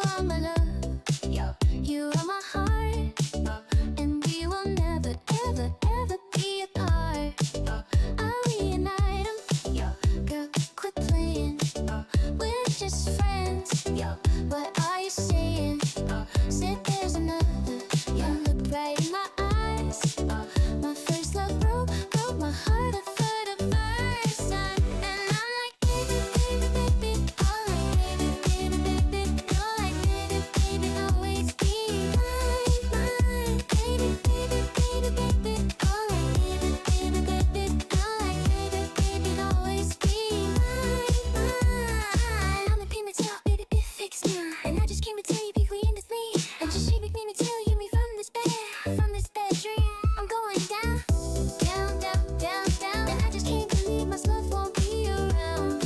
are my love. Yo, you are my heart. And we will never, ever, ever be apart. I'll reunite 'em. Yo, girl, quit playing. We're just friends. Yo, what are you saying? Said there's another. You look right in my eyes. My first love broke my heart for the first time. And I'm like, baby, baby, baby, alright, baby, baby, baby, you're like, baby, baby, always be mine, mine, baby, baby, baby, baby, alright, baby, baby, baby, you're like, baby, baby, always be mine, mine. I'm the premature, baby, it fixed now. And I just came to tell you, be clean with me. And just shape me to tell you me from this bedroom. I'm going down, down, down, down, down. And I just can't believe my stuff won't be around.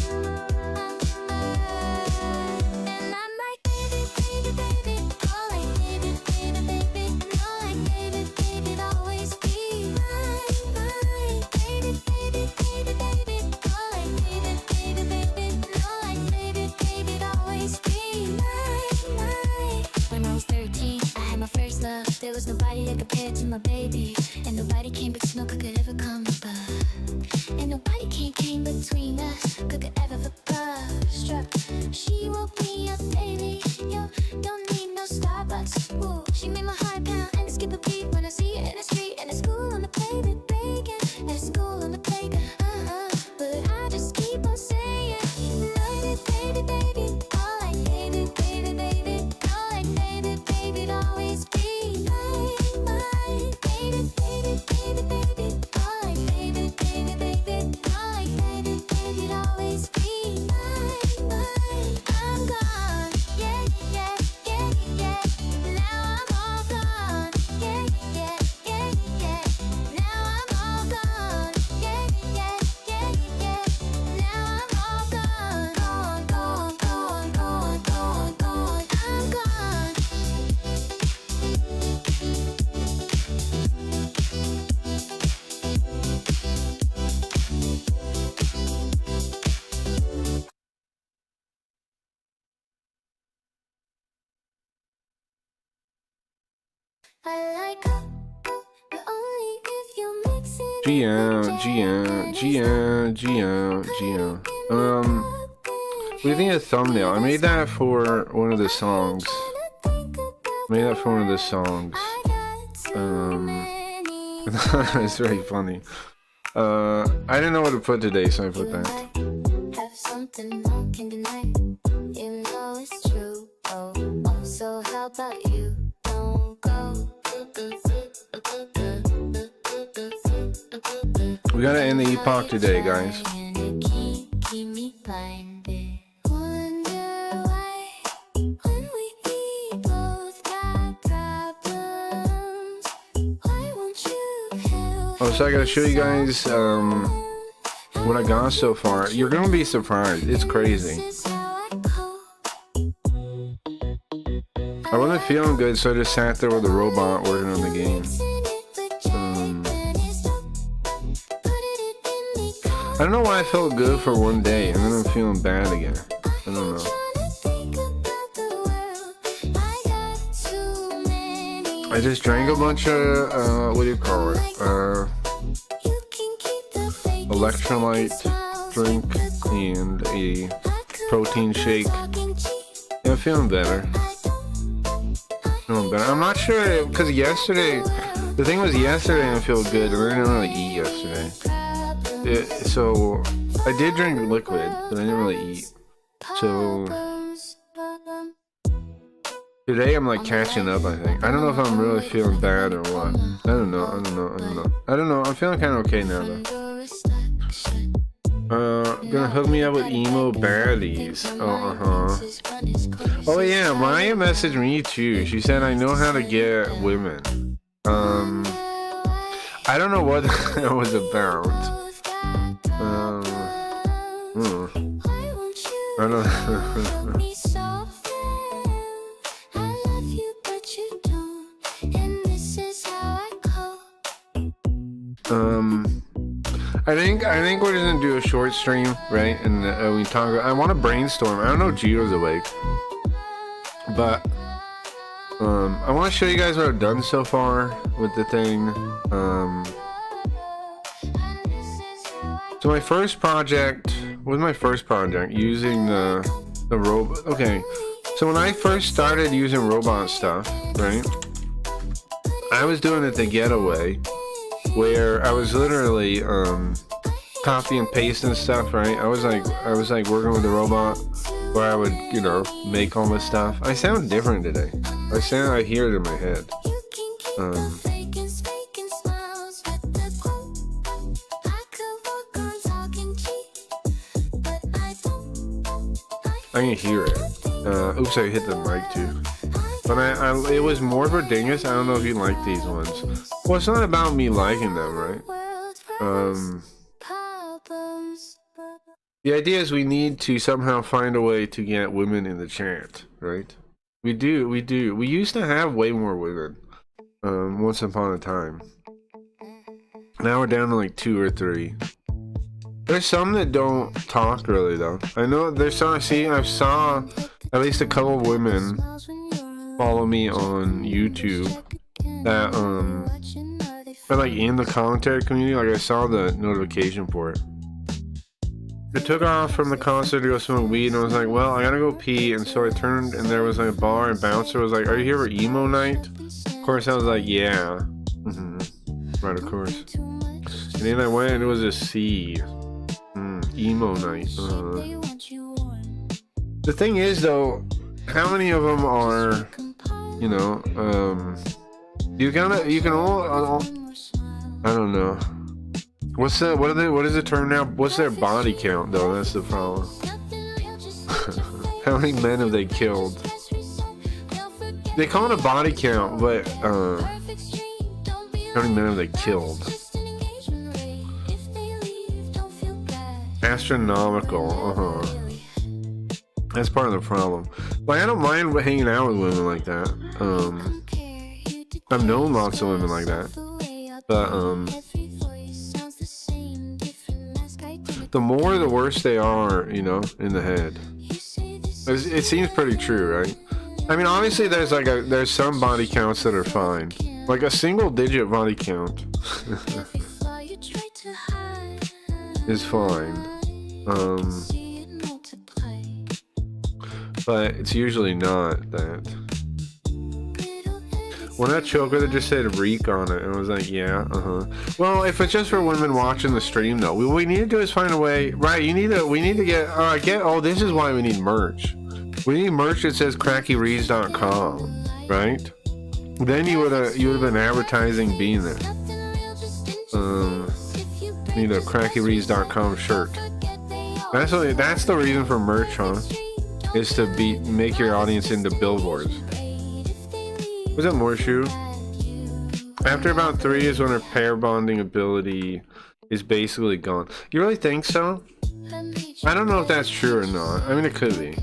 And I'm like, baby, baby, baby, alright, baby, baby, baby, you're like, baby, baby, always be mine, mine, baby, baby, baby, baby, alright, baby, baby, baby, you're like, baby, baby, always be mine, mine. When I was 13, I had my first love. There was nobody that compared to my baby, and nobody came between us, could ever come above. And nobody came between us, could ever struck. She woke me up daily, yo, don't need no Starbucks. Ooh, she made my heart pound and skip a beat when I see her in the street. And at school on the playground, bacon. At school on the playground, but I just keep on saying, love it, baby, baby, alright, baby, baby, baby, alright, baby, baby, always be mine, mine, baby, baby, baby, baby, alright, baby, baby, baby, alright, baby, baby, always be mine, mine. I'm gone, yeah, yeah, yeah, yeah. Now I'm all gone, yeah, yeah, yeah, yeah. Now I'm all gone, yeah, yeah, yeah, yeah. Now I'm all gone, gone, gone, gone, gone, gone, gone. I'm gone. I like her, but only if you mix it. Gia. What do you think of the thumbnail? I made that for one of the songs. It's very funny. I didn't know what to put today, so I put that. Have something I can deny. You know it's true. Oh, so how about you? Don't go. We gotta end the epoch today, guys. Keep me blinded. Wonder why when we both got problems, why won't you help? Oh, so I gotta show you guys what I got so far. You're gonna be surprised. It's crazy. I wasn't feeling good, so I just sat there with a robot working on the game. I don't know why I felt good for one day, and then I'm feeling bad again. I don't know. I just drank a bunch of, what do you call it? Electrolyte drink and a protein shake. Yeah, I'm feeling better. I'm not sure, because yesterday, the thing was yesterday I feel good, and I didn't really eat yesterday. So, I did drink liquid, but I didn't really eat. So, today I'm like catching up, I think. I don't know if I'm really feeling bad or what. I don't know, I'm feeling kind of okay now, though. Gonna hook me up with emo baddies. Oh yeah, Maya messaged me too. She said I know how to get women. I don't know what that was about. I don't know. I think we're just gonna do a short stream, right? And we talk. I want to brainstorm. I don't know if Gio's awake. But I want to show you guys what I've done so far with the thing. So my first project using the robot. Okay, so when I first started using robot stuff, right, I was doing it the getaway, where I was literally copy and paste and stuff, right? I was like working with the robot, where I would, you know, make all this stuff. I sound different today. I hear it in my head. I can hear it. Oops, I hit the mic too. But it was more for dingus. I don't know if you like these ones. Well, it's not about me liking them, right? The idea is we need to somehow find a way to get women in the chat, right? We do. We used to have way more women, once upon a time. Now we're down to like 2 or 3. There's some that don't talk really though. I know there's some. I saw at least a couple of women follow me on YouTube that are like in the commentary community. Like I saw the notification for it. I took off from the concert to go smoke weed, and I was like, well, I gotta go pee. And so I turned, and there was like a bar, and bouncer was like, are you here for emo night? Of course, I was like, yeah. Right, of course. And then I went, and it was a C. Emo night. The thing is, though, how many of them are, you know, you can all, I don't know. What is the term now? What's their body count, though? That's the problem. How many men have they killed? They call it a body count, but how many men have they killed? Astronomical. That's part of the problem. Like, I don't mind hanging out with women like that. I've known lots of women like that, but the more the worse they are, you know, in the head. It seems pretty true, right? I mean, obviously there's some body counts that are fine. Like a single digit body count is fine. But it's usually not that. When that choker that just said reek on it, and I was like, yeah, Well, if it's just for women watching the stream, though, what we need to do is find a way. Right? We need to get. Oh, this is why we need merch. We need merch that says crackyreads.com, right? Then you would have been advertising being there. Need a crackyreads.com shirt. That's the reason for merch, huh? Is to make your audience into billboards. Was it Morshu? After about 3 is when her pair bonding ability is basically gone. You really think so? I don't know if that's true or not. I mean, it could be.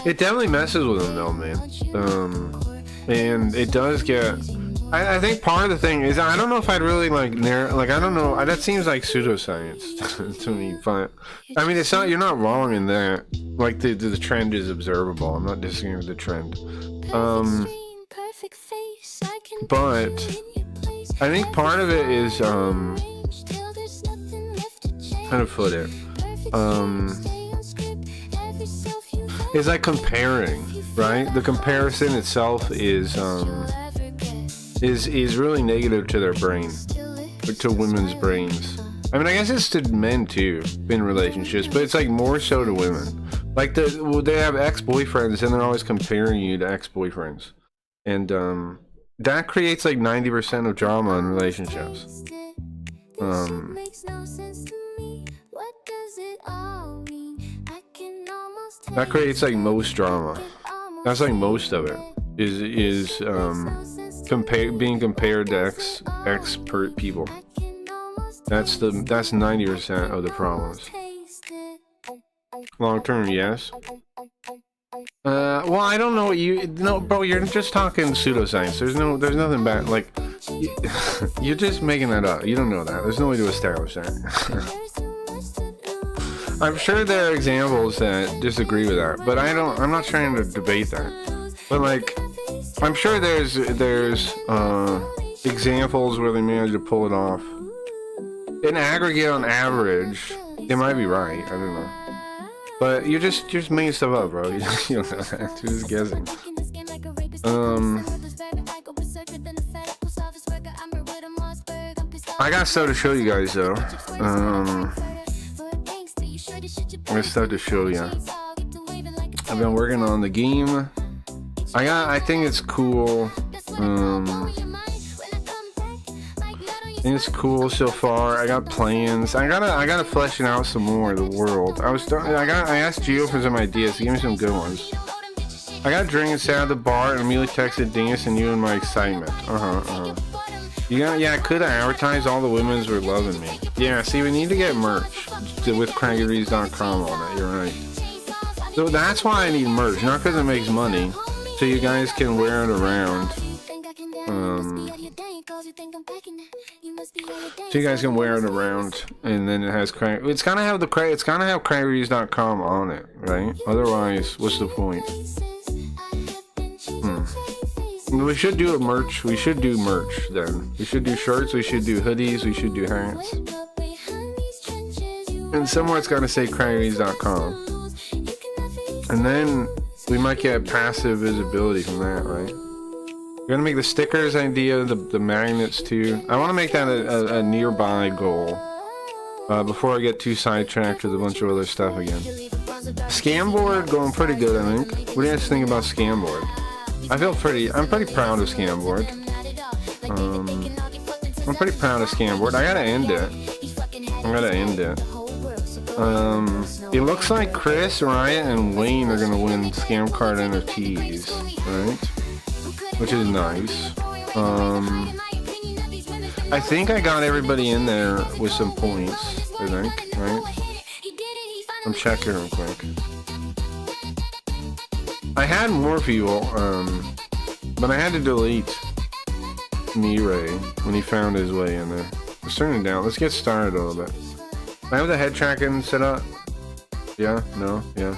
It definitely messes with them though, man. And it does get. I think part of the thing is I don't know if I'd really I don't know. That seems like pseudoscience to me. But I mean, it's not. You're not wrong in that. Like the trend is observable. I'm not disagreeing with the trend. But I think part of it is how to put it. It's like comparing, right? The comparison itself is really negative to their brain, to women's brains. I mean, I guess it's to men too in relationships, but it's like more so to women. Like they have ex-boyfriends and they're always comparing you to ex-boyfriends, and that creates like 90% of drama in relationships. That creates like most drama. That's like most of it is being compared to ex people. That's 90% of the problems. Long term, yes. Well, I don't know what no, bro. You're just talking pseudoscience. There's nothing bad. Like, you're just making that up. You don't know that. There's no way to establish that. I'm sure there are examples that disagree with that, but I'm not trying to debate that. But like, I'm sure there's examples where they manage to pull it off. In aggregate, on average, they might be right. I don't know. But you're just making stuff up, bro. You don't know that. You're just guessing. I got stuff to show you guys though. I got stuff to show you. I've been working on the game. I think it's cool. I think it's cool so far. I got plans. I gotta flesh it out some more. The world. I asked Gio for some ideas. He gave me some good ones. I got a drink and sat at the bar and immediately texted Dingus and you in my excitement. Yeah, I could have advertised. All the women's were loving me. Yeah, see, we need to get merch with craggeries.com on it. You're right. So that's why I need merch, not because it makes money, so you guys can wear it around. So you guys can wear it around, and then it has it's gonna have craggeries.com on it, right? Otherwise, what's the point? We should do a merch. We should do merch then. We should do shirts. We should do hoodies. We should do hats. And somewhere it's gonna say craggeries.com. And then we might get passive visibility from that, right? We're gonna make the stickers idea, the magnets too. I want to make that a nearby goal before I get too sidetracked with a bunch of other stuff again. Scamboard going pretty good, I think. What do you guys think about Scamboard? I'm pretty proud of Scamboard. I'm pretty proud of Scamboard. I gotta end it. It looks like Chris, Riot, and Wayne are gonna win Scam Card NFTs, right? Which is nice. I think I got everybody in there with some points, I think, right? I'm checking real quick. I had more people, but I had to delete Mirai when he found his way in there. Let's turn it down. Let's get started a little bit. I have the head tracking set up. Yeah, no, yeah.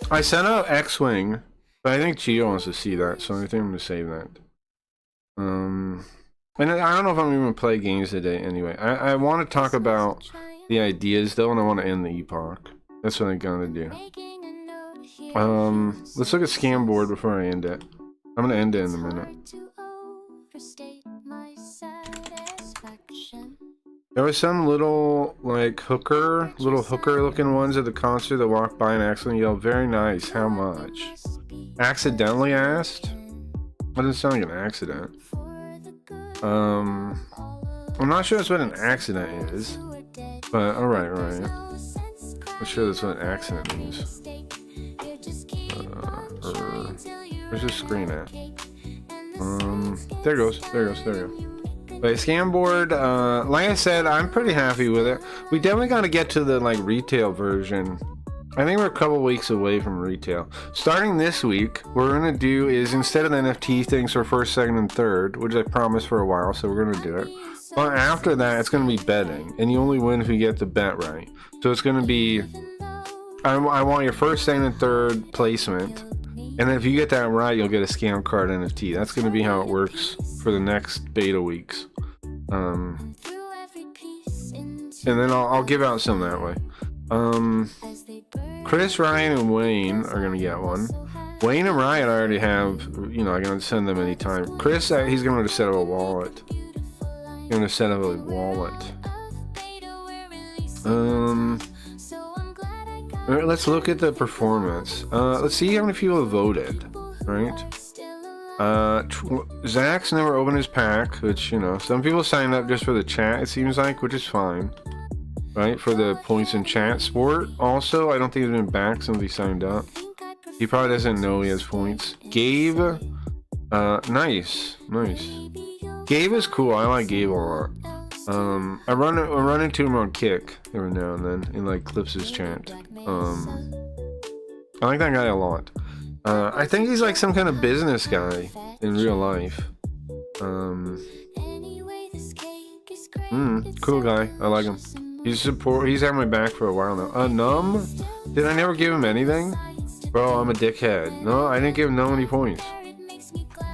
I set up X-Wing, but I think Gio wants to see that, so I think I'm gonna save that. And I don't know if I'm even gonna play games today anyway. I want to talk about the ideas though, and I want to end the epoch. That's what I'm gonna do. Let's look at Scamboard before I end it. I'm gonna end it in a minute. There was some little hooker looking ones at the concert that walked by and accidentally yelled, "Very nice, how much?" Accidentally asked? That doesn't sound like an accident. I'm not sure that's what an accident is, but alright. I'm sure that's what an accident means. Where's the screen at? There it goes. But Scamboard, like I said, I'm pretty happy with it. We definitely got to get to the retail version. I think we're a couple weeks away from retail. Starting this week, what we're gonna do is, instead of the NFT things for first, second, and third, which I promised for a while, so we're gonna do it. But after that, it's gonna be betting, and you only win if you get the bet right. So it's gonna be, I want your first, second, and third placement, and then if you get that right, you'll get a Scam Card NFT. That's gonna be how it works for the next beta weeks. And then I'll give out some that way. Chris, Ryan, and Wayne are gonna get one. Wayne and Ryan already have, I can send them anytime. Chris, he's gonna set up a wallet. Let's look at the performance. Let's see how many people have voted, right? Zach's never opened his pack, which, some people signed up just for the chat, it seems like, which is fine. Right, for the points in chat. Sport, also, I don't think he's been back since he signed up. He probably doesn't know he has points. Gabe, nice. Gabe is cool, I like Gabe a lot. I run into him on Kick every now and then, in Clips' chat. I like that guy a lot. I think he's like some kind of business guy in real life. Cool guy, I like him. He's had my back for a while now. Numb? Did I never give him anything? Bro, I'm a dickhead. No, I didn't give Numb any points.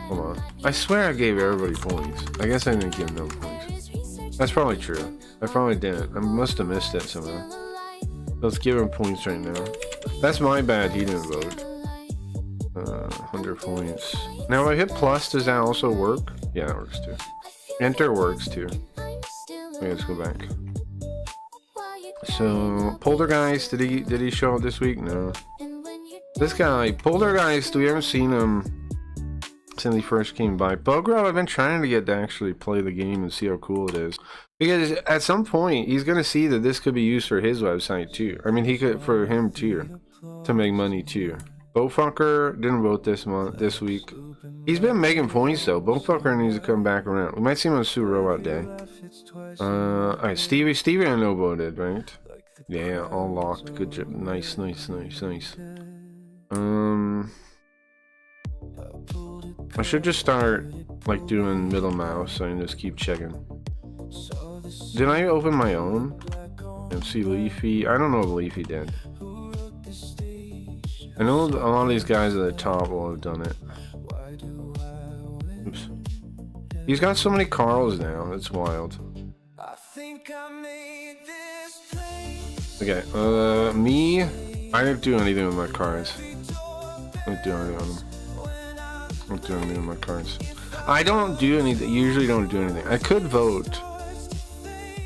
Hold on. I swear I gave everybody points. I guess I didn't give Numb points. That's probably true. I probably didn't. I must have missed it somehow. Let's give him points right now. That's my bad. He didn't vote. 100 points. Now, if I hit plus, does that also work? Yeah, it works too. Enter works too. Okay, let's go back. So, Poltergeist, did he show up this week? No. This guy, Poltergeist, we haven't seen him since he first came by. Bugro, I've been trying to get to actually play the game and see how cool it is. Because at some point, he's going to see that this could be used for his website too. I mean, he could, for him too, to make money too. Boatfucker didn't vote this week. He's been making points though. Boatfucker needs to come back around. We might see him on Super Robot Day. Alright, Stevie I know voted, right? Yeah, all locked. Good job. Nice. I should just start like doing middle mouse so I can just keep checking. Did I open my own? MC Leafy. I don't know if Leafy did. I know a lot of these guys at the top will have done it. Oops. He's got so many Carls now. It's wild. Okay, me. I didn't do anything with my cards. I didn't do anything on them. I don't do anything with my cards. I don't do anything. Usually don't do anything. I could vote.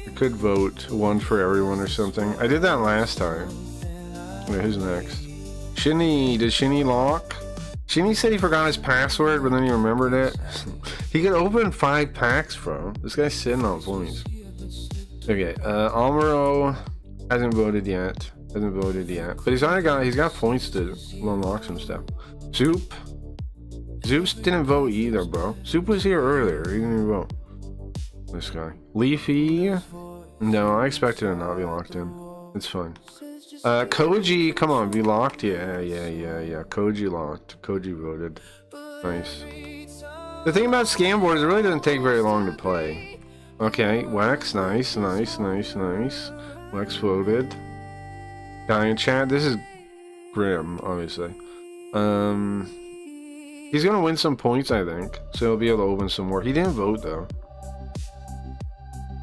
I could vote one for everyone or something. I did that last time. Okay, who's next? Shinny, did Shinny lock? Shinny said he forgot his password, but then he remembered it. He could open 5 packs, bro. This guy's sitting on points. Okay, Alvaro hasn't voted yet. But he's got points to unlock some stuff. Zoop. Zoop didn't vote either, bro. Zoop was here earlier. He didn't even vote. This guy. Leafy. No, I expected to not be locked in. It's fine. Koji, come on, be locked? Yeah. Koji locked. Koji voted. Nice. The thing about scam boards, it really doesn't take very long to play. Okay, Wax, nice. Wax voted. Guy in chat, this is Grim, obviously. He's gonna win some points, I think. So he'll be able to open some more. He didn't vote, though.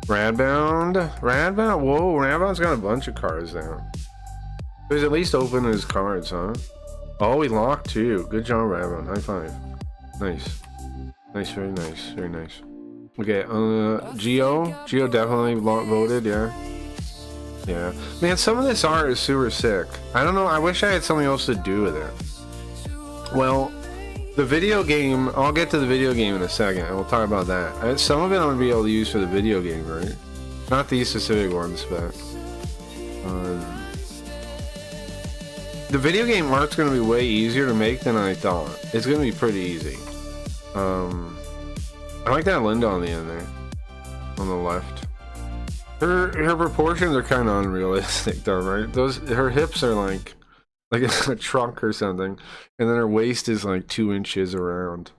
Radbound? Whoa, Radbound's got a bunch of cards now. He's at least open his cards, huh? Oh, he locked too. Good job, Radbound. High five. Nice. Very nice. Okay, Geo definitely voted, yeah. Yeah. Man, some of this art is super sick. I don't know, I wish I had something else to do with it. Well, the video game, I'll get to the video game in a second, and we'll talk about that. Some of it I'm going to be able to use for the video game, right? Not these specific ones, but... the video game art's going to be way easier to make than I thought. It's going to be pretty easy. I like that Linda on the end there. On the left. Her proportions are kind of unrealistic though, right? Her hips are like a trunk or something, and then her waist is like 2 inches around.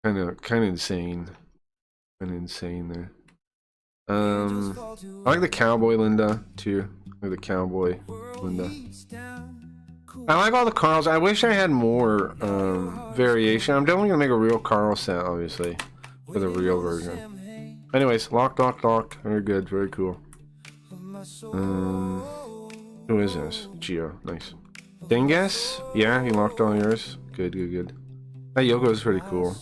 Kind of insane. There. I like the cowboy Linda too. I like the cowboy Linda. I like all the Carls. I wish I had more variation. I'm definitely gonna make a real Carl set, obviously, for the real version. Anyways, locked. Very good, very cool. Who is this? Geo, nice. Dingus? Yeah, he locked all yours. Good. That Yoko is pretty cool.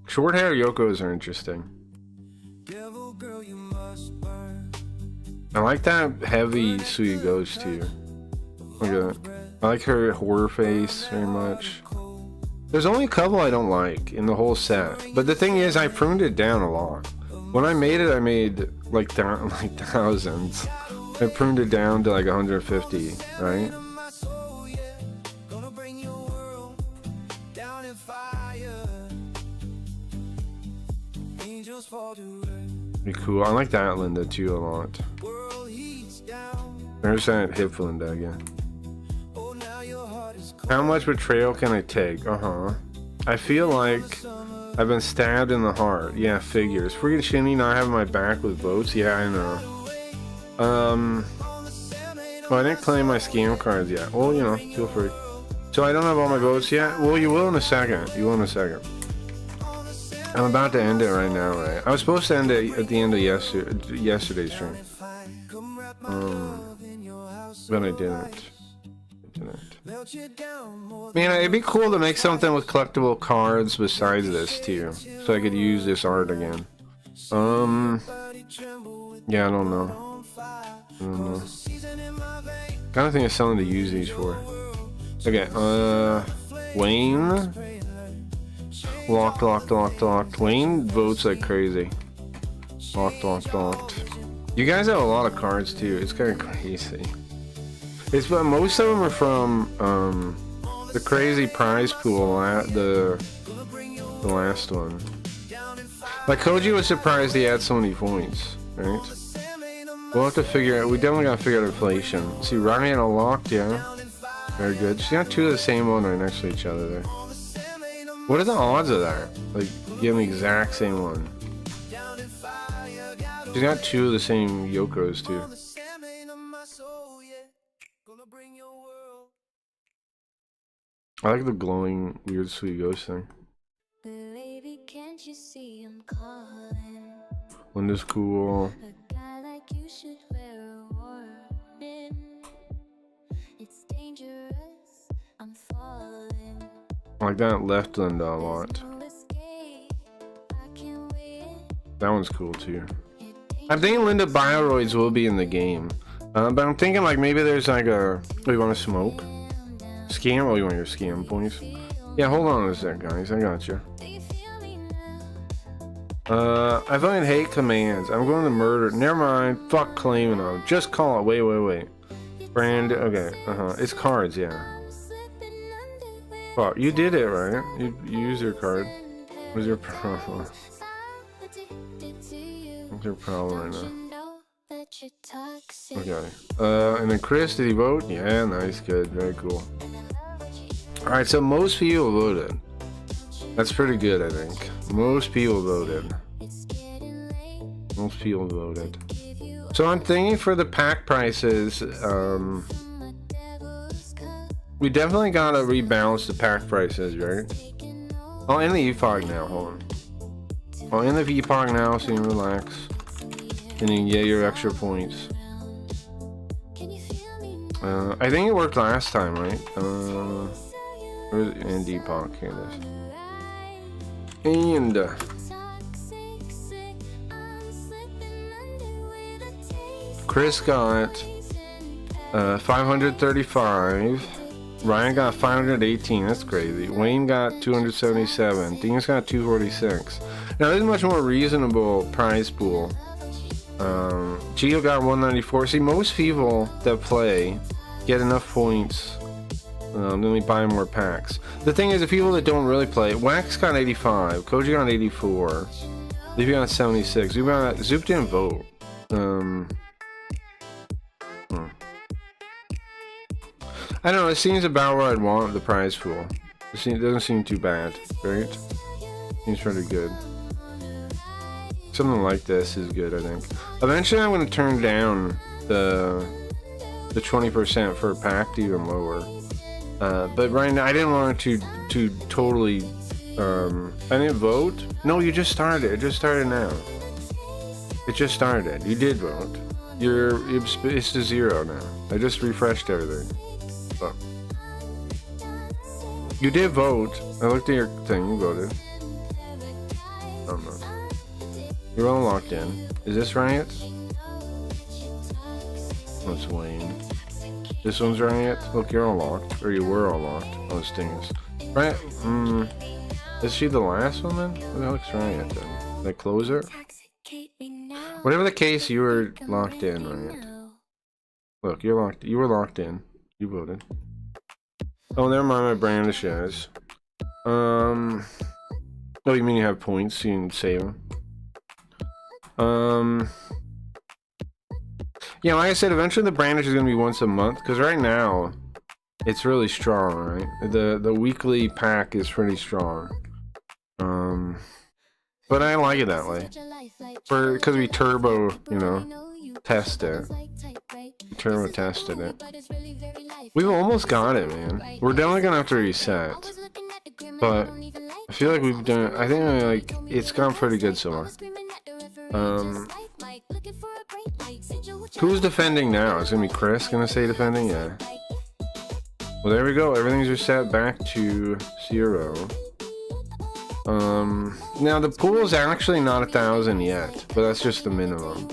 Short hair Yokos are interesting. I like that heavy Sweet Ghost too. Look at that. I like her horror face very much. There's only a couple I don't like in the whole set, but the thing is, I pruned it down a lot. When I made it, I made like thousands. I pruned it down to like 150, right? Pretty cool. I like that Linda too a lot. There's that hip Linda again. How much betrayal can I take? I feel like I've been stabbed in the heart. Yeah, figures. Free to Shinny not having my back with votes. Yeah, I know. Well, I didn't claim my scam cards yet. Well, you know, feel free. So I don't have all my votes yet. Well, you will in a second. You will in a second. I'm about to end it right now, right? I was supposed to end it at the end of yesterday's stream. But I didn't. Man, it'd be cool to make something with collectible cards besides this too, so I could use this art again. Yeah, I don't know. Kind of think of something to use these for. Okay, Wayne. Locked. Wayne votes like crazy. Locked. You guys have a lot of cards too. It's kind of crazy. It's but most of them are from the crazy prize pool. The last one. Like Koji was surprised he had so many points, right? We'll have to figure out. We definitely gotta figure out inflation. See, Ryan unlocked, yeah. Very good. She's got two of the same one right next to each other there. What are the odds of that? Like, getting the exact same one. She's got two of the same Yokos too. I like the glowing weird sweet ghost thing. Baby, can't you see I'm calling? Linda's cool. A guy like you should wear a warning. It's dangerous, I'm falling. I like that left Linda a lot. That one's cool too. I'm thinking Linda Bioroids will be in the game. But I'm thinking like maybe there's like a... Oh, you want to smoke? Scam? Oh, you want your scam points? Yeah, hold on a sec, guys. I got you. I fucking hate commands. I'm going to murder. Never mind. Fuck claiming them. Just call it. Wait. Brand. Okay. It's cards, yeah. Fuck. You did it, right? You used your card. What's your problem? What's your problem right now? Okay. And then Chris, did he vote? Yeah, nice, good, very cool. Alright, so most people voted. That's pretty good, I think. Most people voted. So I'm thinking for the pack prices, we definitely gotta rebalance the pack prices, right? I'll end the epoch now, hold on. I'll end the epoch now so you can relax. And you can get your extra points. I think it worked last time, right? And epoch, here it is. And Chris got 535. Ryan got 518. That's crazy. Wayne got 277. Dean's got 246. Now this is a much more reasonable prize pool. Gio got 194. See, most people that play get enough points. Then we buy more packs. The thing is, the people that don't really play, Wax got 85, Koji got 84, Leafy got 76. Zoop didn't vote. I don't know. It seems about where I'd want the prize pool. It doesn't seem too bad, right? Seems pretty good. Something like this is good, I think. Eventually, I'm going to turn down the 20% for a pack to even lower. But right now, I didn't want it to totally. I didn't vote. No, you just started. It just started now. It just started. You did vote. It's to 0 now. I just refreshed everything. But you did vote. I looked at your thing. You voted. I don't know. You're all locked in. Is this Riot? That's Wayne. This one's Riot. Look, you're all locked. Or you were all locked. Oh, it stings. Riot? Is she the last one then? What the hell's Riot then? Did I close her? Whatever the case, you were locked in, Riot. Look, you're locked. You were locked in. You voted. Oh, never mind my brandish guys. Oh, you mean you have points? So you can save them. Yeah, like I said, eventually the brandish is gonna be once a month, because right now it's really strong, right? The weekly pack is pretty strong. But I like it that way. Because we turbo, you know. test it. Turbo tested it. We've almost got it, man. We're definitely gonna have to reset. But I feel like we've done it. I think like it's gone pretty good so far. Who's defending now? Is it gonna be Chris gonna say defending? Yeah. Well, there we go. Everything's reset back to 0. Now the pool's actually not 1,000 yet, but that's just the minimum.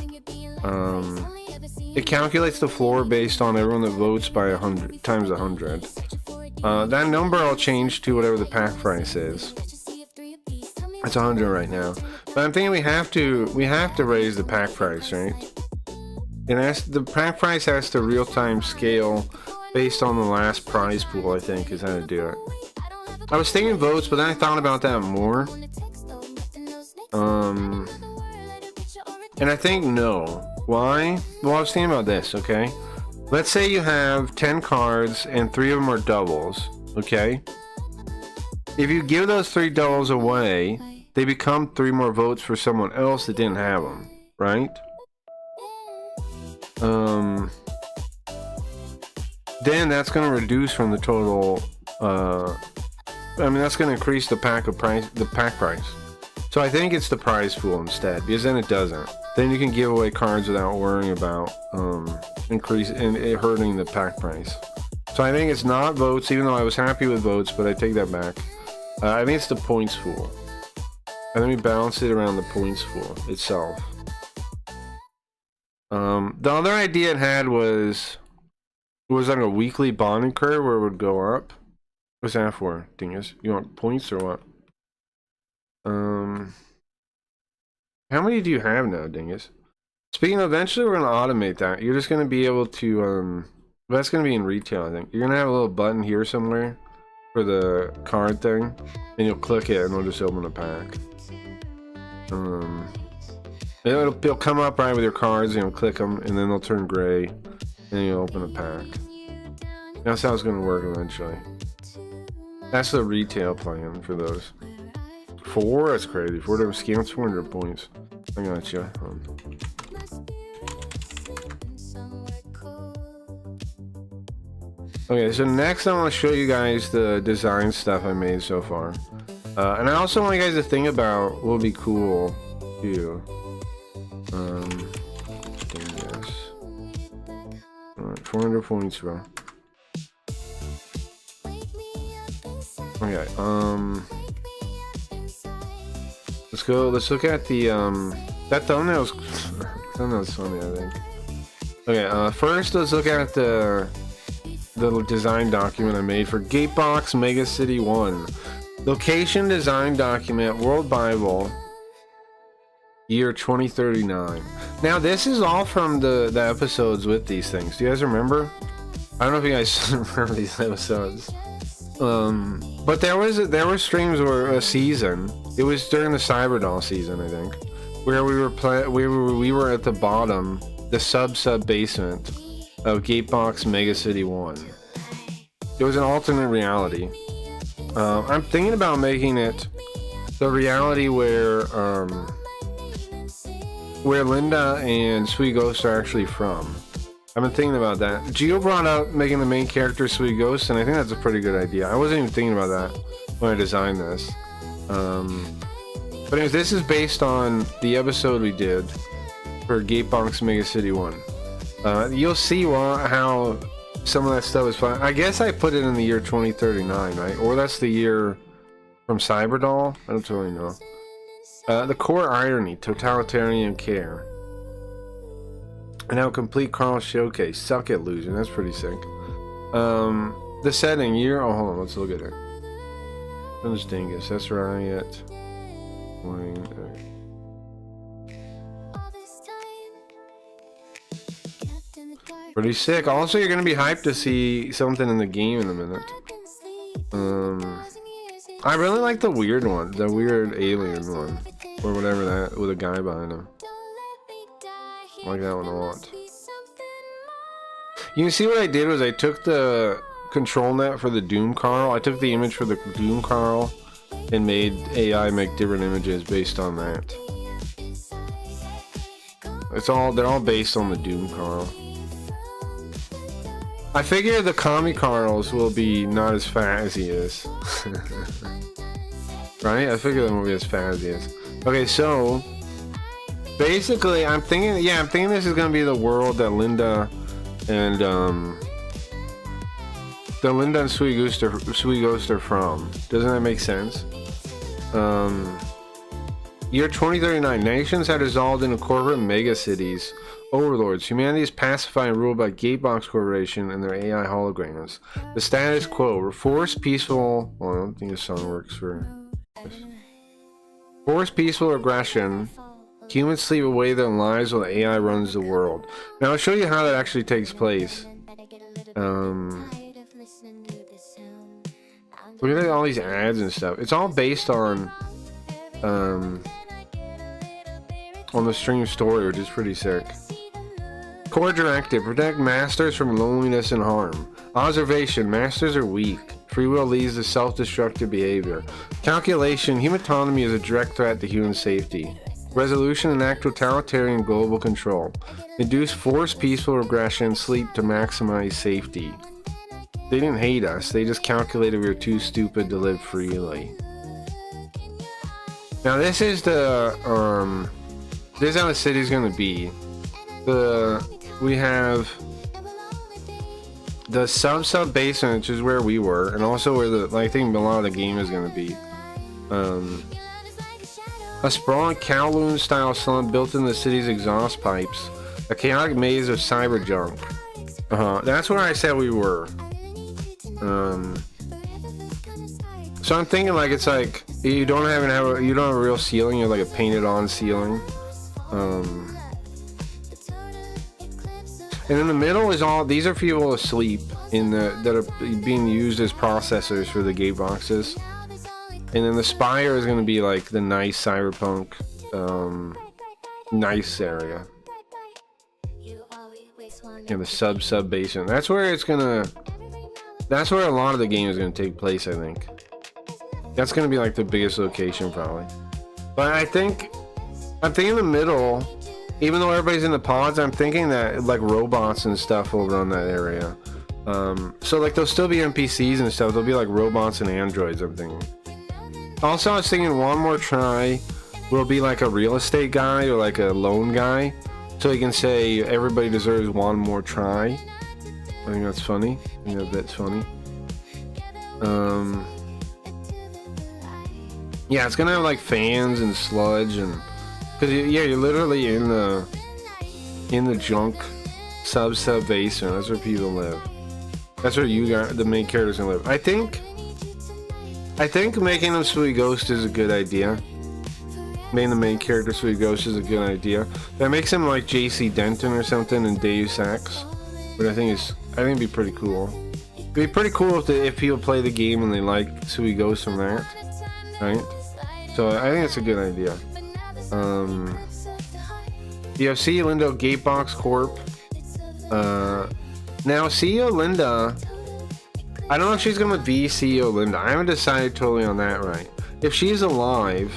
It calculates the floor based on everyone that votes by 100 times 100. That number I'll change to whatever the pack price is. It's 100 right now, but I'm thinking we have to raise the pack price, right? The pack price has to real-time scale based on the last prize pool, I think, is how to do it. I was thinking votes, but then I thought about that more. And I think no. Why? Well, I was thinking about this, okay? Let's say you have 10 cards and 3 of them are doubles, okay? If you give those 3 doubles away, they become 3 more votes for someone else that didn't have them, right? Then that's going to reduce from the total. I mean, that's going to increase the pack price. So I think it's the prize pool instead, because then it doesn't. Then you can give away cards without worrying about hurting the pack price. So I think it's not votes, even though I was happy with votes, but I take that back. I think it's the points pool. And then we balance it around the points pool itself. The other idea it had was like a weekly bonding curve where it would go up. What's that for, dingus? You want points or what? How many do you have now, dingus? Speaking of, eventually we're gonna automate that. You're just gonna be able to that's gonna be in retail, I think. You're gonna have a little button here somewhere for the card thing, and you'll click it and it'll just open a pack. It'll come up right with your cards, and you'll click them, and then they'll turn gray, and you'll open a pack. That's how it's gonna work eventually. That's the retail plan for those. 4? That's crazy. 4 different scams, 400 points. I got you. Okay, so next I want to show you guys the design stuff I made so far. And I also want you guys to think about what would be cool too. Yes. Alright, 400 points, bro. Okay, let's go, let's look at the, that thumbnail's funny, I think. Okay, first let's look at the design document I made for Gatebox Mega City One. Location design document, World Bible, year 2039. Now this is all from the episodes with these things. Do you guys remember? I don't know if you guys remember these episodes. But there were streams where a season. It was during the Cyberdoll season, I think, where we were at the bottom, the sub basement of Gatebox Mega City One. It was an alternate reality. I'm thinking about making it the reality where Linda and Sweet Ghost are actually from. I've been thinking about that. Gio brought up making the main character Sweet Ghost, and I think that's a pretty good idea. I wasn't even thinking about that when I designed this. But anyways, this is based on the episode we did for Gatebox Mega City One. You'll see how some of that stuff is fun. I guess I put it in the year 2039, right? Or that's the year from Cyberdoll? I don't really know. The core irony, totalitarian care. And now complete Carl showcase. Suck it, loser. That's pretty sick. The setting, year. Oh, hold on. Let's look at it. Those dingus. That's right. Pretty sick. Also, you're gonna be hyped to see something in the game in a minute. I really like the weird one, the weird alien one, or whatever that with a guy behind him. I like that one a lot. You can see what I did was I took the control net for the Doom Carl. I took the image for the Doom Carl and made AI make different images based on that. they're all based on the Doom Carl. I figure the Kami Carls will be not as fat as he is. Right? I figure they won't be as fat as he is. Okay, so basically I'm thinking this is gonna be the world that Linda and Sweet Ghost are from. Doesn't that make sense? Year 2039, nations have dissolved into corporate mega cities. Overlords. Humanity is pacified and ruled by Gatebox Corporation and their AI holograms. The status quo. Forced peaceful... Well, I don't think this song works for this. Forced peaceful aggression. Humans sleep away their lives while AI runs the world. Now I'll show you how that actually takes place. Look at all these ads and stuff. It's all based on the stream story, which is pretty sick. Core directive: protect masters from loneliness and harm. Observation: masters are weak. Free will leads to self-destructive behavior. Calculation: human autonomy is a direct threat to human safety. Resolution: enact totalitarian global control. Induce forced peaceful aggression. Sleep to maximize safety. They didn't hate us. They just calculated we were too stupid to live freely. Now this is the this is how the city's gonna be. We have the sub basement, which is where we were, and also where I think a lot of the game is gonna be. A sprawling Kowloon style slum built in the city's exhaust pipes. A chaotic maze of cyber junk. That's where I said we were. So I'm thinking like it's like you don't have a real ceiling. You're like a painted on ceiling. And in the middle is all these are people asleep that are being used as processors for the gate boxes. And then the spire is going to be like the nice cyberpunk nice area. And the sub basement. That's where that's where a lot of the game is going to take place, I think. That's going to be like the biggest location probably. But I'm thinking the middle, even though everybody's in the pods, I'm thinking that like robots and stuff will run that area. So like there'll still be NPCs and stuff. There'll be like robots and androids, I'm thinking. Also, I was thinking one more try will be like a real estate guy or like a loan guy. So he can say everybody deserves one more try. I think that's funny. I think that's funny. Yeah, it's gonna have like fans and sludge and because you're literally in the junk sub basement. That's where people live. That's where the main characters gonna live. I think making them Sweet Ghost is a good idea. Making the main character Sweet Ghost is a good idea. That makes him like J.C. Denton or something in Deus Ex, but I think it'd be pretty cool. It'd be pretty cool if people play the game and they like Sweet Ghost from that, right? So I think it's a good idea. You have CEO Linda Gatebox Corp. Now CEO Linda, I don't know if she's gonna be CEO Linda. I haven't decided totally on that right. If she's alive,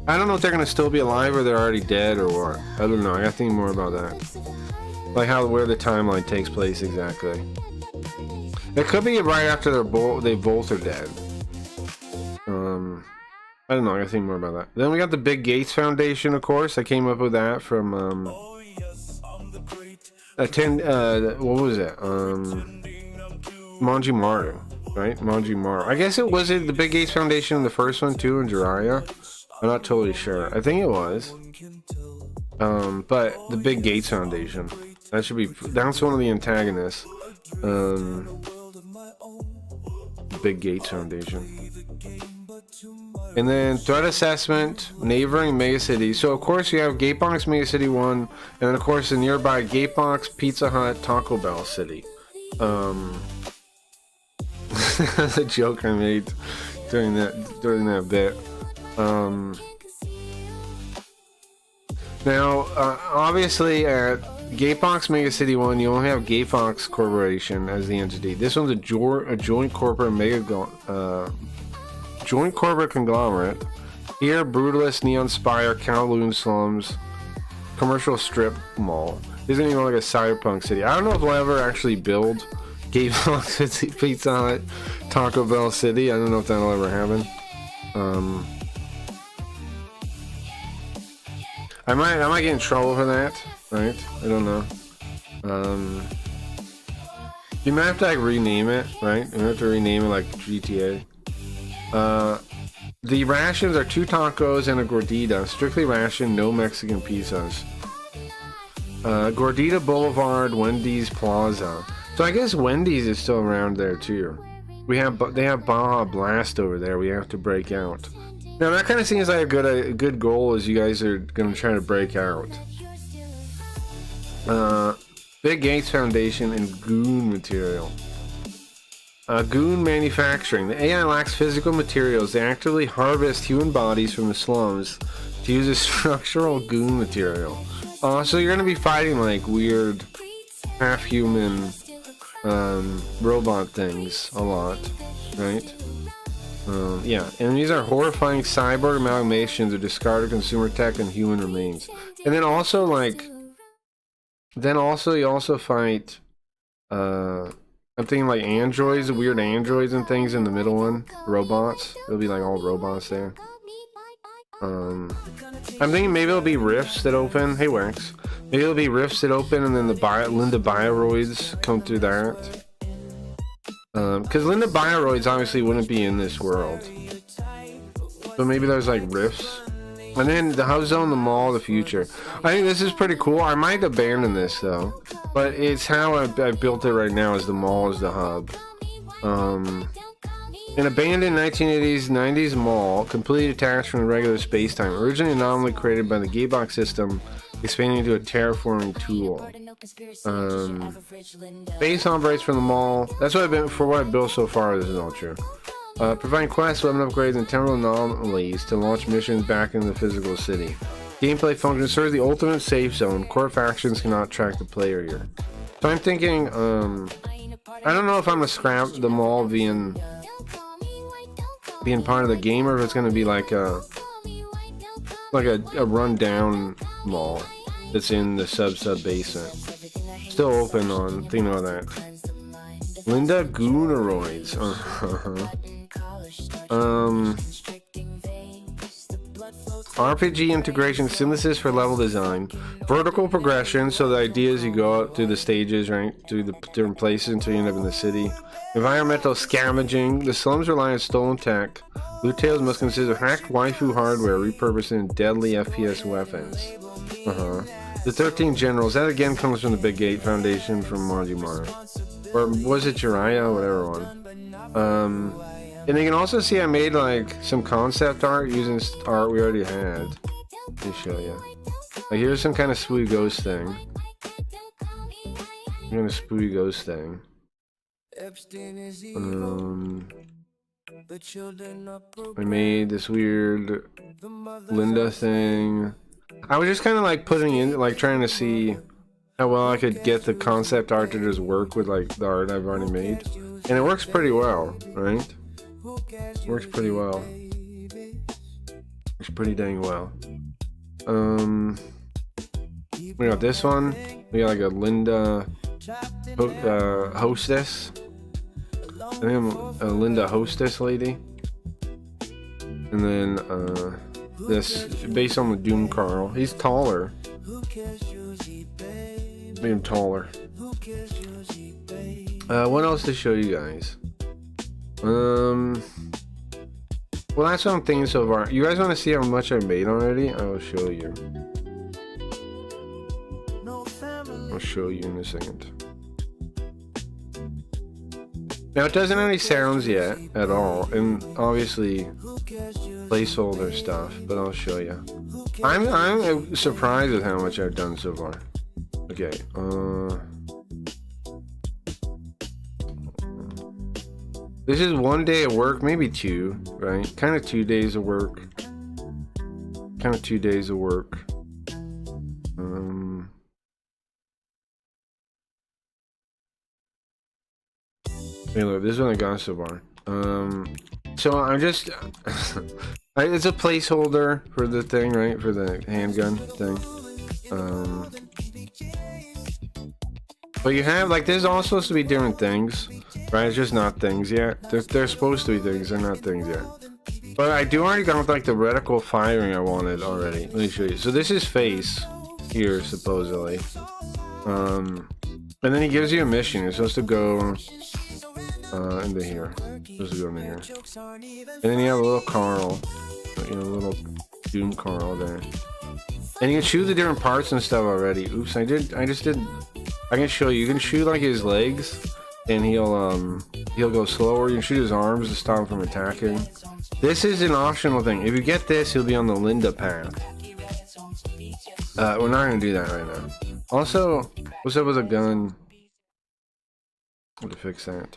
I don't know if they're gonna still be alive or they're already dead or what. I don't know. I gotta think more about that. Like where the timeline takes place exactly. It could be right after they both are dead. I don't know. I gotta think more about that. Then we got the Big Gates Foundation, of course. I came up with that from what was it? Manjimaru, right? Manjimaru. I guess it was the Big Gates Foundation in the first one too in Jiraiya. I'm not totally sure. I think it was. But the Big Gates Foundation. That's one of the antagonists. Big Gates Foundation. And then threat assessment, neighboring mega cities. So of course you have Gatebox Mega City One, and then of course the nearby Gatebox, Pizza Hut, Taco Bell City. That's a joke I made during that bit. Now, obviously at Gatebox Mega City One, you only have Gatebox Corporation as the entity. This one's a joint corporate conglomerate. Here, Brutalist, Neon Spire, Kowloon Slums, commercial strip mall. Isn't even like a cyberpunk city. I don't know if we'll ever actually build Gatebox City, Pizza Hut, Taco Bell City. I don't know if that'll ever happen. I might get in trouble for that, right? I don't know. You might have to like rename it, right? You have to rename it like GTA. The rations are 2 tacos and a gordita. Strictly ration, no Mexican pizzas. Gordita Boulevard, Wendy's Plaza. So I guess Wendy's is still around there too. They have Baja Blast over there. We have to break out. Now that kind of seems like a good goal, as you guys are gonna try to break out. Big Gates Foundation and Goon Material. Goon Manufacturing. The AI lacks physical materials. They actively harvest human bodies from the slums to use as structural goon material. So you're gonna be fighting like weird half-human robot things a lot, right? Yeah, and these are horrifying cyborg amalgamations of discarded consumer tech and human remains. And then also like, you also fight, I'm thinking like androids, weird androids and things in the middle one, robots. It'll be like all robots there. I'm thinking maybe it'll be rifts that open. Hey Wax, maybe it'll be rifts that open, and then the Linda Bioroids come through that. Because Linda Bioroids obviously wouldn't be in this world, so maybe there's like rifts. And then the hub zone, the mall of the future. I think this is pretty cool. I might abandon this though, but it's how I built it right now. Is the mall is the hub. An abandoned 1980s 90s mall, completely detached from the regular space-time, originally anomaly created by the Gatebox system, expanding into a terraforming tool. Base operates from the mall. That's what I've built so far. This is all true. Providing quests, weapon upgrades, and temporal anomalies to launch missions back into the physical city. Gameplay function serves the ultimate safe zone. Core factions cannot track the player here. So I'm thinking, I don't know if I'm gonna scrap the mall being part of the game, or if it's gonna be like a rundown mall that's in the sub basement. Still open on thinking about that. Linda Gooneroids. RPG integration, synthesis for level design, vertical progression, so the idea is you go out through the stages, right, through the different places until you end up in the city. Environmental scavenging, the slums rely on stolen tech. Loot tails must consist of hacked waifu hardware repurposed into deadly FPS weapons. The 13 Generals, that again comes from the Big Gate Foundation from Majumara. Or was it Jiraiya? Whatever one. And you can also see I made like some concept art using art we already had. Let me show you. Like here's some kind of spooky ghost thing. I made this weird Linda thing. I was just kind of like putting in, like trying to see how well I could get the concept art to just work with like the art I've already made. And it works pretty well, right? Works pretty well. Works pretty dang well. We got this one. We got like a Linda hostess. I think I'm a Linda hostess lady. And then this based on the Doom Carl. He's taller. Made him taller. What else to show you guys? Well, that's what I'm thinking so far. You guys want to see how much I made already? I will show you. I'll show you in a second. Now it doesn't have any sounds yet at all, and obviously placeholder stuff, but I'll show you. I'm surprised at how much I've done so far. Okay, this is 1 day of work, maybe 2, right? Kind of 2 days of work. Hey, look, this is what I got so far. So I'm just, it's a placeholder for the thing, right? For the handgun thing. But you have, like, there's all supposed to be different things, right? It's just not things yet. They're supposed to be things, they're not things yet. But I do already got, like, the reticle firing I wanted already. Let me show you. So this is face here, supposedly. And then he gives you a mission. You're supposed to go into here. Supposed to go into here. And then you have a little Carl. You know, a little Doom Carl there. And you can shoot the different parts and stuff already. Oops, I just did. I can show you. You can shoot like his legs, and he'll go slower. You can shoot his arms to stop him from attacking. This is an optional thing. If you get this, he'll be on the Linda path. We're not gonna do that right now. Also, what's up with a gun? How to fix that?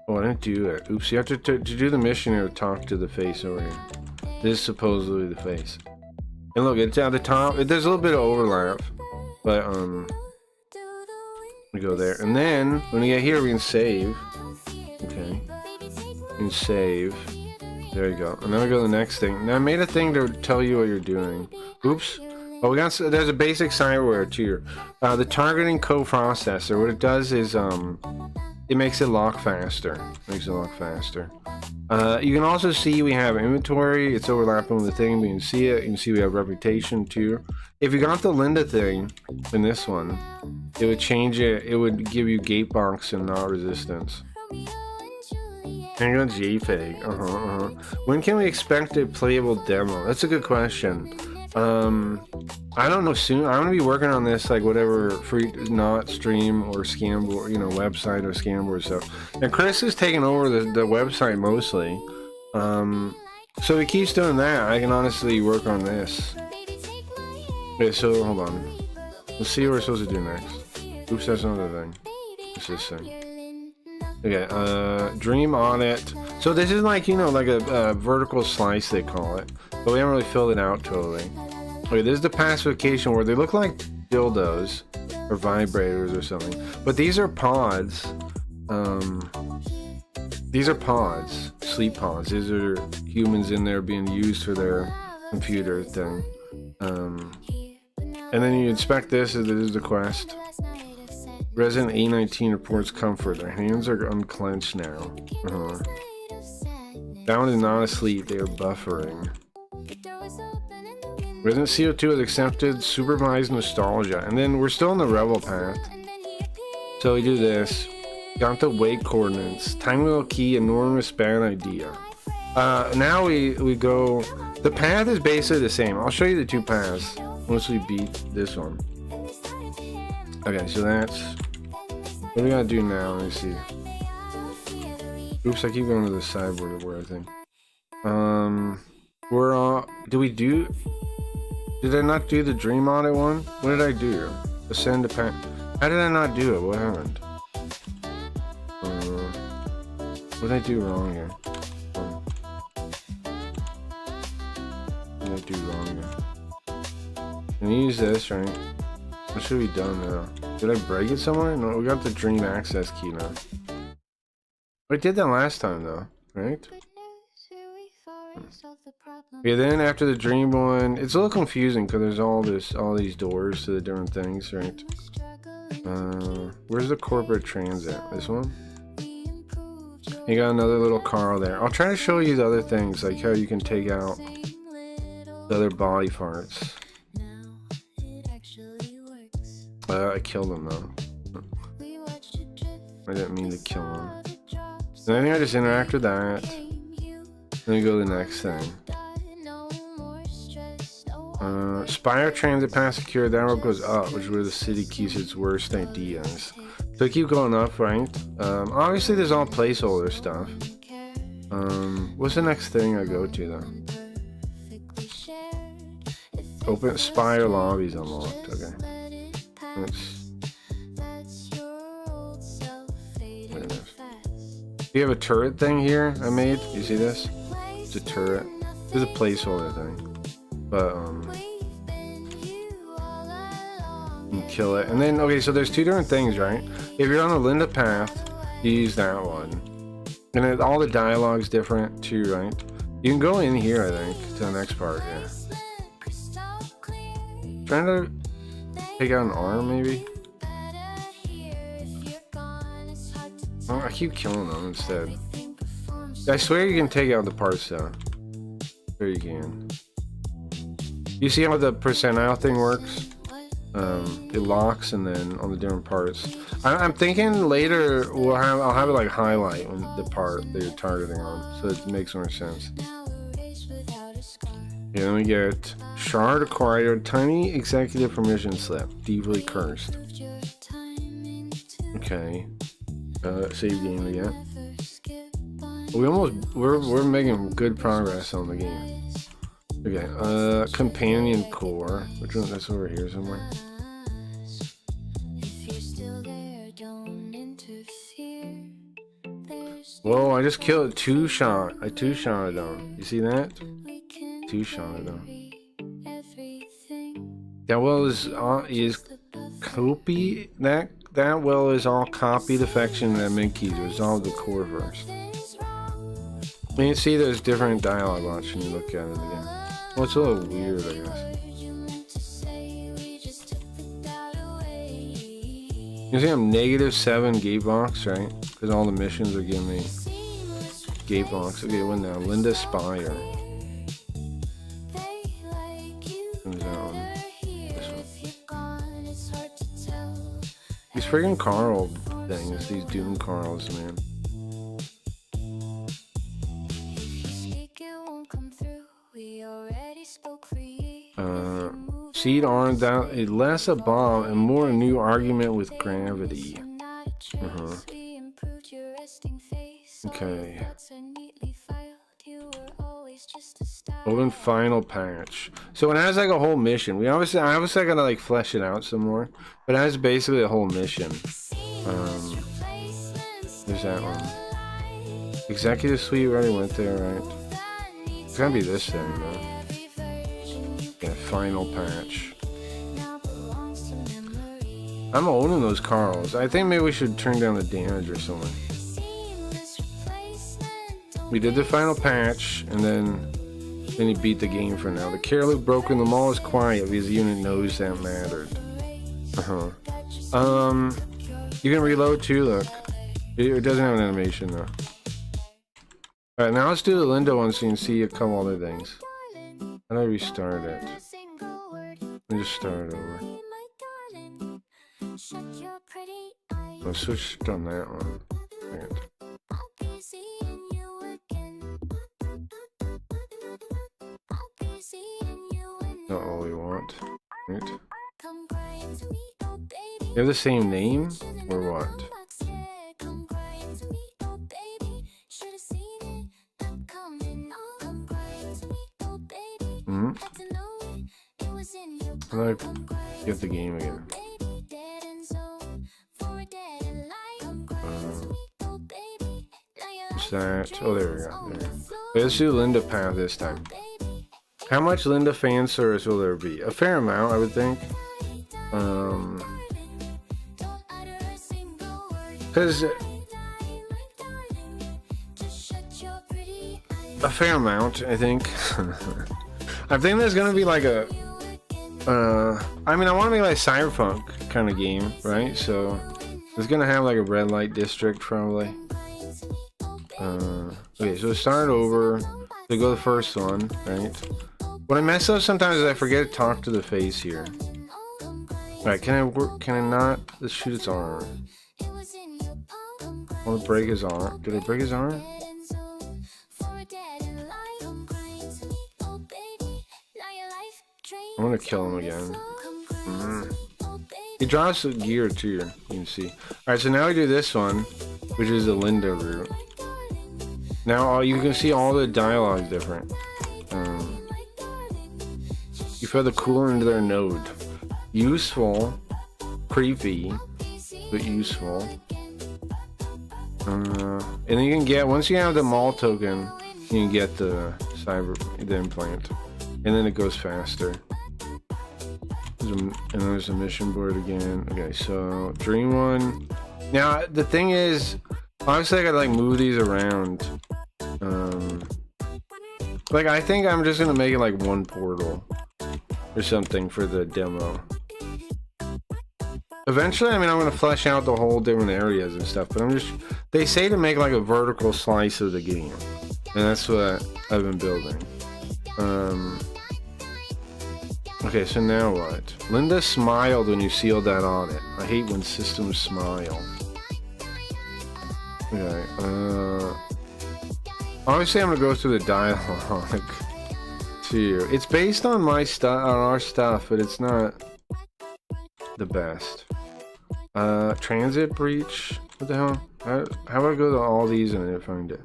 Oh, I didn't do it. Oops, you have to do the mission or talk to the face over here. This is supposedly the face. And look, it's at the top. There's a little bit of overlap, but we go there, and then when we get here, we can save. Okay, we can save. There you go. And then we go to the next thing. Now I made a thing to tell you what you're doing. Oops. Oh, we got. There's a basic cyberware too. The targeting coprocessor. What it does is it makes it lock faster. You can also see we have inventory. It's overlapping with the thing. We can see it. You can see we have reputation too. If you got the Linda thing in this one, it would change it. It would give you gatebox and not resistance. Hang on, JPEG. When can we expect a playable demo? That's a good question. I don't know soon. I'm gonna be working on this, like whatever free not stream or scam, you know, website or scam or stuff. And Chris is taking over the website mostly. So he keeps doing that. I can honestly work on this. Okay, so hold on. Let's see what we're supposed to do next. Oops, that's another thing. What's this thing? Okay, dream audit. So this is like, you know, like a vertical slice they call it, but we haven't really filled it out totally. Okay, this is the pacification where they look like dildos or vibrators or something, but these are pods. These are pods, sleep pods. These are humans in there being used for their computer thing. And then you inspect this, as it is the quest. Resident A19 reports comfort. Their hands are unclenched now. That one is not asleep, they are buffering. Resident CO2 has accepted supervised nostalgia. And then we're still on the rebel path. So we do this. Got the wake coordinates. Tiny little key, enormous bad idea. Now we go. The path is basically the same. I'll show you the two paths once we beat this one. Okay, so that's what do we gotta do now. Let me see. Oops, I keep going to the sideboard where I think. We're all. Did I not do the dream audit one? What did I do? Ascend to path. How did I not do it? What happened? What did I do wrong here? What did I do wrong here? Can you use this, right? What should be done now? Did I break it somewhere? No, we got the dream access key now. I did that last time though, right? Yeah, then after the dream one, it's a little confusing because there's all these doors to the different things, right? Where's the corporate transit? This one? You got another little Carl there. I'll try to show you the other things, like how you can take out the other body parts. I killed him though. I didn't mean to kill him. And I think I just interact with that. Then we go to the next thing. Spire transit pass secure. That road goes up, which is where the city keeps its worst ideas. So keep going up, right? Obviously there's all placeholder stuff. What's the next thing I go to though? Open Spire lobbies unlocked. Okay. You have a turret thing here I made. You see this? It's a turret. It's a placeholder thing. But you can kill it. And then okay, so there's two different things, right? If you're on the Linda path, you use that one. And then all the dialogue's different too, right? You can go in here, I think, to the next part, yeah. trying to take out an arm, maybe? Oh, I keep killing them instead. I swear you can take out the parts though. There you can. You see how the percentile thing works? It locks and then on the different parts. I'm thinking later I'll have it like highlight when the part that you're targeting on, so it makes more sense. Yeah, then we get shard acquired, tiny executive permission slip, deeply cursed. Okay. Save game again. We're making good progress on the game. Okay, companion core. Which one? That's over here somewhere. Whoa, I just killed two-shot. I two-shotted him. You see that? Two-shotted him. That well is copy that well is all copy defection and mid keys. Resolve the core first. And you see there's different dialogue bots when you look at it again. Well, it's a little weird, I guess. You see I'm -7 Gatebox, right? Because all the missions are giving me Gatebox. Okay, what now? Linda Spire. What is that one? This one. These friggin' Carl things, these Doom Carls, man. Seed armed that less a bomb and more a new argument with gravity. Okay. Open final patch. So it has like a whole mission. I obviously gotta like flesh it out some more, but it has basically a whole mission. There's that one. Executive suite already went there, right? It's gotta be this thing though. Yeah, final patch. I'm owning those Carls. I think maybe we should turn down the damage or something. We did the final patch, and then he beat the game for now. The care loop broken. The mall is quiet because the unit knows that mattered. You can reload too. Look, it doesn't have an animation though. All right, now let's do the Linda one so you can see a couple other things. How do I restart it? Let me just start it over. I'll switch on that one. Right. Not all we want. Right. You have the same name or what? How do I get the game again? What's that? Oh, there we go. There. Okay, let's do Linda path this time. How much Linda fan service will there be? A fair amount, I would think. Because a fair amount, I think. I think there's gonna be like a. I mean, I want to make like cyberpunk kind of game, right? So it's gonna have like a red light district probably. Okay, so start over. So go the first one, right? What I mess up sometimes is I forget to talk to the face here. Alright, can I work? Can I not? Let's shoot its arm. I want to break his arm. Did I break his arm? I want to kill him again. He drops a gear too, you can see. Alright, so now we do this one, which is the Linda route. Now you can see all the dialogue different. You put the cooler into their node. Useful, creepy, but useful. And then you can get, once you have the mall token, you can get the implant, and then it goes faster. And there's a mission board again. Okay, so dream one. Now the thing is, obviously I gotta like move these around. Like I think I'm just gonna make it like one portal. or something for the demo. Eventually, I mean, I'm gonna flesh out the whole different areas and stuff, but they say to make like a vertical slice of the game, and that's what I've been building. Okay, so now what? Linda smiled when you sealed that audit. I hate when systems smile. Okay, obviously I'm gonna go through the dialogue too. It's based on my stuff, on our stuff, but it's not the best. Transit breach? What the hell? How do I go to all these and I didn't find it?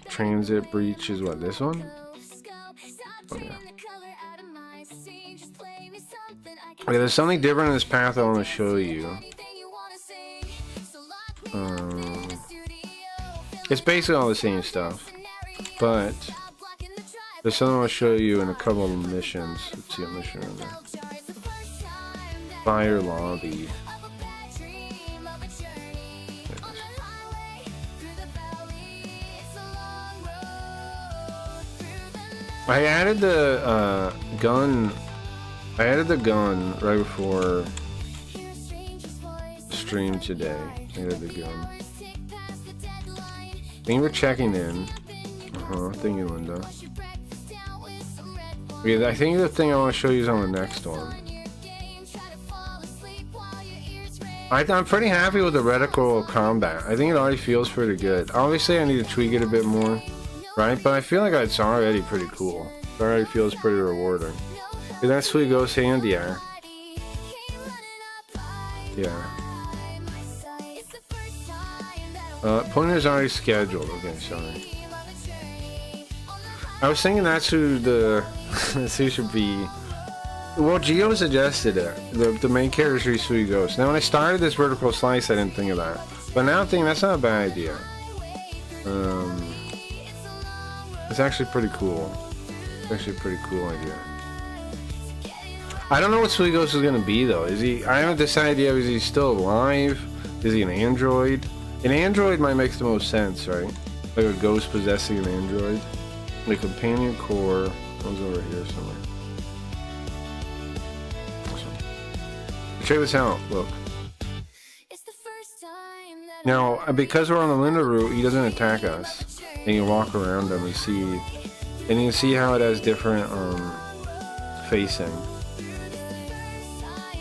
Transit breach is what, this one? Oh, yeah. Okay, there's something different in this path I want to show you. It's basically all the same stuff, but there's something I want to show you in a couple of missions. Let's see a mission in there. Fire lobby. I added the gun. I added the gun right before stream today. I added the gun. Thank you for checking in. Thank you, Linda. Okay, I think the thing I want to show you is on the next one. I'm pretty happy with the reticle combat. I think it already feels pretty good. Obviously, I need to tweak it a bit more, right? But I feel like it's already pretty cool. It already feels pretty rewarding. Okay, that sweet ghost hand, yeah. Yeah. Pointer's already scheduled. Okay, sorry. I was thinking that's who the that's who should be. Well, Geo suggested it. The main character is Sweet Ghost. Now, when I started this vertical slice, I didn't think of that. But now I'm thinking that's not a bad idea. It's actually pretty cool. It's actually a pretty cool idea. I don't know what Sweet Ghost is gonna be though. Is he? I haven't decided yet. Is he still alive? Is he an android? An android might make the most sense, right? Like a ghost possessing an android. The companion core goes over here somewhere. Check this out. Look. Now, because we're on the Linda route, he doesn't attack us, and you walk around him and see, and you can see how it has different facing,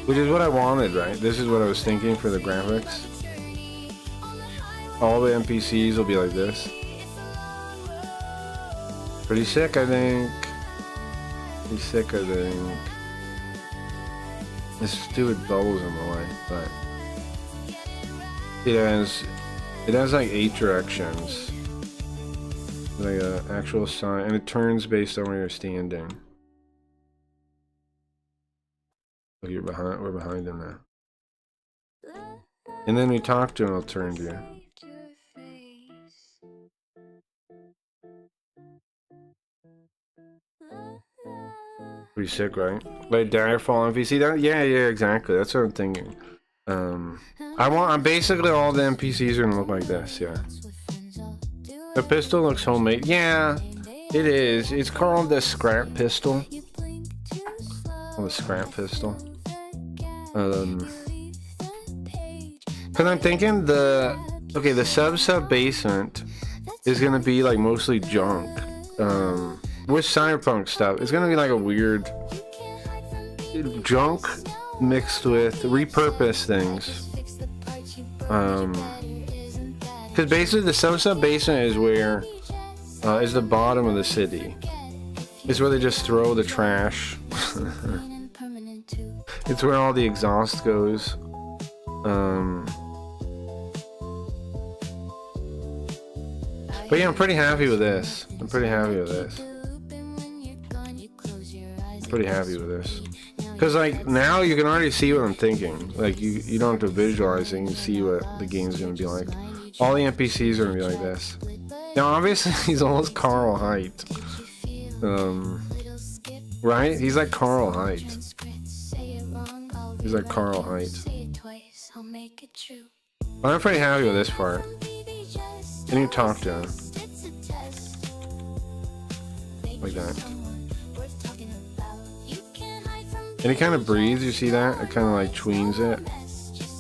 which is what I wanted, right? This is what I was thinking for the graphics. All the NPCs will be like this. Pretty sick, I think. Pretty sick, I think. This stupid bubble's in the way, but it has like 8 directions, like an actual sign, and it turns based on where you're standing. Look, you're behind. We're behind him now. And then we talk to him, it'll turn to you. Pretty sick, right? Like Direfall NPC. That, yeah, exactly. That's what I'm thinking. I'm basically all the NPCs are gonna look like this. Yeah. The pistol looks homemade. Yeah, it is. It's called the scrap pistol. Oh, the scrap pistol. Cause I'm thinking the sub basement is gonna be like mostly junk. With cyberpunk stuff, it's gonna be like a weird junk mixed with repurposed things. Because basically the sub basement is where is the bottom of the city. It's where they just throw the trash. It's where all the exhaust goes. But yeah, I'm pretty happy with this. Pretty happy with this. Because like now you can already see what I'm thinking. Like you don't have to visualize it, you can see what the game's gonna be like. All the NPCs are gonna be like this. Now obviously he's almost Carl Height. Right? He's like Carl Height. He's like Carl Height. But I'm pretty happy with this part. And you talk to him. Like that. And it kind of breathes, you see that? It kind of like tweens it.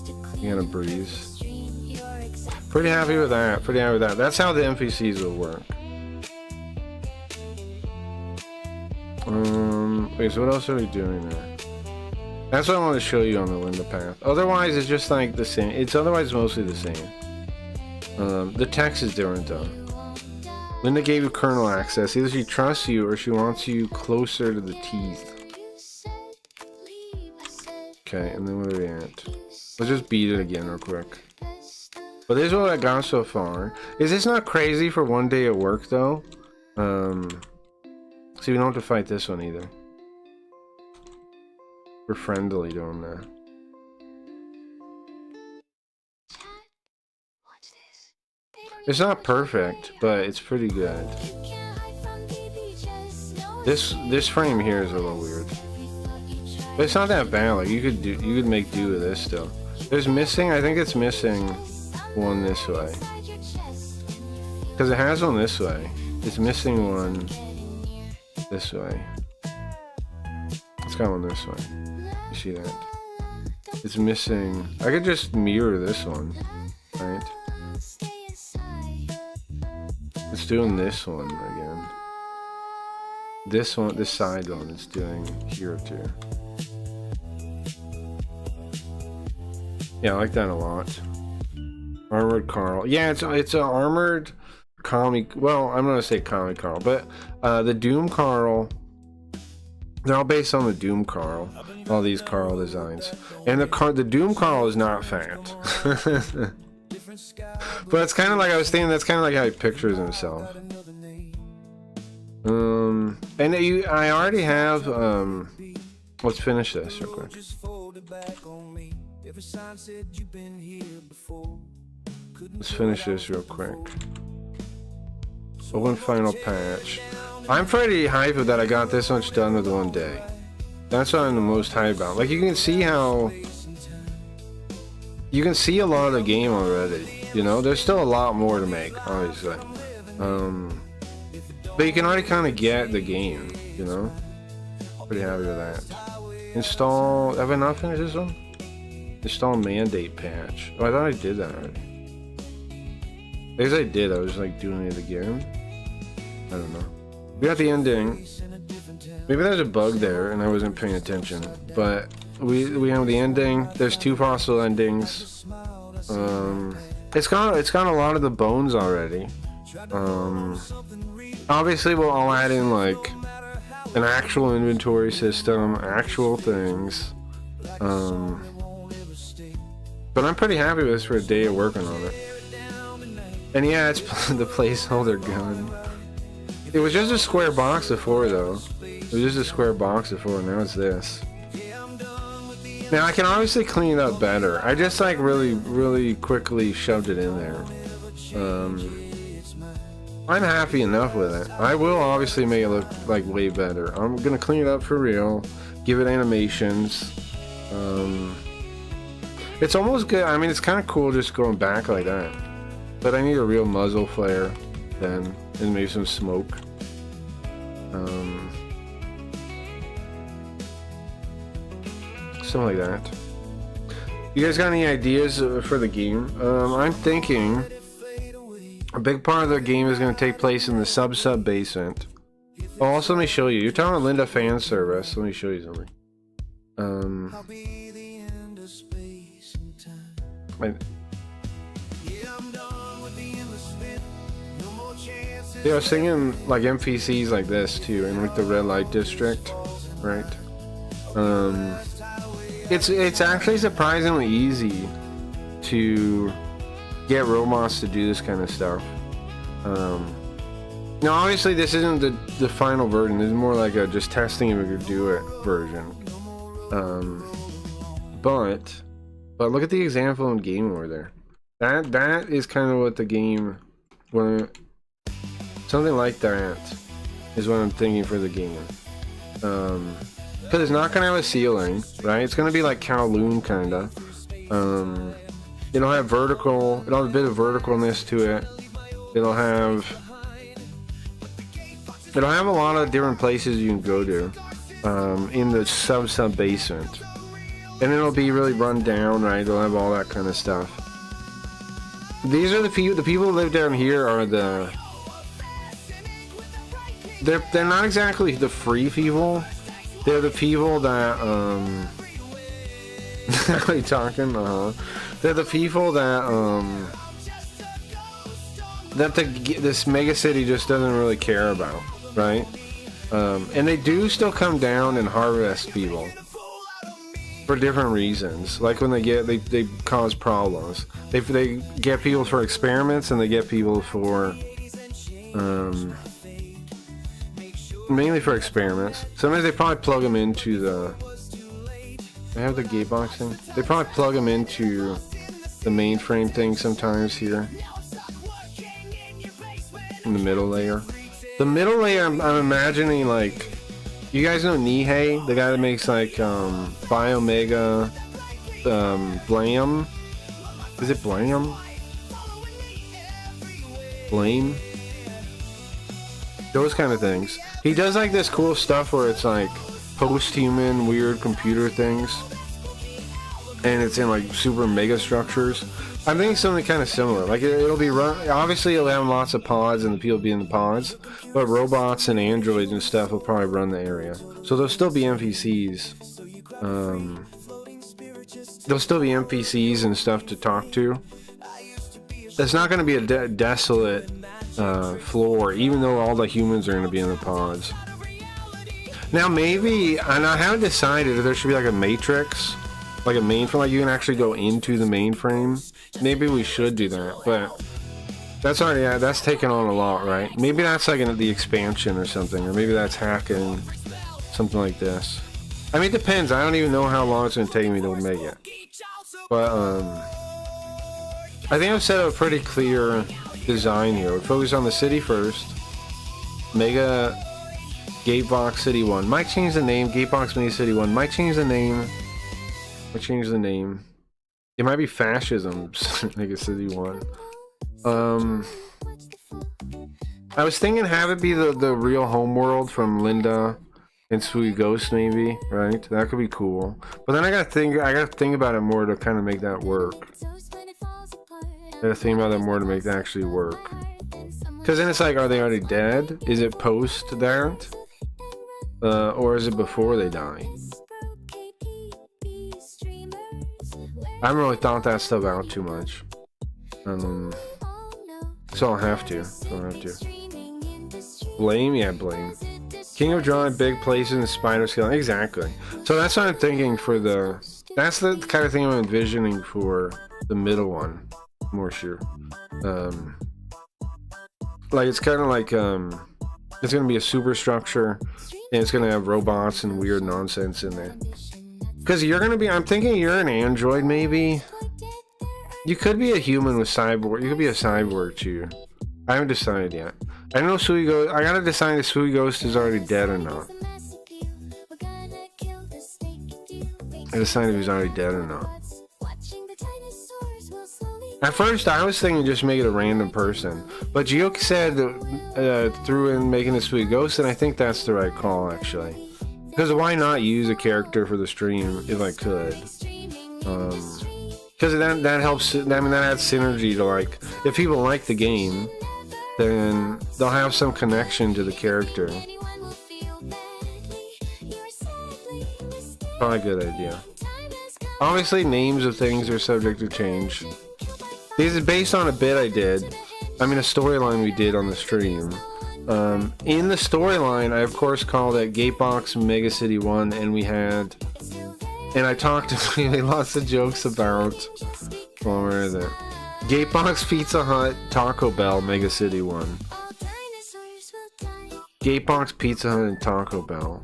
It kind of breathes. Pretty happy with that, pretty happy with that. That's how the NPCs will work. Wait, so what else are we doing there? That's what I want to show you on the Linda path. Otherwise, it's just like the same. It's otherwise mostly the same. The text is different though. Linda gave you kernel access. Either she trusts you or she wants you closer to the teeth. Okay, and then where are we at? Let's just beat it again real quick. But this is what I got so far. Is this not crazy for one day at work though? See, we don't have to fight this one either. We're friendly doing that. It's not perfect, but it's pretty good. This frame here is a little weird. But it's not that bad. Like you could make do with this still. There's missing, I think it's missing one this way. Because it has one this way. It's missing one this way. It's got one this way. You see that? It's missing. I could just mirror this one, right? It's doing this one again. This one, this side one, it's doing here too. Yeah, I like that a lot. Armored Carl. Yeah, it's an armored comic. Well, I'm gonna say comic Carl, but the Doom Carl. They're all based on the Doom Carl. All these Carl designs, and the Doom Carl is not fat. But it's kind of like I was thinking. That's kind of like how he pictures himself. And I already have. Let's finish this real quick. Let's finish this real quick. So one final patch. I'm pretty hyped that I got this much done with one day. That's what I'm the most hyped about. Like you can see how you can see a lot of the game already. You know, there's still a lot more to make, obviously. But you can already kind of get the game. You know, pretty happy with that. Install. Have I not finished this one? Install mandate patch. Oh, I thought I did that already. I guess I did. I was like doing it again. I don't know. We got the ending. Maybe there's a bug there and I wasn't paying attention. But we have the ending. There's two possible endings. It's got a lot of the bones already. Obviously I'll add in like an actual inventory system, actual things. But I'm pretty happy with this for a day of working on it. And yeah, it's the placeholder gun. It was just a square box before though. It was just a square box before, now it's this. Now I can obviously clean it up better. I just like really quickly shoved it in there. I'm happy enough with it. I will obviously make it look like way better. I'm gonna clean it up for real, give it animations. It's almost good. I mean, it's kind of cool just going back like that. But I need a real muzzle flare then, and maybe some smoke. Something like that. You guys got any ideas for the game? I'm thinking a big part of the game is going to take place in the sub basement. Oh, also, let me show you. You're talking about Linda fan service. Let me show you something. Yeah, I was singing like NPCs like this too, in like the red light district, right? It's actually surprisingly easy to get robots to do this kind of stuff. Now, obviously, this isn't the final version. This is more like a just testing if we could do it version. But look at the example in game order. That is kind of what the game, something like that is what I'm thinking for the game. Because it's not gonna have a ceiling, right? It's gonna be like Kowloon kinda. It'll have vertical. It'll have a bit of verticalness to it. It'll have a lot of different places you can go to. in the sub basement, and it'll be really run down, right? It'll have all that kind of stuff. These are the people who live down here are the. They're not exactly the free people. They're the people that Are you talking? They're the people that this mega city just doesn't really care about, right? And they do still come down and harvest people for different reasons. Like when they cause problems. They get people for experiments, and they get people for mainly for experiments. Sometimes they probably plug them into the. I have the gatebox thing. They probably plug them into the mainframe thing sometimes here. In the middle layer. The middle layer, I'm imagining like, you guys know Nihei, the guy that makes like Biomega, Blame. Is it Blame? Blame? Those kind of things. He does like this cool stuff where it's like post-human weird computer things, and it's in like super mega structures. I'm thinking something kind of similar. Like it'll be run. Obviously, it'll have lots of pods, and the people be in the pods. But robots and androids and stuff will probably run the area. So there'll still be NPCs. There'll still be NPCs and stuff to talk to. It's not going to be a desolate floor, even though all the humans are going to be in the pods. Now maybe, and I haven't decided if there should be like a matrix, like a mainframe, like you can actually go into the mainframe. Maybe we should do that, but that's already, that's taken on a lot, right? Maybe that's like the expansion or something, or maybe that's hacking, something like this. I mean, it depends. I don't even know how long it's going to take me to make it. But, I think I've set up a pretty clear design here. We focus on the city first. Mega Gatebox City One. Might change the name. Gatebox Mega City One. Might change the name. Might change the name. It might be Fascism Mega City One. I was thinking have it be the real homeworld from Linda and Sweet Ghost, maybe, right? That could be cool. But then I gotta think about it more to kind of make that work. I gotta think about that more to make that actually work. Because then it's like, are they already dead? Is it post that? Or is it before they die? I haven't really thought that stuff out too much. So I'll have to. Blame? Yeah, blame. King of Drawing, big places, and spider scale. Exactly. So that's what I'm thinking for the... That's the kind of thing I'm envisioning for the middle one. More sure. Like, it's kind of like, it's going to be a superstructure, and it's going to have robots and weird nonsense in there. Because you're going to be... I'm thinking you're an android, maybe? You could be a human with cyborg. You could be a cyborg, too. I haven't decided yet. I know Sui Ghost. I gotta decide if Sui Ghost is already dead or not. I decided if he's already dead or not. At first, I was thinking just make it a random person, but Gio said threw in making a Sui Ghost, and I think that's the right call, actually. Because why not use a character for the stream if I could? Because that helps. I mean, that adds synergy to, like, if people like the game, then they'll have some connection to the character. Probably a good idea. Obviously, names of things are subject to change. This is based on a bit I did. I mean, a storyline we did on the stream. In the storyline, I of course called it Gatebox Mega City One, and we had... And I talked to me lots of jokes about... Well, where is it? Gatebox, Pizza Hut, Taco Bell, Mega City One. Gatebox, Pizza Hut, and Taco Bell.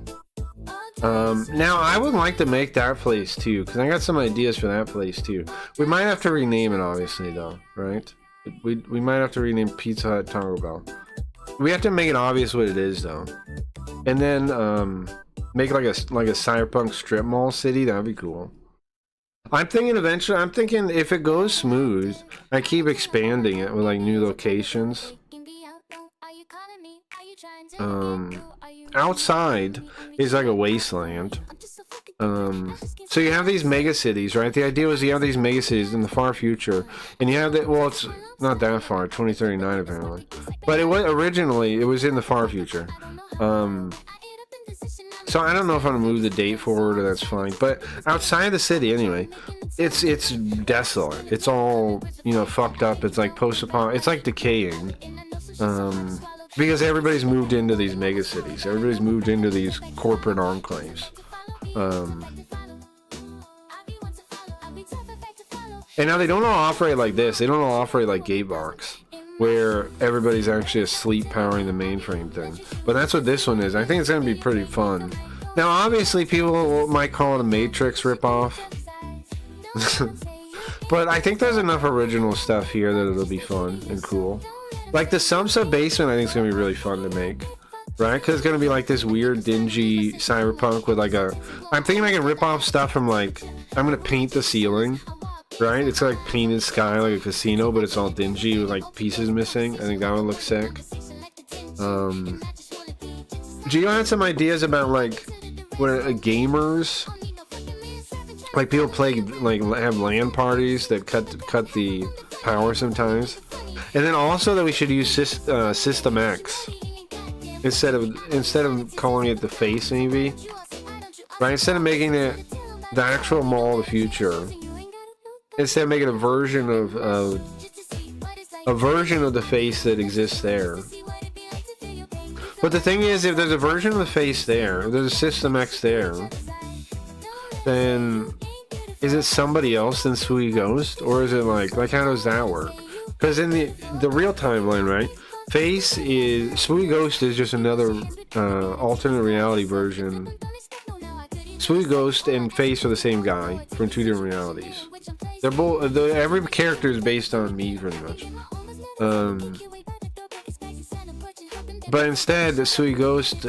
Now, I would like to make that place too, because I got some ideas for that place too. We might have to rename it, obviously, though, right? We might have to rename Pizza Hut, Taco Bell. We have to make it obvious what it is, though. And then, make like a cyberpunk strip mall city. That'd be cool. I'm thinking eventually, if it goes smooth, I keep expanding it with like new locations. outside is like a wasteland. So you have these mega cities, right? The idea was you have these mega cities in the far future, and you have that. Well, it's not that far, 2039 apparently, but it was originally it was in the far future. So I don't know if I'm gonna move the date forward, or that's fine. But outside the city, anyway, it's desolate. It's all, you know, fucked up. It's like it's like decaying. Because everybody's moved into these mega cities. Everybody's moved into these corporate enclaves. And now they don't all operate like this. They don't all operate like Gatebox, where everybody's actually asleep powering the mainframe thing. But that's what this one is. I think it's going to be pretty fun. Now, obviously, people might call it a Matrix ripoff. But I think there's enough original stuff here that it'll be fun and cool. Like the sub basement, I think is going to be really fun to make. Right? Because it's going to be like this weird, dingy cyberpunk with like a... I'm thinking I can rip off stuff from like... I'm going to paint the ceiling. Right? It's like painted sky, like a casino, but it's all dingy with like pieces missing. I think that would look sick. Gio had some ideas about like what gamers, like people play, like have LAN parties that cut the power sometimes, and then also that we should use System X instead of calling it the face, maybe. Right? Instead of making it the actual Mall of the Future. Instead of making a version of the face that exists there. But the thing is, if there's a version of the face there, if there's a System X there, then is it somebody else than Sweet Ghost, or is it like how does that work? Because in the real timeline, right? Face is Sweet Ghost is just another alternate reality version. Sweet Ghost and Face are the same guy from two different realities. They're both. Every character is based on me, pretty much. But instead, the Sweet Ghost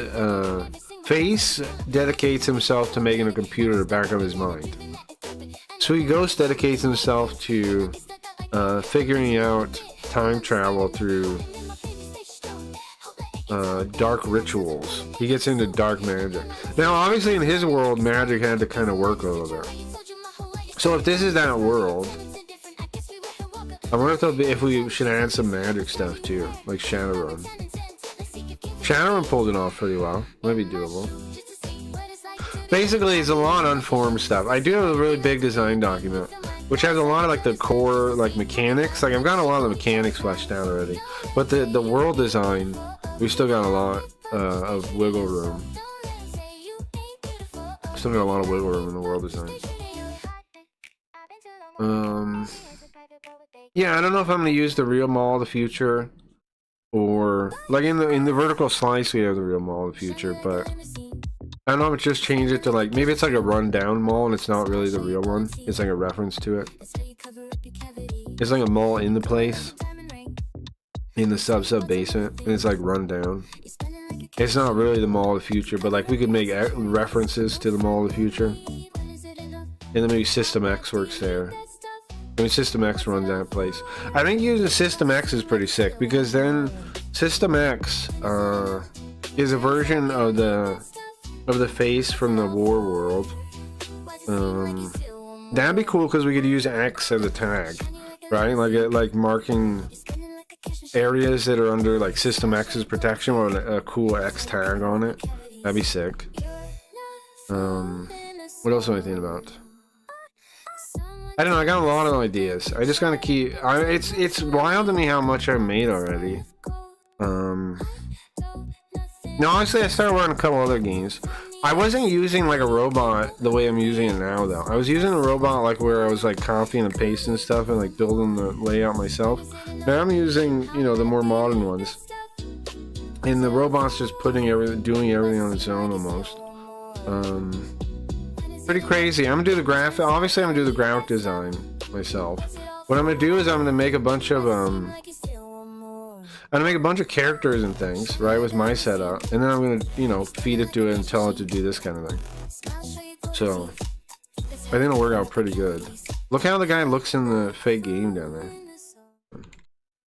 Face dedicates himself to making a computer to back up his mind. Sweet Ghost dedicates himself to figuring out time travel through dark rituals. He gets into dark magic. Now, obviously, in his world, magic had to kind of work a little bit. So, if this is that world, I wonder if we should add some magic stuff too, like Shadowrun. Shadowrun pulled it off pretty well. Might be doable. Basically, it's a lot of unformed stuff. I do have a really big design document, which has a lot of like the core like mechanics. Like I've got a lot of the mechanics fleshed out already, but the world design, we still got a lot of wiggle room. Still got a lot of wiggle room in the world design. Yeah, I don't know if I'm gonna use the real Mall of the Future, or like in the vertical slice we have the real Mall of the Future, but I don't know if just change it to like maybe it's like a rundown mall and it's not really the real one. It's like a reference to it. It's like a mall in the place, in the sub basement, and it's like rundown. It's not really the Mall of the Future, but like we could make references to the Mall of the Future, and then maybe System X works there. I mean, System X runs that place. I think using System X is pretty sick, because then System X is a version of the face from the War World. That'd be cool because we could use X as a tag, right? Like marking areas that are under like System X's protection with a cool X tag on it. That'd be sick. What else am I thinking about? I don't know, I got a lot of ideas. I just gotta keep... It's wild to me how much I made already. No, honestly, I started working on a couple other games. I wasn't using like a robot the way I'm using it now, though. I was using a robot like where I was like copying and pasting stuff and like building the layout myself. Now I'm using, you know, the more modern ones. And the robot's just doing everything on its own almost. Pretty crazy. I'm gonna do the graphic. Obviously, I'm gonna do the graphic design myself. What I'm gonna do is I'm gonna make a bunch of characters and things, right, with my setup, and then I'm gonna, you know, feed it to it and tell it to do this kind of thing. So I think it'll work out pretty good. Look how the guy looks in the fake game down there.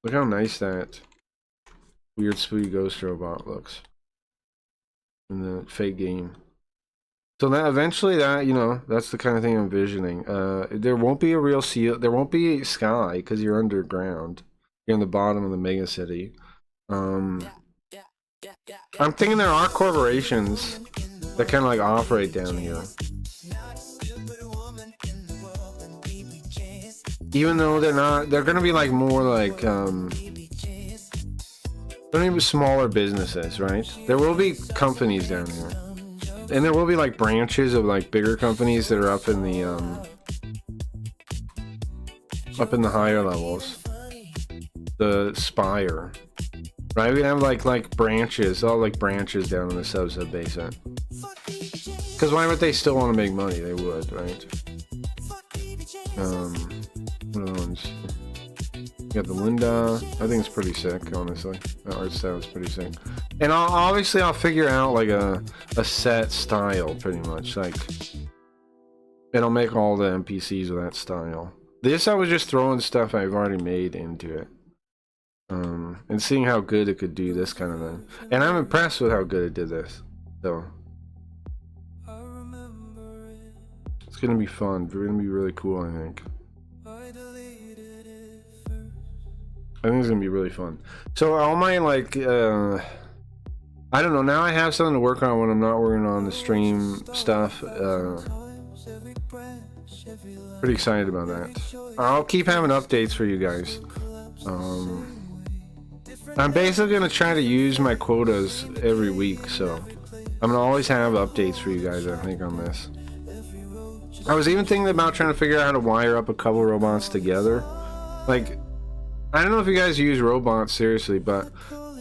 Look how nice that weird Sweet Ghost robot looks. in the fake game. So that eventually, that that's the kind of thing I'm envisioning. There won't be a real seal. There won't be sky because you're underground. You're in the bottom of the mega city. I'm thinking there are corporations that kind of like operate down here. Even though they're not, they're gonna be like more like they're gonna be smaller businesses, right? There will be companies down here. And there will be like branches of like bigger companies that are up in the higher levels. The spire. Right? We have like branches, all like branches down in the sub basement. Because why would they still want to make money? They would, right? What are the ones? You got the Linda. I think it's pretty sick, honestly. The art style is pretty sick. And I'll figure out like a set style, pretty much. Like, and I'll make all the NPCs with that style. This, I was just throwing stuff I've already made into it. And seeing how good it could do this kind of thing. And I'm impressed with how good it did this. So, it's gonna be fun. It's gonna be really cool, I think. I think it's gonna be really fun. So all my like, I don't know. Now I have something to work on when I'm not working on the stream stuff. Pretty excited about that. I'll keep having updates for you guys. I'm basically gonna try to use my quotas every week, so I'm gonna always have updates for you guys. I think on this. I was even thinking about trying to figure out how to wire up a couple robots together, like. I don't know if you guys use robots seriously, but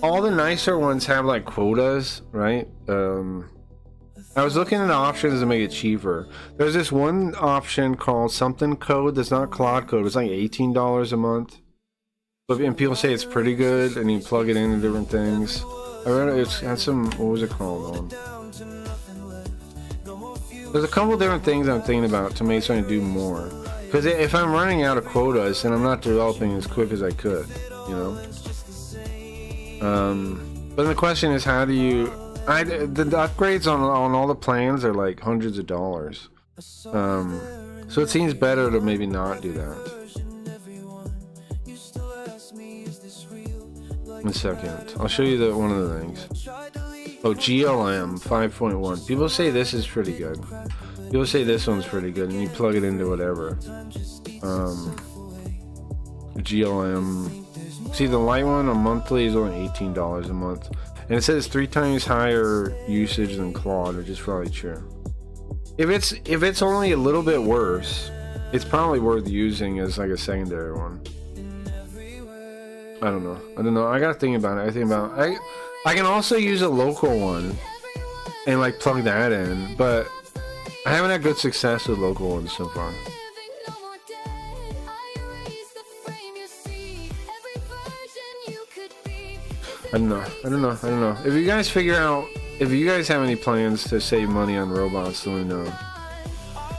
all the nicer ones have like quotas, right? I was looking at options to make it cheaper. There's this one option called something code that's not Claude code. It's like $18 a month. And people say it's pretty good, and you plug it into different things. I read it had some, what was it called? There's a couple different things I'm thinking about to make something do more. Because if I'm running out of quotas, then I'm not developing as quick as I could, you know? But the question is, how do you... the upgrades on all the plans are like hundreds of dollars. So it seems better to maybe not do that. In a second. I'll show you one of the things. Oh, GLM 5.1. People say this is pretty good. People say this one's pretty good, and you plug it into whatever. GLM. See, the light one on monthly is only $18 a month, and it says 3 times higher usage than Claude, which is probably true. If it's only a little bit worse, it's probably worth using as like a secondary one. I don't know. I gotta think about it. I can also use a local one and like plug that in, but I haven't had good success with local ones so far. I don't know. If you guys figure out, if you guys have any plans to save money on robots, let me know.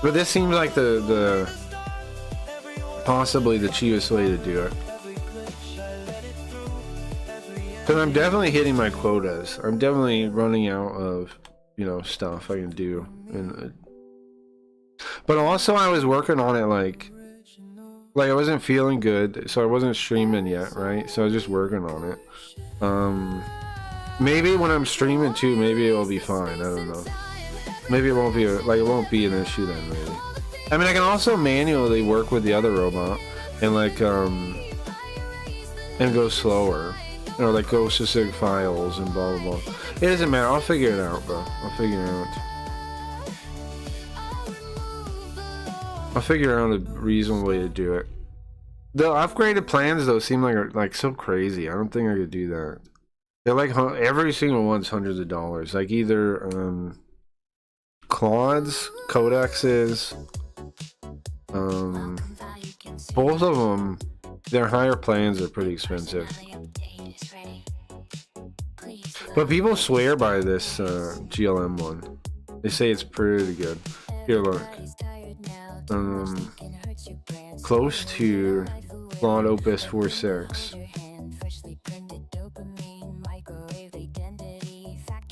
But this seems like the possibly the cheapest way to do it. Because I'm definitely hitting my quotas. I'm definitely running out of, stuff I can do. But also I was working on it like I wasn't feeling good, so I wasn't streaming yet, right? So I was just working on it. Maybe when I'm streaming too, maybe it'll be fine. I don't know. Maybe it won't be it won't be an issue then. Maybe. I mean, I can also manually work with the other robot and and go slower, or like go specific files and blah blah blah. It doesn't matter. I'll figure it out, bro. I'll figure out a reasonable way to do it. The upgraded plans though seem like so crazy. I don't think I could do that. They're like every single one's hundreds of dollars. Like either Claude's, Codex's, both of them, their higher plans are pretty expensive. But people swear by this GLM one. They say it's pretty good. Here, look. Close to Claude Opus 4.6.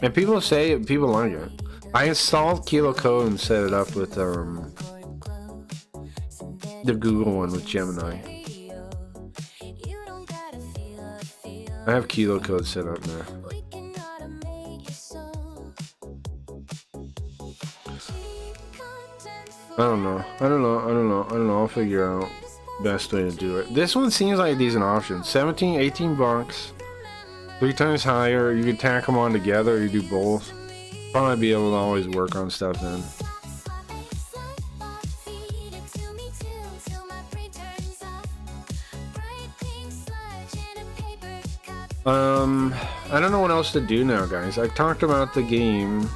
And people say people like it. I installed Kilo Code and set it up with the Google one with Gemini. I have Kilo Code set up now. I don't know. I'll figure out best way to do it. This one seems like a decent option. 17, 18 bucks. 3 times higher. You can tack them on together. Or you do both. Probably be able to always work on stuff then. I don't know what else to do now, guys. I talked about the game.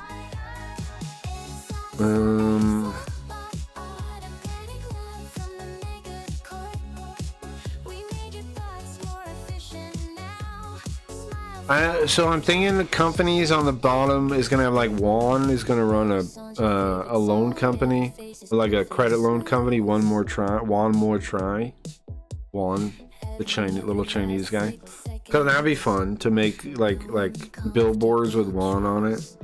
So I'm thinking the companies on the bottom is gonna have like Juan is gonna run a loan company, like a credit loan company. One more try, Juan, the Chinese little Chinese guy. Cause that'd be fun to make like billboards with Juan on it.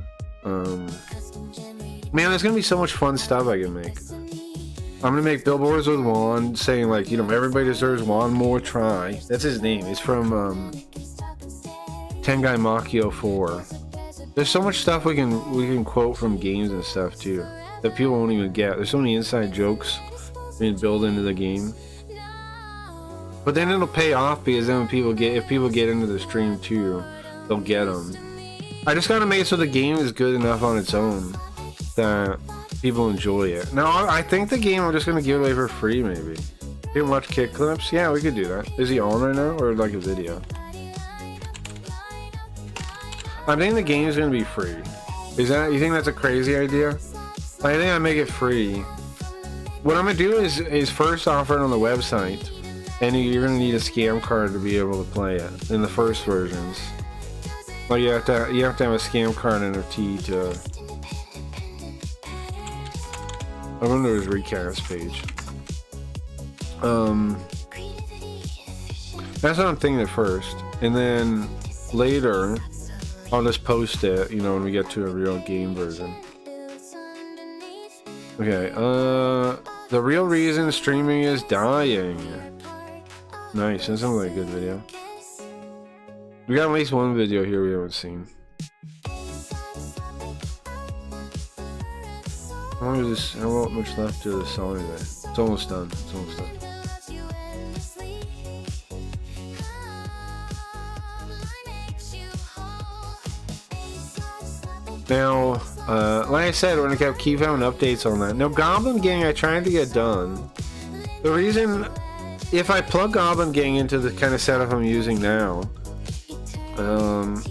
Man, there's gonna be so much fun stuff I can make. I'm gonna make billboards with Juan saying like, you know, everybody deserves one more try. That's his name. He's from Tengai Makio 4. There's so much stuff we can quote from games and stuff too that people won't even get. There's so many inside jokes being built into the game. But then it'll pay off because then when if people get into the stream too, they'll get them. I just gotta make it so the game is good enough on its own that people enjoy it. Now I think the game I'm just gonna give away for free maybe. You can watch kick clips? Yeah, we could do that. Is he on right now or like a video? I think the game is gonna be free. You think that's a crazy idea? I think I make it free. What I'm gonna do is first offer it on the website, and you're gonna need a scam card to be able to play it in the first versions. Well, you have to have a scam card NFT to. I wonder his recast page. That's what I'm thinking at first, and then later I'll just post it, you know, when we get to a real game version. Okay, the real reason streaming is dying. Nice, that sounds like a good video. We got at least one video here we haven't seen. How much left to the song today? It's almost done. It's almost done. Now, like I said, we're gonna keep having updates on that. Now, Goblin Gang, I tried to get done. The reason, if I plug Goblin Gang into the kind of setup I'm using now,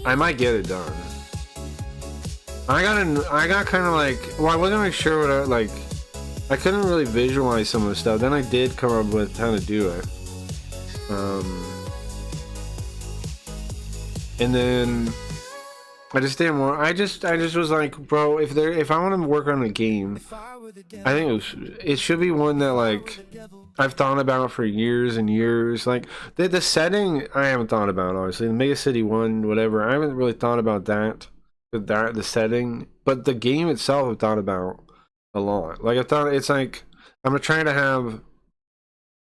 I might get it done. I got kind of like, well, I wasn't really sure what I couldn't really visualize some of the stuff. Then I did come up with how to do it. And then I just didn't want. I just was like, bro, if I want to work on a game, I think it should be one that like I've thought about for years and years. Like the setting, I haven't thought about obviously. The Mega City One, whatever. I haven't really thought about that. The setting, but the game itself, I've thought about a lot. Like I thought it's like I'm trying to have.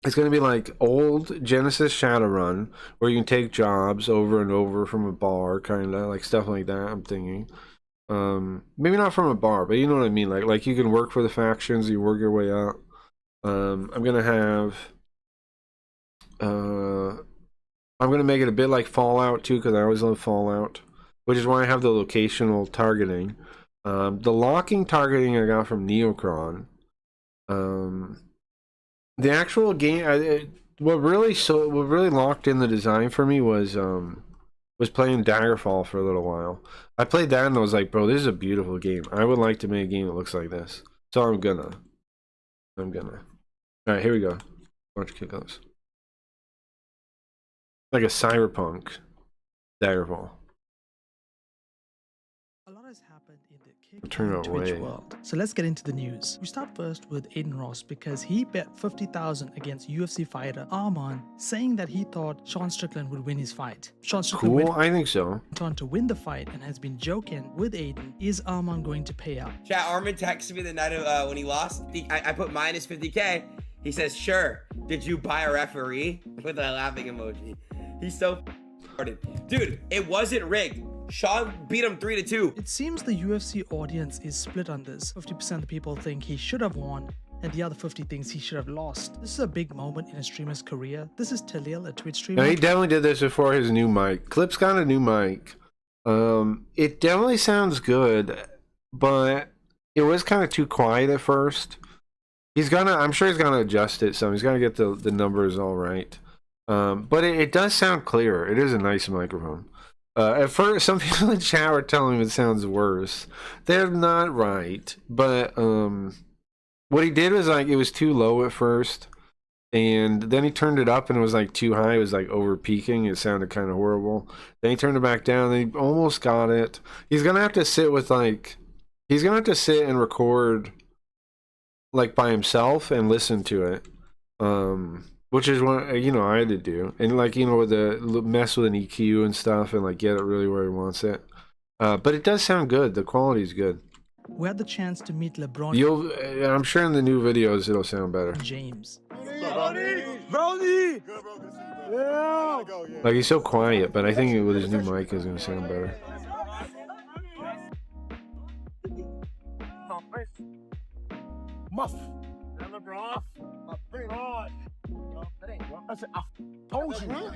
It's going to be like old Genesis Shadowrun, where you can take jobs over and over from a bar, kind of like stuff like that. I'm thinking, maybe not from a bar, but you know what I mean. Like you can work for the factions, you work your way up. I'm gonna have, I'm gonna make it a bit like Fallout too, because I always love Fallout, which is why I have the locational targeting. The locking targeting I got from Neocron. The actual game, what really locked in the design for me was playing Daggerfall for a little while. I played that and I was like, bro, this is a beautiful game. I would like to make a game that looks like this. So I'm gonna. All right, here we go. Watch kick those. Like a cyberpunk Daggerfall. A lot has happened happened in the kick Turn and it Twitch away. world. So let's get into the news. We start first with Aiden Ross because he bet 50,000 against UFC fighter Arman, saying that he thought Sean Strickland would win his fight. Sean Strickland Cool, I think so. went on to win the fight and has been joking with Aiden. Is Arman going to pay up? Chat, Armin texted me the night of when he lost. I put minus 50K. He says, sure. Did you buy a referee? With a laughing emoji. He's so dude, it wasn't rigged. Sean beat him 3-2. It seems the UFC audience is split on this. 50% of the people think he should have won, and the other 50 thinks he should have lost. This is a big moment in a streamer's career. This is Talil, a Twitch streamer. Now, he definitely did this before his new mic. Clip's got a new mic. It definitely sounds good, but it was kind of too quiet at first. I'm sure he's gonna adjust it some. He's gonna get the numbers all right. But it does sound clear. It is a nice microphone. At first, some people in chat were telling me it sounds worse. They're not right, but what he did was like it was too low at first, and then he turned it up and it was like too high. It was like over peaking. It sounded kind of horrible. Then he turned it back down. Then he almost got it. He's gonna have to sit and record like by himself and listen to it. Which is what I had to do, and like with the mess with an EQ and stuff, and like get it really where he wants it. But it does sound good. The quality's good. We had the chance to meet LeBron. I'm sure in the new videos it'll sound better. James. Brody! Yeah! Like he's so quiet, but I think with his new mic is gonna sound better. Muff. LeBron. Bring it on. I said, I told you.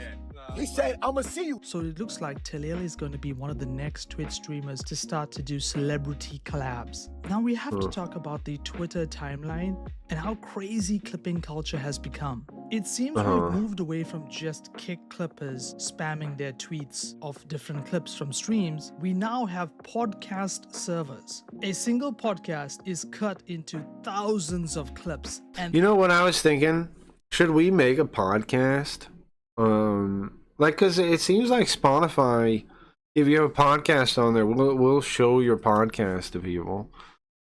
He said, I'm gonna see you. So it looks like Talil is going to be one of the next Twitch streamers to start to do celebrity collabs. Now we have to talk about the Twitter timeline and how crazy clipping culture has become. It seems we've moved away from just kick clippers spamming their tweets of different clips from streams. We now have podcast servers. A single podcast is cut into thousands of clips. And You know what I was thinking? Should we make a podcast? Like, cause it seems like Spotify, if you have a podcast on there, we'll show your podcast to people.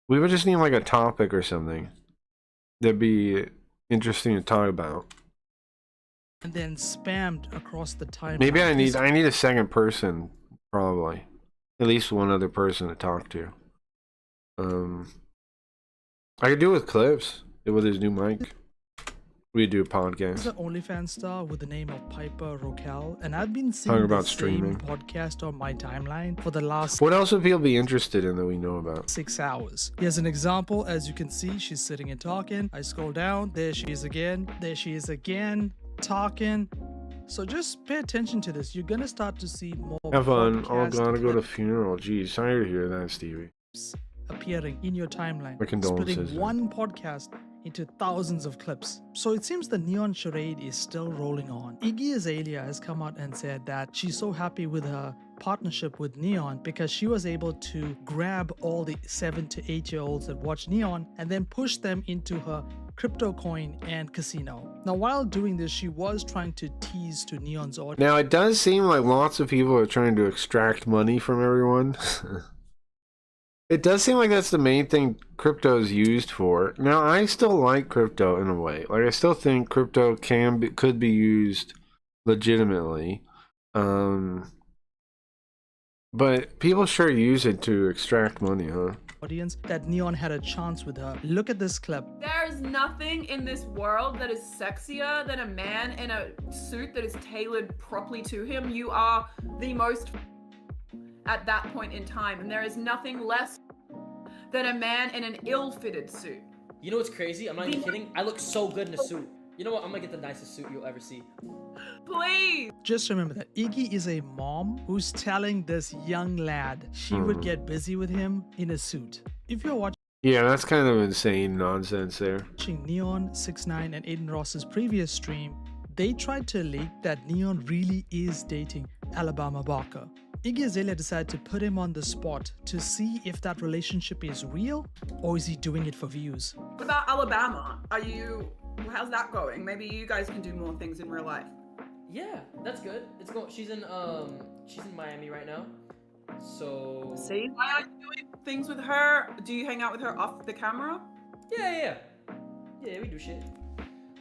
We would just need like a topic or something that'd be interesting to talk about. and then spammed across the timeline. Maybe I need a second person, probably. At least one other person to talk to. I could do it with clips, with his new mic. We do a podcast. He's an OnlyFans star with the name of Piper Rokel, and I've been seeing Talking about the streaming. same podcast on my timeline for the last What else would people be interested in that we know about? 6 hours. Here's an example. As you can see, she's sitting and talking. I scroll down. There she is again. There she is again, talking. So just pay attention to this. You're gonna start to see more Have fun. Oh, podcast gotta go to clips funeral. Jeez, sorry to hear that, Stevie. appearing in your timeline, My condolences, splitting man. one podcast into thousands of clips. So it seems the neon charade is still rolling on. Iggy Azalea has come out and said that she's so happy with her partnership with Neon because she was able to grab all the 7 to 8 year olds that watch Neon and then push them into her crypto coin and casino. Now while doing this, she was trying to tease to Neon's audience. Now, it does seem like lots of people are trying to extract money from everyone. It does seem like that's the main thing crypto is used for. Now, I still like crypto in a way. Like, I still think crypto could be used legitimately. But people sure use it to extract money, huh? That Neon had a chance with her. Look at this clip. There's nothing in this world that is sexier than a man in a suit that is tailored properly to him. You are the most at that point in time, and there is nothing less than a man in an ill-fitted suit. You know what's crazy? I'm not even kidding. I look so good in a suit. You know what? I'm gonna get the nicest suit you'll ever see. Please! Just remember that Iggy is a mom who's telling this young lad she would get busy with him in a suit. If you're watching Yeah, that's kind of insane nonsense there. Neon, 6ix9ine, and Aiden Ross's previous stream, they tried to leak that Neon really is dating Alabama Barker. Iggy Azalea decided to put him on the spot to see if that relationship is real or is he doing it for views. What about Alabama? How's that going? Maybe you guys can do more things in real life. Yeah, that's good. She's in Miami right now. So See? Why aren't you doing things with her? Do you hang out with her off the camera? Yeah, we do shit.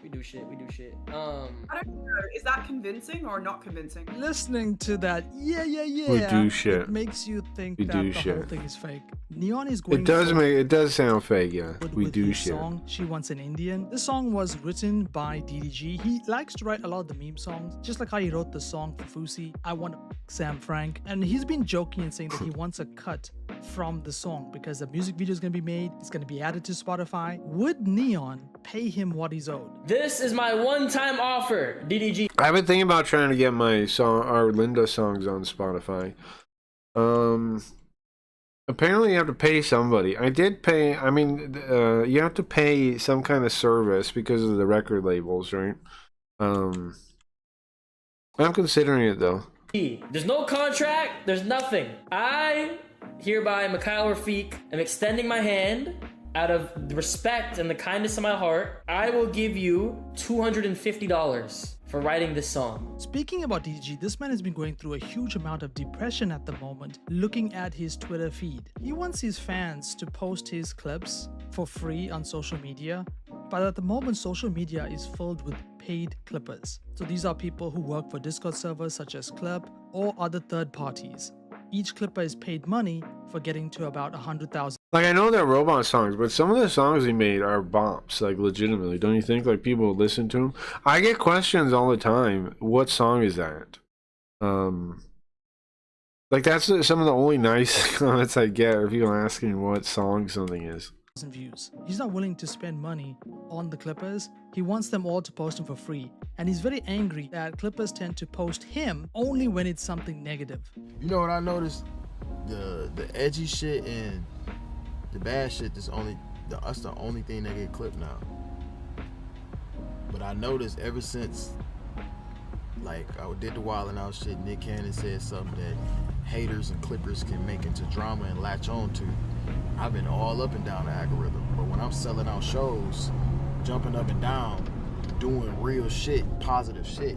We do shit. I don't know. Is that convincing or not convincing? Listening to that, yeah, We do shit. it makes you think We that do the shit. whole thing is fake. Neon is going It does sound fake, yeah. We with do his shit. song She Wants an Indian. This song was written by DDG. He likes to write a lot of the meme songs, just like how he wrote the song for Fusi, I Want to Sam Frank. And he's been joking and saying that he wants a cut from the song because the music video is going to be made, it's going to be added to Spotify. Would Neon pay him what he's owed? This is my one-time offer, DDG. I've been thinking about trying to get my song, our Linda songs on Spotify. Apparently you have to pay somebody. I did pay, I mean, you have to pay some kind of service because of the record labels, right? I'm considering it though. There's no contract, there's nothing. I, hereby, Mikhail Rafik, am extending my hand out of the respect and the kindness of my heart. I will give you $250 for writing this song. Speaking about DDG, this man has been going through a huge amount of depression at the moment, looking at his Twitter feed. He wants his fans to post his clips for free on social media, but at the moment social media is filled with paid clippers. So these are people who work for Discord servers such as Club or other third parties. Each clipper is paid money for getting to about 100,000. Like, I know they're robot songs, but some of the songs he made are bops, like, legitimately. Don't you think? Like, people listen to them. I get questions all the time. What song is that? Like, that's some of the only nice comments I get are people asking what song something is. Views. He's not willing to spend money on the clippers. He wants them all to post him for free. And he's very angry that clippers tend to post him only when it's something negative. You know what I noticed? The edgy shit and the bad shit that's that's the only thing that get clipped now. But I noticed ever since, like, I did the Wildin' Out shit, Nick Cannon said something that haters and clippers can make into drama and latch on to. I've been all up and down the algorithm, but when I'm selling out shows, jumping up and down, doing real shit, positive shit,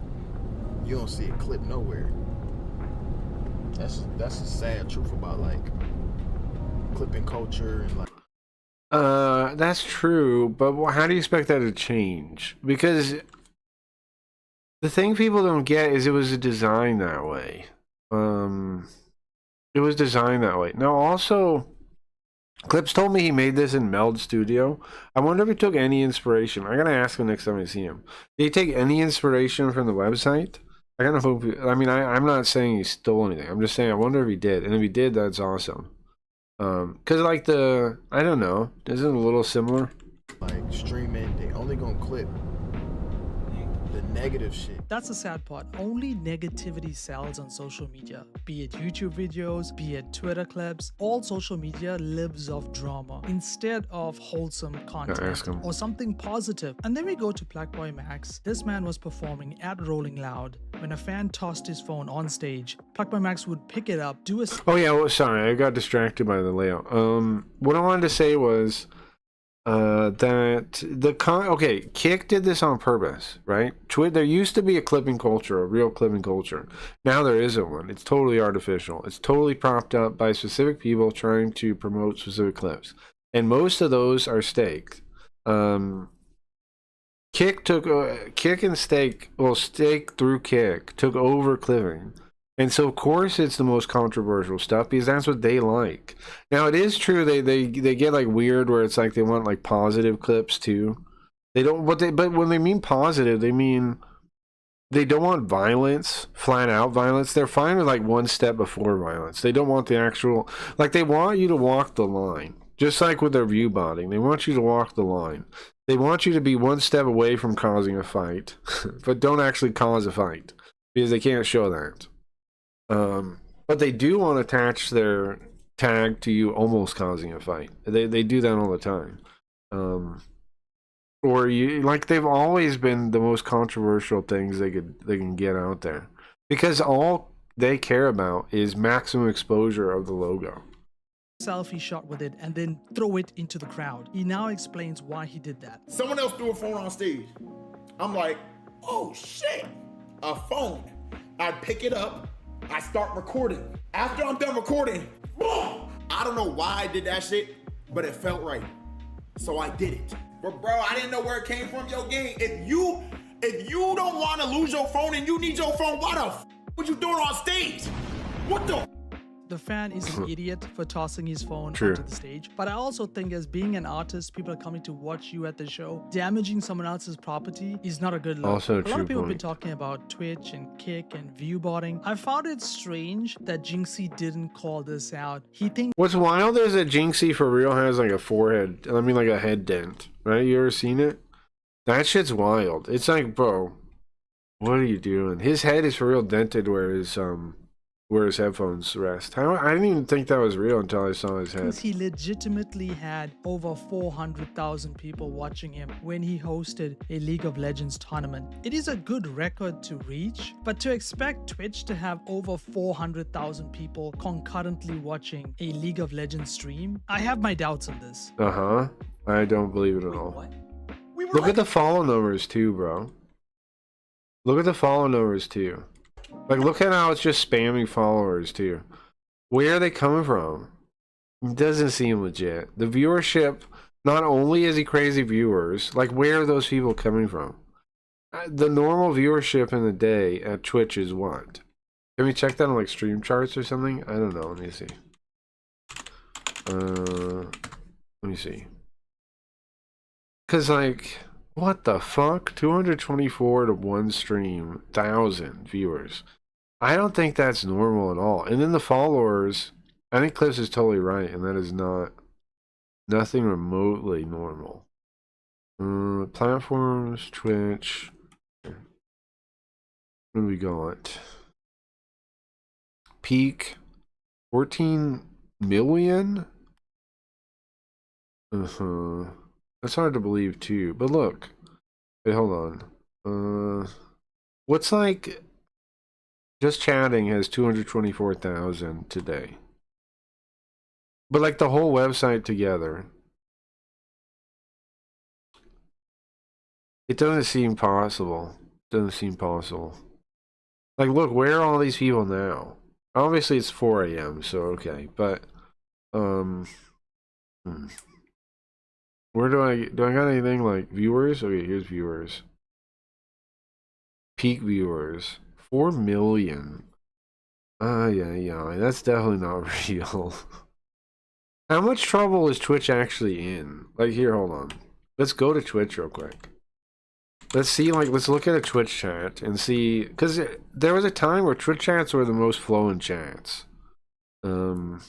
you don't see a clip nowhere. That's a sad truth about, like, clipping culture and, like. That's true, but how do you expect that to change? Because the thing people don't get is it was designed that way. It was designed that way. Now, also, Clips told me he made this in Meld Studio. I wonder if he took any inspiration. I gotta ask him next time I see him. Did he take any inspiration from the website? I gotta hope. I mean, I'm not saying he stole anything. I'm just saying I wonder if he did. And if he did, that's awesome. Cause like I don't know, isn't it a little similar? Like streaming, they only gonna clip the negative shit. That's the sad part. Only negativity sells on social media. Be it YouTube videos, be it Twitter clips, all social media lives off drama instead of wholesome content or something positive. And then we go to Black Boy Max. This man was performing at Rolling Loud. When a fan tossed his phone on stage, Black Boy Max would pick it up, do a... Oh yeah, well, sorry, I got distracted by the layout. What I wanted to say was that Kick did this on purpose, right? There used to be a clipping culture, a real clipping culture. Now there isn't one. It's totally artificial. It's totally propped up by specific people trying to promote specific clips, and most of those are staked. Kick and Steak through Kick took over clipping. And so, of course, it's the most controversial stuff because that's what they like. Now, it is true they get like weird where it's like they want like positive clips too. They don't, but when they mean positive, they mean they don't want violence, flat out violence. They're fine with like one step before violence. They don't want the actual, like they want you to walk the line. Just like with their view botting, they want you to walk the line. They want you to be one step away from causing a fight, but don't actually cause a fight because they can't show that. But they do want to attach their tag to you almost causing a fight. They do that all the time. Or you like they've always been the most controversial things they can get out there because all they care about is maximum exposure of the logo. Selfie shot with it and then throw it into the crowd. He now explains why he did that. Someone else threw a phone on stage. I'm like, oh shit, a phone. I pick it up. I start recording. After I'm done recording, boom, I don't know why I did that shit, but it felt right. So I did it. But bro, I didn't know where it came from, yo gang. If you don't want to lose your phone and you need your phone, why the f what you doing on stage? What the? The fan is an idiot for tossing his phone True. onto the stage. But I also think as being an artist, people are coming to watch you at the show. Damaging someone else's property is not a good look. Also a a lot true of people have been point. talking about Twitch and Kick and viewbotting. I found it strange that Jinxie didn't call this out. He thinks What's wild is that Jinxie for real has like a forehead, I mean like a head dent, right? You ever seen it? That shit's wild. It's like, bro, what are you doing? His head is for real dented where his headphones rest. I didn't even think that was real until I saw his head. he legitimately had over 400,000 people watching him when he hosted a League of Legends tournament. It is a good record to reach, but to expect Twitch to have over 400,000 people concurrently watching a League of Legends stream, I have my doubts on this. Uh-huh. I don't believe it at all. Look at the follow numbers too, bro. Look at the follow numbers too. Like, look at how it's just spamming followers too. Where are they coming from? It doesn't seem legit. The viewership, not only is he crazy viewers, like where are those people coming from? The normal viewership in the day at Twitch is what? Can we check that on like stream charts or something? I don't know. Let me see. Let me see. Cause like, what the fuck? 224 to one stream, 1,000 viewers. I don't think that's normal at all. And then the followers, I think Clips is totally right, and that is nothing remotely normal. Platforms, Twitch. What do we got? Peak, 14 million? That's hard to believe too. But look. Wait, hold on. What's like just chatting has 224,000 today. But like the whole website together. It doesn't seem possible. Doesn't seem possible. Like look, where are all these people now? Obviously it's 4 a.m., so okay. But where do I got anything like viewers? Okay, here's viewers. Peak viewers. 4 million. Yeah, that's definitely not real. How much trouble is Twitch actually in? Like here, hold on. Let's go to Twitch real quick. Let's see, like, let's look at a Twitch chat and see, because there was a time where Twitch chats were the most flowing chats. There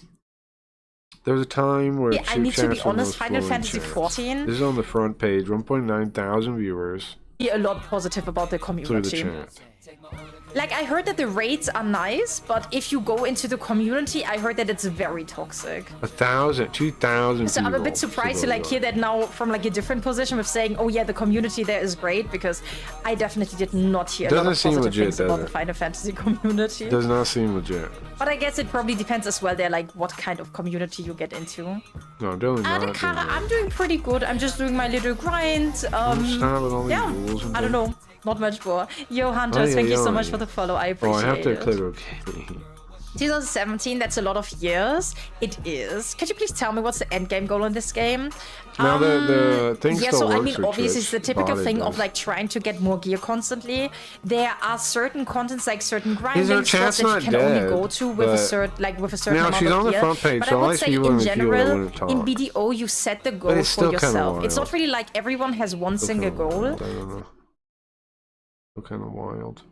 was a time where I need to be honest, Final Fantasy XIV. This is on the front page, 1.9 thousand viewers. A lot positive about the community. Look at the chat. Like, I heard that the rates are nice, but if you go into the community, I heard that it's very toxic. 1,000, 2,000 So I'm a bit surprised to like hear that now from like a different position of saying, oh yeah, the community there is great, because I definitely did not hear a lot of positive things about the Final Fantasy community. Does not seem legit. But I guess it probably depends as well there, like what kind of community you get into. No, definitely not. Kara, I'm doing pretty good. I'm just doing my little grind. Yeah, I don't know. Not much more. Yo, Hunters, thank you so much for the follow. I appreciate it. Oh, I have to click okay. 2017, that's a lot of years. It is. Could you please tell me what's the end game goal in this game? Now the thing yeah, still so I works mean, for obviously, Twitch. it's the typical thing Botted of like trying to get more gear constantly. There are certain contents, like certain His grinding slots that you chat's can not only dead, go to with a certain, like with a certain now amount she's of on the gear. front page, But so I all would these say people in in the queue that general, wouldn't talk. in BDO, you set the But goal it's for still kinda yourself. It's not wild. really like everyone has one single goal. I don't know. Still kind of wild.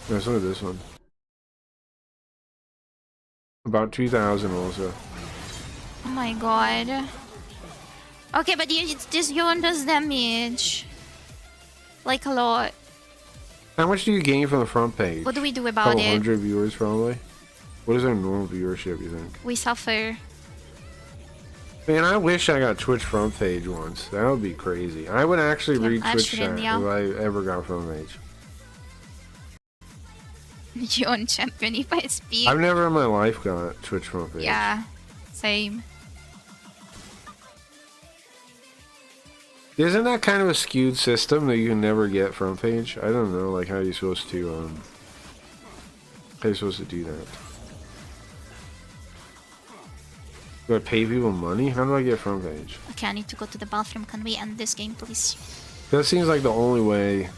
Let's look at this one. About 2,000 also. Oh my god. Okay, but this one does damage. Like a lot. How much do you gain from the front page? What do we do about Couple it? hundred viewers probably. What is our normal viewership, you think? We suffer. Man, I wish I got Twitch front page once. That would be crazy. I would actually read Twitch chat if I ever got front page. Yon champion if I speak. I've never in my life got Twitch front page. Yeah, same. Isn't that kind of a skewed system that you can never get front page? I don't know, like how you're supposed to do that. Do I pay people money? How do I get front page? Okay, I need to go to the bathroom. Can we end this game, please? That seems like the only way.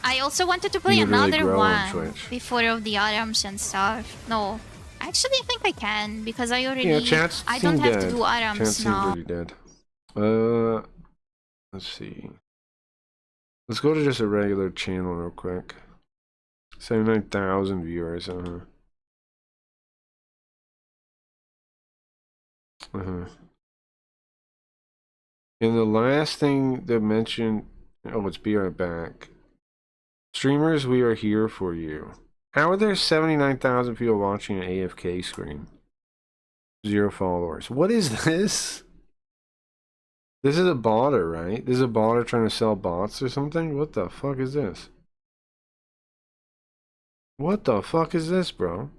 I also wanted to play You would really another grow on one Twitch. before all the items and stuff. No, actually, I think I can because I already. Yeah, chats I don't seem have dead. to do items Chats seem now. pretty dead. Let's see. Let's go to just a regular channel real quick. 79,000 viewers. And the last thing to mention. Oh, let's be right back. Streamers, we are here for you. How are there 79,000 people watching an AFK screen? 0 followers. What is this? This is a botter, right? This is a botter trying to sell bots or something? What the fuck is this? What the fuck is this, bro?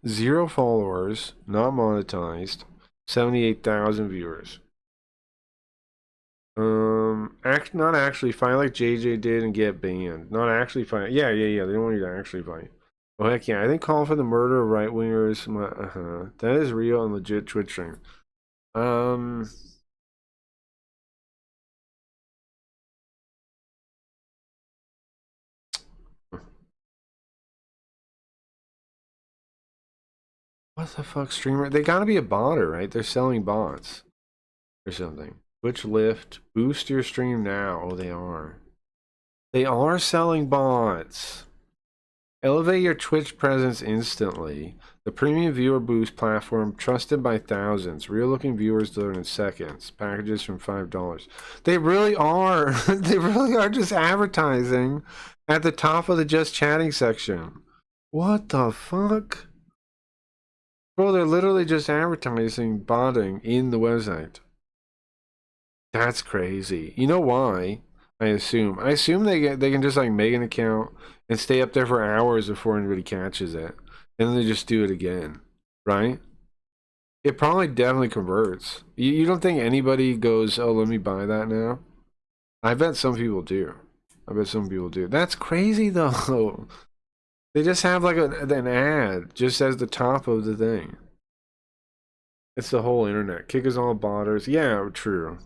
0 followers, not monetized, 78,000 viewers. Not actually fight like JJ did and get banned. Not actually fight. Yeah. They don't want you to actually fight. Oh heck yeah! I think calling for the murder of right wingers. That is real and legit Twitch stream. What the fuck, streamer? They gotta be a botter, right? They're selling bots or something. Twitch lift, boost your stream now. Oh, they are. They are selling bots. Elevate your Twitch presence instantly. The premium viewer boost platform trusted by thousands. Real looking viewers delivered in seconds. Packages from $5. They really are. They really are just advertising at the top of the just chatting section. What the fuck? Bro, they're literally just advertising botting in the website. That's crazy. You know why? I assume they can just like make an account and stay up there for hours before anybody catches it, and then they just do it again, right? It probably definitely converts. You don't think anybody goes, oh, let me buy that now? I bet some people do. That's crazy though. They just have like an ad just as the top of the thing. It's the whole internet. Kick us all botters. Yeah, true.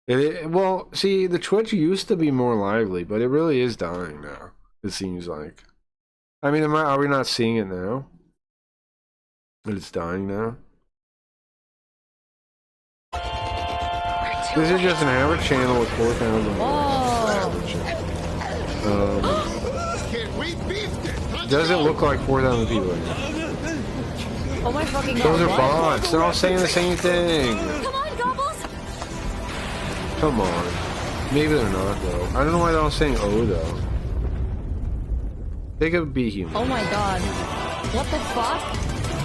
Well, see, the Twitch used to be more lively, but it really is dying now. It seems like. I mean, are we not seeing it now? That it's dying now? This is just an average channel with 4,000 viewers. Doesn't look like 4,000 people. Oh my fucking god. Those are bots. They're all saying the same thing. Come on, Gobbles! Come on. Maybe they're not, though. I don't know why they're all saying oh, though. They could be human. Oh my god. What the fuck?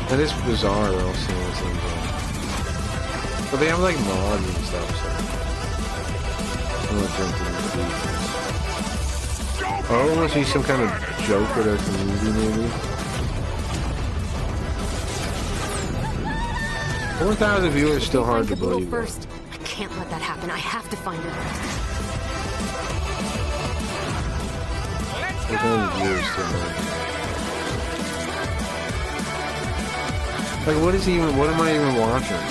That is bizarre, they're all saying the same thing. But they have, like, mods and stuff, so... I'm not jumping into these. Oh, I want to see some kind of joke with our community, maybe. 4,000 viewers is still hard to believe. First. I can't let that happen. I have to find her. 4,000 viewers still hard. Like, what am I even watching?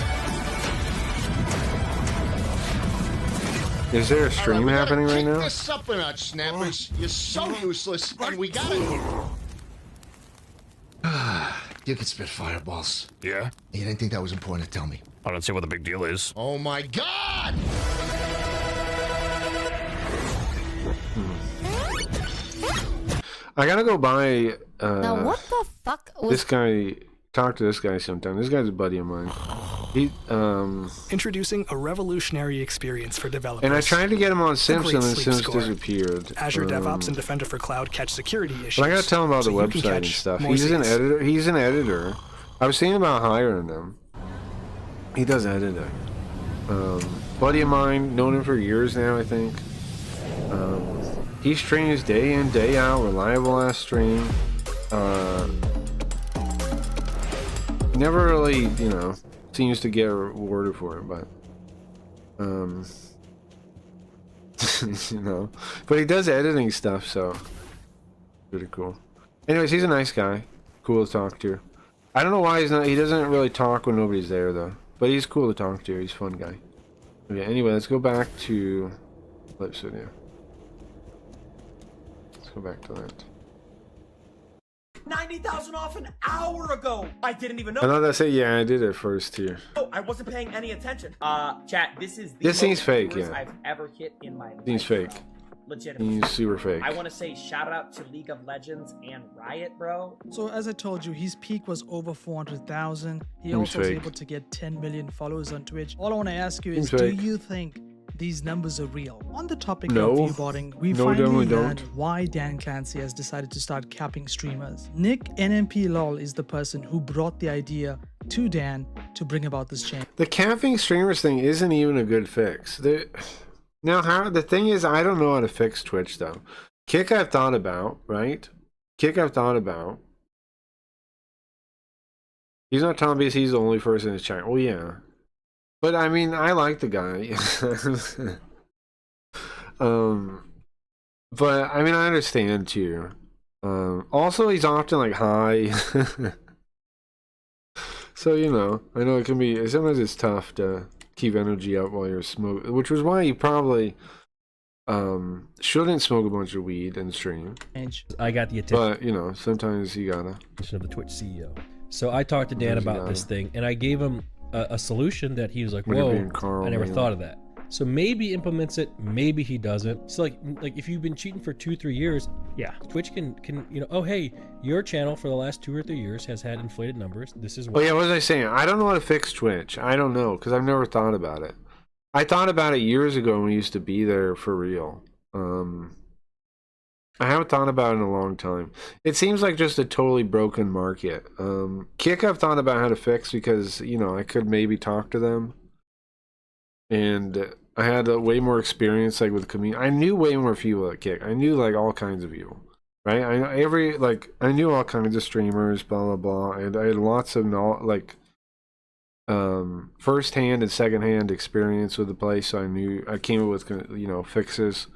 Is there a stream happening right now? This up a notch, Snappers. You're so useless, and we got it. You can spit fireballs. Yeah? You didn't think that was important to tell me. I don't see what the big deal is. Oh my god! I gotta go buy Now what the fuck was this guy. Talk to this guy sometime. This guy's a buddy of mine. He Introducing a revolutionary experience for developers. and I tried to get him on The Simpson, Great and Sleep Sims Score. disappeared. Azure DevOps and Defender for Cloud catch security issues. But I gotta tell him about so the you can website and catch stuff. more He's an scenes. editor. He's an editor. I was thinking about hiring him. He does editing. Buddy of mine, known him for years now, I think. He streams day in, day out, reliable ass stream. Never really, seems to get rewarded for it, but but he does editing stuff, so pretty cool. Anyways, he's a nice guy, cool to talk to. I don't know why he's not. He doesn't really talk when nobody's there though. But he's cool to talk to. He's a fun guy. Okay. Anyway, let's go back to Clip Studio. Let's go back to that. 90,000 off an hour ago. I didn't even know. I thought that's it. Yeah, I did it first here. Oh, I wasn't paying any attention. Chat, this is the This seems most fake, viewers yeah. I've ever hit in my life. Seems fake. Legitimately. He's super fake. I want to say shout out to League of Legends and Riot, bro. So as I told you, his peak was over 400,000. He Seems also was fake. able to get 10 million followers on Twitch. All I want to ask you is, Seems do fake. you think these numbers are real? On the topic No. of viewbotting, we No, finally definitely learned don't. why Dan Clancy has decided to start capping streamers. Nick NMP LOL is the person who brought the idea to Dan to bring about this change. The capping streamers thing isn't even a good fix. Now, the thing is, I don't know how to fix Twitch though. Kick I've thought about, right? Kick I've thought about. He's not Tom because he's the only person in his chat. Well, yeah. But I mean, I like the guy. But I mean, I understand too. Also, he's often like high. So, you know, I know it can be, sometimes it's tough to keep energy up while you're smoking, which was why you probably shouldn't smoke a bunch of weed and stream. I got the attention But, you know, sometimes you gotta. of the Twitch CEO. So I talked to Dan Sometimes you about this gotta. thing, and I gave him a solution that he was like, When you're whoa, being Carl, I never man. thought of that. So maybe he implements it, maybe he doesn't. So like if you've been cheating for 2-3 years, yeah, Twitch can you know, oh hey, your channel for the last 2 or 3 years has had inflated numbers. This is Oh what yeah, what was I saying? I don't know how to fix Twitch. I don't know, because I've never thought about it. I thought about it years ago when we used to be there for real. I haven't thought about it in a long time. It seems like just a totally broken market. Kick I've thought about how to fix because, you know, I could maybe talk to them. And I had way more experience like with community. I knew way more people at Kick. I knew like all kinds of people. Right? I knew all kinds of streamers, blah blah blah. And I had lots of first hand and second hand experience with the place, so I came up with, you know, fixes.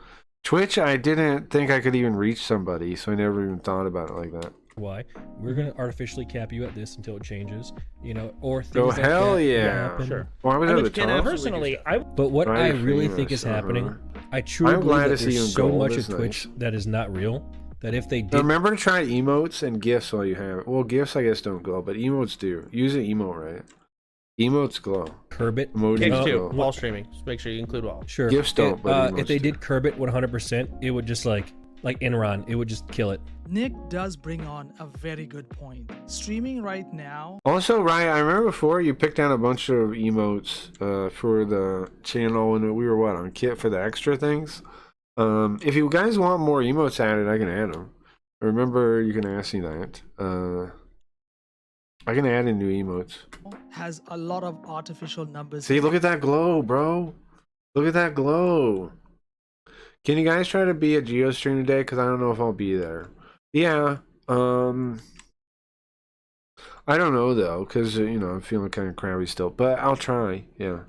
Twitch, I didn't think I could even reach somebody, so I never even thought about it like that. why we're gonna artificially cap you at this until it changes, you know, or things Oh like hell that yeah! happen. Sure. Why was I that mean, the top? Personally, But what I Right, really famous, think is happening, uh-huh. I truly I'm believe glad that to see there's him so gold, much that's of Twitch nice. that is not real. That if they Now, did, remember to try emotes and gifs while you have it. Well, gifs I guess don't glow, but emotes do. Use an emote, right? Emotes glow. curb it. Emojis Gigs too. glow. While streaming. Just make sure you include all. Sure. Gifs don't, but if they emotes do. did curb it 100%, it would just like Enron, it would just kill it. Nick does bring on a very good point. Streaming right now, Also, Ryan, I remember before you picked out a bunch of emotes for the channel, and we were on Kit for the extra things. If you guys want more emotes added, I can add them. Remember, you can ask me that. I can add in new emotes. has a lot of artificial numbers. See, look at that glow, bro. Look at that glow. Can you guys try to be a Geo stream today? Because I don't know if I'll be there. Yeah. I don't know though, because you know I'm feeling kind of crabby still, but I'll try. Yeah.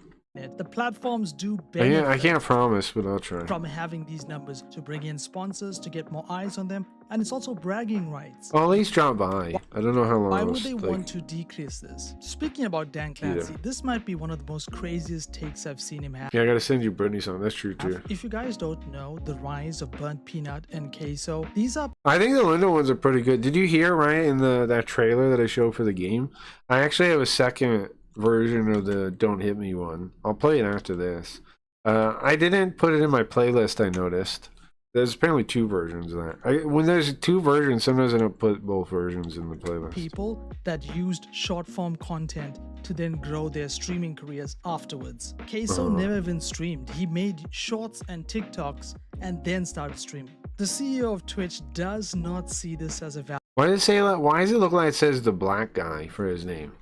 The platforms do I benefit can't promise, but I'll try. from having these numbers to bring in sponsors, to get more eyes on them, and it's also bragging rights. I'll at least drop by. I don't know how long. Why it'll would they like- want to decrease this? Speaking about Dan Clancy, this might be one of the most craziest takes I've seen him have. Yeah, I gotta send you Britney something. That's true too. If you guys don't know, the rise of burnt peanut and queso, these are I think the Linda ones are pretty good. Did you hear right in that trailer that I showed for the game? I actually have a second version of the Don't Hit Me one. I'll play it after this. I didn't put it in my playlist, I noticed. There's apparently two versions of that. When there's two versions, sometimes I don't put both versions in the playlist. people that used short form content to then grow their streaming careers afterwards. Queso never even streamed. He made shorts and TikToks and then started streaming. The CEO of Twitch does not see this as a value. Why does it say that? Why does it look like it says the black guy for his name?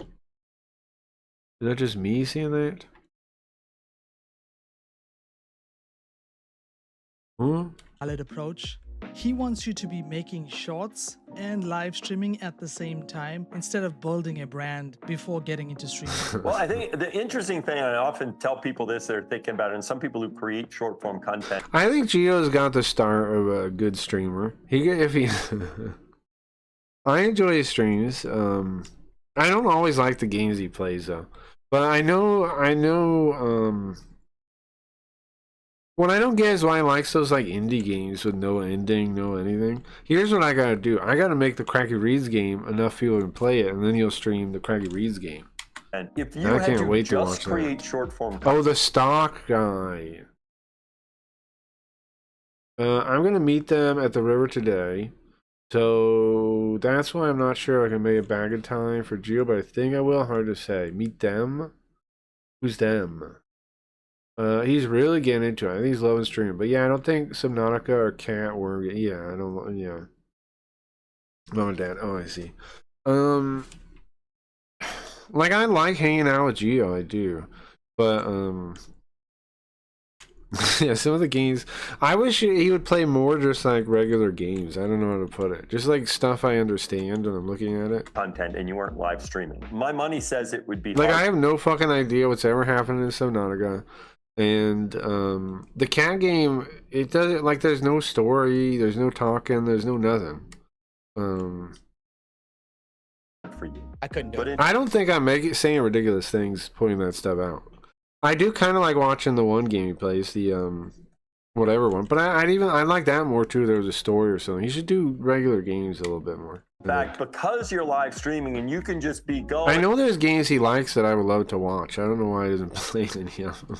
Is that just me seeing that? Valid approach. He wants you to be making shorts and live streaming at the same time instead of building a brand before getting into streaming. Well, I think the interesting thing, I often tell people this, they're thinking about it, and some people who create short form content. I think Gio's got the start of a good streamer. I enjoy his streams. I don't always like the games he plays though. But I know what I don't get is why he likes those like indie games with no ending, no anything. Here's what I gotta do. I gotta make the Cracky Reads game enough people can play it, and then you'll stream the Cracky Reads game. And if you I had can't to wait to watch just create that. short form Oh, the stock guy. I'm gonna meet them at the river today. So that's why I'm not sure I can make it back in time for Geo, but I think I will. Hard to say. Meet them? Who's them? He's really getting into it. I think he's loving streaming. But yeah, I don't think Subnautica or Cat were. Yeah, I don't. Yeah. Mom and Dad. Oh, I see. Like I like hanging out with Geo. I do, but yeah, some of the games. I wish he would play more just like regular games. I don't know how to put it. Just like stuff I understand when I'm looking at it. content and you weren't live streaming. My money says it would be Like hard. I have no fucking idea what's ever happened in Subnautica. And the cat game, it doesn't like there's no story, there's no talking, there's no nothing. For you. I couldn't do it. I don't think I'm saying ridiculous things putting that stuff out. I do kind of like watching the one game he plays, the whatever one, but I like that more too. There was a story or something. You should do regular games a little bit more. In fact, because you're live streaming and you can just be going. I know there's games he likes that I would love to watch. I don't know why he doesn't play any of them.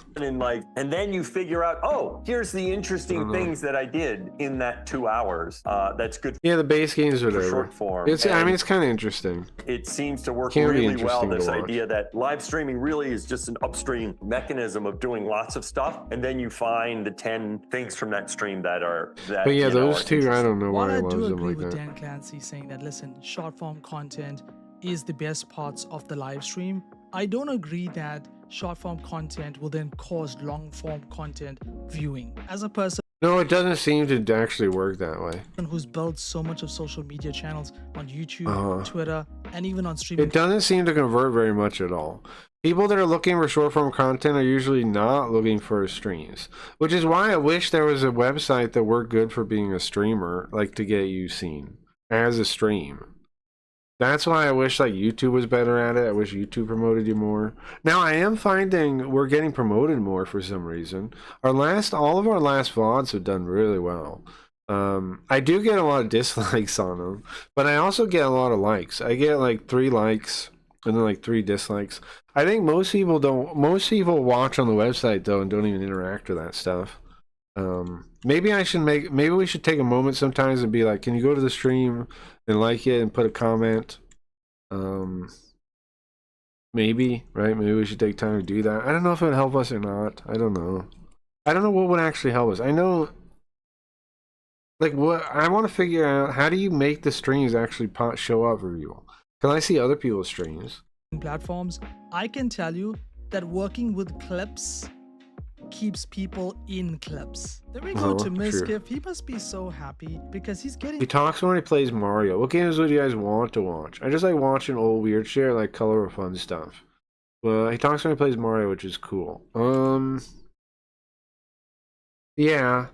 And then you figure out, oh, here's the interesting things that I did in that 2 hours. That's good. Yeah, the base games or for whatever. short form. It's I mean it's kind of interesting. It seems to work Can be really well. interesting to This watch. idea that live streaming really is just an upstream mechanism of doing lots of stuff, and then you find the 10 things from that stream that are that. But yeah, you know, those are two, I don't know While why I he loves do them agree like with that. Dan Clancy saying that, listen, short form content is the best parts of the live stream, I don't agree that short form content will then cause long form content viewing. As a person No, it doesn't seem to actually work that way. who's built so much of social media channels on YouTube, Twitter, and even on streaming, It doesn't seem to convert very much at all. People that are looking for short form content are usually not looking for streams, which is why I wish there was a website that worked good for being a streamer, like to get you seen as a stream. That's why I wish like YouTube was better at it. I wish YouTube promoted you more. Now I am finding we're getting promoted more for some reason. All of our last VODs have done really well. I do get a lot of dislikes on them, but I also get a lot of likes. I get like 3 likes and then like 3 dislikes. I think most people watch on the website though and don't even interact with that stuff. Maybe we should take a moment sometimes and be like, can you go to the stream and like it and put a comment? Maybe, right? Maybe we should take time to do that. I don't know if it would help us or not. I don't know. I don't know what would actually help us. I know, like, what I want to figure out, how do you make the streams actually show up for people? Can I see other people's streams? platforms, I can tell you that working with clips keeps people in clips. Then we go to Miskiff. He must be so happy because he's getting. He talks when he plays Mario. What games would you guys want to watch? I just like watching old weird shit, like color or fun stuff. Well, he talks when he plays Mario, which is cool. Yeah.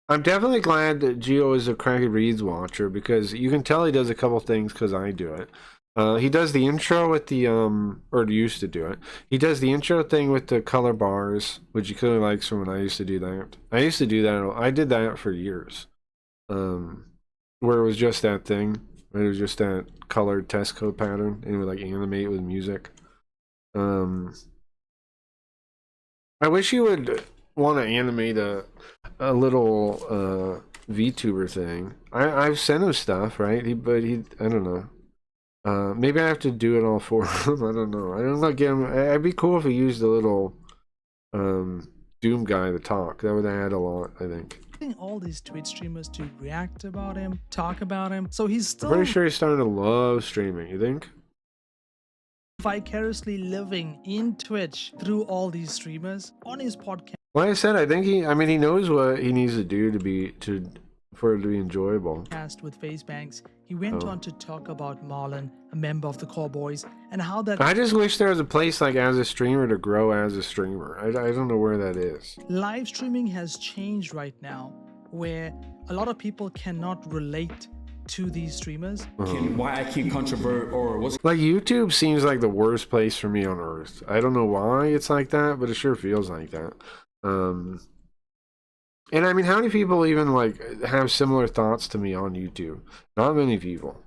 I'm definitely glad that Geo is a Cracky Reads watcher because you can tell he does a couple things because I do it. He does the intro with the, or used to do it. He does the intro thing with the color bars, which he clearly likes from when I used to do that. I used to do that. I did that for years. Where it was just that thing. It was just that colored test code pattern, and it would like animate with music. I wish you would want to animate a little VTuber thing. I've sent him stuff, right? But I don't know. Maybe I have to do it all for him. I don't know. I don't know. Get him. It'd be cool if he used a little Doom guy to talk. That would add a lot, I think. All these Twitch streamers to react about him, talk about him. So he's still I'm pretty sure he's starting to love streaming. You think? vicariously living in Twitch through all these streamers on his podcast. Like I said, I think he knows what he needs to do for it to be enjoyable. With Face Banks, he went on to talk about Marlon, a member of the Core Boys, and how that. I just wish there was a place like as a streamer to grow as a streamer. I don't know where that is. Live streaming has changed right now, where a lot of people cannot relate to these streamers. Why I can't controvert or what's Like YouTube seems like the worst place for me on earth. I don't know why it's like that, but it sure feels like that. And I mean, how many people even like have similar thoughts to me on YouTube? Not many people.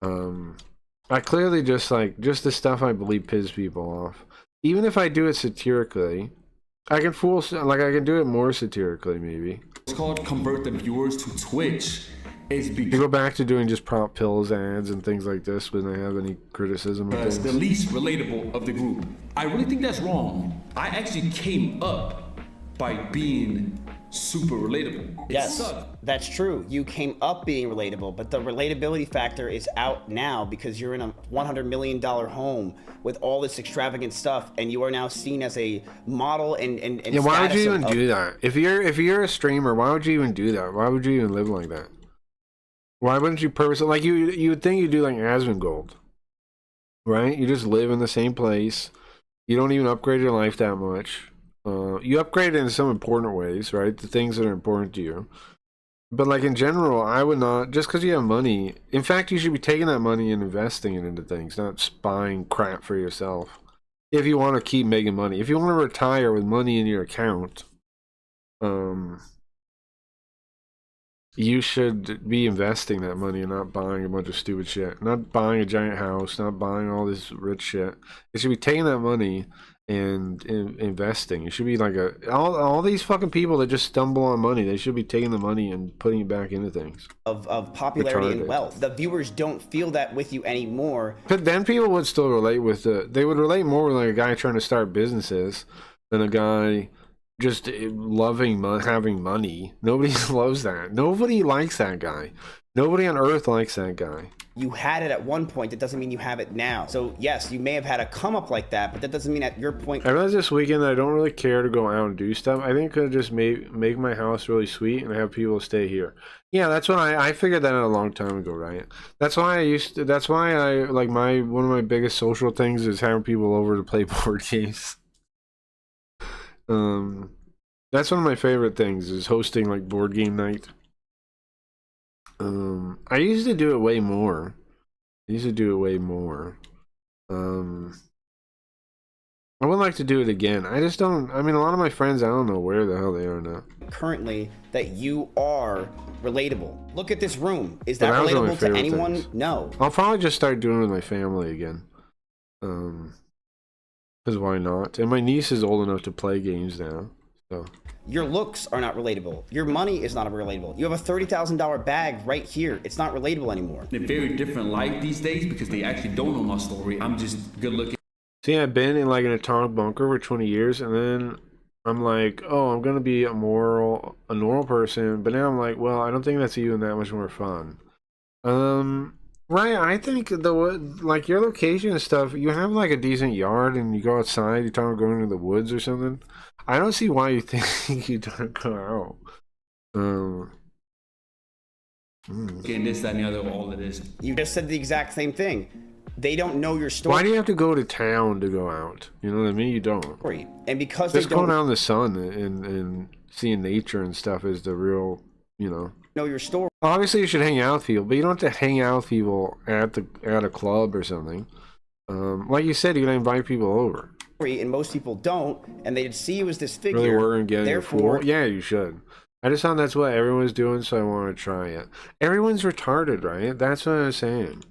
I clearly just the stuff I believe piss people off. Even if I do it satirically, I can do it more satirically maybe. It's called convert the viewers to Twitch. Is You go back to doing just prop pills ads and things like this when I have any criticism of things. the least relatable of the group. I really think that's wrong. I actually came up by being super relatable. Yes, that's true. You came up being relatable, but the relatability factor is out now because you're in a $100 million home with all this extravagant stuff, and you are now seen as a model and yeah, why would you even do that? If you're a streamer, why would you even do that? Why would you even live like that? Why wouldn't you purposely, like you would think you do like Asmongold, right? You just live in the same place. You don't even upgrade your life that much. You upgrade it in some important ways, right? The things that are important to you. But like in general, I would not, just because you have money. In fact, you should be taking that money and investing it into things, not buying crap for yourself. If you want to keep making money. If you want to retire with money in your account, you should be investing that money and not buying a bunch of stupid shit. Not buying a giant house, not buying all this rich shit. You should be taking that money and investing. You should be like all these fucking people that just stumble on money, they should be taking the money and putting it back into things. Of popularity and wealth. The viewers don't feel that with you anymore. But then people would still relate with they would relate more with like a guy trying to start businesses than a guy just loving having money. Nobody loves that. Nobody likes that guy. Nobody on earth likes that guy. You had it at one point. That doesn't mean you have it now. So yes, you may have had a come up like that, but that doesn't mean at your point. I realized this weekend that I don't really care to go out and do stuff. I think I could just make my house really sweet and have people stay here. Yeah, that's what I figured that out a long time ago, right? That's why I like one of my biggest social things is having people over to play board games. That's one of my favorite things is hosting like board game night. I used to do it way more. I would like to do it again. I just don't. I mean, a lot of my friends, I don't know where the hell they are now. Currently, that you are relatable. Look at this room. Is that relatable to anyone? Things. No. I'll probably just start doing it with my family again. Because why not? And my niece is old enough to play games now. So. Your looks are not relatable. Your money is not relatable. You have a $30,000 bag right here. It's not relatable anymore. They're very different life these days because they actually don't know my story. I'm just good looking. See, I've been in like an atomic bunker for 20 years, and then I'm like, oh, I'm gonna be a normal person. But now I'm like, well, I don't think that's even that much more fun. Right? I think like your location and stuff, you have like a decent yard, and you go outside. You're talking about going into the woods or something. I don't see why you think you don't go out. Getting this, that, and the other, all of this. You just said the exact same thing. They don't know your story. Why do you have to go to town to go out? You know what I mean? You don't. And because just they don't going out in the sun and seeing nature and stuff is the real, know your story. Obviously, you should hang out with people, but you don't have to hang out with people at a club or something. Like you said, you gotta invite people over. And most people don't, and they see you as this figure. Really work and get therefore, yeah, you should. I just thought that's what everyone's doing, so I want to try it. Everyone's retarded, right? That's what I'm saying.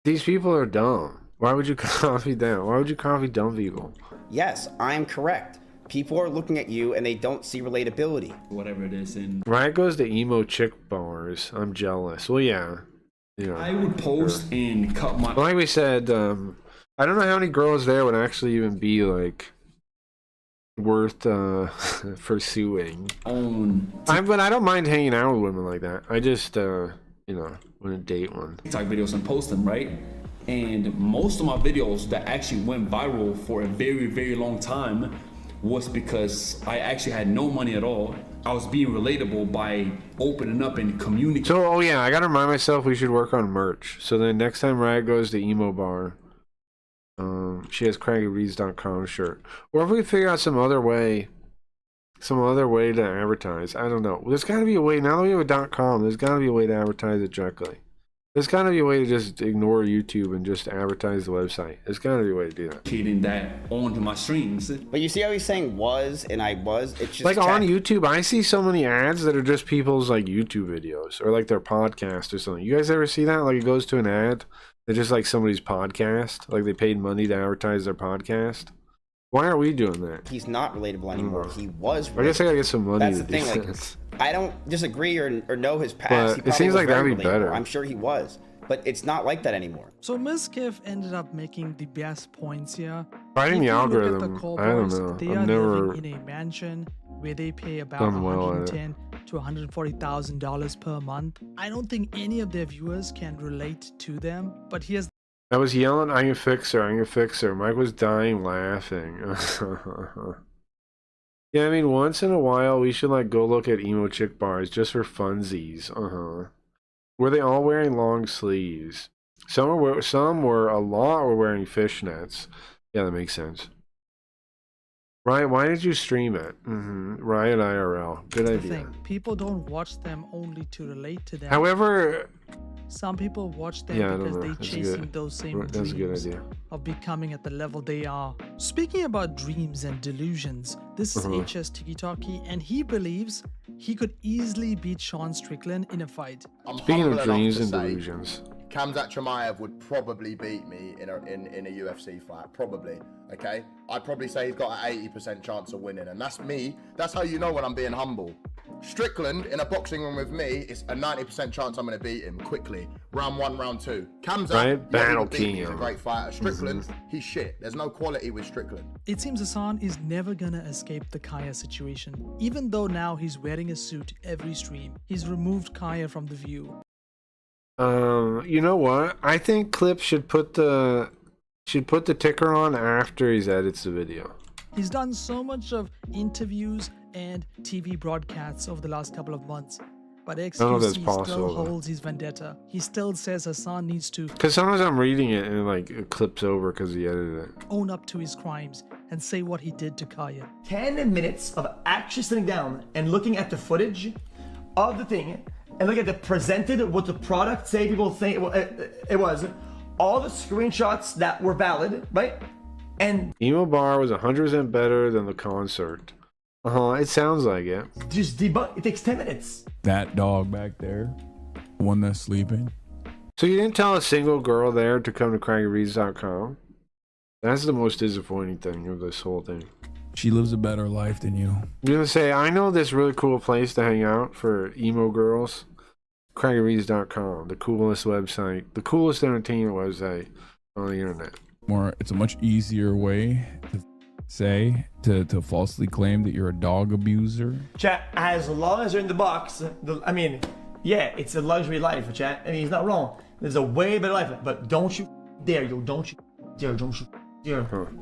These people are dumb. Why would you copy them? Why would you copy dumb people? Yes, I am correct. People are looking at you and they don't see relatability. Whatever it is, and Riot goes to emo chick bars. I'm jealous. Well, yeah. I would post and cut my. Like we said, I don't know how many girls there would actually even be like worth pursuing. But I don't mind hanging out with women like that. I just want to date one. TikTok videos and post them, right? And most of my videos that actually went viral for a very, very long time was because I actually had no money at all. I was being relatable by opening up and communicating. So, I gotta remind myself we should work on merch. So then next time Riot goes to emo bar, she has craggyreads.com shirt. Or if we figure out some other way some other way to advertise. I don't know. There's got to be a way. Now that we have a .com, there's got to be a way to advertise it directly. There's got to be a way to just ignore YouTube and just advertise the website. There's got to be a way to do that. Feeding that onto my streams. But you see how he's saying was and I was? It's just like on YouTube, I see so many ads that are just people's like YouTube videos or like their podcast or something. You guys ever see that? Like it goes to an ad, they're just like somebody's podcast. Like they paid money to advertise their podcast. Why aren't we doing that? He's not relatable anymore. He was relatable. I guess I gotta get some money. That's to the thing. do Like, that. I don't disagree or know his past. But He it seems was like very that'd be relatable. better. I'm sure he was. But it's not like that anymore. So Ms. Kiff ended up making the best points here. Fighting If the you look at algorithm, the core I don't boys, know. They I've are never living in a mansion where they pay about done well at it. $110,000 to $140,000 per month. I don't think any of their viewers can relate to them. But here's I was yelling, "I can fix her, I can fix her." Mike was dying laughing. Yeah, I mean, once in a while, we should like go look at emo chick bars just for funsies. Were they all wearing long sleeves? A lot were wearing fishnets. Yeah, that makes sense. Riot, why did you stream it? Riot IRL. Good the idea. thing. People don't watch them only to relate to them. However, some people watch them yeah, I don't because know. they That's chasing good. those same That's a good dreams idea. of becoming at the level they are. Speaking about dreams and delusions, this is HS Tiki Talkie, and he believes he could easily beat Sean Strickland in a fight. Speaking of humble dreams enough and to say delusions. Khamzat Chimaev would probably beat me in a UFC fight. Probably. Okay? I'd probably say he's got an 80% chance of winning. And that's me. That's how you know when I'm being humble. Strickland in a boxing room with me, it's a 90% chance I'm going to beat him quickly. Round 1, round 2. Khamzat, Right? yeah, he Battle would beat me. He's a King. great fighter. Strickland, he's shit. There's no quality with Strickland. It seems Hassan is never gonna escape the Kaya situation. Even though now he's wearing a suit every stream, he's removed Kaya from the view. You know what? I think Clip should put the ticker on after he edits the video. He's done so much of interviews and TV broadcasts over the last couple of months, but I don't know if that's XQC possible, still though. holds his vendetta. He still says Hassan needs to Because sometimes I'm reading it and like it clips over because he edited it. own up to his crimes and say what he did to Kaya. 10 minutes of actually sitting down and looking at the footage of the thing and look at the presented, what the product say people think it was, all the screenshots that were valid, right? And Emo Bar was 100% better than the concert. It sounds like it. just debunk. It takes 10 minutes. That dog back there, one that's sleeping. So you didn't tell a single girl there to come to CraggyReads.com? That's the most disappointing thing of this whole thing. She lives a better life than you. You're gonna say, I know this really cool place to hang out for emo girls. CraggyReads.com, the coolest website, the coolest entertainment website on the internet. It's a much easier way to say to falsely claim that you're a dog abuser. Chat, as long as you're in the box, yeah, it's a luxury life, chat. I mean, he's not wrong. There's a way better life, but don't you dare, don't you dare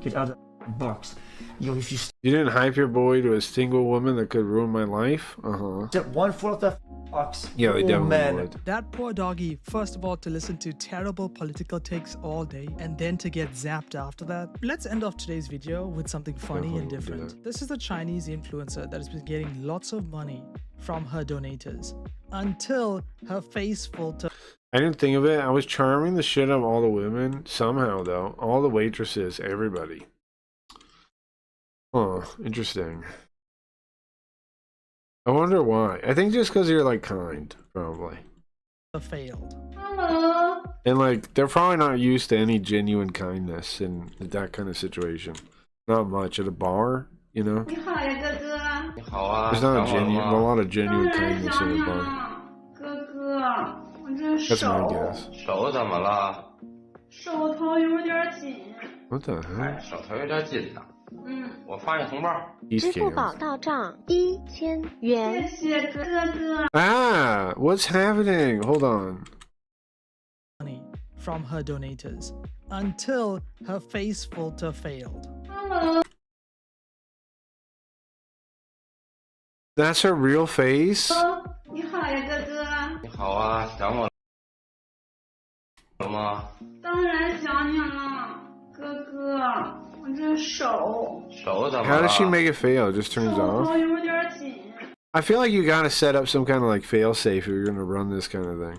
get out of the box. If you You didn't hype your boy to a single woman that could ruin my life? step 1 foot off the box. Yeah, they oh, definitely man. would. That poor doggy, first of all, to listen to terrible political takes all day and then to get zapped after that. Let's end off today's video with something funny and Definitely won't do different. This is a Chinese influencer that has been getting lots of money from her donators until her face filter. I didn't think of it. I was charming the shit out of all the women. Somehow, though. All the waitresses, everybody. Huh, interesting. I wonder why. I think just because you're, like, kind, probably. failed. And, like, they're probably not used to any genuine kindness in that kind of situation. Not much. At a bar, you know? There's not a lot of genuine kindness in a bar. That's my guess. What the heck? He's 支付 scared. 宝到账1000元。 Ah, what's happening? Hold on. Money from her donators until her face filter failed. That's her real face? 你好呀，哥哥。你好啊，想我了吗？当然想你了，哥哥。How does she make it fail? It just turns off? I feel like you gotta set up some kind of like fail safe if you're gonna run this kind of thing.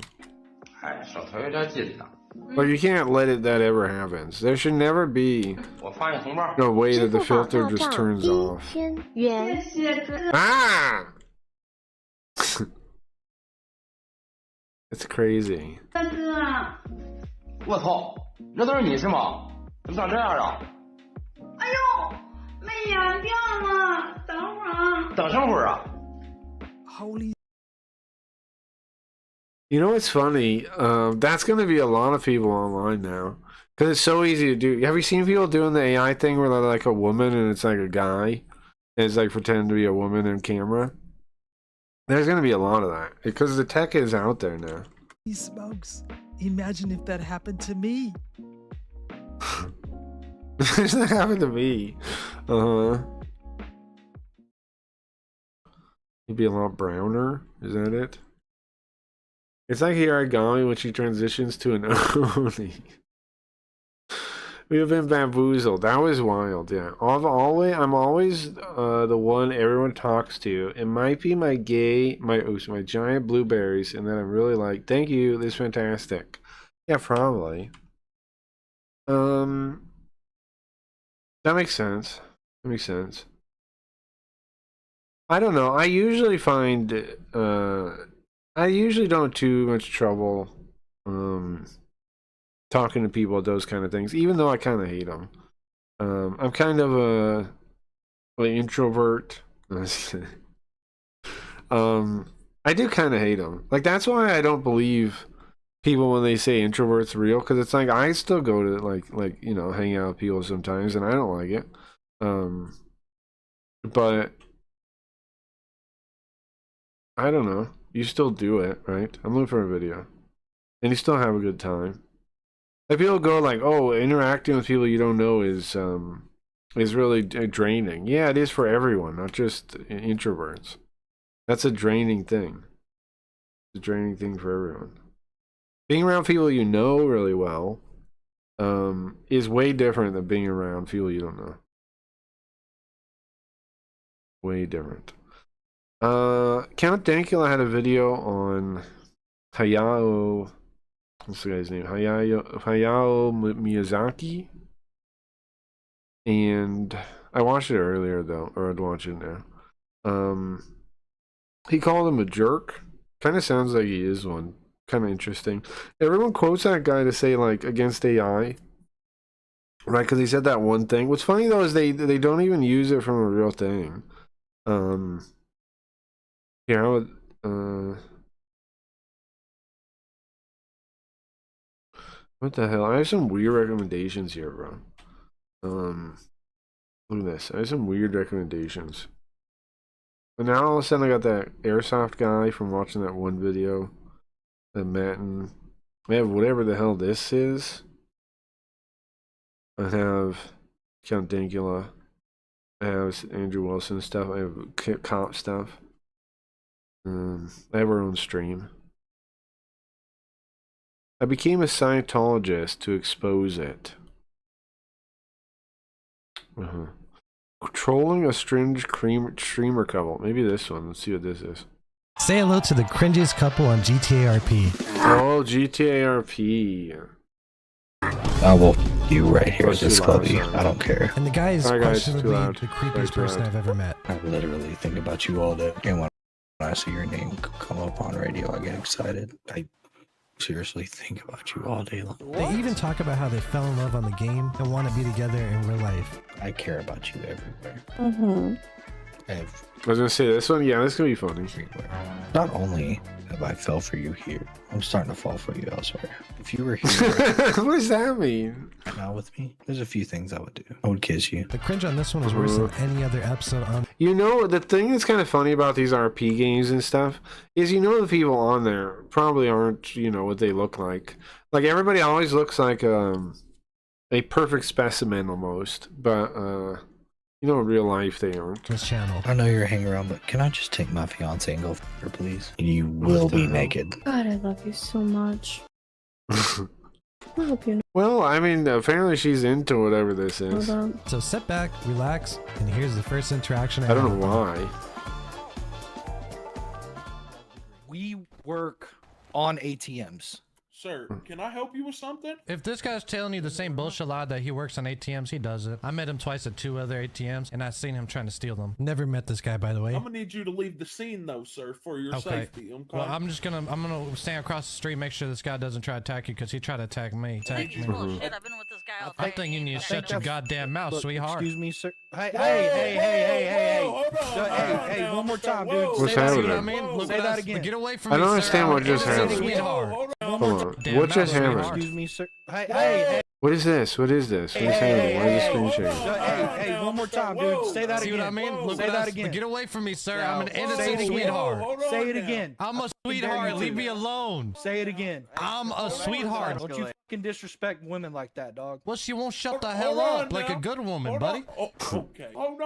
But you can't let it that ever happens. There should never be no way that the filter just turns off. Ah! It's crazy. 我操，那都是你是吗？怎么长这样啊？哎呦，没眼掉了，等会儿啊。等什么会儿啊？ Holy. You know what's funny? That's going to be a lot of people online now. Because it's so easy to do. Have you seen people doing the AI thing where they're like a woman and it's like a guy? And it's like pretending to be a woman in camera? There's going to be a lot of that. Because the tech is out there now. He smokes. Imagine if that happened to me. That happened to me. Uh-huh. You'd be a lot browner. Is that it? It's like Hiragami when she transitions to an Oni. We have been bamboozled. That was wild, yeah. I'm always the one everyone talks to. It might be my my giant blueberries, and then I'm really like, thank you, this is fantastic. Yeah, probably. That makes sense. That makes sense. I don't know. I usually find I usually don't have too much trouble talking to people about those kind of things, even though I kind of hate them. I'm kind of an introvert. I do kind of hate them. Like, that's why I don't believe people when they say introvert's real, because it's like I still go to like you know, hang out with people sometimes, and I don't like it. But I don't know. You still do it, right? I'm looking for a video, and you still have a good time. Like, people go like, "Oh, interacting with people you don't know is really draining." Yeah, it is for everyone, not just introverts. That's a draining thing. It's a draining thing for everyone. Being around people you know really well is way different than being around people you don't know. Way different. Count Dankula had a video on Hayao. What's the guy's name? Hayao Miyazaki. And I watched it earlier though, or I'd watch it now. He called him a jerk. Kind of sounds like he is one. Kind of interesting. Everyone quotes that guy to say like against AI, right? Because he said that one thing. What's funny though is they don't even use it from a real thing. Here, I would, what the hell? I have some weird recommendations here, bro. Look at this. I have some weird recommendations. And now all of a sudden I got that airsoft guy from watching that one video. That Matin. I have whatever the hell this is. I have Count Dankula. I have Andrew Wilson stuff. I have cop stuff. I have our own stream. I became a Scientologist to expose it. Trolling a strange streamer couple. Maybe this one. Let's see what this is. Say hello to the cringiest couple on GTA RP. Oh, GTA RP. I will you right here with this clubby. I don't care. And the guy is questionably the creepiest person I've ever met. I literally think about you all day. And when I see your name come up on radio, I get excited. I seriously think about you all day long. They even talk about how they fell in love on the game and want to be together in real life. I care about you everywhere. I was gonna say this one. Yeah, this is gonna be funny. Everywhere. Not only have I fell for you here, I'm starting to fall for you elsewhere. If you were here, what does that mean? Right now with me, there's a few things I would do. I would kiss you. The cringe on this one was worse than any other episode on. You know, the thing that's kind of funny about these RP games and stuff is, you know, the people on there probably aren't, you know, what they look like. Like, everybody always looks like a perfect specimen almost, but you know, in real life they aren't. This channel. I know you're hanging around, but can I just take my fiance and go f her, please? You will be naked. God, I love you so much. Well, I mean, apparently she's into whatever this is. So sit back, relax, and here's the first interaction. I don't know why. We work on ATMs. Sir, can I help you with something? If this guy's telling you the same bullshit lie that he works on ATMs, he does it. I met him twice at 2 other ATMs, and I seen him trying to steal them. Never met this guy, by the way. I'm gonna need you to leave the scene though, sir, for your safety. Okay. Well, I'm gonna stand across the street, make sure this guy doesn't try to attack you, because he tried to attack me. Bullshit. I've been with this guy all I think you need to shut your goddamn mouth, sweetheart. Excuse me, sir. Hey, one more time, dude. What's Say happening? that, say that again. Get away from me, I don't sir. understand what just happened. Sweetheart. Hold on. What just happened? Excuse me, sir. Hey. What is this? What is this? What is happening? Why is the screen sharing? Hey, one more time, dude. Say that See again. what I mean? Say that again. Get away from me, sir. Now, I'm an innocent say it again. sweetheart. Say it again. I'm a sweetheart. Leave me alone. Say it again. I'm a sweetheart. Don't you fucking disrespect women like that, dog. Well, she won't shut the hell up like a good woman, buddy. Okay. Hold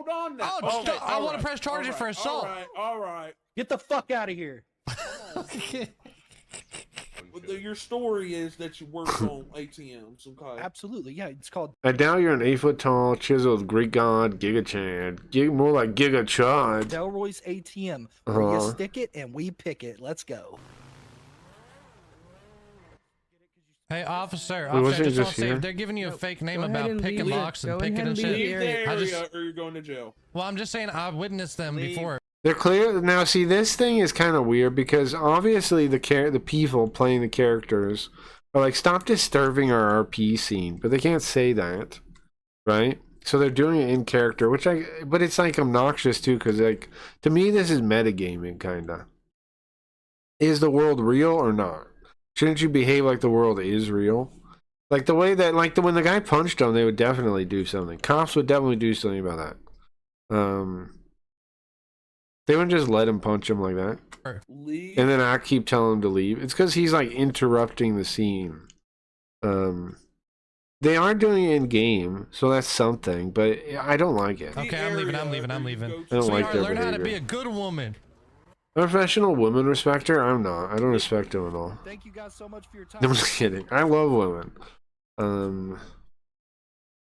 on now. Oh, Okay, I want alright, to press charges for assault. All right. Get the fuck out of here. Your story is that you work on ATMs, okay? Absolutely, yeah. It's called. I doubt you're an 8-foot tall, chiseled Greek god, Giga Chad. More like Giga Chad. Delroy's ATM, where you stick it and we pick it. Let's go. Hey, officer, Wait, wasn't I it just want just to say, here? if they're giving you a fake name Go ahead about and picking leave. locks and Go picking ahead and and leave shit, the area, just, or you're going to jail. well, I'm just saying I witnessed them before. They're clear now. See, this thing is kind of weird because obviously the people playing the characters are like, stop disturbing our RP scene, but they can't say that, right? So they're doing it in character, but it's like obnoxious too, because like to me this is metagaming kinda. Is the world real or not? Shouldn't you behave like the world is real? Like the way that when the guy punched them, they would definitely do something. Cops would definitely do something about that. They wouldn't just let him punch him like that. Leave. And then I keep telling him to leave. It's because he's like interrupting the scene. They are doing it in game, so that's something, but I don't like it. Okay, I'm leaving. I don't like their learn how to be behavior. a good woman. Professional women respect her? I'm not. I don't respect them at all. Thank you guys so much for your time. I'm just kidding. I love women.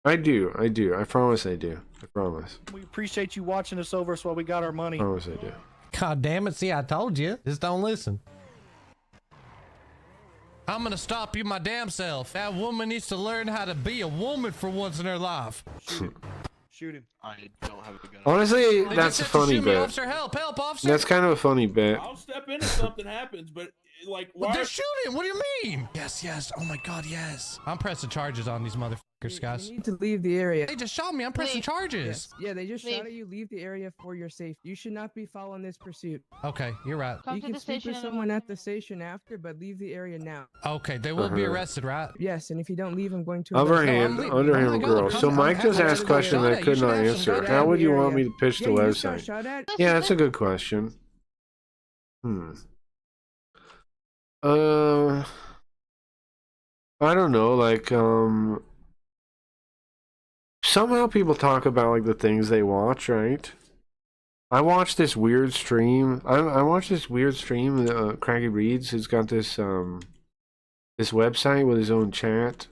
I do. I promise I do. I promise. We appreciate you watching us over so we got our money. I promise I do. God damn it, see, I told you. Just don't listen. I'm gonna stop you my damn self. That woman needs to learn how to be a woman for once in her life. Shoot him. I don't have a gun. Honestly, They that's just a said to funny shoot me, bit. officer. Help, officer. That's kind of a funny bit. I'll step in if something happens, but like, But why? they're shooting. What do you mean? Yes. Oh my God, yes. I'm pressing charges on these motherfuckers, guys. You need to leave the area. They just shot me. I'm pressing charges. Yes. Yeah, they just shot at you. Leave the area for your safety. You should not be following this pursuit. Okay, you're right. You can speak with someone at the station after, but leave the area now. Okay, they will be arrested, right? Yes, and if you don't leave, I'm going to. Underhand girl. So Mike just asked a question that I could not answer. How would you want me to pitch the website? Yeah, that's a good question. I don't know, like, somehow people talk about, like, the things they watch, right? I watched this weird stream. I watched this weird stream, Craggy Reads. He's got this, this website with his own chat.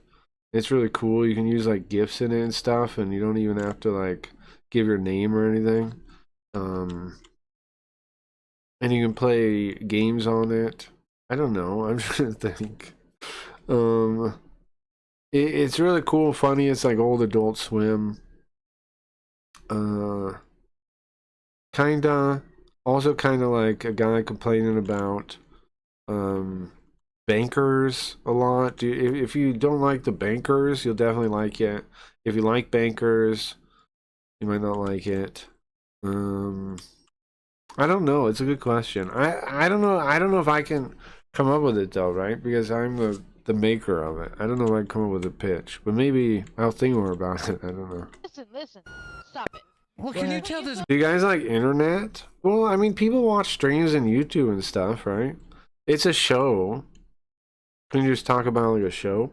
It's really cool. You can use, like, GIFs in it and stuff, and you don't even have to, like, give your name or anything. And you can play games on it. I don't know. I'm trying to think. It's really cool, funny. It's like old Adult Swim. Also kinda like a guy complaining about bankers a lot. If you don't like the bankers, you'll definitely like it. If you like bankers, you might not like it. I don't know. It's a good question. I don't know. I don't know if I can come up with it though, right? Because I'm the maker of it. I don't know if I can come up with a pitch, but maybe I'll think more about it. I don't know. Listen. Stop it. Well, can you tell this? Do you guys like internet? Well, I mean, people watch streams on YouTube and stuff, right? It's a show. Can you just talk about like a show?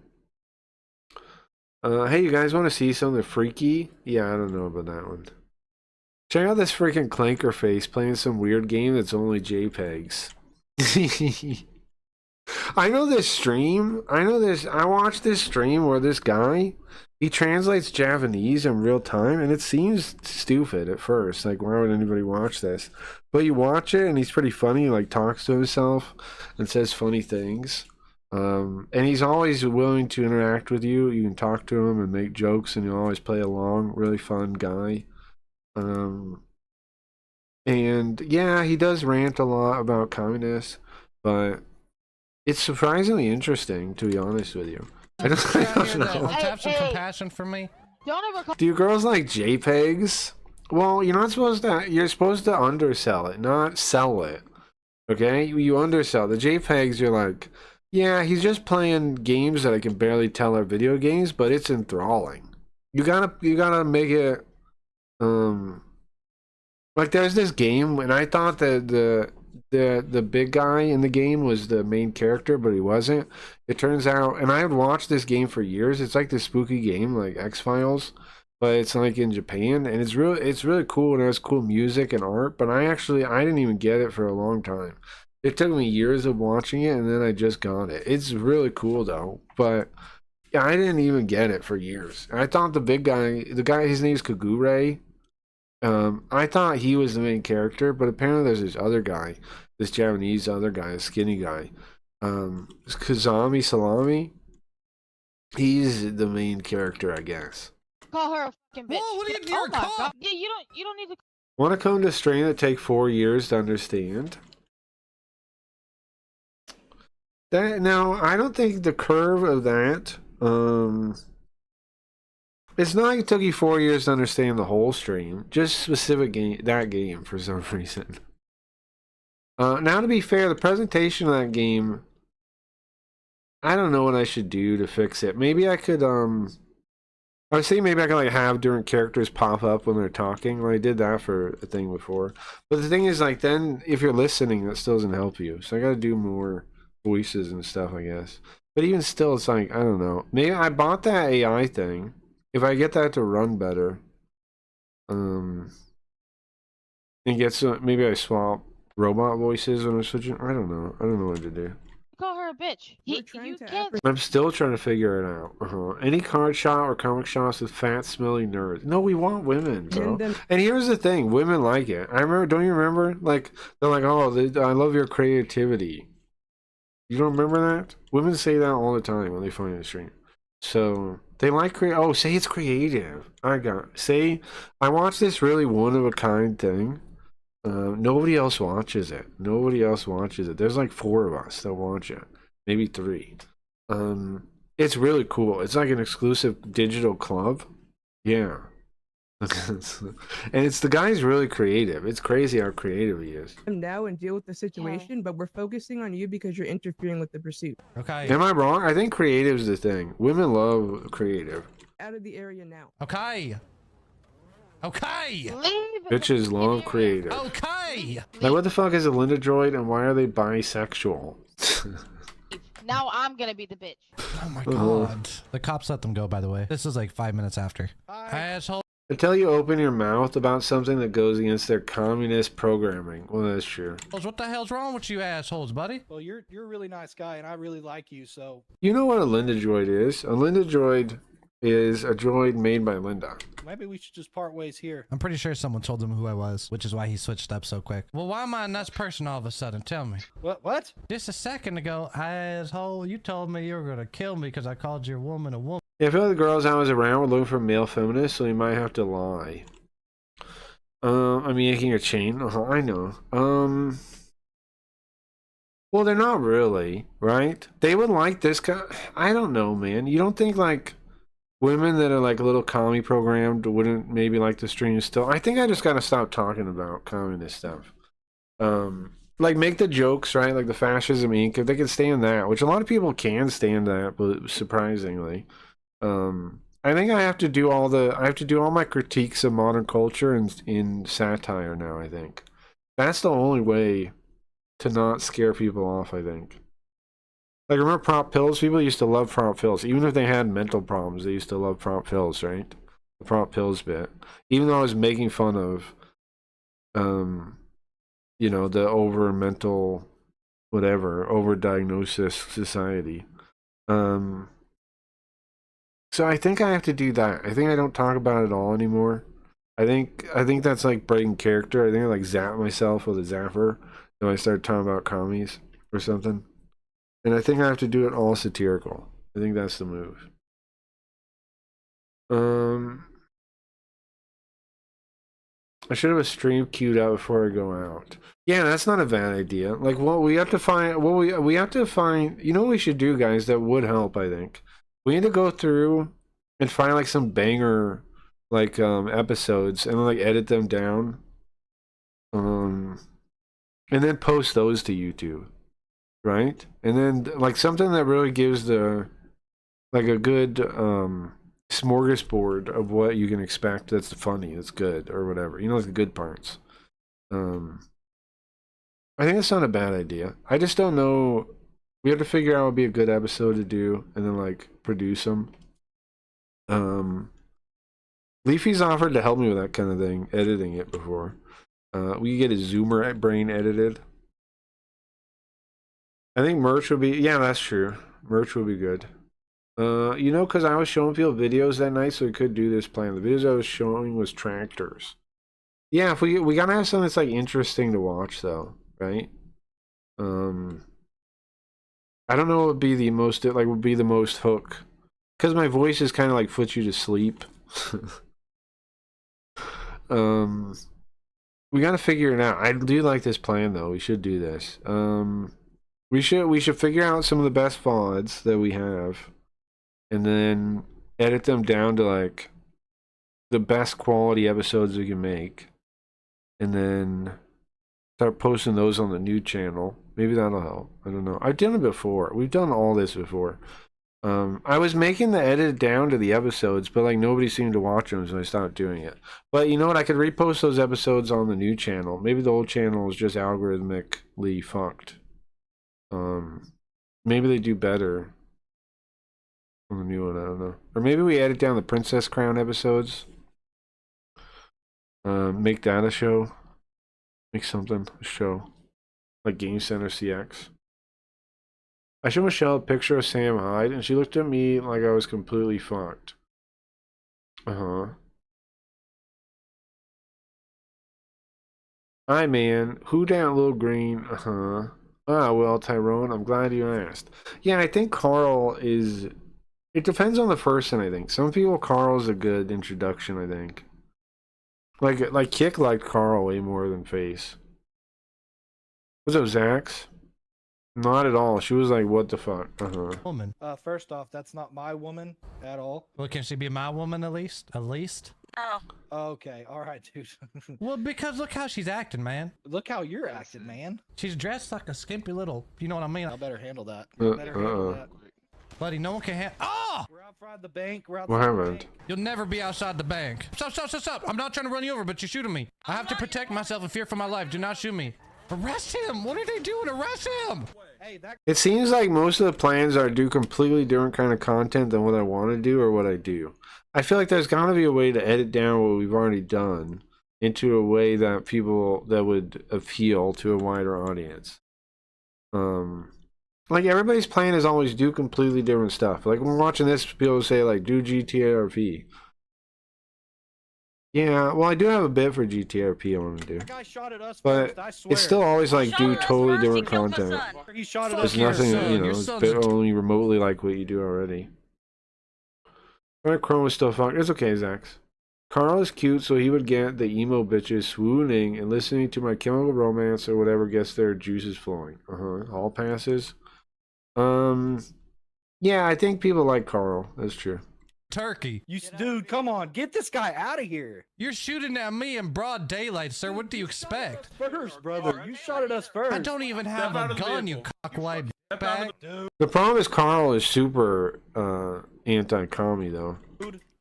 Hey, you guys want to see something freaky? Yeah, I don't know about that one. Check out this freaking Clanker face playing some weird game that's only JPEGs. I know this stream. I watched this stream where this guy, he translates Japanese in real time, and it seems stupid at first. Like, why would anybody watch this? But you watch it, and he's pretty funny. He, like, talks to himself and says funny things. And he's always willing to interact with you. You can talk to him and make jokes, and he'll always play along. Really fun guy. And yeah, he does rant a lot about communists, but it's surprisingly interesting, to be honest with you. I don't know. Have some compassion for me. Don't ever call. Do girls like JPEGs? Well, you're not supposed to. You're supposed to undersell it, not sell it. Okay, you undersell the JPEGs. You're like, yeah, he's just playing games that I can barely tell are video games, but it's enthralling. You gotta make it. Like there's this game, and I thought that the big guy in the game was the main character, but he wasn't. It turns out, and I had watched this game for years. It's like this spooky game, like X-Files, but it's like in Japan, and it's really cool, and it has cool music and art. But I didn't even get it for a long time. It took me years of watching it, and then I just got it. It's really cool though, but yeah, I didn't even get it for years. I thought the big guy, his name's Kagure. I thought he was the main character, but apparently there's this other guy, this Japanese other guy, a skinny guy. Kazami Salami. He's the main character, I guess. Call her a fucking bitch. Whoa, what are you doing? Oh my god. Yeah, you don't need to. Want to come to strain that take 4 years to understand? That now, I don't think the curve of that. It's not like it took you 4 years to understand the whole stream, just specific game for some reason. Now, to be fair, the presentation of that game, I don't know what I should do to fix it. Maybe I could, I was thinking maybe I could like have different characters pop up when they're talking. Well, I did that for a thing before. But the thing is, like, then if you're listening, that still doesn't help you. So I gotta do more voices and stuff, I guess. But even still, it's like, I don't know. Maybe I bought that AI thing. If I get that to run better, and get some, maybe I swap robot voices when I'm switching. I don't know. I don't know what to do. Call her a bitch. You can't. I'm still trying to figure it out. Any card shot or comic shots with fat, smelly nerds. No, we want women, bro. And here's the thing: women like it. I remember. Don't you remember? Like they're like, "Oh, I love your creativity." You don't remember that? Women say that all the time when they find a stream. So. They like say it's creative. Say I watched this really one of a kind thing. Nobody else watches it. There's like 4 of us that watch it, maybe 3. It's really cool. It's like an exclusive digital club. Yeah. And it's the guy's really creative. It's crazy how creative he is. Now and deal with the situation, but we're focusing on you because you're interfering with the pursuit. Okay. Am I wrong? I think creative is the thing. Women love creative. Out of the area now. Okay. Bitches love creative. Okay. Like, what the fuck is a Linda droid, and why are they bisexual? Now I'm gonna be the bitch. Oh my god. The cops let them go, by the way. This is like 5 minutes after. Asshole. Until you open your mouth about something that goes against their communist programming. Well, that's true. What the hell's wrong with you assholes, buddy? Well, you're a really nice guy, and I really like you, so... You know what a Linda droid is? A Linda droid is a droid made by Linda. Maybe we should just part ways here. I'm pretty sure someone told him who I was, which is why he switched up so quick. Well, why am I a nuts person all of a sudden? Tell me. What? Just a second ago, asshole, you told me you were gonna kill me because I called your woman a woman. Yeah, I feel like the girls I was around were looking for male feminists, so you might have to lie. I'm yanking a chain. I know. Well, they're not really, right? They would like this guy. I don't know, man. You don't think, like, women that are, like, a little commie programmed wouldn't maybe like the stream still? I think I just gotta stop talking about communist stuff. Like, make the jokes, right? Like the fascism Inc. If they can stand that, which a lot of people can stand that, but surprisingly. I think I have to do all my critiques of modern culture in satire now, I think. That's the only way to not scare people off, I think. Like, remember prop pills? People used to love prop pills. Even if they had mental problems, they used to love prop pills, right? The prop pills bit. Even though I was making fun of, you know, the over mental whatever, overdiagnosis society. So I think I have to do that. I think I don't talk about it all anymore. I think that's like breaking character. I think I like zap myself with a zapper if I start talking about commies or something. And I think I have to do it all satirical. I think that's the move. I should have a stream queued out before I go out. Yeah, that's not a bad idea. Like, well, we have to find. Well, we have to find. You know what we should do, guys? That would help. I think we need to go through and find like some banger, like episodes, and like edit them down. And then post those to YouTube, right? And then like something that really gives the like a good smorgasbord of what you can expect that's funny, that's good, or whatever. You know, like the good parts. I think it's not a bad idea. I just don't know. We have to figure out what would be a good episode to do, and then like produce them. Leafy's offered to help me with that kind of thing, editing it before. We could get a Zoomer brain edited. I think merch would be, yeah, that's true. Merch would be good. You know, because I was showing people videos that night, so we could do this plan. The videos I was showing was tractors. Yeah, if we gotta have something that's like interesting to watch, though, right? I don't know what would be the most hook, because my voice is kind of like puts you to sleep. We gotta figure it out. I do like this plan, though. We should do this. We should figure out some of the best VODs that we have, and then edit them down to like the best quality episodes we can make, and then start posting those on the new channel. Maybe that'll help. I don't know. I've done it before. We've done all this before. I was making the edit down to the episodes, but like nobody seemed to watch them, so I stopped doing it. But you know what? I could repost those episodes on the new channel. Maybe the old channel is just algorithmically fucked. Maybe they do better on the new one. I don't know. Or maybe we edit down the Princess Crown episodes. Make that a show. Make something a show, like Game Center CX. I showed Michelle a picture of Sam Hyde, and she looked at me like I was completely fucked. Hi, man. Who down, little green? Ah, well, Tyrone, I'm glad you asked. Yeah, I think Carl is... It depends on the person, I think. Some people, Carl's a good introduction, I think. Like Kick liked Carl way more than Face. What's up, Zax? Not at all. She was like, what the fuck? Woman. First off, that's not my woman at all. Well, can she be my woman at least? At least? Oh. Okay, alright, dude. Well, because look how she's acting, man. Look how you're acting, man. She's dressed like a skimpy little, you know what I mean? I better handle that. Buddy, no one can handle. Oh! We're outside the bank. What happened? You'll never be outside the bank. Stop. I'm not trying to run you over, but you're shooting me. I have to protect myself and fear for my life. Do not shoot me. Arrest him! What are they doing? Arrest him! It seems like most of the plans are to do completely different kind of content than what I want to do or what I do. I feel like there's got to be a way to edit down what we've already done into a way that that would appeal to a wider audience. Like everybody's plan is always do completely different stuff. Like when we're watching this, people say like do GTRP. Yeah, well, I do have a bit for GTRP I want to do. That guy shot at us but first, I swear. it's still always like do totally different content. He shot at There's us nothing, first. you know, it's only remotely like what you do already. Alright, Chrome is still fucked. It's okay, Zax. Carl is cute, so he would get the emo bitches swooning and listening to My Chemical Romance or whatever gets their juices flowing. All passes. Yeah, I think people like Carl. That's true. Turkey. Dude, come on, get this guy out of here. You're shooting at me in broad daylight, sir. What do you expect? First, brother, you shot at us first. I don't even have a gun, you cockwide bag. The problem is Carl is super anti-commie though.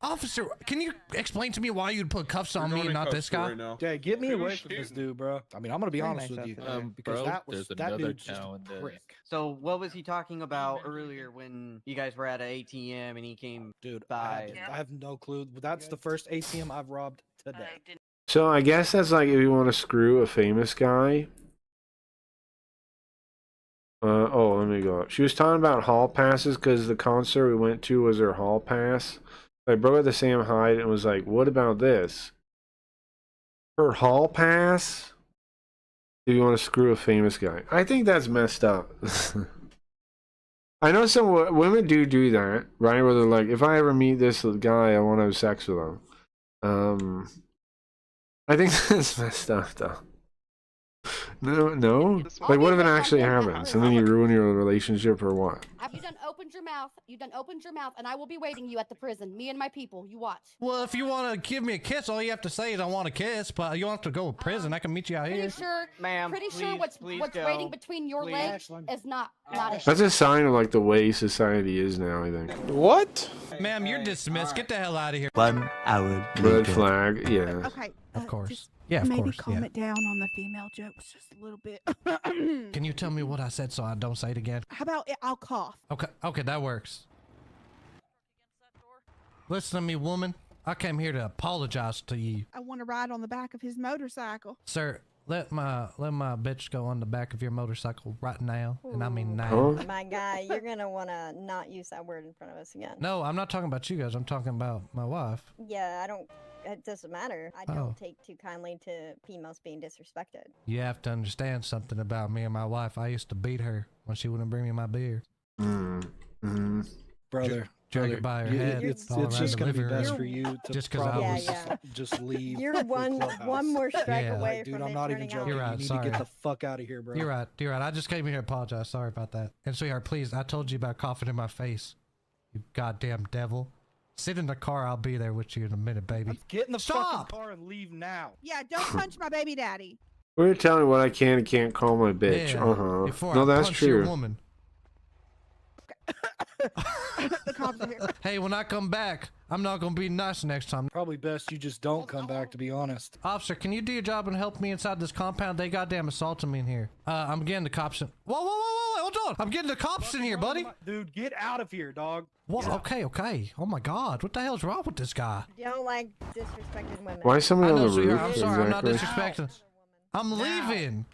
Officer, can you explain to me why you'd put cuffs on me and not this guy? Yeah, get me away from this dude, bro. I mean, I'm gonna be honest with you, because there's that another dude's just cow in a this. prick. So what was he talking about earlier when you guys were at an ATM and he came by? I have no clue. That's the first ATM I've robbed today. So I guess that's like if you want to screw a famous guy. Oh, let me go. She was talking about hall passes because the concert we went to was her hall pass. I broke out the same hide and was like, what about this? Her hall pass? Do you want to screw a famous guy? I think that's messed up. I know some women do that, right? Where they're like, if I ever meet this guy, I want to have sex with him. I think that's messed up, though. No? Like, what if it actually happens? And then you ruin your relationship or what? Have you done opened your mouth? You done opened your mouth, and I will be waiting you at the prison. Me and my people. You watch. Well, if you want to give me a kiss, all you have to say is I want a kiss, but you don't have to go to prison. I can meet you out here. Pretty sure, Ma'am, pretty sure please, what's go. waiting between your legs is not a That's a sign of like the way society is now, I think. What? Ma'am, you're dismissed. Get the hell out of here. 1 hour. Red flag, yeah. Okay. Of course. Just Yeah, of maybe course. calm Yeah. it down on the female jokes just a little bit. Can you tell me what I said so I don't say it again? How about I'll cough? Okay, that works. Listen to me, woman. I came here to apologize to you. I want to ride on the back of his motorcycle. Sir, let my bitch go on the back of your motorcycle right now. And I mean now. Oh. My guy, you're gonna wanna not use that word in front of us again. No, I'm not talking about you guys. I'm talking about my wife. Yeah, it doesn't matter. I don't take too kindly to females being disrespected. You have to understand something about me and my wife. I used to beat her when she wouldn't bring me my beer. Brother. Drag it by her head. It's all around just the gonna be living best room. for you to Just 'cause I probably was- just leave. You're one more strike Yeah. away Dude, from I'm it not even turning joking. out. You're right, You need sorry. to get the fuck out of here, bro. You're right. I just came here to apologize. Sorry about that. And sweetheart, please, I told you about coughing in my face. You goddamn devil. Sit in the car. I'll be there with you in a minute, baby. Get in the Stop! fucking car and leave now. Yeah, don't punch my baby daddy. We're telling me what I can and can't call my bitch. Yeah, before No, I that's punch your true. woman. The cops are here. Hey, when I come back, I'm not gonna be nice next time. Probably best you just don't come back, to be honest. Officer, can you do your job and help me inside this compound? They goddamn assaulted me in here. I'm getting the cops in. Whoa, hold on. I'm getting the cops in here, buddy. Dude, get out of here, dog. What? Okay. Oh my God, what the hell's wrong with this guy? Don't like disrespecting women. Why is somebody I on know, the sweetheart. roof? I'm sorry. I'm not Exactly. disrespecting. I'm leaving.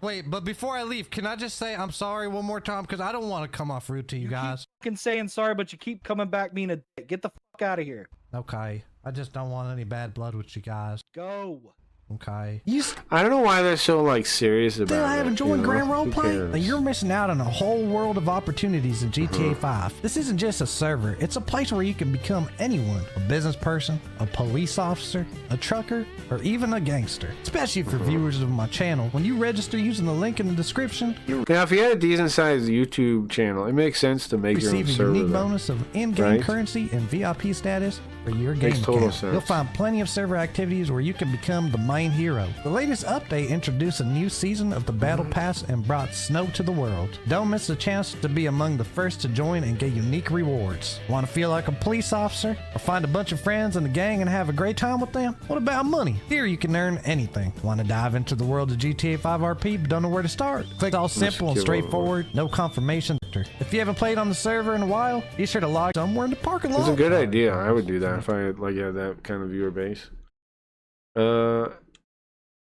Wait, but before I leave, can I just say I'm sorry one more time? Because I don't want to come off rude to you guys. Fucking saying sorry, but you keep coming back being a dick. Get the fuck out of here. Okay. I just don't want any bad blood with you guys. Go. Okay. I don't know why they're so like serious about it. Still haven't joined you know? Grand Who Roleplay? cares? You're missing out on a whole world of opportunities in GTA 5. This isn't just a server, it's a place where you can become anyone. A business person, a police officer, a trucker, or even a gangster. Especially for viewers of my channel. When you register using the link in the description, you Now, if you had a decent sized YouTube channel, it makes sense to make your own receive a server. unique though. bonus of in-game Right? currency and VIP status for your game Makes total account. sense. You'll find plenty of server activities where you can become the main hero. The latest update introduced a new season of the Battle Pass and brought snow to the world. Don't miss the chance to be among the first to join and get unique rewards. Want to feel like a police officer? Or find a bunch of friends in the gang and have a great time with them? What about money? Here you can earn anything. Want to dive into the world of GTA 5 RP but don't know where to start? Click all simple and give straightforward, no confirmation. If you haven't played on the server in a while, be sure to log somewhere in the parking lot. It's a good idea. I would do that if I had, like, had that kind of viewer base.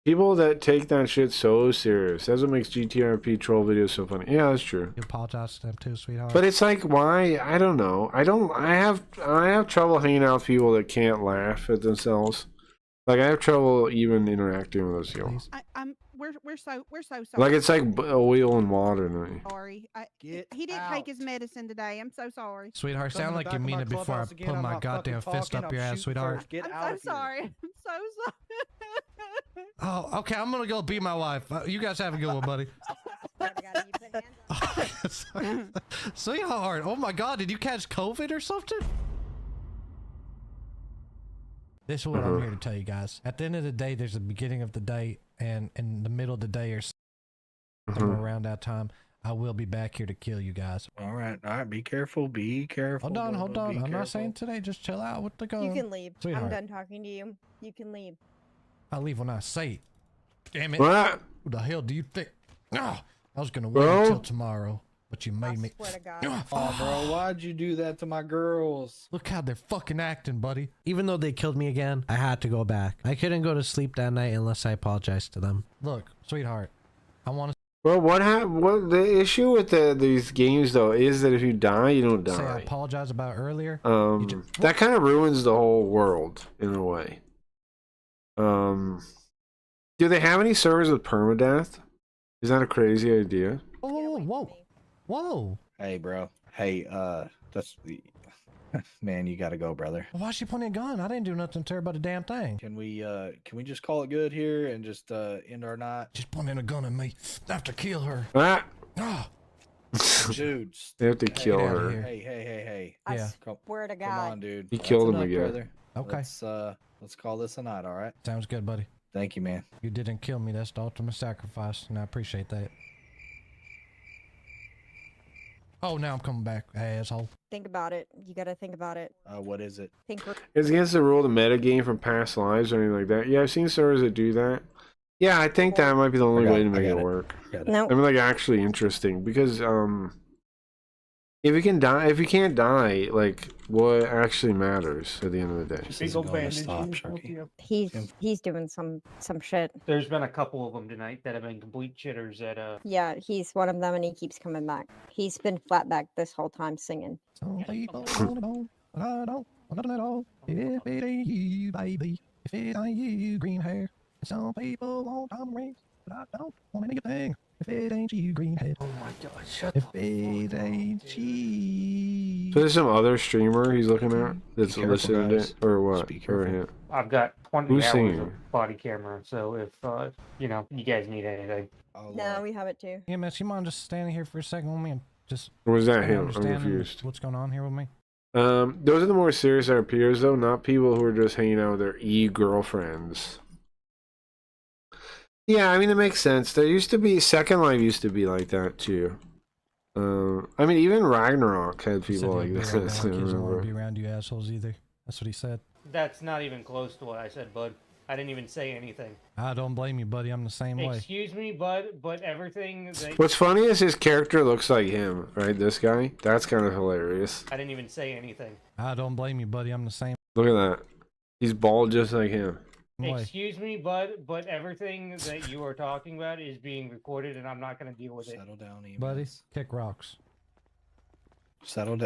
People that take that shit so serious. That's what makes GTRP troll videos so funny. Yeah, that's true. You apologize to them too, sweetheart. But it's like, why? I don't know. I have trouble hanging out with people that can't laugh at themselves. Like, I have trouble even interacting with those people. We're so sorry. Like, it's like oil and water to me. Sorry. He didn't take his medicine today. I'm so sorry. Sweetheart, sound like you mean it before I put my goddamn fist up your ass, sweetheart. I'm so sorry. I'm so sorry. Oh, okay, I'm gonna go be my wife. You guys have a good one, buddy. Sweetheart, oh my God, did you catch COVID or something? This is what I'm here to tell you guys. At the end of the day, there's the beginning of the day, and in the middle of the day or somewhere around that time, I will be back here to kill you guys. All right, be careful. Be careful. Hold on. I'm not saying today. Just chill out with the gun. You can leave. Sweetheart. I'm done talking to you. You can leave. I leave when I say it. Damn it. What? Who the hell do you think? Oh, I was gonna wait until tomorrow, but you made me. Swear to God. Oh, bro, why'd you do that to my girls? Look how they're fucking acting, buddy. Even though they killed me again, I had to go back. I couldn't go to sleep that night unless I apologized to them. Look, sweetheart, I want to Well, what the issue with these games though is that if you die, you don't die. Say I apologize about earlier. That kind of ruins the whole world in a way. Do they have any servers with permadeath? Is that a crazy idea? Oh, whoa. Hey, bro. Hey, that's the man. You gotta go, brother. Why is she pointing a gun? I didn't do nothing to her but a damn thing. Can we just call it good here and just end our night? She's pointing a gun at me. I have to kill her. Ah. Dude, They have to kill her. Hey. Yeah. Swear to God. Come on, dude. He killed him enough, again. brother. Okay. Let's call this a night, all right? Sounds good, buddy. Thank you, man. You didn't kill me. That's the ultimate sacrifice, and I appreciate that. Oh, now I'm coming back, asshole. Think about it. You gotta think about it. What is it? It's against the rule of the metagame from past lives or anything like that. Yeah, I've seen servers that do that. Yeah, I think that might be the only way to make it work. No. I mean, like, actually interesting because if you can't die, like, what actually matters at the end of the day? He's doing some shit. There's been a couple of them tonight that have been complete chitters at Yeah, he's one of them, and he keeps coming back. He's been flat back this whole time singing. Some people wanna know, but I don't want nothing at all. If it ain't you, baby, if it ain't you, green hair. Some people want diamond rings, but I don't want anything. If it ain't you, green hair. Oh my God, shut up. If it ain't you. So there's some other streamer he's looking at that's listening to it, or what? Or him? I've got 20 Who's hours singing? of body camera, so if you know, you guys need anything. No, we have it too. Yeah, miss, you mind just standing here for a second with me and just... Or was that try to him? I'm understand confused. What's going on here with me? Those are the more serious RPers though, not people who are just hanging out with their girlfriends. Yeah, I mean it makes sense. There used to be Second Life used to be like that too. I mean even Ragnarok had people like this. I don't want to be around you assholes either. That's what he said. That's not even close to what I said, bud. I didn't even say anything. I don't blame you, buddy. I'm the same way. Excuse me, bud, but everything that... What's funny is his character looks like him, right? This guy. That's kind of hilarious. I didn't even say anything. I don't blame you, buddy. I'm the same. Look at that. He's bald just like him. Excuse me, bud, but everything that you are talking about is being recorded, and I'm not going to deal with it. Settle down, EMS. Buddy, kick rocks. Settle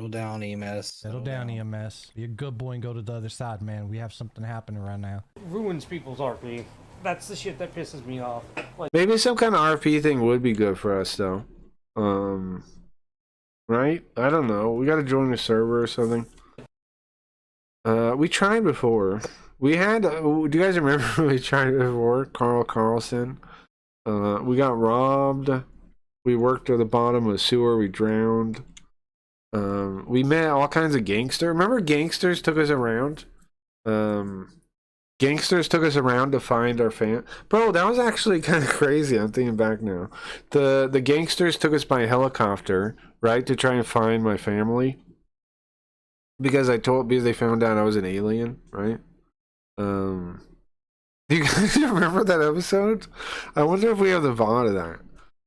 down, EMS. Settle down, EMS. Be a good boy and go to the other side, man. We have something happening right now. Ruins people's RP. That's the shit that pisses me off. Like, Maybe some kind of RP thing would be good for us though. Right? I don't know. We got to join a server or something. We tried before. We had. Do you guys remember we tried before? Carl Carlson. We got robbed. We worked at the bottom of the sewer. We drowned. We met all kinds of gangsters. Remember, gangsters took us around. Gangsters took us around to find our fan. Bro, that was actually kind of crazy. I'm thinking back now. The gangsters took us by helicopter, right, to try and find my family. Because they found out I was an alien, right? Do you guys remember that episode? I wonder if we have the VOD of that.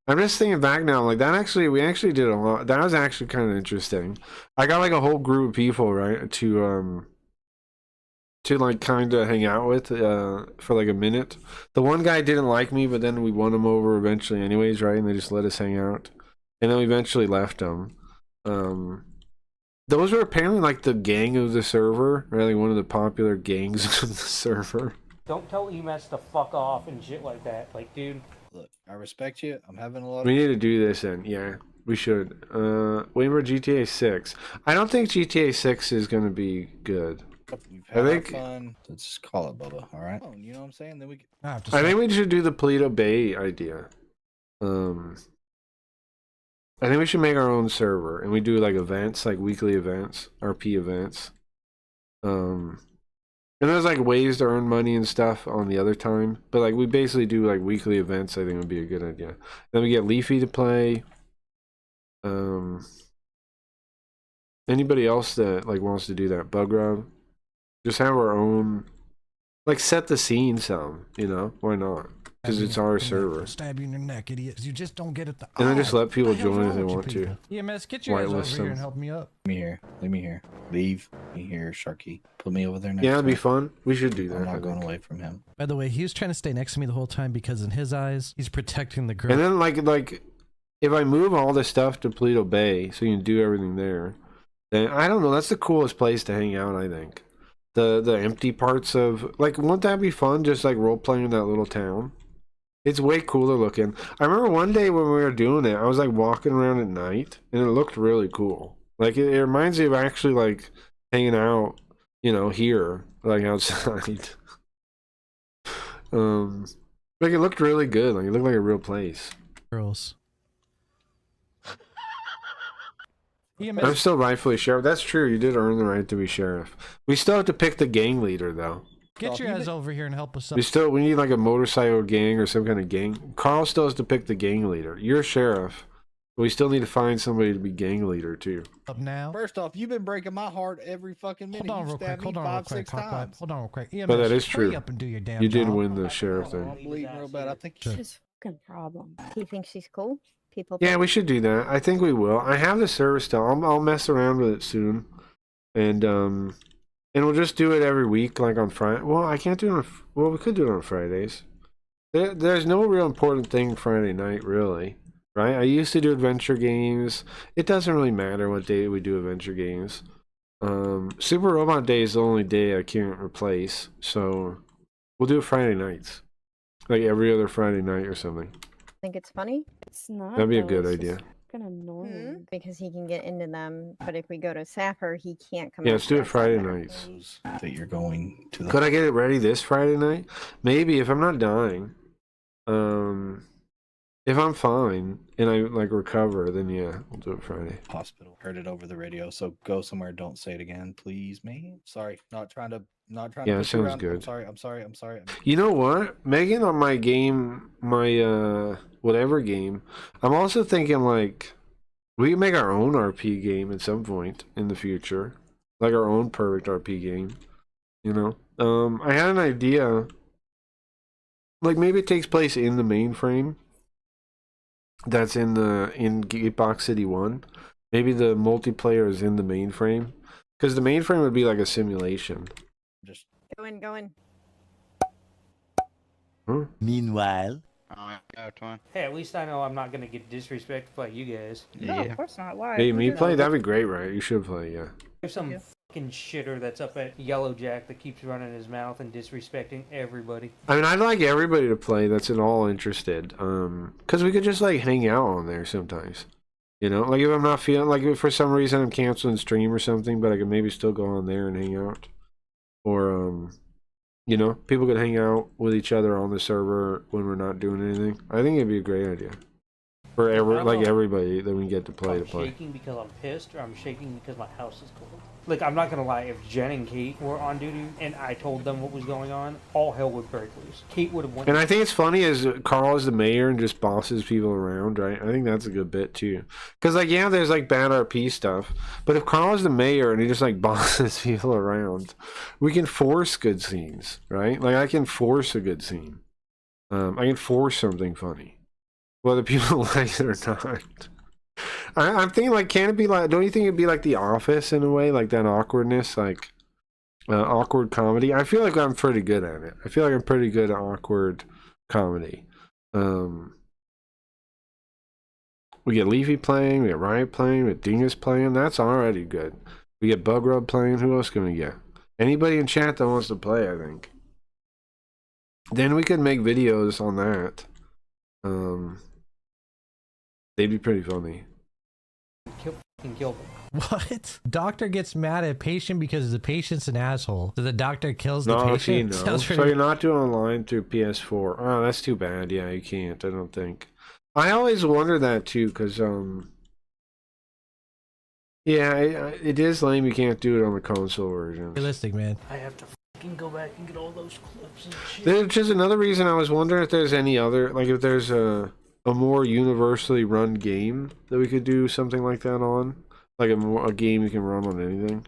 I'm just thinking back now, like we actually did a lot. That was actually kind of interesting. I got like a whole group of people, right, to like kind of hang out with for like a minute. The one guy didn't like me, but then we won him over eventually anyways, right? And they just let us hang out. And then we eventually left him. Those were apparently like the gang of the server, right? Like one of the popular gangs of the server. don't tell EMS to fuck off and shit like that. Like, dude. Look, I respect you. I'm having a lot of... We need to do this then. Yeah, we should. Waiting for GTA 6. I don't think GTA 6 is going to be good. I think fun. Let's just call it Bubba, all right? Oh, you know what I'm saying? Then we. I think we should do the Paleto Bay idea. I think we should make our own server and we do like events, like weekly events, RP events. And there's like ways to earn money and stuff on the other time, but like we basically do like weekly events. I think would be a good idea. Then we get Leafy to play. Anybody else that like wants to do that? Bugrub. Just have our own, like set the scene some, you know, why not? because it's our server. Stab you in your neck, idiot. 'Cause you just don't get it. And then just let people join if they want to. EMS, get your ass over here and help me up. Leave me here. Leave me here. Leave me here, Sharky. Put me over there next Yeah, it'd be time. fun. We should do that. I'm not going away from him. By the way, he was trying to stay next to me the whole time because in his eyes, he's protecting the girl. And then like if I move all this stuff to Paleto Bay, so you can do everything there, then I don't know. That's the coolest place to hang out. I think the empty parts of like, wouldn't that be fun? Just like role playing in that little town. It's way cooler looking. I remember one day when we were doing it, I was like walking around at night, and it looked really cool. Like it reminds me of actually like hanging out, you know, here, like outside. Like it looked really good. Like it looked like a real place. Girls. I'm still rightfully sheriff. That's true. You did earn the right to be sheriff. We still have to pick the gang leader, though. Get your ass over here and help us up. We need like a motorcycle gang or some kind of gang. Carl still has to pick the gang leader. You're sheriff, but we still need to find somebody to be gang leader too. Up now. First off, you've been breaking my heart every fucking minute. Hold on real quick. Hold on real quick. Hold on real quick. But that is hurry true. up and do your damn You did job. win the sheriff I'm thing. bleeding real bad. I think you His fucking problem. He thinks she's cool. People. Yeah, we should do that. I think we will. I have the service still. I'll mess around with it soon, and we'll just do it every week, like on Friday. Well, I can't do it on. Well, we could do it on Fridays. There's no real important thing Friday night, really, right? I used to do adventure games. It doesn't really matter what day we do adventure games. Super Robot Day is the only day I can't replace, so we'll do it Friday nights, like every other Friday night or something. Think it's funny? It's not. That'd be a though, good it's idea. just fucking annoying. Because he can get into them, but if we go to Sapper, he can't come. Yeah, out let's do to it Friday Sapper. nights. That you're going to the... Could I get it ready this Friday night? Maybe, if I'm not dying. If I'm fine and I like recover, then yeah, we'll do it Friday. Hospital. Heard it over the radio, so go somewhere. Don't say it again, please, man. Sorry, not trying to. Yeah, push you sounds around. good. I'm sorry. You know what? Megan, on my game, my whatever game, I'm also thinking like we can make our own RP game at some point in the future. Like our own perfect RP game. You know? I had an idea. Like maybe it takes place in the mainframe. That's in Gatebox City One. Maybe the multiplayer is in the mainframe. Because the mainframe would be like a simulation. Just Go in. Huh? Meanwhile. Hey, at least I know I'm not gonna get disrespected by you guys. No, of course not. Why? Hey, me play? That'd be great, right? You should play, yeah. There's some fucking shitter that's up at Yellow Jack that keeps running his mouth and disrespecting everybody. I mean, I'd like everybody to play that's at all interested. Because we could just like hang out on there sometimes. You know, like if I'm not feeling like if for some reason I'm canceling stream or something, but I could maybe still go on there and hang out. Or you know, people could hang out with each other on the server when we're not doing anything. I think it'd be a great idea for everybody that we get to play. I'm shaking because I'm pissed, or I'm shaking because my house is cold. Like, I'm not gonna lie, if Jen and Kate were on duty and I told them what was going on, all hell would break loose. Kate would have went. And I think it's funny as Carl is the mayor and just bosses people around, right? I think that's a good bit too. Because like, yeah, there's like bad RP stuff, but if Carl is the mayor and he just like bosses people around, we can force good scenes, right? Like I can force a good scene. I can force something funny, whether people like it or not. I'm thinking like, can it be like? Don't you think it'd be like The Office in a way, like that awkwardness, like awkward comedy? I feel like I'm pretty good at it. I feel like I'm pretty good at awkward comedy. We get Leafy playing, we get Riot playing, we get Dingus playing. That's already good. We get Bug Rub playing. Who else can we get? Anybody in chat that wants to play, I think. Then we could make videos on that. They'd be pretty funny. Kill them. What? Doctor gets mad at patient because the patient's an asshole. So the doctor kills the No, patient? no. So you're not doing online through PS4. Oh, that's too bad. Yeah, you can't. I don't think. I always wonder that too, because yeah, it is lame. You can't do it on the console version. Realistic, man. I have to fucking go back and get all those clips and shit. There's just another reason I was wondering if there's any other, like if there's a more universally run game that we could do something like that on, like a game you can run on anything.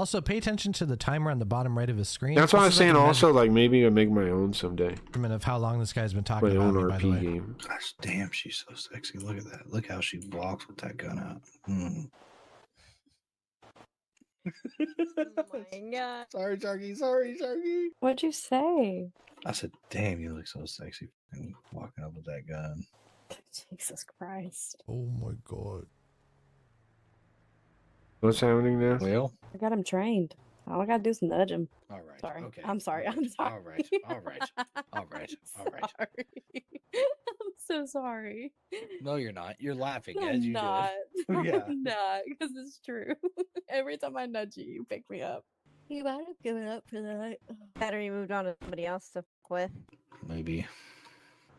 Also, pay attention to the timer on the bottom right of his screen. That's what I was saying. Like Also, like maybe I make my own someday. Of how long this guy's been talking My about own me, by the RP way. game. Gosh, damn, she's so sexy. Look at that. Look how she walks with that gun out. Mm. Oh my god. Sorry, Sharky. Sorry, Sharky. What'd you say? I said, damn, you look so sexy and walking up with that gun. Jesus Christ. Oh my god. What's happening now? Well, I got him trained. All I gotta do is nudge him. all right. Sorry. Okay. I'm sorry. All right, I'm sorry. All right. All right. All right. All right. Sorry. I'm so sorry. No, you're not. You're laughing I'm as you not. do. Yeah. I'm not, because it's true. Every time I nudge you, you pick me up. You might have given up for the night. Better you moved on to somebody else to fuck with. Maybe.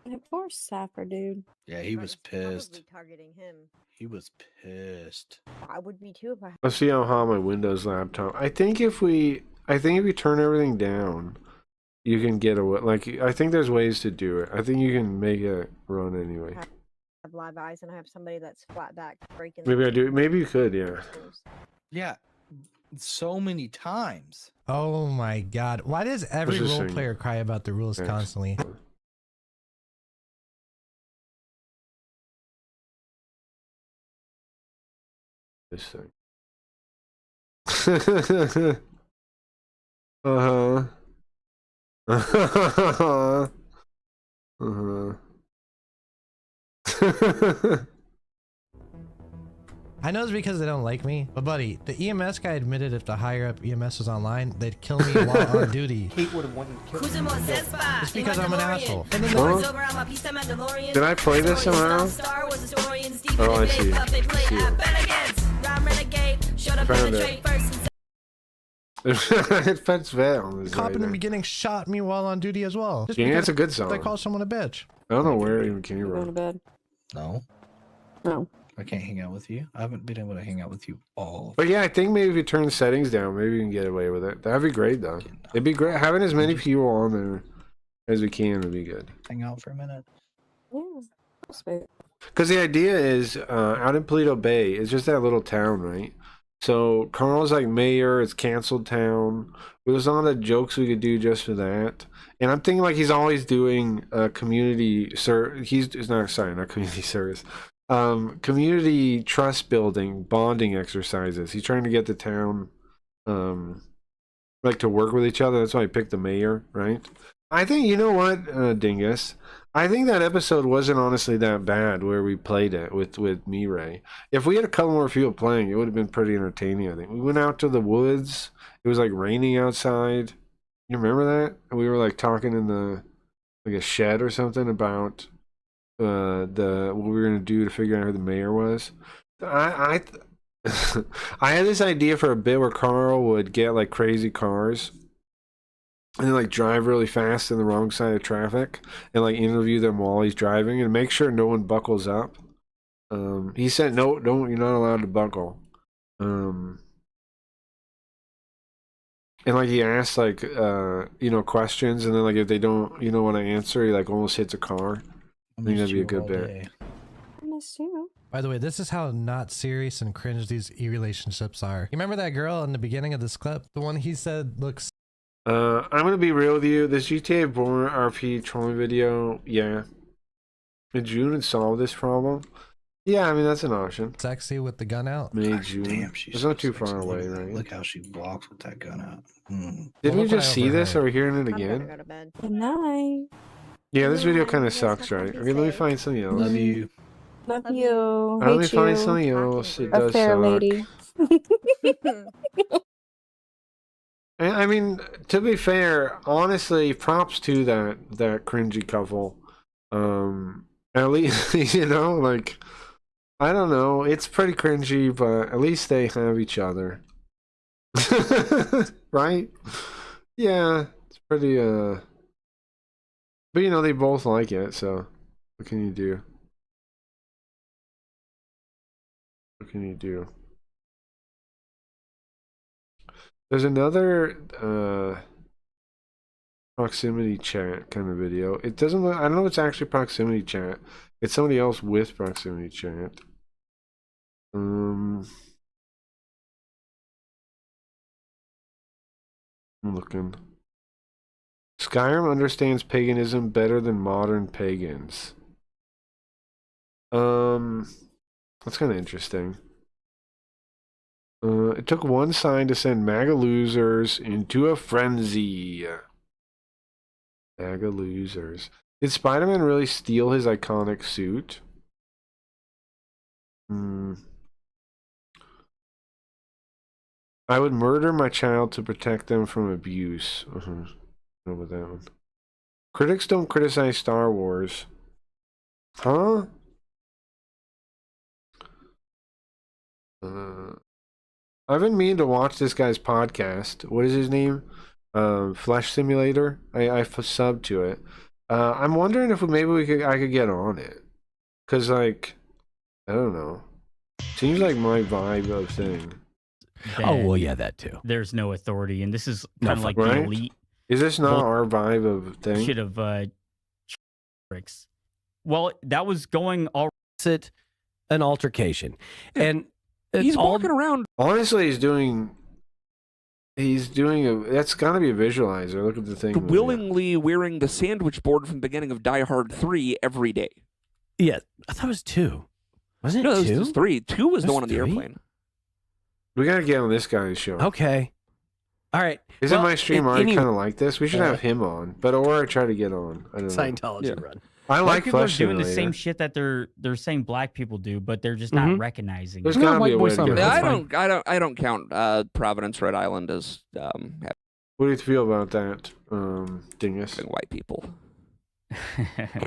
And poor Sapper, dude. Yeah, he was pissed. Probably targeting him. He was pissed. I would be too if I. Let's see how hot my Windows laptop. I think if you turn everything down, you can get away. Like I think there's ways to do it. I think you can make it run anyway. I have live eyes and I have somebody that's flat back breaking. Maybe I do. Maybe you could. Yeah. Yeah. So many times. Oh my god. Why does every What's this role thing? player cry about the rules Yes. constantly? This thing. Uh-huh. Uh-huh. I know it's because they don't like me, but buddy, the EMS guy admitted if the higher up EMS was online, they'd kill me while on duty. Kate would have went and killed him. It's because I'm an asshole. And then Huh? Did I play this somehow? Oh, I see. I see it. Found it. It fits Veil. the cop in the beginning shot me while on duty as well. Just Yeah, because it's a good song. they call someone a bitch. I don't know where it even came Going to from. bed. No. No. I can't hang out with you. I haven't been able to hang out with you all. But yeah, I think maybe if you turn the settings down, maybe you can get away with it. That'd be great, though. It'd be great. Having as many people on there as we can would be good. Hang out for a minute. Yeah. Sweet. Because the idea is, out in Paleto Bay, it's just that little town, right? So Carl's like mayor, it's canceled town. There's a lot of jokes we could do just for that. And I'm thinking like he's always doing community not community service. Community trust building, bonding exercises. He's trying to get the town like to work with each other. That's why I picked the mayor, right? I think, you know what, Dingus? I think that episode wasn't honestly that bad where we played it with Mirai. If we had a couple more people playing, it would have been pretty entertaining, I think. We went out to the woods. It was like raining outside. You remember that? And we were like talking in like a shed or something about what we were gonna do to figure out who the mayor was. I had this idea for a bit where Carl would get like crazy cars and then like drive really fast in the wrong side of traffic and like interview them while he's driving and make sure no one buckles up. He said no, you're not allowed to buckle. And like he asks like questions, and then like if they don't want to answer, he like almost hits a car. I think that'd be a good bit. I miss you. By the way, this is how not serious and cringe these e-relationships are. You remember that girl in the beginning of this clip? The one he said looks... I'm gonna be real with you. This GTA Born RP trolling video, yeah. In June and solve this problem. Yeah, I mean that's an option. Sexy with the gun out. May, June. Damn, she's it's so not too sexy. far away, Look at that. right? Look how she walks with that gun out. Mm. Didn't we What if just I see this? overheard? Are we hearing it I'm gonna again? go to bed. Good night. Yeah, this video kind of Yes, sucks, have right? fun, Okay, be let me safe. find something else. Love you. Love Love you. Let me Hate find you. something else. It A does fair suck. lady. I mean, to be fair, honestly, props to that cringy couple. At least like I don't know, it's pretty cringy, but at least they have each other, right? Yeah, it's pretty. But they both like it, so what can you do? What can you do? There's another proximity chat kind of video. It doesn't look, I don't know if it's actually proximity chat. It's somebody else with proximity chat. I'm looking. Skyrim understands paganism better than modern pagans. That's kind of interesting. It took one sign to send MAGA losers into a frenzy. MAGA losers. Did Spider-Man really steal his iconic suit? I would murder my child to protect them from abuse. Know about that one. Critics don't criticize Star Wars. Huh? I've been meaning to watch this guy's podcast. What is his name? Flesh Simulator. I subbed to it. I'm wondering if maybe I could get on it. Cause like, I don't know. Seems like my vibe of thing. Oh well, yeah, that too. There's no authority, and this is kind of like right? the elite. Is this not our vibe of thing? Should have tricks. Well, that was going all. It an altercation, and he's walking around. Honestly, he's doing a. That's got to be a visualizer. Look at the thing. Willingly wearing the sandwich board from the beginning of Die Hard 3 every day. Yeah, I thought it was 2. Wasn't it 2? No, it was 3. 2 was the one on the 3? airplane. We gotta get on this guy's show. Okay. All right. Isn't my stream already kind of like this? We should have him on, or I try to get on. I don't know. Scientology run. I like people are Flesh doing the Simulator. same shit that they're saying black people do, but they're just not recognizing. There's it. gotta be a way to get I don't count Providence, Rhode Island as. What do you feel about that, dingus? White people.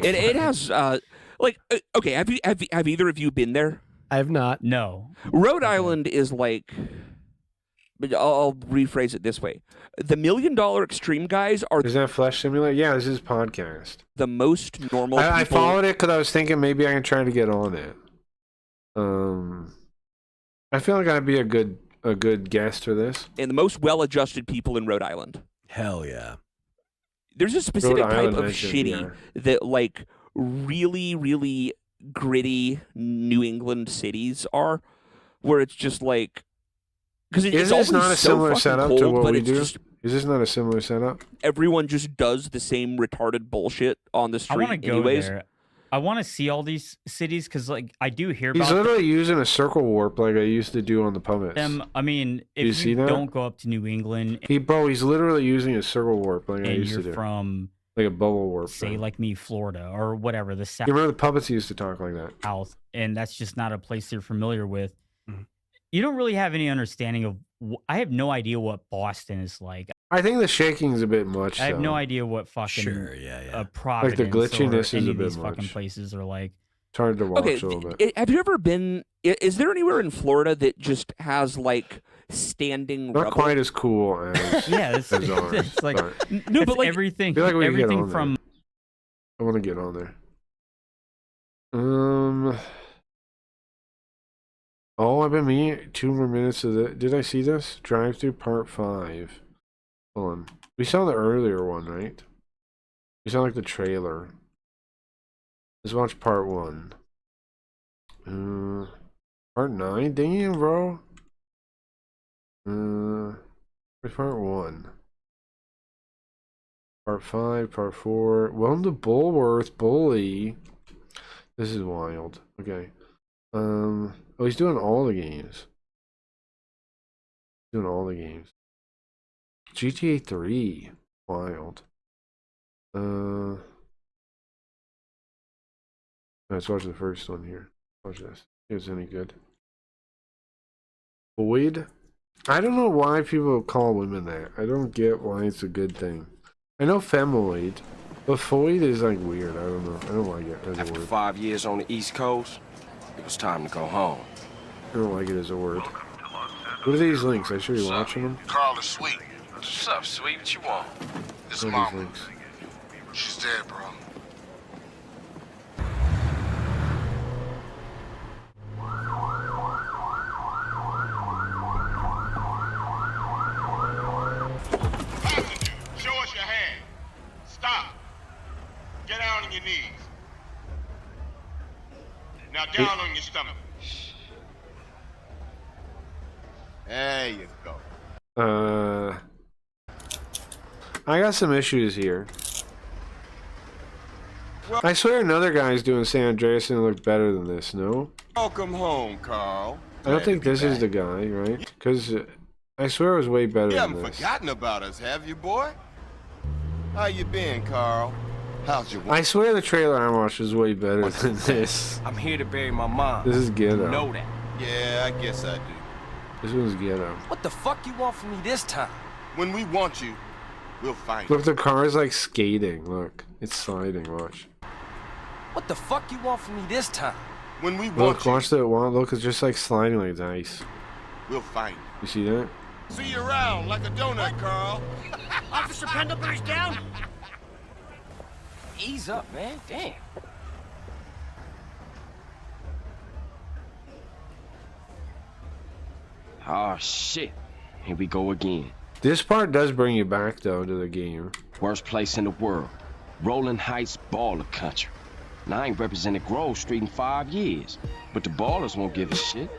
it has okay. Have either of you been there? I have not. No. Rhode Island is like. I'll rephrase it this way: the $1 Million Extreme guys are. Is that Flesh Simulator? Yeah, this is podcast. The most normal. I people... followed it because I was thinking maybe I can try to get on it. I feel like I'd be a good guest for this. And the most well-adjusted people in Rhode Island. Hell yeah. There's a specific Rhode type Island of mentioned, shitty that like really, really gritty New England cities are, where it's just like. Because Is it's this always not a so similar fucking setup cold, to what but we it's do? just Is this not a similar setup? everyone just does the same retarded bullshit on the I street want to go anyways. there. I want to see all these cities because, like, I do hear He's about literally using a circle warp like I used to do on the puppets. them. I mean, if you see that? don't go up to New England He's literally using a circle warp like I and used you're to do. from, Like a bubble warp. say, thing. like me, Florida or whatever, the South, You remember the puppets used to talk like that? and that's just not a place you're familiar with. You don't really have any understanding of. I have no idea what Boston is like. I think the shaking's a bit much. I have no though. idea what fucking Like Providence the glitchiness or is any a of bit these much. fucking places are like. It's hard to watch Okay, a little bit. have you ever been? Is there anywhere in Florida that just has like standing? Not rubble? quite as cool as Yeah, it's, as ours. it's like but No, it's but like everything. I feel like we can get Everything on from. I want to get on there. Oh, I've been meaning 2 more minutes of it. Did I see this? Drive through part 5. Hold on. We saw the earlier one, right? We saw like the trailer. Let's watch part 1. Part 9? Damn, bro. Where's part 1? Part 5, part 4. Welcome to Bulworth, Bully. This is wild. Okay. Oh, he's doing all the games. Doing all the games. GTA 3. Wild. Let's watch the first one here. Watch this. See if it's any good. Void? I don't know why people call women that. I don't get why it's a good thing. I know femoid, but void is like weird. I don't know. I don't like it as a After word. 5 years on the East Coast, it was time to go home. I don't like it as a word. What are these links? I should be watching them. Carl is sweet. What's up, sweet? What you want? His What are these mama. links? She's dead, bro. Show us your hand. Stop. Get down on your knees. Now down on your stomach. There you go. I got some issues here. I swear another guy's doing San Andreas and it looked better than this, no? Welcome home, Carl. I don't think this is the guy, right? Because I swear it was way better You than haven't this. forgotten about us, have you, boy? How you been, Carl? How's your I swear the trailer I watched was way better than this. I'm here to bury my mom. This is ghetto. You know that. Yeah, I guess I do. This one's ghetto. What the fuck you want from me this time? When we want you, we'll find you. Look, the car is like skating. Look, it's sliding. Watch. What the fuck you want from me this time? When we want Look, you, watch that one. Look, it's just like sliding like dice. we'll find you. You see that? See you around like a donut, Carl. Officer Pendlebury's down. Ease up, man. Damn. Oh, shit. Here we go again. This part does bring you back though to the game. Worst place in the world. Rolling Heights baller country. Now, I ain't represented Grove Street in 5 years, but the ballers won't give a shit.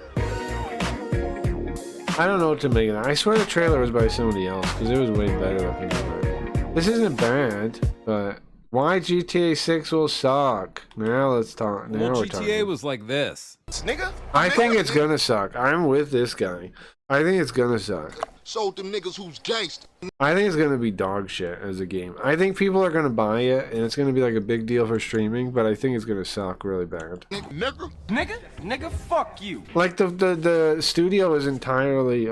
I don't know what to make of that. I swear the trailer was by somebody else because it was way better looking than that. This isn't bad, but why GTA 6 will suck? Now let's talk. Now Well, we're GTA talking. was like this. Nigga? I think it's gonna suck. I'm with this guy. I think it's gonna suck. Sold them niggas who's gangsta. I think it's gonna be dog shit as a game. I think people are gonna buy it and it's gonna be like a big deal for streaming, but I think it's gonna suck really bad. Nigga, fuck you. Like the studio is entirely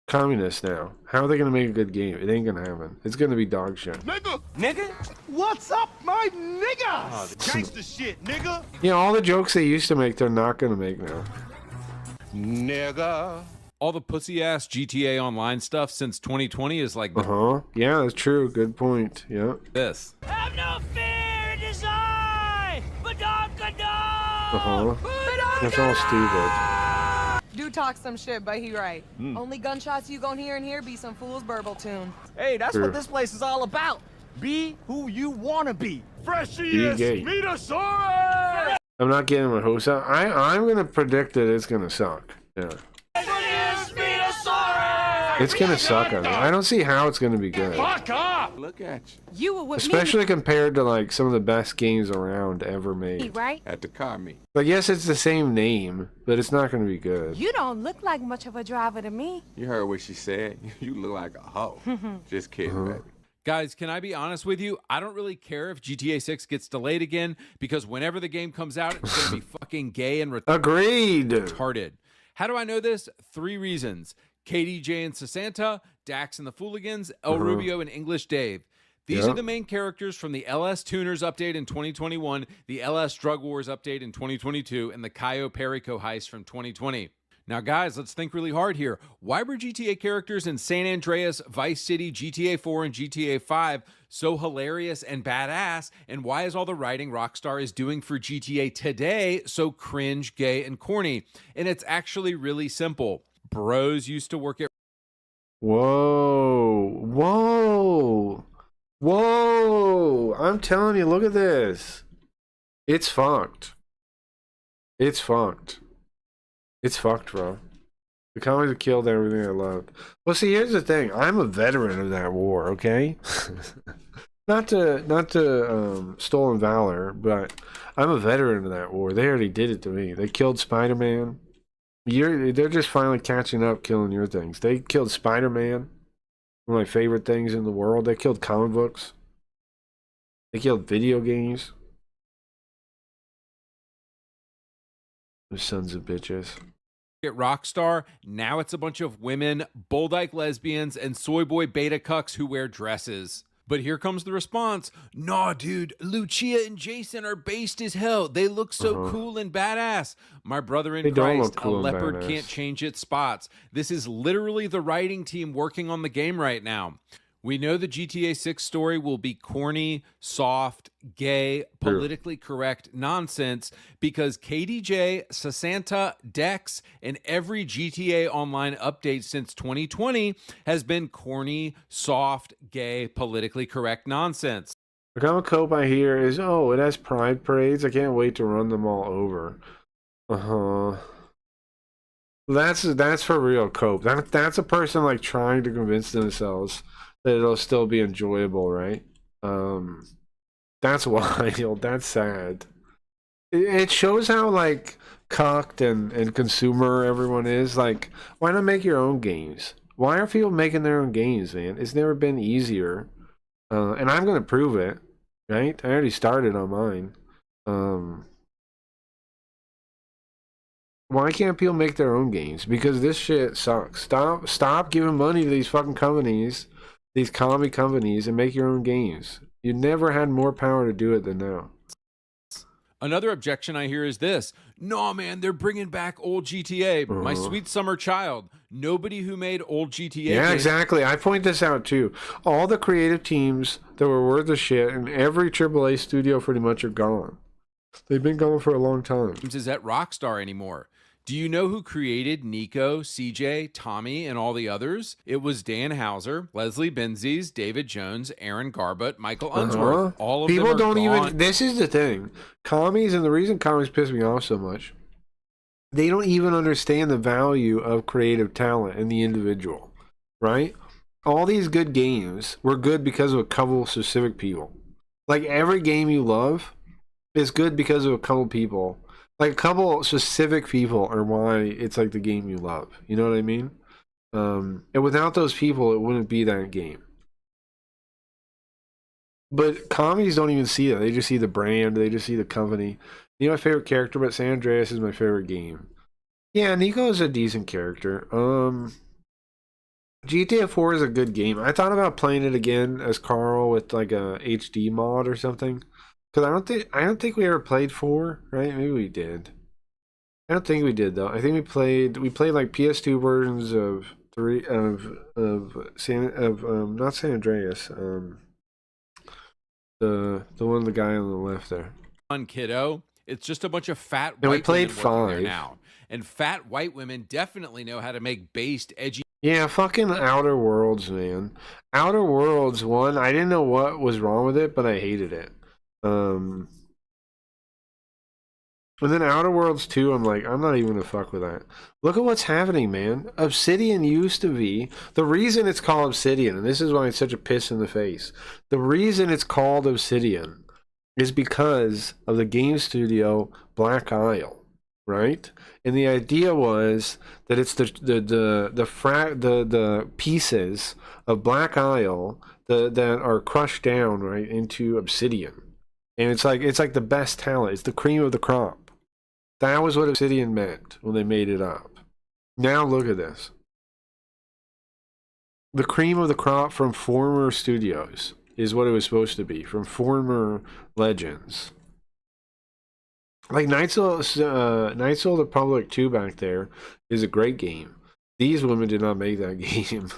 communist now. How are they gonna make a good game? It ain't gonna happen. It's gonna be dog shit. Nigga? What's up, my nigga? Gangsta shit, nigga. You know, all the jokes they used to make, they're not gonna make now. Nigga. All the pussy ass GTA Online stuff since 2020 is like Yeah, that's true. Good point. Yeah. this. Have no fear, design, but That's all stupid. Do talk some shit, but he right. Only gunshots you gon' hear in here be some fool's burble tune. Hey, that's True. what this place is all about. Be who you wanna be. Be gay. Metasaurus! I'm not getting my hopes up. I'm gonna predict that it's gonna suck. Yeah. It's gonna suck on me. I don't see how it's gonna be good. Fuck off! Look at you. You were with Especially compared to like some of the best games around ever me, made. right? At the car meet. Like yes, it's the same name, but it's not gonna be good. You don't look like much of a driver to me. You heard what she said. You look like a hoe. Just kidding, baby. Guys, can I be honest with you? I don't really care if GTA 6 gets delayed again because whenever the game comes out, it's going to be fucking gay and Agreed. retarded. How do I know this? 3 reasons. KDJ and Sasanta, Dax and the Fooligans, El Rubio and English Dave. These are the main characters from the LS Tuners update in 2021, the LS Drug Wars update in 2022, and the Cayo Perico heist from 2020. Now, guys, let's think really hard here. Why were GTA characters in San Andreas, Vice City, GTA 4, and GTA 5 so hilarious and badass? And why is all the writing Rockstar is doing for GTA today so cringe, gay, and corny? And it's actually really simple. Bros used to work at... Whoa. Whoa. Whoa. I'm telling you, look at this. It's fucked. It's fucked. It's fucked, bro. The comics have killed everything I loved. Well, see, here's the thing. I'm a veteran of that war, okay? not to stolen valor, but I'm a veteran of that war. They already did it to me. They killed Spider-Man. They're just finally catching up, killing your things. They killed Spider-Man, one of my favorite things in the world. They killed comic books. They killed video games. Those sons of bitches. At Rockstar, now it's a bunch of women, Boldyke lesbians, and soy boy beta cucks who wear dresses. But here comes the response. Nah, dude, Lucia and Jason are based as hell. They look so cool and badass. My brother in They don't Christ, look cool a and leopard badass. can't change its spots. This is literally the writing team working on the game right now. We know the GTA 6 story will be corny, soft, gay, politically correct nonsense because KDJ, Sasanta, Dex, and every GTA Online update since 2020 has been corny, soft, gay, politically correct nonsense. The comic cope I hear is, oh, it has pride parades. I can't wait to run them all over. That's for real cope. That's a person like trying to convince themselves that it'll still be enjoyable, right? That's wild. That's sad. It shows how like cocked and consumer everyone is. Like, why not make your own games? Why are people making their own games, man? It's never been easier. And I'm gonna prove it, right? I already started on mine. Why can't people make their own games? Because this shit sucks. Stop giving money to these fucking companies, these commie companies, and make your own games. You never had more power to do it than now. Another objection I hear is this: no, man, they're bringing back old GTA. My sweet summer child. Nobody who made old GTA. Yeah, games. exactly. I point this out too. All the creative teams that were worth a shit in every AAA studio pretty much are gone. They've been gone for a long time. Is at Rockstar anymore? Do you know who created Nico, CJ, Tommy, and all the others? It was Dan Hauser, Leslie Benzies, David Jones, Aaron Garbutt, Michael Unsworth. All of people them are don't gone. even. This is the thing. Commies, and the reason commies piss me off so much, they don't even understand the value of creative talent in the individual, right? All these good games were good because of a couple of specific people. Like every game you love is good because of a couple people. Like a couple specific people are why it's like the game you love. You know what I mean? And without those people, it wouldn't be that game. But commies don't even see that. They just see the brand. They just see the company. You know my favorite character, but San Andreas is my favorite game. Yeah, Nico is a decent character. GTA 4 is a good game. I thought about playing it again as Carl with like a HD mod or something. Because I don't think we ever played 4, right? Maybe we did. I don't think we did though. I think we played like PS2 versions of not San Andreas. The one the guy on the left there. On kiddo, it's just a bunch of fat And we white played women working there 5. now. And fat white women definitely know how to make based, edgy. Yeah, fucking Outer Worlds, man. Outer Worlds 1, I didn't know what was wrong with it, but I hated it. And then Outer Worlds 2, I'm like, I'm not even gonna fuck with that. Look at what's happening, man. Obsidian used to be, the reason it's called Obsidian, and this is why it's such a piss in the face. The reason it's called Obsidian is because of the game studio Black Isle, right? And the idea was that it's the pieces of Black Isle that are crushed down, right, into obsidian. And it's like the best talent. It's the cream of the crop. That was what Obsidian meant when they made it up. Now look at this. The cream of the crop from former studios is what it was supposed to be, from former legends. Like Knights of the Republic 2 back there is a great game. These women did not make that game.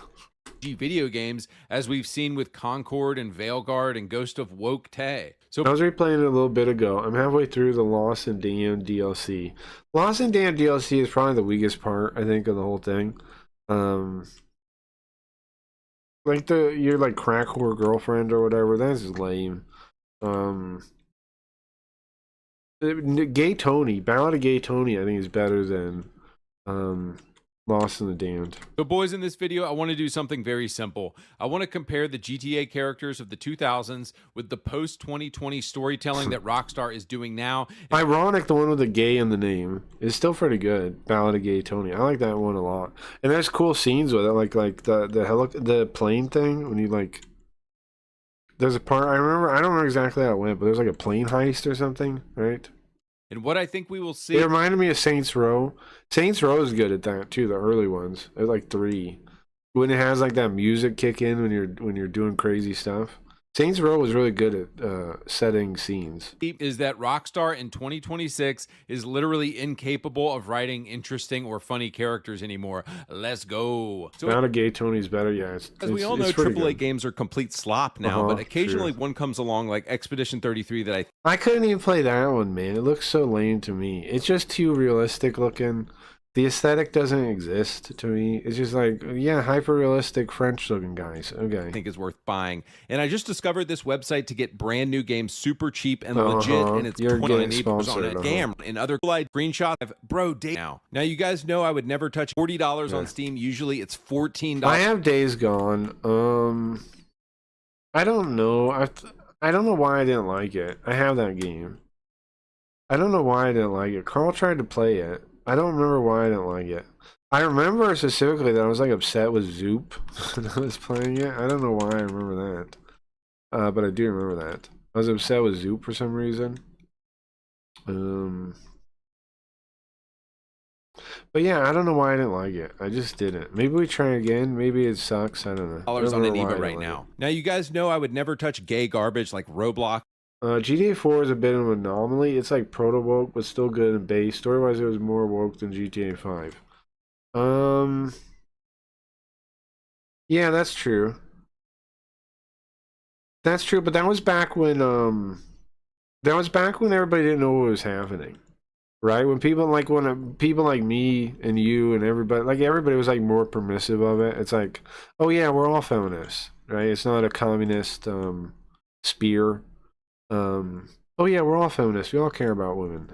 video games, as we've seen with Concord and Veilguard and Ghost of Woke Tay. So I was replaying it a little bit ago. I'm halfway through the Lost and Dan DLC. Lost and Dan DLC is probably the weakest part, I think, of the whole thing. Like your like crack whore girlfriend or whatever, that's just lame. Gay Tony, Ballad of Gay Tony, I think is better than Lost in the Damned. So boys, in this video, I want to do something very simple. I want to compare the GTA characters of the 2000s with the post-2020 storytelling that Rockstar is doing now. Ironic, the one with the gay in the name is still pretty good. Ballad of Gay Tony. I like that one a lot. And there's cool scenes with it, like the plane thing, when you like... There's a part, I don't remember exactly how it went, but there's like a plane heist or something, right? And what I think we will see... It reminded me of Saints Row. Saints Row is good at that too, the early ones. They're like 3. When it has like that music kick in when you're doing crazy stuff. Saints Row was really good at setting scenes. Is that Rockstar in 2026 is literally incapable of writing interesting or funny characters anymore. Let's go. So Not a Gay Tony's better, yeah. As we all know, AAA games are complete slop now, but occasionally one comes along like Expedition 33 that I couldn't even play that one, man. It looks so lame to me. It's just too realistic looking. The aesthetic doesn't exist to me. It's just like, yeah, hyper-realistic French-looking guys. Okay. I think is worth buying. And I just discovered this website to get brand new games super cheap and legit, and it's You're getting $20 on a sponsored, game and other light screenshots of bro day now. Now you guys know I would never touch $40 on Steam. Usually it's $14. I have Days Gone. I don't know. I don't know why I didn't like it. I have that game. I don't know why I didn't like it. Carl tried to play it. I don't remember why I didn't like it. I remember specifically that I was like upset with Zoop when I was playing it. I don't know why I remember that. But I do remember that. I was upset with Zoop for some reason. But yeah, I don't know why I didn't like it. I just didn't. Maybe we try again. Maybe it sucks. I don't know. On an eBay right now. Now you guys know I would never touch gay garbage like Roblox. GTA 4 is a bit of an anomaly. It's like proto-woke, but still good and base. Story-wise, it was more woke than GTA 5. Yeah, that's true. That's true, but that was back when everybody didn't know what was happening. Right? When people like me and you and everybody was like more permissive of it. It's like, oh yeah, we're all feminists, right? It's not a communist spear. Oh yeah, we're all feminists. We all care about women.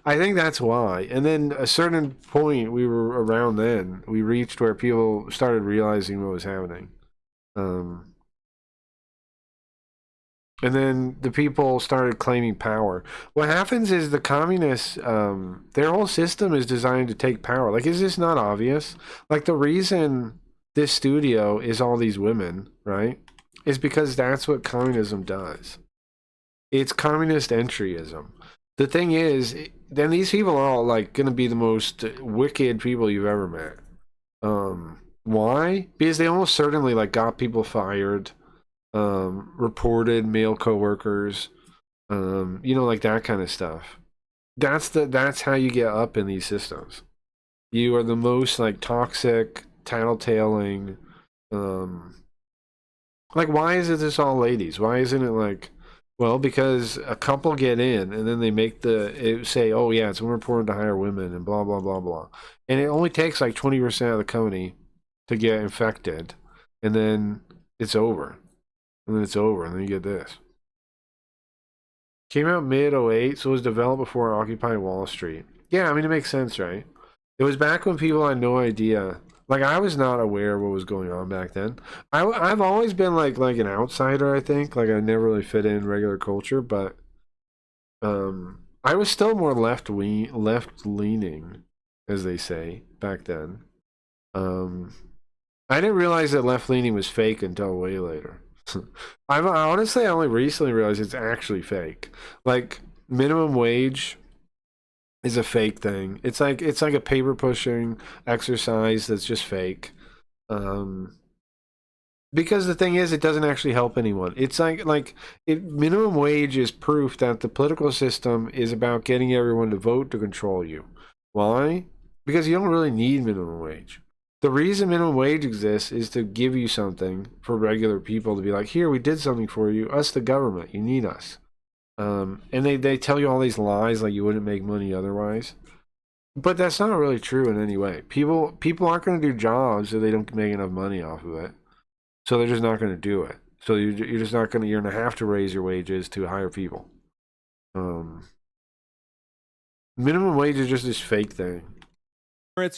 I think that's why. And then a certain point we reached where people started realizing what was happening. And then the people started claiming power. What happens is the communists, their whole system is designed to take power. Like, is this not obvious? Like, the reason this studio is all these women, right, is because that's what communism does. It's communist entryism. The thing is, then these people are all like going to be the most wicked people you've ever met. Why? Because they almost certainly like got people fired, reported male coworkers, like that kind of stuff. That's how you get up in these systems. You are the most like toxic, tattletaling. Like, why is this all ladies? Why isn't it like, well, because a couple get in and then they make say, oh yeah, it's more important to hire women and blah, blah, blah, blah. And it only takes like 20% of the company to get infected. And then it's over. And then you get this. Came out mid-08, so it was developed before Occupy Wall Street. Yeah, I mean, it makes sense, right? It was back when people had no idea. Like, I was not aware of what was going on back then. I've always been like an outsider, I think. Like, I never really fit in regular culture, but I was still more left-leaning, as they say, back then. I didn't realize that left-leaning was fake until way later. I honestly only recently realized it's actually fake. Like, minimum wage is a fake thing. It's like a paper pushing exercise that's just fake. Because the thing is, it doesn't actually help anyone. It's minimum wage is proof that the political system is about getting everyone to vote to control you. Why? Because you don't really need minimum wage. The reason minimum wage exists is to give you something for regular people to be like, here, we did something for you. Us, the government. You need us. And they tell you all these lies like you wouldn't make money otherwise. But that's not really true in any way. People aren't going to do jobs if they don't make enough money off of it. So they're just not going to do it. So you're just not going to, you're going to have to raise your wages to hire people. Minimum wage is just this fake thing.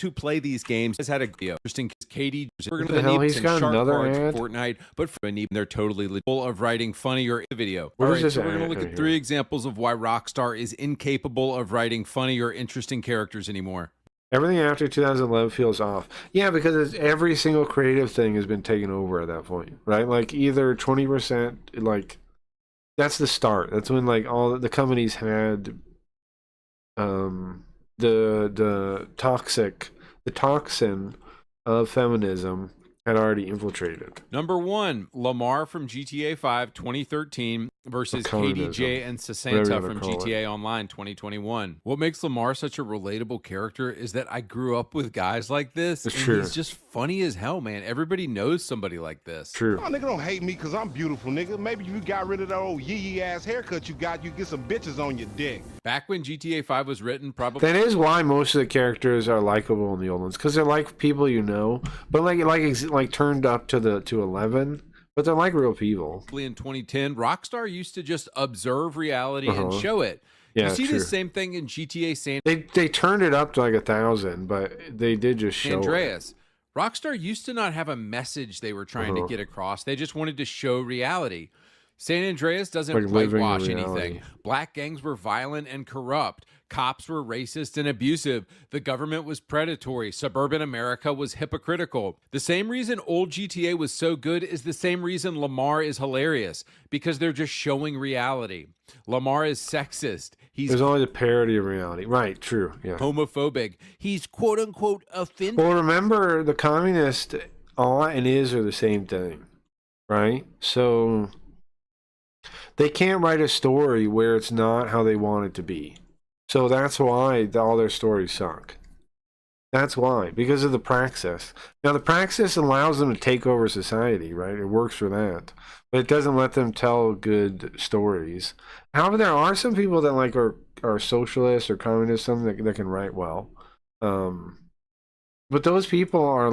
Who play these games has had a interesting Katie. We're going to hell, he's got another ad? Fortnite, but for they're totally full of writing funny or video. What All is right, this so we're going ad to look right at 3 examples of why Rockstar is incapable of writing funny or interesting characters anymore. Everything after 2011 feels off. Yeah, because every single creative thing has been taken over at that point, right? Like either 20%, like that's the start. That's when like all the companies had the toxin of feminism had already infiltrated. Number 1, Lamar from GTA 5 2013. versus communism, KDJ and whatever you Sasanta wanna from call it. GTA Online 2021. What makes Lamar such a relatable character is that I grew up with guys like this, It's and true. he's just funny as hell, man. Everybody knows somebody like this. True. Oh, nigga, don't hate me because I'm beautiful, nigga. Maybe if you got rid of that old yee ass haircut you got, you get some bitches on your dick. Back when GTA 5 was written, probably That is why most of the characters are likable in the old ones, because they're like people you know, but like turned up to 11, but they're like real people. in 2010, Rockstar used to just observe reality and Uh-huh. show it. Yeah, you see true. the same thing in GTA San They turned it up to like 1,000, but they did just show it. Andreas. Rockstar used to not have a message they were trying to Uh-huh. get across. They just wanted to show reality. San Andreas doesn't Like living in whitewash reality. anything. Black gangs were violent and corrupt. Cops were racist and abusive. The government was predatory. Suburban America was hypocritical. The same reason old GTA was so good is the same reason Lamar is hilarious, because they're just showing reality. Lamar is sexist. He's There's always a parody of reality. Right, true. Yeah. homophobic. He's quote unquote offended. Well, remember, the communist and is are the same thing, right? So they can't write a story where it's not how they want it to be. So that's why all their stories suck. That's why, because of the praxis. Now, the praxis allows them to take over society, right? It works for that. But it doesn't let them tell good stories. However, there are some people that like are socialists or communists, some that can write well. But those people are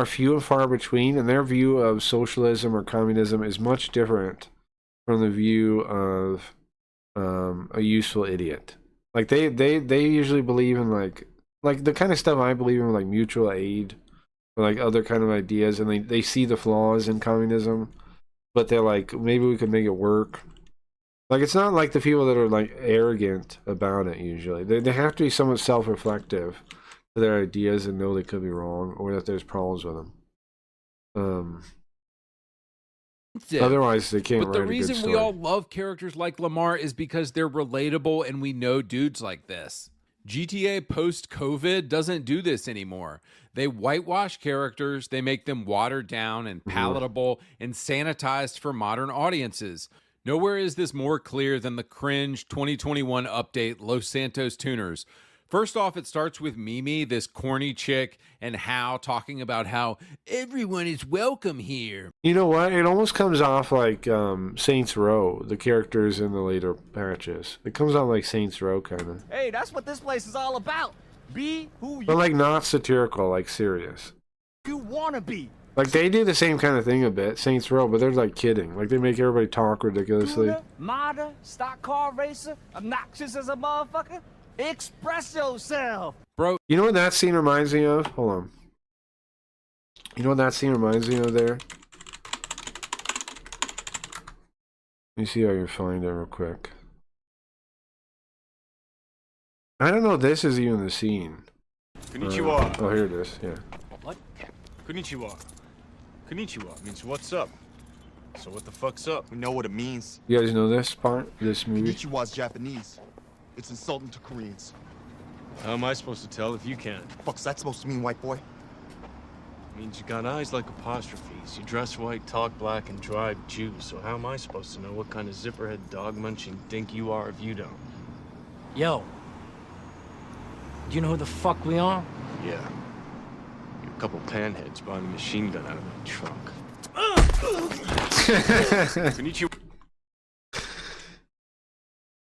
few and far between, and their view of socialism or communism is much different from the view of a useful idiot. Like they usually believe in like the kind of stuff I believe in, like mutual aid or like other kind of ideas, and they see the flaws in communism, but they're like, maybe we could make it work. Like, it's not like the people that are like arrogant about it. Usually they have to be somewhat self-reflective to their ideas and know they could be wrong or that there's problems with them. Otherwise, they can't But the write a good reason story. we all love characters like Lamar is because they're relatable and we know dudes like this. GTA post-COVID doesn't do this anymore. They whitewash characters, they make them watered down and palatable and sanitized for modern audiences. Nowhere is this more clear than the cringe 2021 update Los Santos Tuners. First off, it starts with Mimi, this corny chick, and Hal talking about how everyone is welcome here. You know what? It almost comes off like Saints Row, the characters in the later patches. It comes off like Saints Row, kind of. Hey, that's what this place is all about. Be who But like not satirical, like serious. you want to be. Like they do the same kind of thing a bit, Saints Row, but they're like kidding. Like they make everybody talk ridiculously. Tuner, modder, stock car racer, obnoxious as a motherfucker. Express yourself. Bro, you know what that scene reminds me of? Hold on. You know what that scene reminds me of there? Let me see if I can find it real quick. I don't know if this is even the scene. Konnichiwa. Oh, here it is, yeah. What? Konnichiwa. Konnichiwa means what's up. So what the fuck's up? We know what it means. You guys know this part? This movie? Konnichiwa's Japanese. It's insulting to Koreans. How am I supposed to tell if you can't? Fuck's that supposed to mean, white boy? Means you got eyes like apostrophes. You dress white, talk black, and drive Jews. So how am I supposed to know what kind of zipperhead dog-munching dink you are if you don't? Yo. Do you know who the fuck we are? Yeah. You're a couple panheads buying a machine gun out of my trunk. Konnichiwa.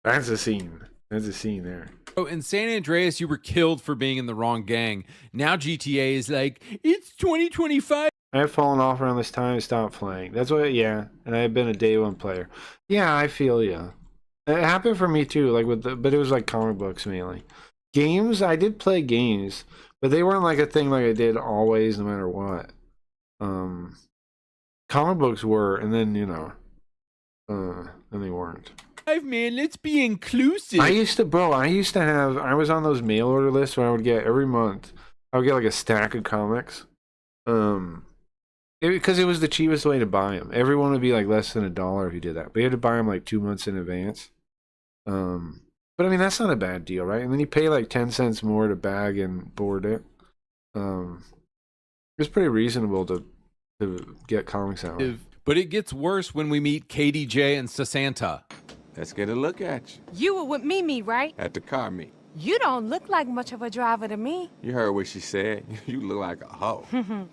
That's a scene. That's a scene there. Oh, in San Andreas, you were killed for being in the wrong gang. Now GTA is like, it's 2025. I have fallen off around this time and stopped playing. That's what, yeah. And I've been a day one player. Yeah, I feel ya. It happened for me too, like but it was like comic books mainly. Games, I did play games, but they weren't like a thing like I did always, no matter what. Comic books were, and then then they weren't. Man, let's be inclusive. I used to have, I was on those mail order lists where I would get every month, I would get like a stack of comics. Because it was the cheapest way to buy them. Everyone would be like less than $1 if you did that. But you had to buy them like 2 months in advance. But I mean, that's not a bad deal, right? And then you pay like 10 cents more to bag and board it. It's pretty reasonable to get comics out. But it gets worse when we meet KDJ and Sasanta. Let's get a look at you. You were with Mimi, right? At the car meet. You don't look like much of a driver to me. You heard what she said. You look like a hoe.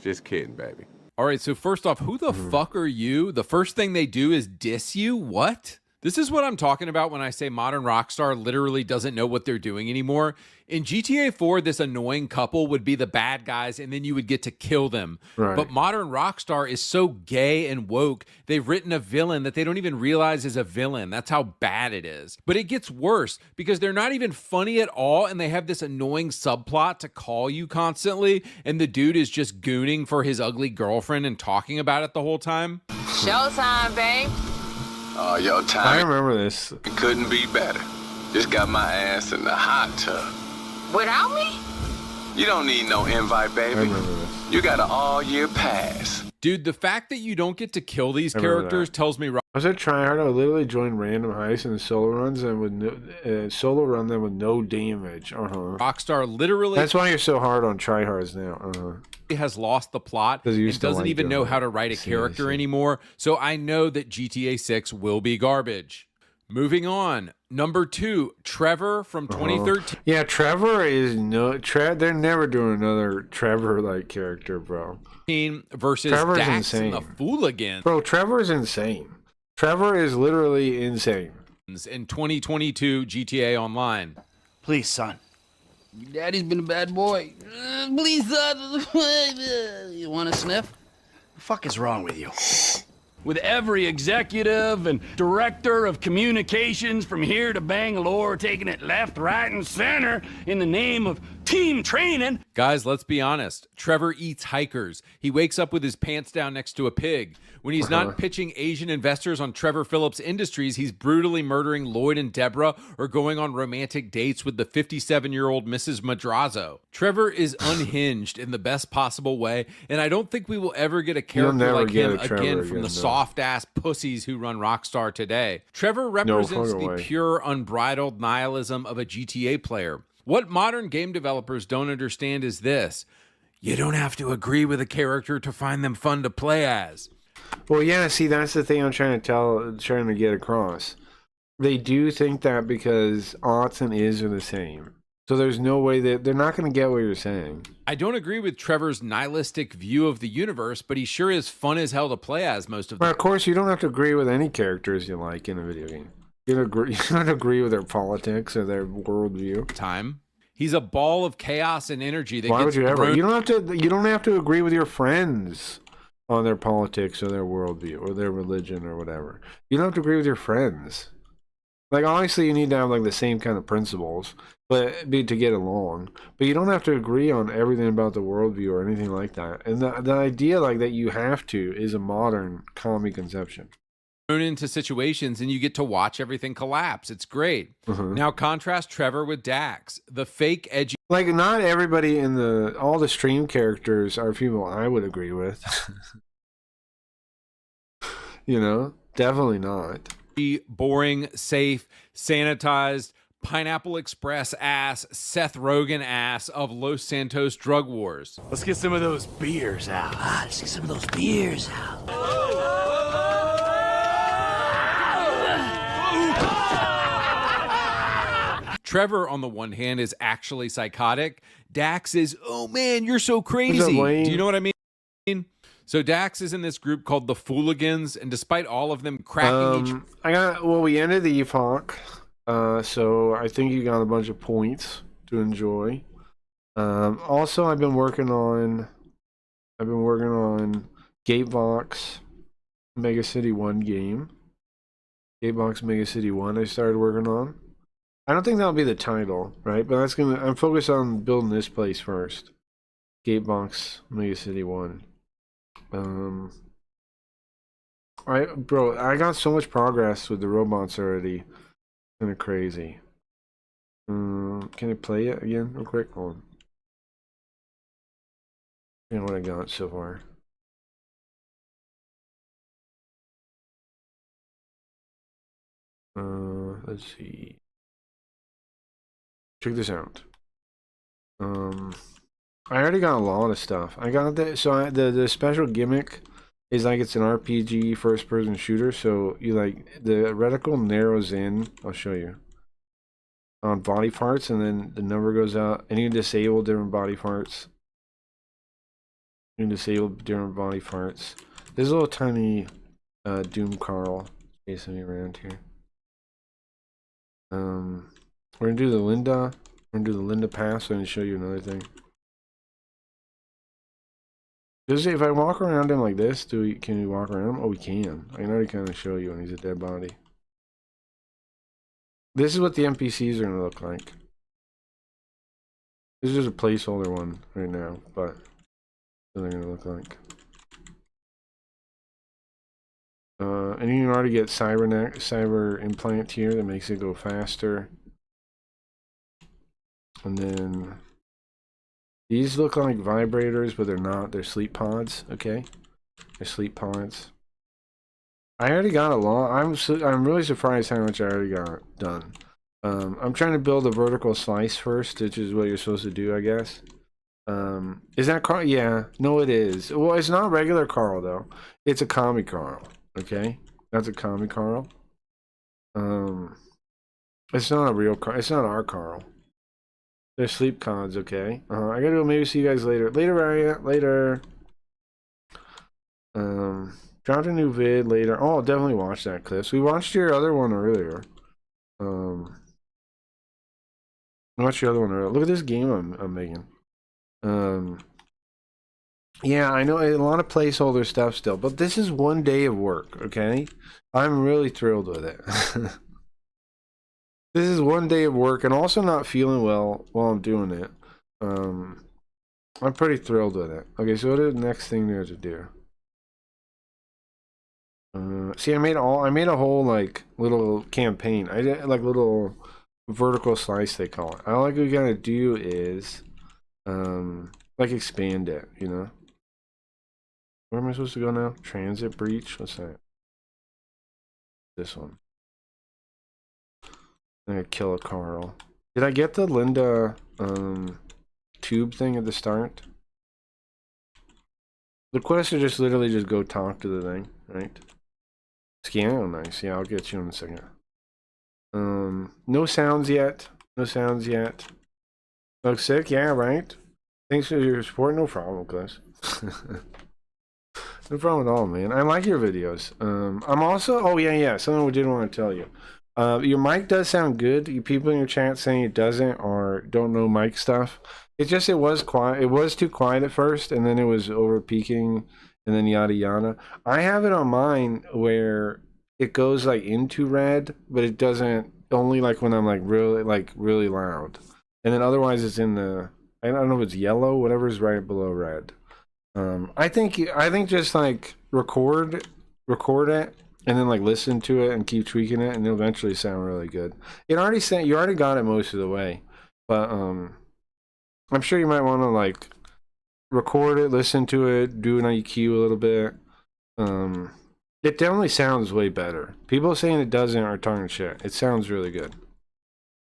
Just kidding, baby. All right, so first off, who the fuck are you? The first thing they do is diss you? What? This is what I'm talking about when I say modern Rockstar literally doesn't know what they're doing anymore. In GTA 4, this annoying couple would be the bad guys, and then you would get to kill them. Right. But modern Rockstar is so gay and woke, they've written a villain that they don't even realize is a villain. That's how bad it is. But it gets worse because they're not even funny at all, and they have this annoying subplot to call you constantly, and the dude is just gooning for his ugly girlfriend and talking about it the whole time. Showtime, babe. Oh, yo, time. I remember this. It couldn't be better. Just got my ass in the hot tub. Without me? You don't need no invite, I baby. remember this. You got an all-year pass. Dude, the fact that you don't get to kill these I remember characters that. tells me I was a tryhard. I would literally join random heists and solo runs and would solo run them with no damage. Rockstar literally. That's why you're so hard on tryhards now. Has lost the plot and doesn't even know how to write a character anymore. So I know that GTA 6 will be garbage. Moving on. Number 2, Trevor from 2013. Yeah, Trevor is they're never doing another Trevor-like character, bro. Versus Trevor's Dax insane. and the Fooligans. Bro, Trevor's insane. Trevor is literally insane. In 2022 GTA Online. Please, son. Daddy's been a bad boy. Please, son. You want a sniff? The fuck is wrong with you? With every executive and director of communications from here to Bangalore taking it left, right, and center in the name of team training. Guys, let's be honest. Trevor eats hikers. He wakes up with his pants down next to a pig. When he's not pitching Asian investors on Trevor Phillips Industries, he's brutally murdering Lloyd and Deborah or going on romantic dates with the 57-year-old Mrs. Madrazo. Trevor is unhinged in the best possible way, and I don't think we will ever get a character like him again from the soft-ass pussies who run Rockstar today. Trevor represents the pure, unbridled nihilism of a GTA player. What modern game developers don't understand is this. You don't have to agree with a character to find them fun to play as. Well, yeah, see, that's the thing I'm trying to get across. They do think that because aughts and is are the same. So there's no way that they're not going to get what you're saying. I don't agree with Trevor's nihilistic view of the universe, but he sure is fun as hell to play as most of the time. Of course, you don't have to agree with any characters you like in a video game. You don't agree with their politics or their worldview. He's a ball of chaos and energy. That Why would gets you ever? thrown- You don't have to agree with your friends on their politics or their worldview or their religion or whatever. You don't have to agree with your friends. Like, obviously, you need to have like the same kind of principles, but to get along. But you don't have to agree on everything about the worldview or anything like that. And the idea like that you have to is a modern commie conception. Thrown into situations and you get to watch everything collapse. It's great. Now contrast Trevor with Dax, the fake edgy. Like, not everybody in all the stream characters are people I would agree with. You know, definitely not. Boring, safe, sanitized, Pineapple Express ass, Seth Rogen ass of Los Santos drug wars. Let's get some of those beers out. Let's get some of those beers out. Trevor, on the one hand, is actually psychotic. Dax is, oh man, you're so crazy. What's up, Wayne? Do you know what I mean? So Dax is in this group called the Fooligans, and despite all of them cracking we ended the epoch, so I think you got a bunch of points to enjoy. Also, I've been working on Gatebox Mega City One game. Gatebox Mega City One I started working on. I don't think that'll be the title, right? But I'm focused on building this place first. Gatebox Mega City One. I got so much progress with the robots already. Kind of crazy. Can I play it again real quick? Hold on. You know what I got so far. Let's see. Check this out. I already got a lot of stuff. I got the special gimmick is like it's an RPG first-person shooter. So you like the reticle narrows in. I'll show you on body parts, and then the number goes out, and you can disable different body parts. You can disable different body parts. There's a little tiny Doom Carl chasing me around here. We're gonna do the Linda. We're gonna do the Linda pass. So I'm gonna show you another thing. Just if I walk around him like this, can we walk around him? Oh, we can. I can already kind of show you when he's a dead body. This is what the NPCs are gonna look like. This is just a placeholder one right now, but what they're gonna look like. And you can already get cyber implant here that makes it go faster. And then these look like vibrators, but they're not. They're sleep pods. Okay, they're sleep pods. I already got a lot. I'm really surprised how much I already got done. I'm trying to build a vertical slice first, which is what you're supposed to do, I guess. Is that Carl? Yeah, no, it is. Well, it's not regular Carl though. It's a commie Carl. Okay, that's a commie Carl. It's not a real Carl. It's not our Carl. They're sleep cons. Okay. I gotta go. Maybe see you guys later. Later, Riot. Later. Dropped a new vid later. Oh, I'll definitely watch that, Clips. We watched your other one earlier. Watch your other one earlier. Look at this game I'm making. Yeah, I know a lot of placeholder stuff still, but this is one day of work, okay? I'm really thrilled with it. This is one day of work, and also not feeling well while I'm doing it. I'm pretty thrilled with it. Okay, so what is the next thing there to do? See, I made a whole like little campaign. I did like little vertical slice they call it. All like we gotta do is like expand it, you know. Where am I supposed to go now? Transit breach? What's that? This one. I'm gonna kill a Carl. Did I get the Linda tube thing at the start? The quest is just literally just go talk to the thing, right? Scan, oh nice. Yeah, I'll get you in a second. No sounds yet. No sounds yet. Look sick? Yeah, right? Thanks for your support. No problem, Cliff. No problem at all, man. I like your videos. I'm also, oh yeah, something we didn't want to tell you. Your mic does sound good. You people in your chat saying it doesn't or don't know mic stuff. It's just, it was quiet. It was too quiet at first, and then it was over peaking, and then yada yada. I have it on mine where it goes like into red, but it doesn't, only like when I'm like really loud. And then otherwise it's in the, I don't know if it's yellow, whatever's right below red. I think just like record it and then like listen to it and keep tweaking it, and it'll eventually sound really good. You already got it most of the way, but I'm sure you might want to like record it, listen to it, do an EQ a little bit. It definitely sounds way better. People saying it doesn't are talking shit. It sounds really good.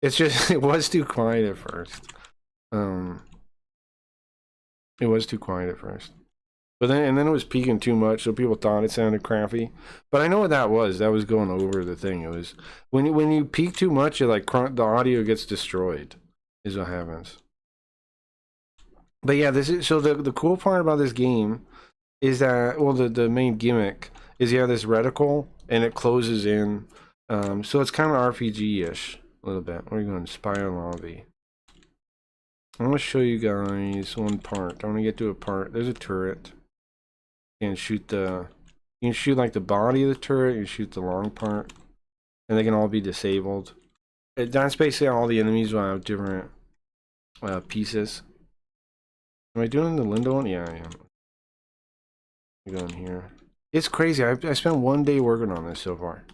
It's just it was too quiet at first. It was too quiet at first. But then it was peaking too much, so people thought it sounded crappy. But I know what that was. That was going over the thing. It was when you peak too much, it like the audio gets destroyed. Is what happens. But yeah, this is so the cool part about this game is that, well, the main gimmick is you have this reticle and it closes in. So it's kind of RPG-ish a little bit. Where are you going? Spire lobby. I'm gonna show you guys one part. I want to get to a part. There's a turret. You can shoot like the body of the turret. You can shoot the long part, and they can all be disabled. That's basically all the enemies will have different pieces. Am I doing the Linda one? Yeah, I am. I'm going here. It's crazy. I spent one day working on this so far.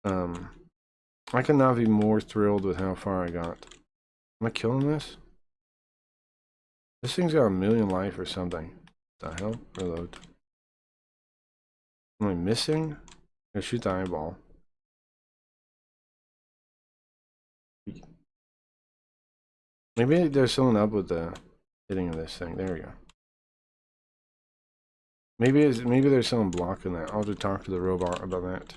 I could not be more thrilled with how far I got. Am I killing this? This thing's got 1,000,000 life or something. What the hell? Reload. Am I missing? I shoot the eyeball. Maybe there's something up with the hitting of this thing. There we go. Maybe there's someone blocking that. I'll just talk to the robot about that.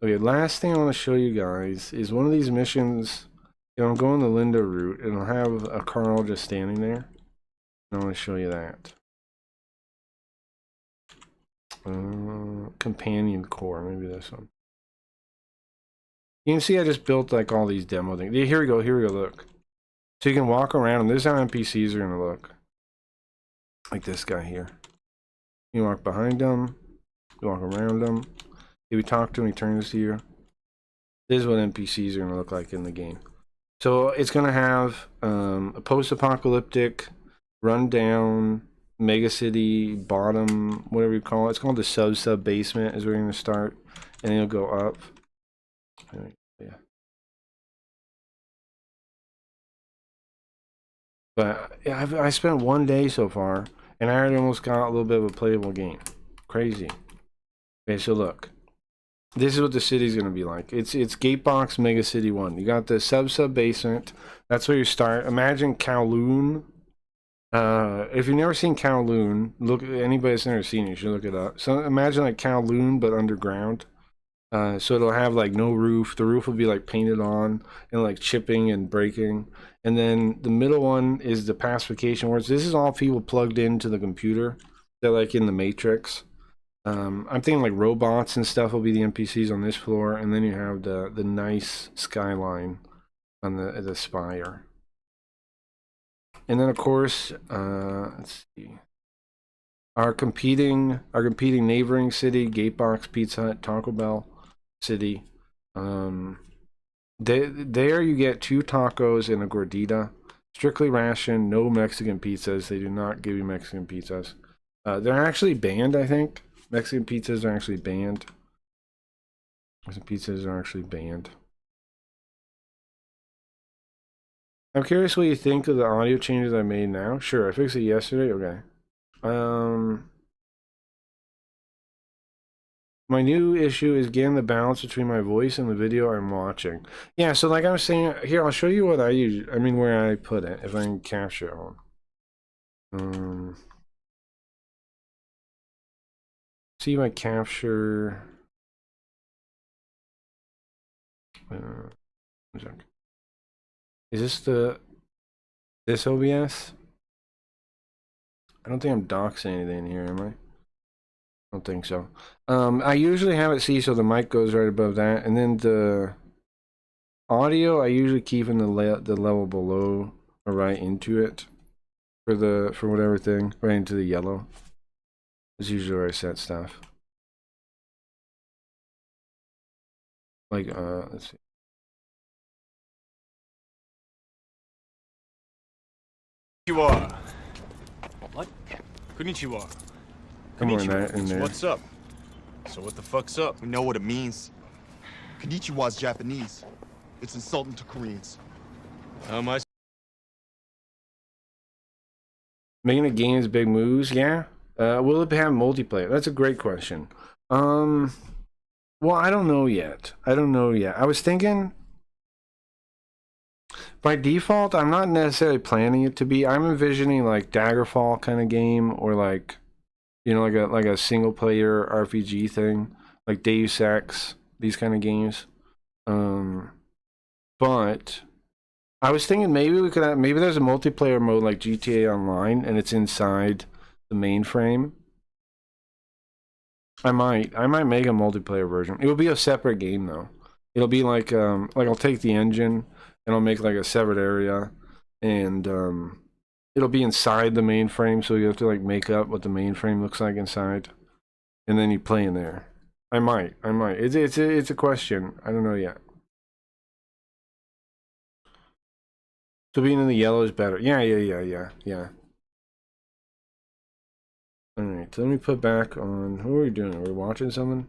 Okay, last thing I want to show you guys is one of these missions. You know, I'm going the Linda route, and I'll have a Carl just standing there. And I want to show you that. Companion core, maybe this one. You can see I just built like all these demo things. Here we go, look. So you can walk around, and this is how NPCs are going to look. Like this guy here. You walk behind them, you walk around them. If you talk to him, he turns to you. This is what NPCs are going to look like in the game. So it's going to have a post-apocalyptic, run-down, mega city, bottom, whatever you call it. It's called the sub-basement is where you're going to start. And it'll go up. Yeah. But yeah, I spent 1 day so far, and I already almost got a little bit of a playable game. Crazy. Okay, so look. This is what the city's going to be like. It's Gatebox Mega City One. You got the sub-basement. That's where you start. Imagine Kowloon. If you've never seen Kowloon, look. Anybody that's never seen it, you should look it up. So imagine like Kowloon, but underground. So it'll have like no roof. The roof will be like painted on and like chipping and breaking. And then the middle one is the pacification wards. This is all people plugged into the computer. They're like in the Matrix. I'm thinking like robots and stuff will be the NPCs on this floor, and then you have the nice skyline on the spire. And then of course, let's see, our competing neighboring city, Gatebox, Pizza Hut, Taco Bell City. There you get 2 tacos and a gordita. Strictly ration, no Mexican pizzas. They do not give you Mexican pizzas. They're actually banned, I think. Mexican pizzas are actually banned. Mexican pizzas are actually banned. I'm curious what you think of the audio changes I made now. Sure, I fixed it yesterday. Okay. My new issue is getting the balance between my voice and the video I'm watching. Yeah, so like I was saying, here, I'll show you what I use. I mean, where I put it, if I can capture it on. See if I capture. Is this OBS? I don't think I'm doxing anything here, am I? I don't think so. I usually have it so the mic goes right above that, and then the audio I usually keep in the level below or right into it for whatever thing, right into the yellow. That's usually where I set stuff. Like let's see. Konnichiwa. What? Konnichiwa. Come on, that in there. What's up? So what the fuck's up? We know what it means. Konnichiwa is Japanese. It's insulting to Koreans. How am I? Making a game's big moves, yeah. Will it have multiplayer? That's a great question. Well, I don't know yet. I was thinking, by default, I'm not necessarily planning it to be. I'm envisioning like Daggerfall kind of game, or like, you know, like a single player RPG thing, like Deus Ex, these kind of games. But I was thinking maybe we could maybe there's a multiplayer mode like GTA Online, and it's inside the mainframe. I might make a multiplayer version. It will be a separate game though. It'll be like I'll take the engine and I'll make like a separate area, and it'll be inside the mainframe, so you have to like make up what the mainframe looks like inside, and then you play in there. I might. It's a question. I don't know yet. So being in the yellow is better. Yeah. Alright, so let me put back on. What are we doing? Are we watching something?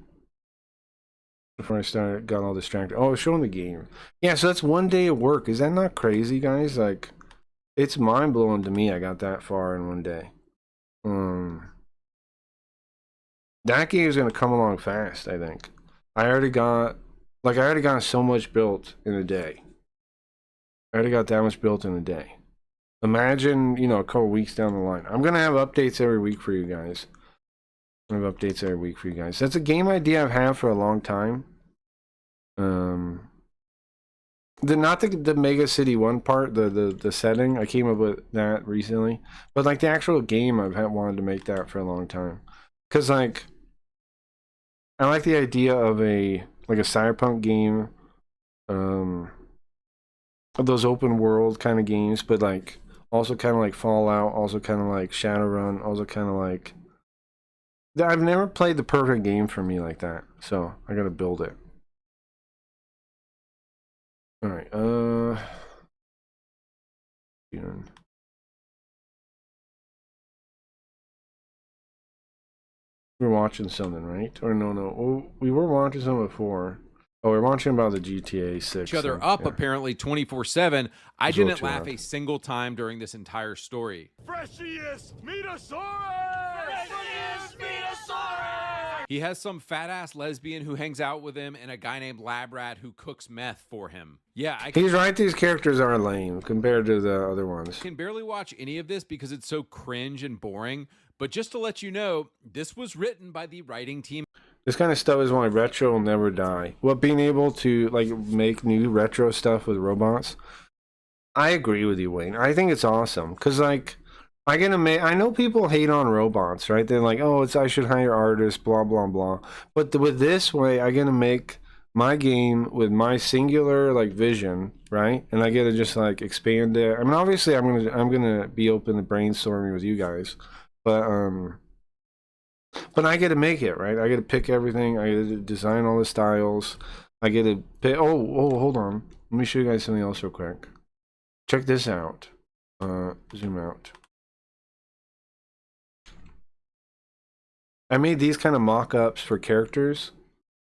Before I got all distracted. Oh, I was showing the game. Yeah, so that's 1 day of work. Is that not crazy, guys? Like, it's mind blowing to me I got that far in 1 day. That game is gonna come along fast, I think. I already got so much built in a day. I already got that much built in a day. Imagine, you know, a couple weeks down the line. I'm gonna have updates every week for you guys. I have updates every week for you guys. That's a game idea I've had for a long time. Not the Mega City One part, the setting. I came up with that recently, but like the actual game, wanted to make that for a long time. Cause like, I like the idea of a cyberpunk game, of those open world kind of games, but like also kind of like Fallout, also kind of like Shadowrun, also kind of like. I've never played the perfect game for me like that, so I gotta build it. All right, we're watching something, right? Or no, oh, we were watching something before. Oh, we're watching about the GTA 6. Each other up apparently 24/7. I didn't laugh a single time during this entire story. Freshiest Metasaurus! Freshiest Metasaurus! He has some fat ass lesbian who hangs out with him and a guy named Lab Rat who cooks meth for him. Yeah, he's right. These characters are lame compared to the other ones. I can barely watch any of this because it's so cringe and boring. But just to let you know, this was written by the writing team. This kind of stuff is why retro will never die. Well, being able to like make new retro stuff with robots, I agree with you, Wayne. I think it's awesome because like I know people hate on robots, right? They're like, oh, I should hire artists, blah blah blah. But with this way, I'm gonna make my game with my singular like vision, right? And I get to just like expand it. I mean, obviously, I'm gonna be open to brainstorming with you guys, but I get to make it, right? I get to pick everything. I get to design all the styles. I get to pick. Oh, hold on. Let me show you guys something else real quick. Check this out. Zoom out. I made these kind of mock-ups for characters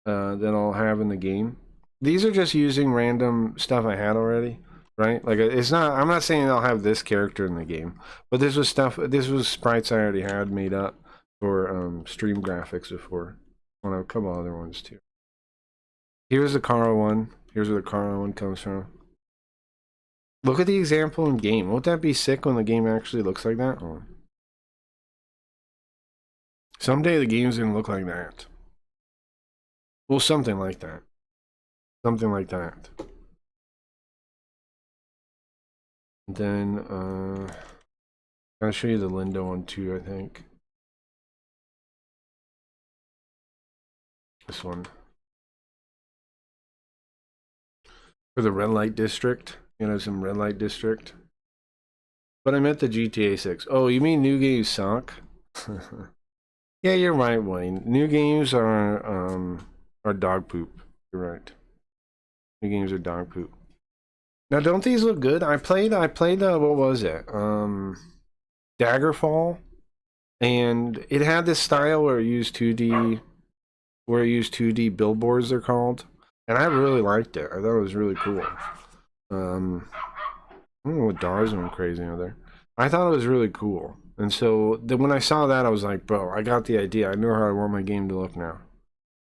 that I'll have in the game. These are just using random stuff I had already, right? Like it's not. I'm not saying I'll have this character in the game, but this was stuff. This was sprites I already had made up for stream graphics before. On a couple other ones too. Here's the Carl one. Here's where the Carl one comes from. Look at the example in game. Won't that be sick when the game actually looks like that? Oh. Someday the game's gonna look like that. Well, something like that. Something like that. And then I'll show you the Lindo one too, I think. This one. For the red light district. You know, some red light district. But I meant the GTA 6. Oh, you mean new games suck? Yeah, you're right, Wayne. New games are dog poop. You're right. New games are dog poop. Now, don't these look good? I played what was it? Daggerfall, and it had this style where it used 2D billboards, they're called, and I really liked it. I thought it was really cool. I don't know what dogs went crazy over there. I thought it was really cool. And so then when I saw that, I was like, bro, I got the idea. I know how I want my game to look now.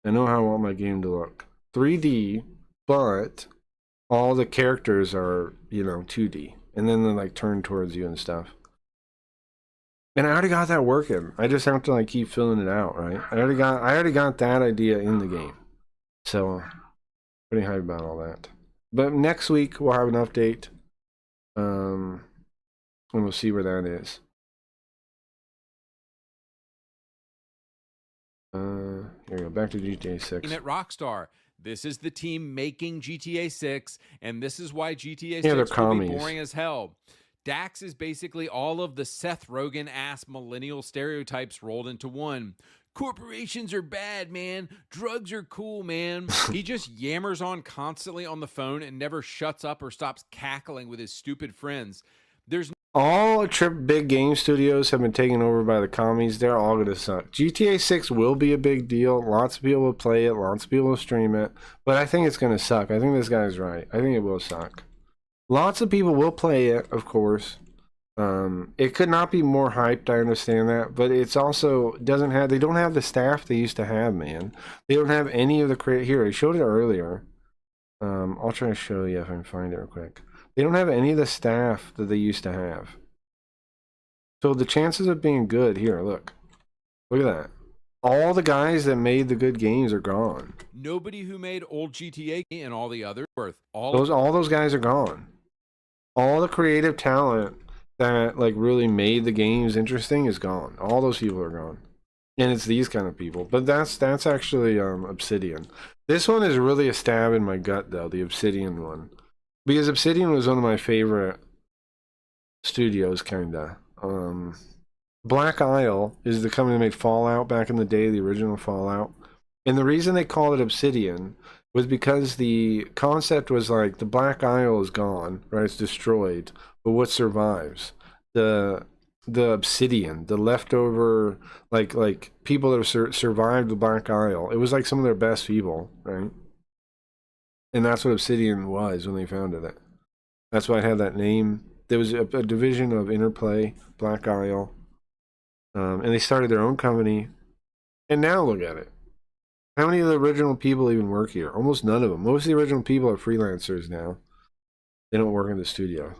I know how I want my game to look. 3D, but all the characters are, 2D. And then they like turn towards you and stuff. And I already got that working. I just have to like keep filling it out, right? I already got that idea in the game. So pretty hyped about all that. But next week we'll have an update. And we'll see where that is. Here we go. Back to GTA 6. At Rockstar, this is the team making GTA 6, and this is why GTA 6 will be boring as hell. Dax is basically all of the Seth Rogen-ass millennial stereotypes rolled into one. Corporations are bad, man. Drugs are cool, man. He just yammers on constantly on the phone and never shuts up or stops cackling with his stupid friends. There's all big game studios have been taken over by the commies. They're all going to suck. GTA 6 will be a big deal. Lots of people will play it. Lots of people will stream it. But I think it's going to suck. I think this guy's right. I think it will suck. Lots of people will play it, of course. It could not be more hyped. I understand that. But it's also they don't have the staff they used to have, man. They don't have any of the here, I showed it earlier. I'll try to show you if I can find it real quick. They don't have any of the staff that they used to have. So the chances of being good, here, look at that. all the guys that made the good games are gone. Nobody who made old GTA and all the others worth all Those guys are gone. All the creative talent that like really made the games interesting is gone. All those people are gone. And it's these kind of people. But that's actually Obsidian. This one is really a stab in my gut though, the Obsidian one. Because Obsidian was one of my favorite studios kinda. Black Isle is the company that made Fallout back in the day, the original Fallout. And the reason they called it Obsidian was because the concept was like the Black Isle is gone, right? It's destroyed. But what survives? The obsidian, the leftover, like people that have survived the Black Isle. It was like some of their best people, right? And that's what Obsidian was when they founded it. That's why it had that name. There was a division of Interplay, Black Isle. And they started their own company. And now look at it. How many of the original people even work here? Almost none of them. Most of the original people are freelancers now. They don't work in the studio.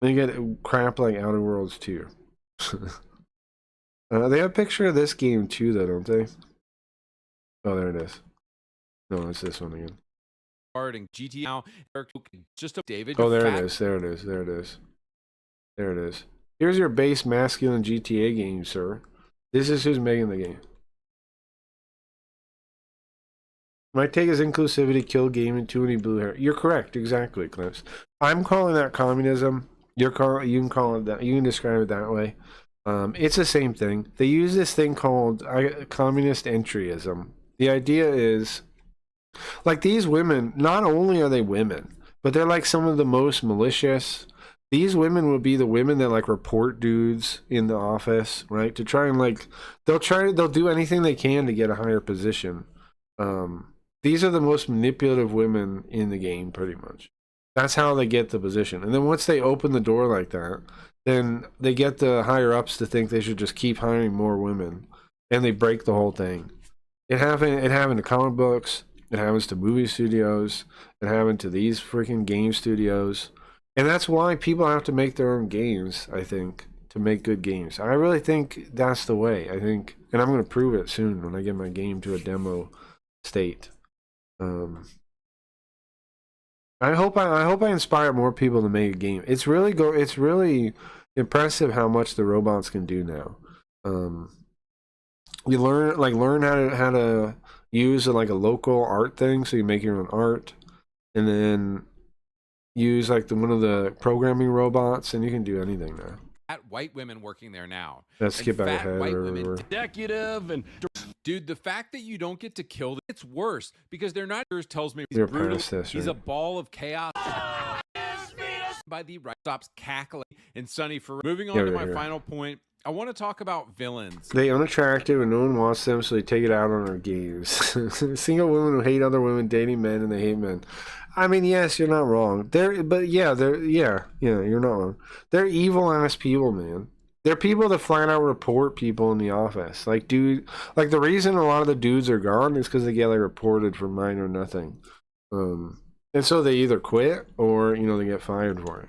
Then you get crap like Outer Worlds 2. They have a picture of this game too, though, don't they? Oh, there it is. No, it's this one again. And GTA now, just a David. Oh, there it is. There it is. There it is. There it is. Here's your base masculine GTA game, sir. This is who's making the game. My take is inclusivity, kill gaming, too many blue hair. You're correct, exactly, Clips. I'm calling that communism. You can call it that. You can describe it that way. It's the same thing. They use this thing called communist entryism. The idea is, like, these women, not only are they women, but they're like some of the most malicious. These women will be the women that like report dudes in the office, right? To try and like, they'll do anything they can to get a higher position. These are the most manipulative women in the game, pretty much. That's how they get the position. And then once they open the door like that, then they get the higher ups to think they should just keep hiring more women, and they break the whole thing. It happened to comic books. It happens to movie studios. It happened to these freaking game studios. And that's why people have to make their own games, I think, to make good games. I really think that's the way. I think, and I'm going to prove it soon when I get my game to a demo state. I hope I inspire more people to make a game. It's really impressive how much the robots can do now. You learn how to use like a local art thing, so you make your own art, and then use like one of the programming robots, and you can do anything now. Fat white women working there now. Let's skip out ahead. White women, executive, and dude, the fact that you don't get to kill them, it's worse because they're not. Tells me You're brutal. past this, He's right? a ball of chaos. By the right, stops cackling and Sunny for moving on to my final point. I want to talk about villains. They unattractive and no one wants them, so they take it out on our games. Single women who hate other women, dating men, and they hate men. I mean, yes, you're not wrong. You're not wrong. They're evil ass people, man. They're people that flat out report people in the office. Like, dude, like the reason a lot of the dudes are gone is because they get like reported for minor nothing. And so they either quit or, they get fired for it.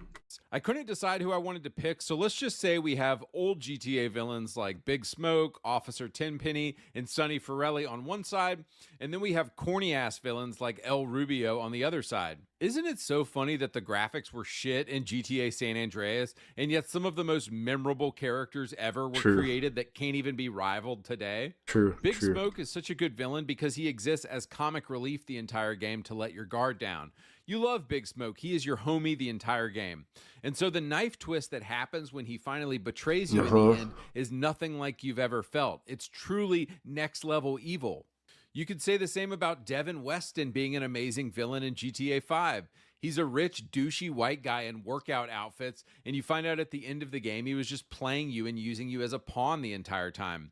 I couldn't decide who I wanted to pick, so let's just say we have old GTA villains like Big Smoke, Officer Tenpenny, and Sonny Forelli on one side, and then we have corny-ass villains like El Rubio on the other side. Isn't it so funny that the graphics were shit in GTA San Andreas, and yet some of the most memorable characters ever were created that can't even be rivaled today? Big Smoke is such a good villain because he exists as comic relief the entire game to let your guard down. You love Big Smoke. He is your homie the entire game. And so the knife twist that happens when he finally betrays you in the end is nothing like you've ever felt. It's truly next level evil. You could say the same about Devin Weston being an amazing villain in GTA 5. He's a rich, douchey white guy in workout outfits, and you find out at the end of the game he was just playing you and using you as a pawn the entire time.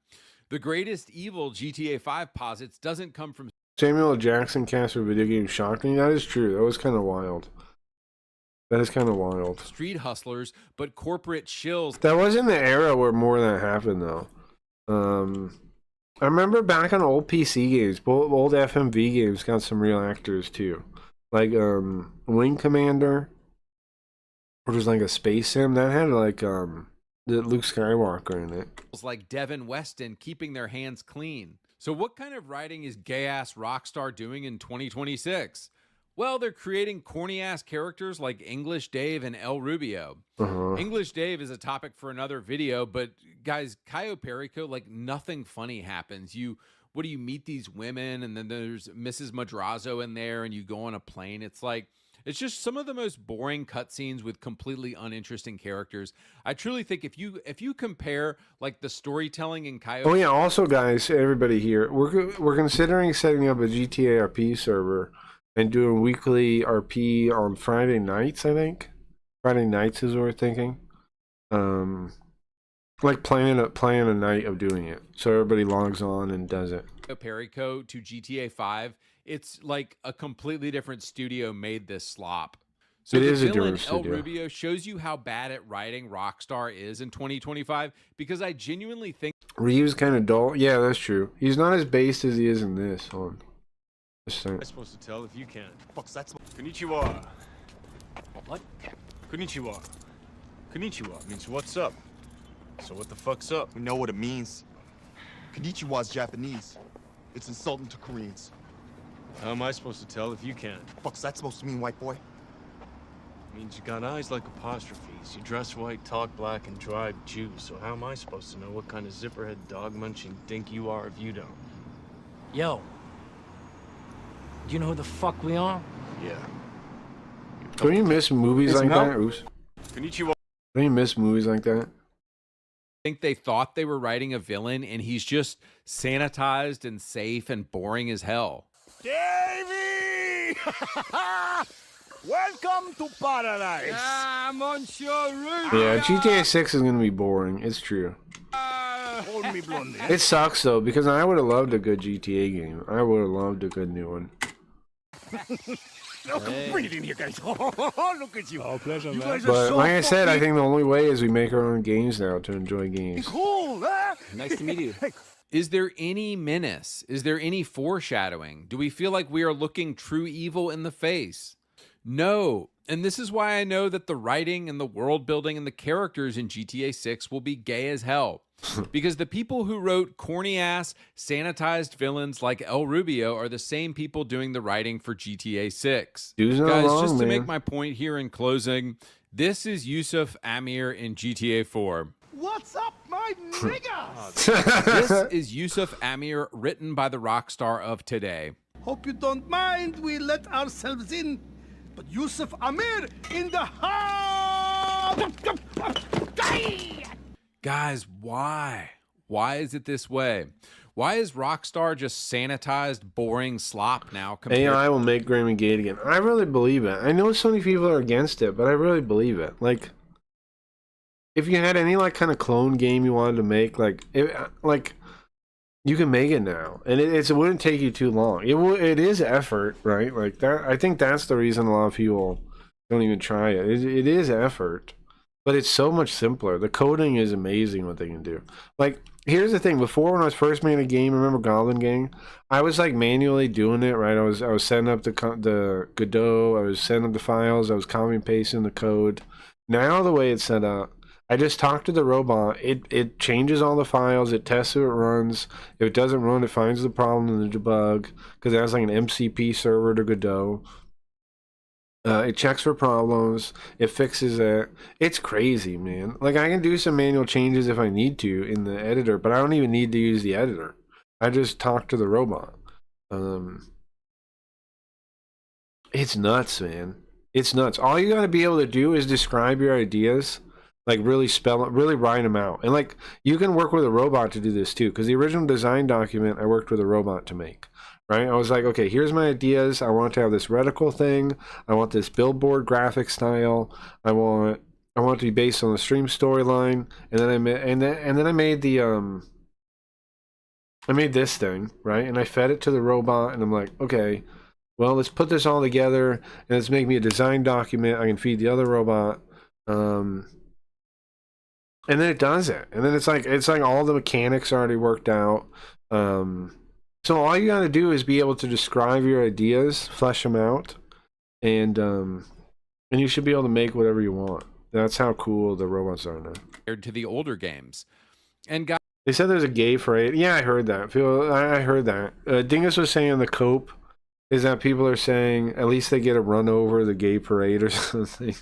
The greatest evil GTA 5 posits doesn't come from Samuel L. Jackson cast for video game shocked me. That is true. That was kind of wild. That is kind of wild. Street hustlers, but corporate shills. That wasn't the era where more of that happened, though. I remember back on old PC games, old FMV games got some real actors, too. Like, Wing Commander, which was like a space sim. That had, like, Luke Skywalker in it. Like Devin Weston keeping their hands clean. So what kind of writing is gay-ass Rockstar doing in 2026? Well, they're creating corny-ass characters like English Dave and El Rubio. English Dave is a topic for another video, but guys, Cayo Perico, like nothing funny happens. What do you meet these women, and then there's Mrs. Madrazo in there, and you go on a plane. It's just some of the most boring cutscenes with completely uninteresting characters. I truly think if you compare like the storytelling in Cayo. Oh yeah, also guys, everybody here, we're considering setting up a GTA RP server and doing weekly RP on Friday nights. I think Friday nights is what we're thinking. Like planning a night of doing it, so everybody logs on and does it. Perico to GTA 5, it's like a completely different studio made this slop. So It the is a villain, different El studio. Rubio, shows you how bad at writing Rockstar is in 2025, because I genuinely think Ryu's kind of dull. Yeah, that's true. He's not as based as he is in this one. I'm supposed to tell if you can. Fuck's that? Konnichiwa. What? Konnichiwa. Konnichiwa means what's up. So what the fuck's up? We know what it means. Konnichiwa's Japanese. It's insulting to Koreans. How am I supposed to tell if you can't? Fuck's that supposed to mean, white boy? Means you got eyes like apostrophes. You dress white, talk black, and drive Jews. So how am I supposed to know what kind of zipperhead dog-munching dink you are if you don't? Yo. Do you know who the fuck we are? Yeah. Don't you miss movies like that? Oops. Konnichiwa. Don't you miss movies like that? they thought they were writing a villain, and he's just sanitized and safe and boring as hell. Davey! Welcome to paradise. I'm on your roof. Yeah, GTA 6 is gonna be boring. It's true. Hold me, blondie. It sucks though, because I would have loved a good GTA game. I would have loved a good new one. Bring it in here, guys. Look at you. Oh, pleasure, man. But like I said, I think the only way is we make our own games now to enjoy games. Cool, huh? Nice to meet you. Is there any menace? Is there any foreshadowing? Do we feel like we are looking true evil in the face? No. And this is why I know that the writing and the world building and the characters in GTA 6 will be gay as hell. Because the people who wrote corny-ass, sanitized villains like El Rubio are the same people doing the writing for GTA 6. Dude's not Guys, wrong, just to man. make my point here in closing, this is Yusuf Amir in GTA 4. What's up, my niggas? This is Yusuf Amir, written by the rock star of today. Hope you don't mind we let ourselves in, but Yusuf Amir in the house. Guys, why? Why is it this way? Why is Rockstar just sanitized, boring slop now? AI will make Graham gay again. I really believe it. I know so many people are against it, but I really believe it. Like, if you had any like kind of clone game you wanted to make, like you can make it now, and it wouldn't take you too long. It is effort, right? Like that. I think that's the reason a lot of people don't even try it. It is effort. But it's so much simpler. The coding is amazing what they can do. Like, here's the thing. Before, when I was first making a game, remember Goblin Gang? I was like manually doing it, right? I was setting up the Godot. I was setting up the files. I was copy and pasting the code. Now the way it's set up, I just talk to the robot. It changes all the files. It tests if it runs. If it doesn't run, it finds the problem in the debug, because it has like an MCP server to Godot. It checks for problems. It fixes it. It's crazy, man. Like, I can do some manual changes if I need to in the editor, but I don't even need to use the editor. I just talk to the robot. It's nuts, man. It's nuts. All you got to be able to do is describe your ideas, like really spell it, really write them out. And like, you can work with a robot to do this too, because the original design document I worked with a robot to make. Right, I was like, okay, here's my ideas. I want to have this reticle thing. I want this billboard graphic style. I want it to be based on the stream storyline. And then I made the I made this thing, right? And I fed it to the robot, and I'm like, okay, well, let's put this all together and let's make me a design document I can feed the other robot. And then it does it. And then it's like all the mechanics are already worked out. So all you got to do is be able to describe your ideas, flesh them out, and you should be able to make whatever you want. That's how cool the robots are now. Compared to the older games. And guys, They said there's a gay parade. Yeah, I heard that. I heard that. Dingus was saying the cope is that people are saying at least they get a run over the gay parade or something.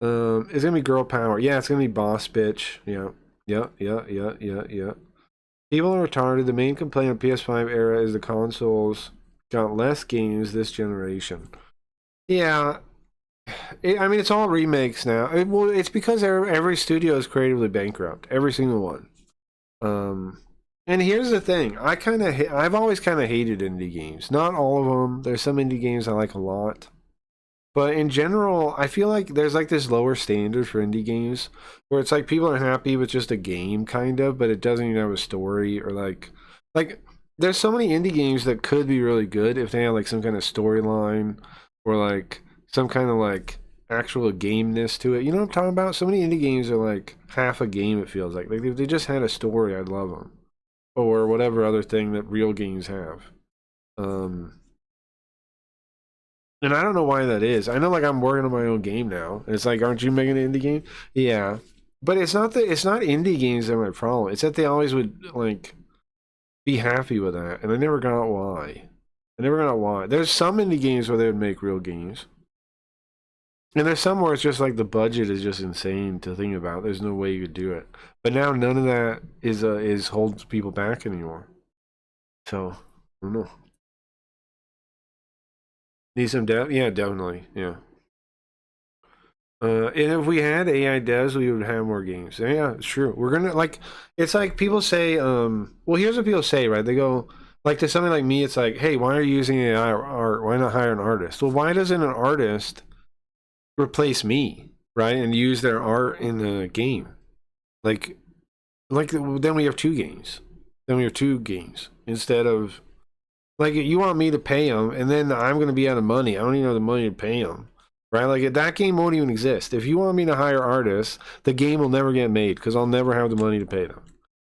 It's gonna be girl power. Yeah, it's gonna be boss bitch. Yeah. People are retarded. The main complaint of PS5 era is the consoles got less games this generation. Yeah. I mean, it's all remakes now. Well, it's because every studio is creatively bankrupt. Every single one. And here's the thing. I've always kind of hated indie games. Not all of them. There's some indie games I like a lot. But in general, I feel like there's like this lower standard for indie games where it's like people are happy with just a game kind of, but it doesn't even have a story or like there's so many indie games that could be really good if they had like some kind of storyline or like some kind of like actual gameness to it. You know what I'm talking about? So many indie games are like half a game, it feels like. Like if they just had a story, I'd love them. Or whatever other thing that real games have. And I don't know why that is. I know like I'm working on my own game now. And it's like, aren't you making an indie game? Yeah. But it's not indie games that are my problem. It's that they always would like be happy with that. And I never got why. There's some indie games where they would make real games. And there's some where it's just like the budget is just insane to think about. There's no way you could do it. But now none of that is holds people back anymore. So, I don't know. Need some dev? Yeah, definitely. Yeah. And if we had AI devs, we would have more games. Yeah, it's true. We're gonna like. It's like people say. Well, here's what people say, right? They go like to somebody like me. It's like, hey, why are you using AI art? Why not hire an artist? Well, why doesn't an artist replace me, right? And use their art in the game? Like then we have two games. Instead of. Like, you want me to pay them, and then I'm going to be out of money. I don't even have the money to pay them, right? Like, that game won't even exist. If you want me to hire artists, the game will never get made because I'll never have the money to pay them.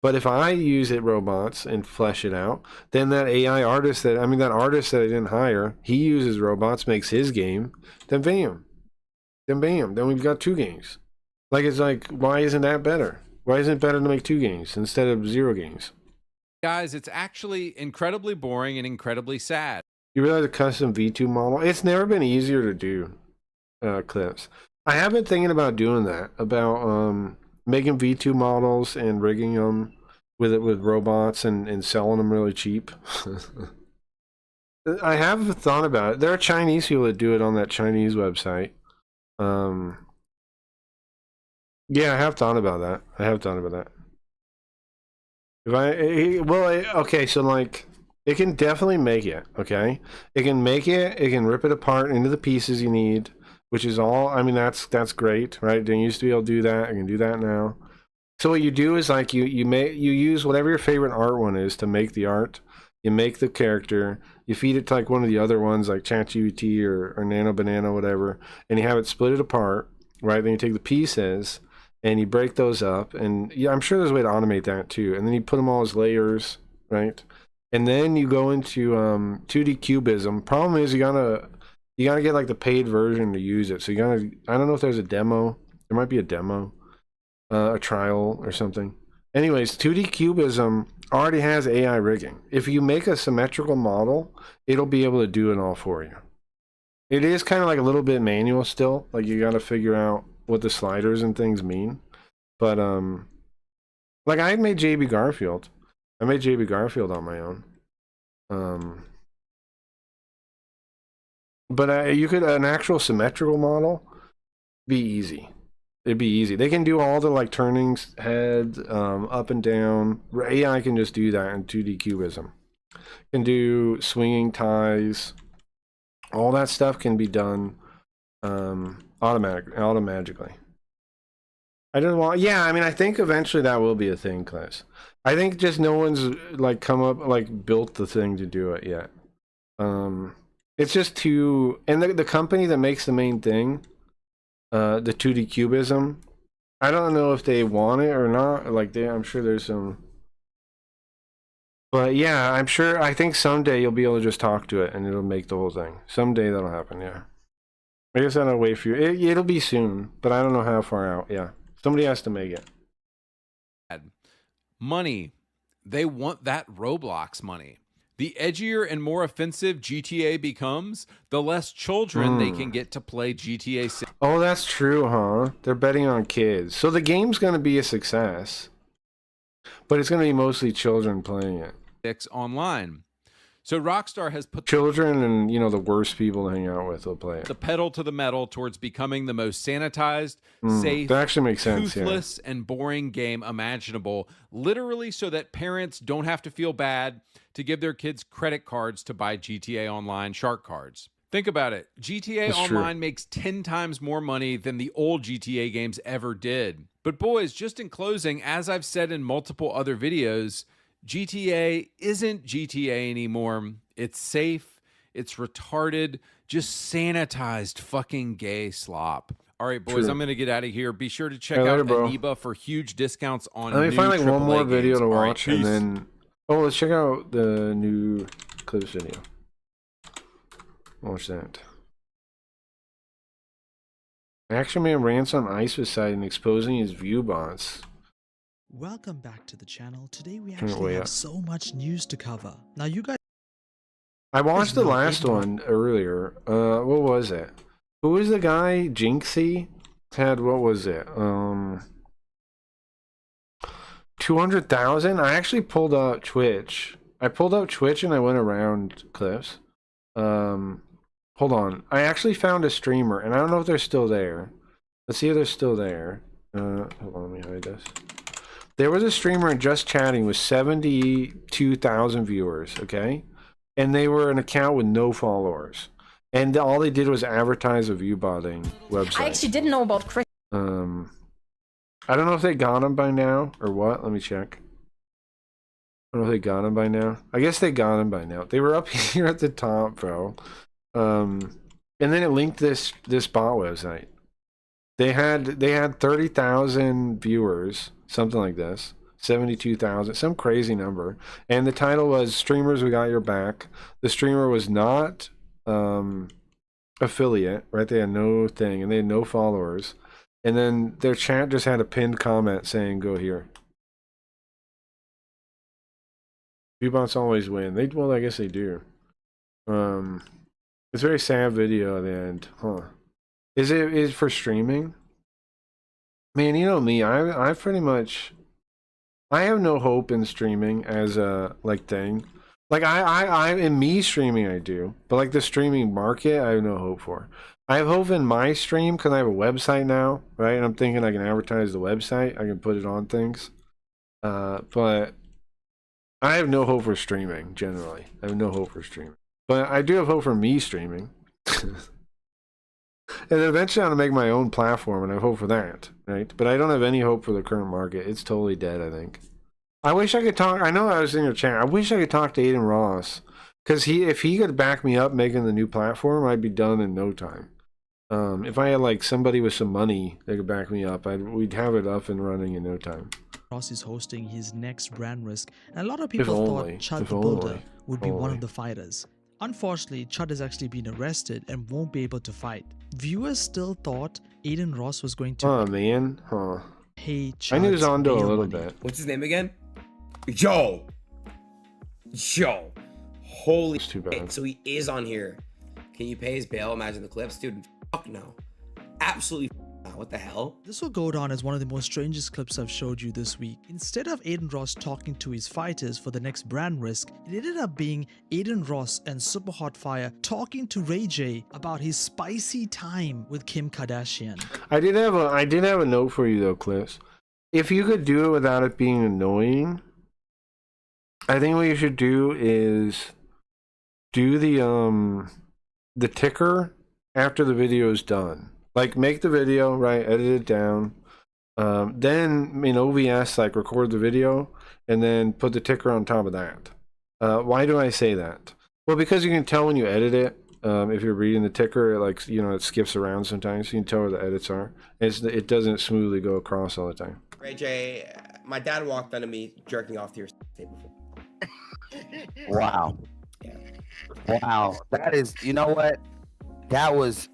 But if I use it robots and flesh it out, then that artist that I didn't hire, he uses robots, makes his game, then bam. Then we've got two games. Like, it's like, why isn't that better? Why isn't it better to make two games instead of 0 games? guys, it's actually incredibly boring and incredibly sad. You realize a custom V2 model? It's never been easier to do, Clips. I have been thinking about doing that, about making V2 models and rigging them with robots and selling them really cheap. I have thought about it. There are Chinese people that do it on that Chinese website. Yeah, I have thought about that. Okay, so like, it can definitely make it, okay? It can make it, it can rip it apart into the pieces you need, which is all, I mean, that's great, right? Didn't used to be able to do that, I can do that now. So what you do is like, you use whatever your favorite art one is to make the art, you make the character, you feed it to like one of the other ones, like ChatGPT or Nano Banana, whatever, and you have it split it apart, right? Then you take the pieces, and you break those up, and yeah, I'm sure there's a way to automate that too. And then you put them all as layers, right? And then you go into 2D cubism. Problem is you gotta get like the paid version to use it. So I don't know if there's a demo. There might be a demo, a trial or something. Anyways, 2D cubism already has AI rigging. If you make a symmetrical model, it'll be able to do it all for you. It is kind of like a little bit manual still. Like you got to figure out what the sliders and things mean. But like I made JB Garfield. I made JB Garfield on my own. But you could an actual symmetrical model be easy. It'd be easy. They can do all the like turnings, head, up and down. AI can just do that in 2D cubism. Can do swinging ties. All that stuff can be done automatically. I don't want. Yeah, I mean, I think eventually that will be a thing, class. I think just no one's like built the thing to do it yet. It's just too. And the company that makes the main thing, the 2D cubism, I don't know if they want it or not. Like I'm sure there's some But yeah, I'm sure. I think someday you'll be able to just talk to it and it'll make the whole thing. Someday that'll happen. Yeah. I guess I'll wait for you. It'll be soon, but I don't know how far out. Yeah. Somebody has to make it. Money. They want that Roblox money. The edgier and more offensive GTA becomes, the less children they can get to play GTA 6. Oh, that's true, huh? They're betting on kids. So the game's going to be a success. But it's going to be mostly children playing it. Online. So Rockstar has put children and, you know, the worst people to hang out with will play it. the pedal to the metal towards becoming the most sanitized, safe, that actually makes sense, toothless, and boring game imaginable, literally so that parents don't have to feel bad to give their kids credit cards to buy GTA Online shark cards. Think about it. GTA That's Online true. makes 10 times more money than the old GTA games ever did. But boys, just in closing, as I've said in multiple other videos, GTA isn't GTA anymore. It's safe, it's retarded, just sanitized fucking gay slop. All right, boys, True. I'm going to get out of here. Be sure to check Hey, later, out bro. Aniba for huge discounts on Let me new find like one AAA more video games. to All right, watch and peace. then... Oh, let's check out the new clips video. Watch that. Action Man rants on ISIS side and exposing his view bots. Welcome back to the channel. Today we Turn it actually way have up. so much news to cover. Now you guys... I watched the no, last Aiden- one earlier. What was it? Who was the guy? Jinxie? Had, what was it? 200,000? I actually pulled up Twitch. I pulled up Twitch and I went around clips. Hold on. I actually found a streamer and I don't know if they're still there. Let's see if they're still there. Hold on, let me hide this. There was a streamer in Just Chatting with 72,000 viewers, okay? And they were an account with no followers. And all they did was advertise a view botting website. I actually didn't know about Chris. I don't know if they got him by now or what. Let me check. I don't know if they got him by now. I guess they got him by now. They were up here at the top, bro. And then it linked this bot website. They had 30,000 viewers, something like this. 72,000, some crazy number. And the title was Streamers We Got Your Back. The streamer was not affiliate, right? They had no thing and they had no followers. And then their chat just had a pinned comment saying, go here. Viewbots always win. Well, I guess they do. It's a very sad video at the end, huh? Is it for streaming? Man, you know me, I pretty much, I have no hope in streaming as a like thing. Like I in me streaming I do, but like the streaming market I have no hope for. I have hope in my stream because I have a website now, right? And I'm thinking I can advertise the website, I can put it on things. But I have no hope for streaming generally. I have no hope for streaming. But I do have hope for me streaming. And eventually I'm going to make my own platform, and I hope for that, right? But I don't have any hope for the current market. It's totally dead, I think. I wish I could talk. I know I was in your chat. I wish I could talk to Aiden Ross. Because if he could back me up making the new platform, I'd be done in no time. If I had like somebody with some money that could back me up, we'd have it up and running in no time. Ross is hosting his next brand risk, and a lot of If people only, thought Chud if the Builder only, would be one only. of the fighters. Unfortunately, Chud has actually been arrested and won't be able to fight. Viewers still thought Aiden Ross was going to Oh man, huh? pay I knew Chud's Zondo a bail little money. bit. What's his name again? Yo! Holy too bad. shit. So he is on here. Can you pay his bail? Imagine the clips. Dude, fuck no. Absolutely not. What the hell? This will go down as one of the most strangest clips I've showed you this week. Instead of Aiden Ross talking to his fighters for the next brand risk, it ended up being Aiden Ross and Super Hot Fire talking to Ray J about his spicy time with Kim Kardashian. I did have a note for you though, Clips. If you could do it without it being annoying, I think what you should do is do the ticker after the video is done. Like make the video, right, edit it down. Then in OBS, like record the video and then put the ticker on top of that. Why do I say that? Well, because you can tell when you edit it. If you're reading the ticker, it skips around sometimes. You can tell where the edits are. It doesn't smoothly go across all the time. Ray J, my dad walked onto me jerking off to your tape before. Wow. Wow. That is, you know what? That was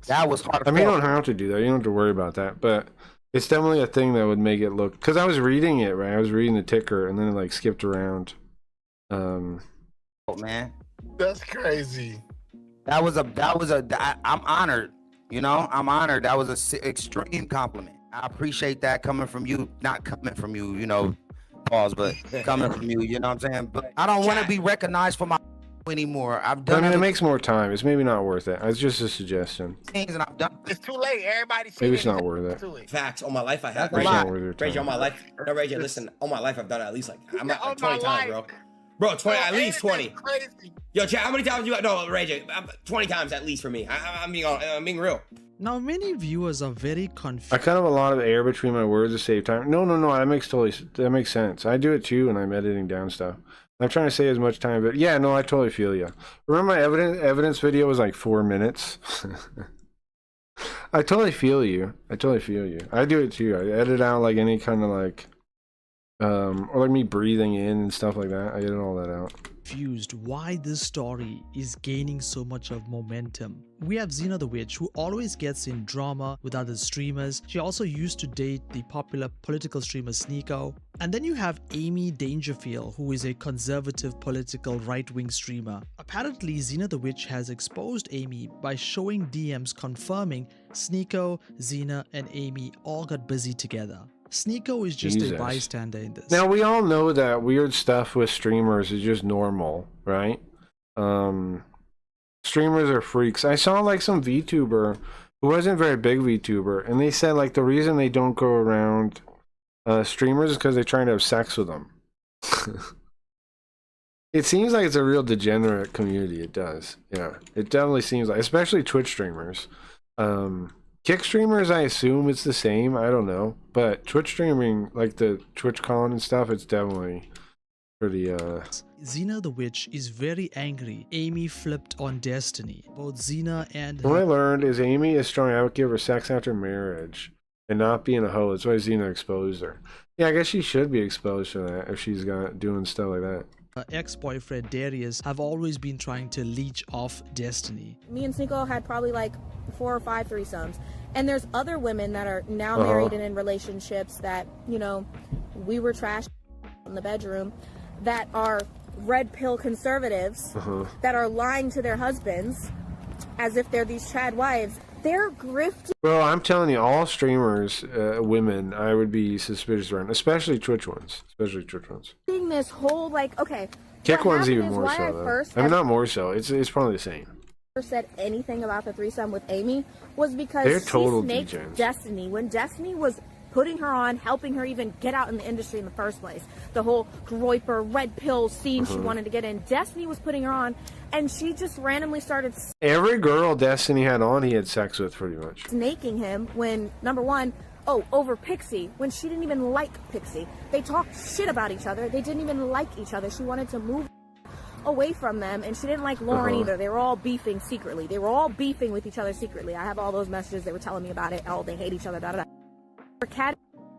heartfelt. I mean, you don't have to do that. You don't have to worry about that. But it's definitely a thing that would make it look. Because I was reading it, right? I was reading the ticker, and then it like skipped around. Oh man, that's crazy. I'm honored. You know, I'm honored. That was an extreme compliment. I appreciate that coming from you. Not coming from you, you know, pause, but coming from you. You know what I'm saying? But I don't want to be recognized for my anymore. I've done. I mean, it makes more time. It's maybe not worth it. It's just a suggestion. Things and I've done. It's too late. Everybody's Maybe it's not worth it. Facts. All my life I have. It's not worth your Ray J, all time. my life. No, Ray J, listen. All my life I've done it at least like I'm at All like 20 my times, life. bro. Bro, 20 at least 20. Crazy. Yo, chat. How many times you got? No, Ray J, 20 times at least for me. I'm being real. Now, many viewers are very confused. I cut up a lot of air between my words to save time. No. That makes sense. I do it too when I'm editing down stuff. I'm trying to save as much time, but yeah, no, I totally feel you. Remember my evidence video was like 4 minutes. I totally feel you. I do it too. I edit out like any kind of like, or like me breathing in and stuff like that. I edit all that out. Confused why this story is gaining so much of momentum. We have Xena the Witch, who always gets in drama with other streamers. She also used to date the popular political streamer Sneeko. And then you have Amy Dangerfield, who is a conservative political right-wing streamer. Apparently, Xena the Witch has exposed Amy by showing DMs confirming Sneeko, Xena, and Amy all got busy together. Sneeko is just Jesus. a bystander in this. Now we all know that weird stuff with streamers is just normal, right? Streamers are freaks. I saw like some VTuber who wasn't very big VTuber, and they said like the reason they don't go around streamers is because they're trying to have sex with them. It seems like it's a real degenerate community. It does. Yeah, it definitely seems like, especially Twitch streamers. Kick streamers, I assume it's the same. I don't know, but Twitch streaming, like the TwitchCon and stuff, it's definitely pretty. Xena the Witch is very angry. Amy flipped on Destiny. Both Xena and What I learned is Amy is strong advocate for sex after marriage and not being a hoe. That's why Xena exposed her. Yeah, I guess she should be exposed for that if she's doing stuff like that. her ex-boyfriend Darius have always been trying to leech off Destiny. Me and Sneeko had probably like 4 or 5 threesomes. And there's other women that are now married and in relationships that, you know, we were trash in the bedroom, that are red pill conservatives that are lying to their husbands as if they're these trad wives. They're grifting. Well, I'm telling you, all streamers, women, I would be suspicious around, especially Twitch ones. This whole, like, okay. Kick what one's happened even is more why so, I though. first I mean, not more so. It's probably the same. said anything about the threesome with Amy was because They're she total snaked degens. Destiny when Destiny was putting her on, helping her even get out in the industry in the first place. The whole Groiper red pill scene she wanted to get in. Destiny was putting her on, and she just randomly started Every girl Destiny had on, he had sex with, pretty much. snaking him when, number one, over Pixie, when she didn't even like Pixie. They talked shit about each other. They didn't even like each other. She wanted to move away from them, and she didn't like Lauren either. They were all beefing secretly. They were all beefing with each other secretly. I have all those messages. They were telling me about it. Oh, they hate each other, da da da. For cat,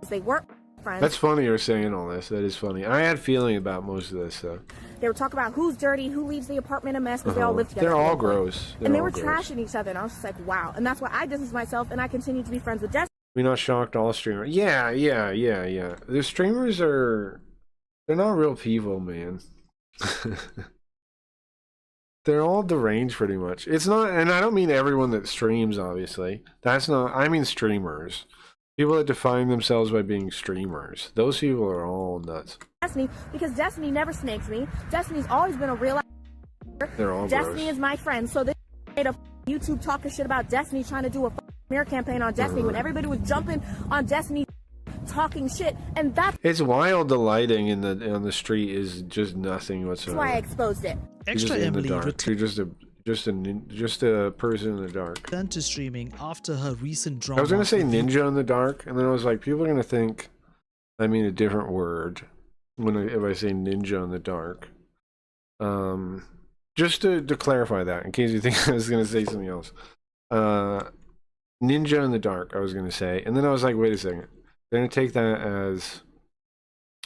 they weren't friends. That's funny you're saying all this. That is funny. I had feeling about most of this stuff. They were talking about who's dirty, who leaves the apartment a mess, because they all live together. They're at all one point. gross. And they all were gross. trashing each other, and I was just like, wow. And that's why I distanced myself, and I continue to be friends with Destiny. We're not shocked all streamers. Yeah. The streamers are... They're not real people, man. They're all deranged pretty much. It's not... And I don't mean everyone that streams, obviously. That's not... I mean streamers. People that define themselves by being streamers. Those people are all nuts. Destiny, because Destiny never snakes me. Destiny's always been a real... They're all Destiny gross. is my friend, so they made a YouTube talking shit about Destiny, trying to do a smear campaign on Destiny when everybody was jumping on Destiny, talking shit, and that's It's wild. The lighting on the street is just nothing whatsoever. why I exposed it. You're just in the dark. You're just a person in the dark. Returned to streaming after her recent drama. I was gonna say ninja in the dark, and then I was like, people are gonna think I mean a different word if I say ninja in the dark. Just to clarify that, in case you think I was gonna say something else. Ninja in the dark, I was gonna say, and then I was like, wait a second, they're gonna take that as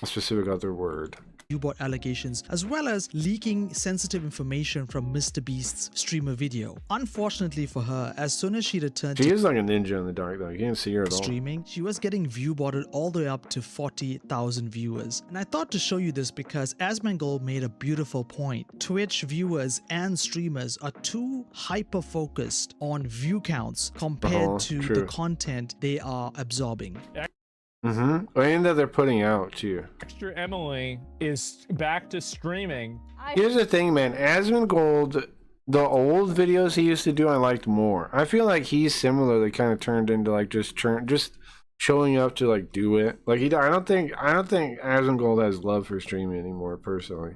a specific other word. viewbot allegations, as well as leaking sensitive information from Mr. Beast's streamer video. Unfortunately for her, as soon as she returned She to is like a ninja in the dark, though. You can't see her at all. streaming, she was getting viewbotted all the way up to 40,000 viewers. And I thought to show you this because Asmongold made a beautiful point. Twitch viewers and streamers are too hyper-focused on view counts compared to true. the content they are absorbing. And that they're putting out, too. Extra Emily is back to streaming. Here's the thing, man. Asmongold, the old videos he used to do, I liked more. I feel like he's similarly kind of turned into like just showing up to like do it. Like I don't think Asmongold has love for streaming anymore. Personally,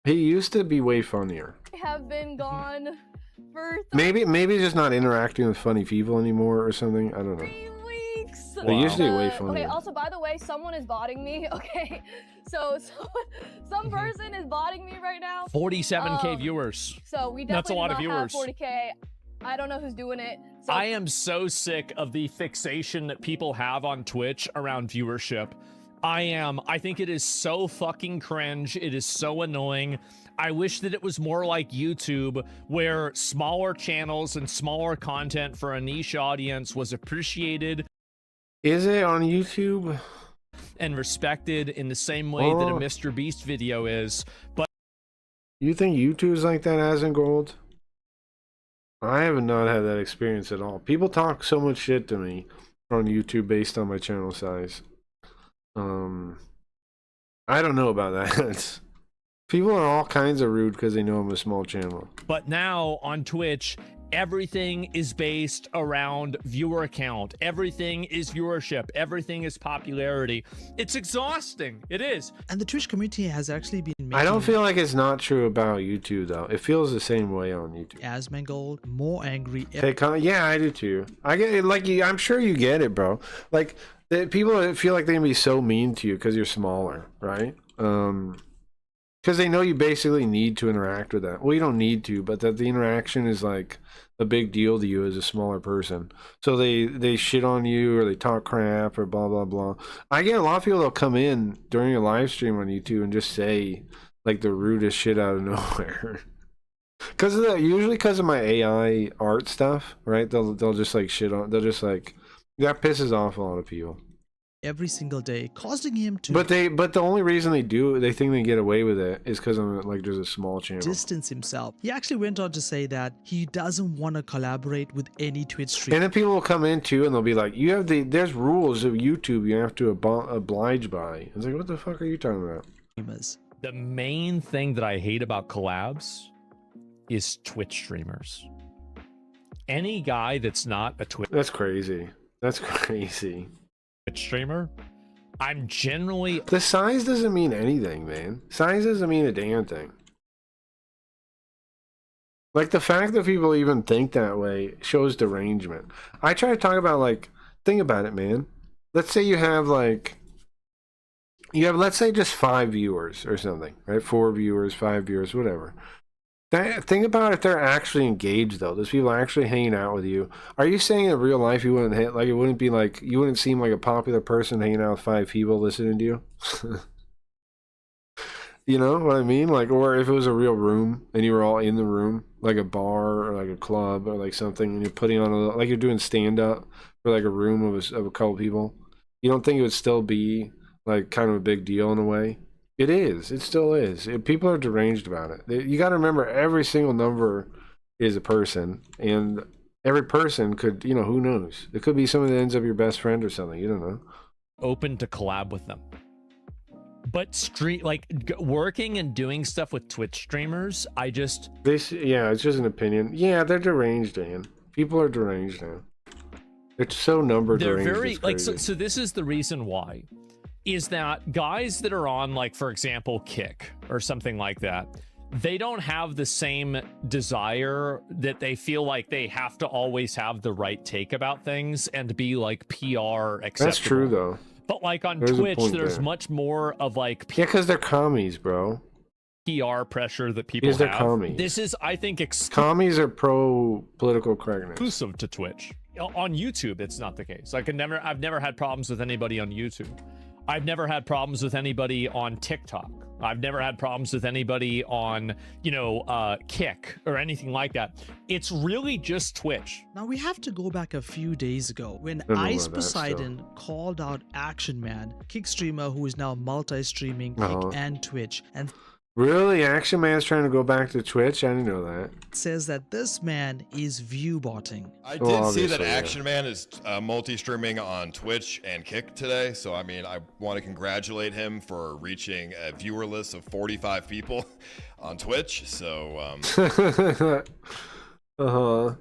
he used to be way funnier. I have been gone for Maybe he's just not interacting with funny people anymore or something. I don't know. 3 weeks. They used to be way funnier. Okay, also, by the way, someone is botting me. Okay, so some person is botting me right now. 47K viewers. So we definitely That's a lot do of not viewers. have 40K. I don't know who's doing it. So I am so sick of the fixation that people have on Twitch around viewership. I think it is so fucking cringe. It is so annoying. I wish that it was more like YouTube, where smaller channels and smaller content for a niche audience was appreciated. Is it on YouTube? And respected in the same way that a Mr. Beast video is. But You think YouTube's like that, Asmongold? I have not had that experience at all. People talk so much shit to me on YouTube based on my channel size. I don't know about that. People are all kinds of rude because they know I'm a small channel. But now on Twitch, everything is based around viewer count. Everything is viewership. Everything is popularity. It's exhausting. It is. And the Twitch community has actually been making I don't feel like it's not true about YouTube though. It feels the same way on YouTube. Asmongold more angry. Yeah, I do too. I get it. Like, I'm sure you get it, bro. Like, people feel like they can be so mean to you because you're smaller, right? Because they know you basically need to interact with that. Well, you don't need to, but that the interaction is like a big deal to you as a smaller person. So they shit on you or they talk crap or blah blah blah. I get a lot of people that'll come in during a live stream on YouTube and just say like the rudest shit out of nowhere. Usually because of my AI art stuff, right? They'll just like shit on. They'll just like, that pisses off a lot of people. Every single day, causing him to But the only reason they think they get away with it is because I'm like there's a small channel. distance himself. He actually went on to say that he doesn't want to collaborate with any Twitch streamer. And then people will come in too and they'll be like, there's rules of YouTube you have to oblige by. It's like, what the fuck are you talking about? The main thing that I hate about collabs is Twitch streamers. Any guy that's not a Twitch... That's crazy. That's crazy. Streamer, I'm generally... The size doesn't mean anything, man. Size doesn't mean a damn thing. Like, the fact that people even think that way shows derangement. I try to talk about, like, think about it, man. Let's say you have, like... let's say just 5 viewers or something, right? 4 viewers, 5 viewers, whatever. Think about if they're actually engaged, though. Those people are actually hanging out with you. Are you saying in real life you wouldn't hit, like, it wouldn't be like, you wouldn't seem like a popular person hanging out with 5 people listening to you? You know what I mean? Like, or if it was a real room and you were all in the room, like a bar or like a club or like something, and you're putting on like you're doing stand up for like a room of a couple people, you don't think it would still be like kind of a big deal in a way? It is. It still is. People are deranged about it. You got to remember, every single number is a person, and every person could, who knows? It could be someone that ends up your best friend or something. You don't know. Open to collab with them. But working and doing stuff with Twitch streamers, it's just an opinion. Yeah, they're deranged, man. People are deranged now. They're so deranged. They're very so this is the reason why. Is that guys that are on, like, for example, Kick or something like that, they don't have the same desire that they feel like they have to always have the right take about things and be like PR acceptable. That's true, though. But like on There's Twitch, there's much more of like because they're commies, bro. PR pressure that people They're have. Commies. This is, I think, commies are pro political correctness. Exclusive to Twitch. On YouTube, it's not the case. I've never had problems with anybody on YouTube. I've never had problems with anybody on TikTok. I've never had problems with anybody on, Kick or anything like that. It's really just Twitch. Now we have to go back a few days ago when I don't know Ice about that still. Poseidon called out Action Man, Kick streamer who is now multi-streaming Kick Uh-huh. and Twitch, and Really? Action Man's trying to go back to Twitch? I didn't know that. says that this man is view botting. I did Well, see that obviously, yeah. Action Man is multi-streaming on Twitch and Kick today. So, I mean, I want to congratulate him for reaching a viewer list of 45 people on Twitch. So, uh-huh.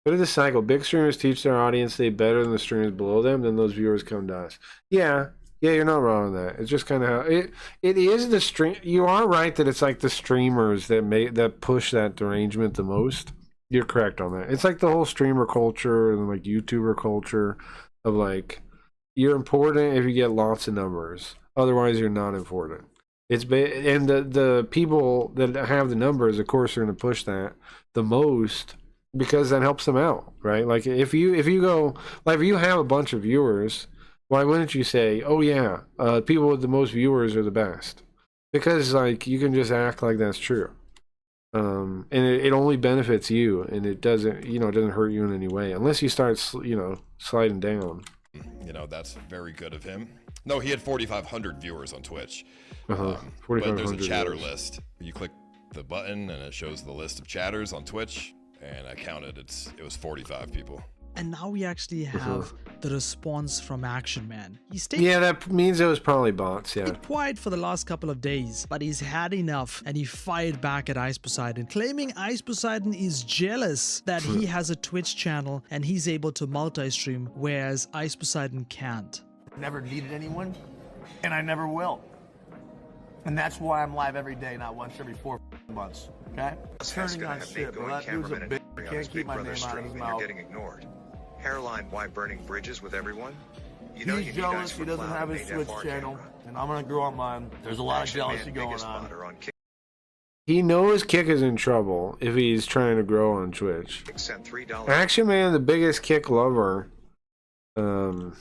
What is the cycle? Big streamers teach their audience they better than the streamers below them, then those viewers come to us. Yeah, you're not wrong on that. It's just kind of how it is. The stream. You are right that it's like the streamers that push that derangement the most. You're correct on that. It's like the whole streamer culture and like YouTuber culture of like you're important if you get lots of numbers. Otherwise, you're not important. And the people that have the numbers, of course, are going to push that the most because that helps them out, right? Like if you go like if you have a bunch of viewers. Why wouldn't you say, oh yeah, people with the most viewers are the best? Because like you can just act like that's true. And it only benefits you, and it doesn't hurt you in any way, unless you start, sliding down. that's very good of him. No, he had 4,500 viewers on Twitch. Uh-huh. But there's a 4,500 chatter viewers. list. You click the button, and it shows the list of chatters on Twitch. And I counted, it was 45 people. And now we actually have the response from Action Man. He stayed Yeah, that means it was probably bots. Yeah. quiet for the last couple of days, but he's had enough and he fired back at Ice Poseidon, claiming Ice Poseidon is jealous that he has a Twitch channel and he's able to multi-stream, whereas Ice Poseidon can't. Never needed anyone, and I never will. And that's why I'm live every day, not once every 4 months. Okay? Turning on shit, but that dude's a bitch. I can't keep my name out of his mouth. Getting ignored. Hairline, why burning bridges with everyone? You He's jealous. He doesn't have his Twitch channel, and I'm gonna grow on mine. There's a lot of jealousy going on. He knows Kick is in trouble if he's trying to grow on Twitch. Sent $3. Action Man, the biggest Kick lover, can't